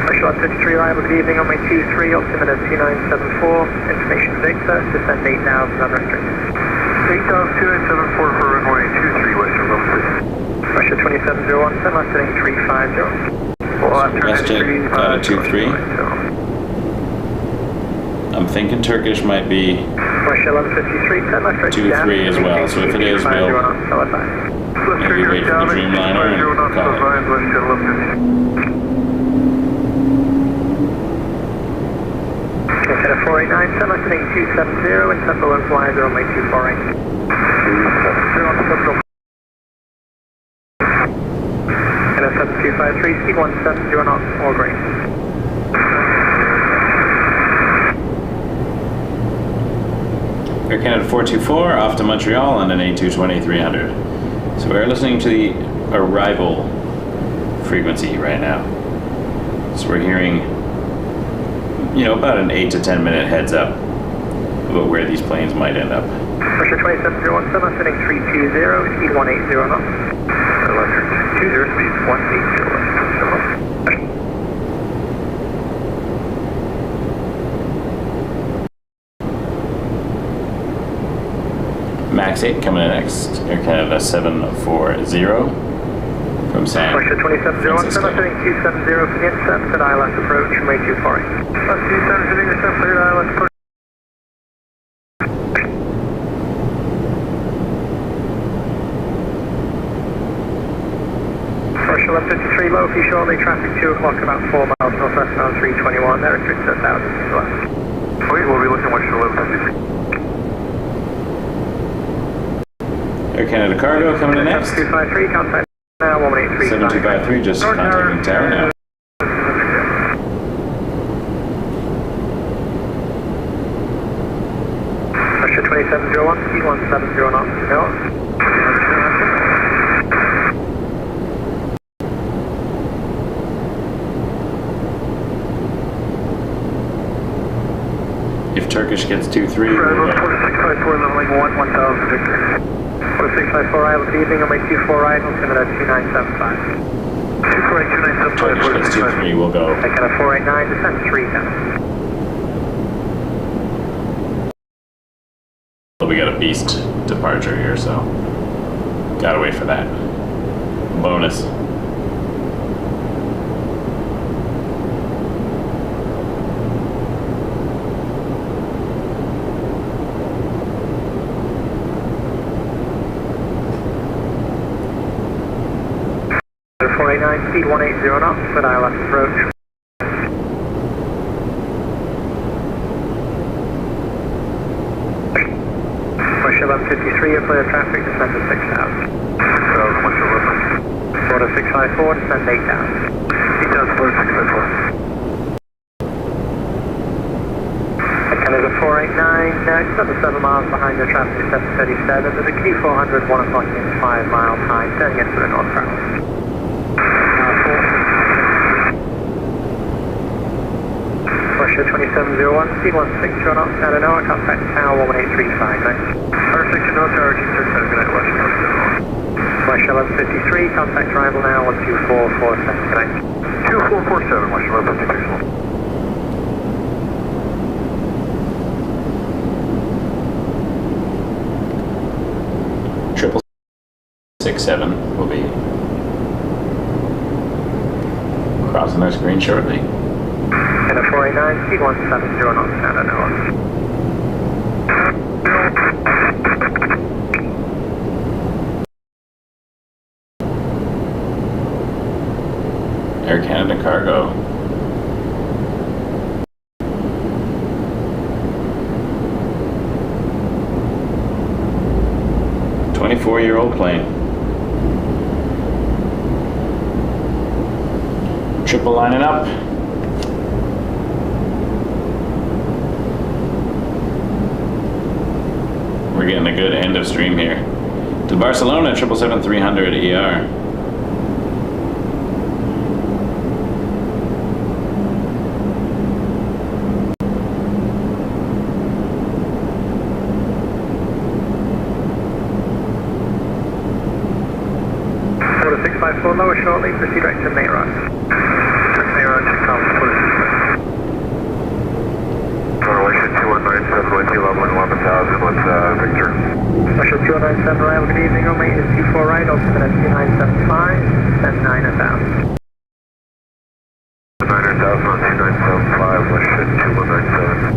Special 53, arrival, good evening on my 23, altimeter 2974, information Victor, descend 8,000 unrestricted. 8,2974 for runway 23, Western Limited. Russia 2701, send left heading 350. WestJet got a 2-3. I'm thinking Turkish might be 2-3 as well, so if it is, we'll maybe wait for the Dreamliner and call it. Canada 489, send left heading 270, and Central and fly 0 my 248. 270 on Central. Canada 7253, speed 170 knots, all green. Air Canada 424 off to Montreal on an A220-300. So we're listening to the arrival frequency right now. So we're hearing, you know, about an 8 to 10 minute heads up about where these planes might end up. Russia 2701, send left heading 320, speed 180 knots. 20, speed 180. Max 8 coming in next. Air Canada 740 from San Russia 2701, Francisco. send us heading 270 for the intercept at ILS approach, runway 24. 270 intercept, cleared ILS approach. Russia 153, low for you shortly, traffic 2 o'clock, about 4 miles northwest on 321, there restricted at 1000 to the left. Wait, we'll be looking Russia 1153. Air Canada Cargo coming in next. 253, contact now 11835. 7253, just contacting tower now. Russia 2701, speed 170 knots, no. If Turkish gets 2-3, Bravo we'll go. 4654, leveling 1000 Victor. 4654, I will evening, on my 24 right, we'll send it at 2975. 248, 2975, Turkish gets 2-3, we'll go. I can have 489, descend 310. We got a beast departure here, so gotta wait for that. Bonus. Speed 180 knots, but ILS approach. Russia 1153, you're clear traffic, descend to 6,000. 6,000, what's your reference? Order 654, descend 8,000. 8,000, Florida 654. Canada 489, just under 7 miles behind the traffic, 737. There's a Q400, 1 o'clock in 5 miles high, turning into the north travel. Russia 2701, speed 160 knots, out of NOAA, contact tower 11835, thanks. 160 knots, tower 267, good night, Russia 1153, contact arrival now 12447, thanks. 2447, Russia 1153. Triple 67 will be crossing our screen shortly. And a 489, speed 170 knots, out of NOAA. Air Canada Cargo. "24-year-old plane. Triple lining up. We're getting a good end of stream here. To Barcelona, 777-300 ER. Order 654, lower shortly, proceed right to Mayrock. Mayrock, 6,000, Russia 2197, with you leveling 11,000 with Victor. Russia 2197, arrival, good evening, on maintenance 24 right, ultimate at 2975, send 9,000. 9,000 on 2975, Russia 2197.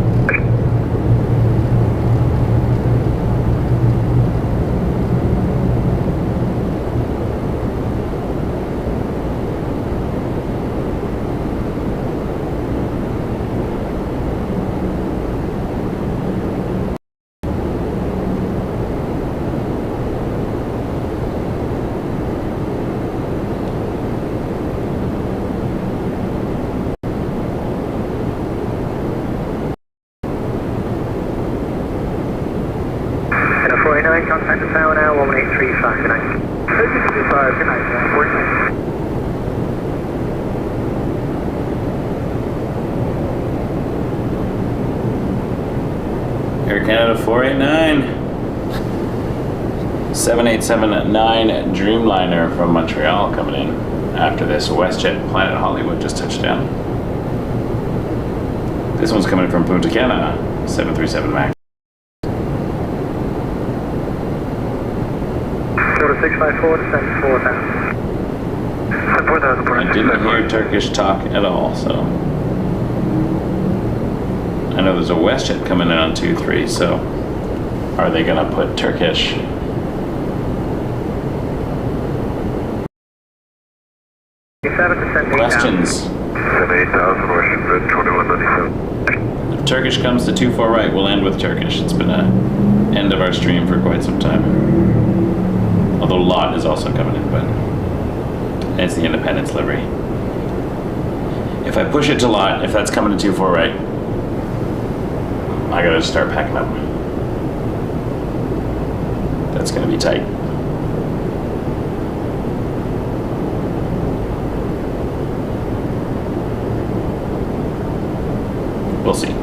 Contact the tower now, 11835, good night. 865, good night, 149. Air Canada 489. 7879 Dreamliner from Montreal coming in after this. WestJet Planet Hollywood just touched down. This one's coming from Punta Cana, 737 MAX. 654, descend 4,000. I didn't hear Turkish talk at all, so. I know there's a WestJet coming in on 2-3, so are they gonna put Turkish? Questions? 8,000, Washington Bridge 2197. If Turkish comes to 24 right, we'll end with Turkish. It's been a end of our stream for quite some time. Although Lot is also coming in, but it's the Independence livery. If I push it to Lot, if that's coming to 24 right, I gotta start packing up. That's gonna be tight. We'll see.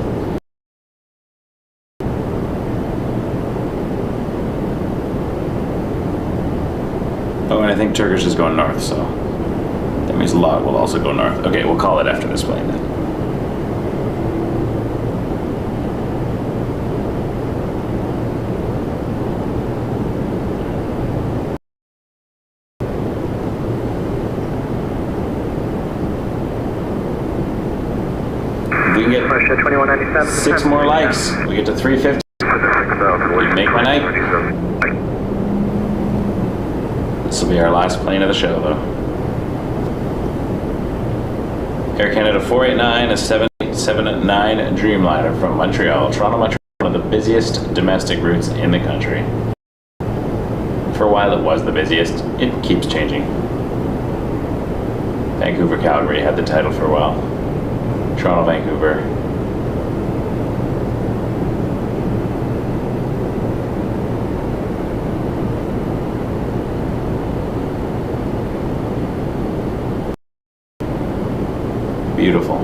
Oh, and I think Turkish is going north, so that means Lot will also go north. Okay, we'll call it after this plane then. If we can get 6 more likes, we get to 350. You'd make my night. This will be our last plane of the show, though. Air Canada 489, a 779 Dreamliner from Montreal. Toronto, Montreal, one of the busiest domestic routes in the country. For a while it was the busiest. It keeps changing. Vancouver, Calgary had the title for a while. Toronto, Vancouver. Beautiful.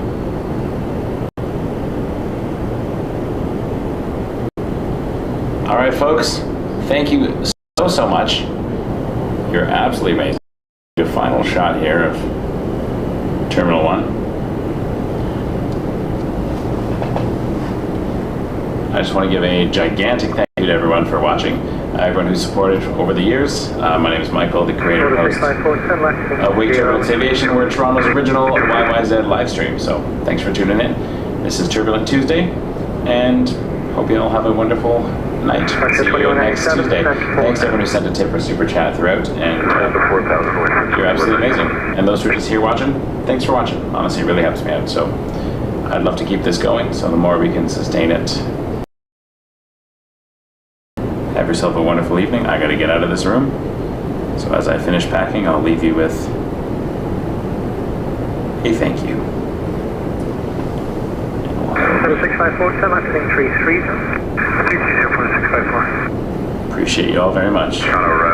All right, folks. Thank you so much. You're absolutely amazing. The final shot here of Terminal 1. I just want to give a gigantic thank you to everyone for watching. Everyone who's supported over the years. My name is Michael, the creator and host of Wake Turbulence Aviation. We're Toronto's original YYZ live stream. So thanks for tuning in. This is Turbulent Tuesday, and hope you all have a wonderful night. See you next Tuesday. Thanks to everyone who sent a tip or super chat throughout, and you're absolutely amazing. And those who are just here watching, thanks for watching. Honestly, it really helps me out. So I'd love to keep this going. So the more we can sustain it. Have yourself a wonderful evening. I gotta get out of this room. So as I finish packing, I'll leave you with a thank you. 654, selecting 330. Appreciate you all very much. Toronto,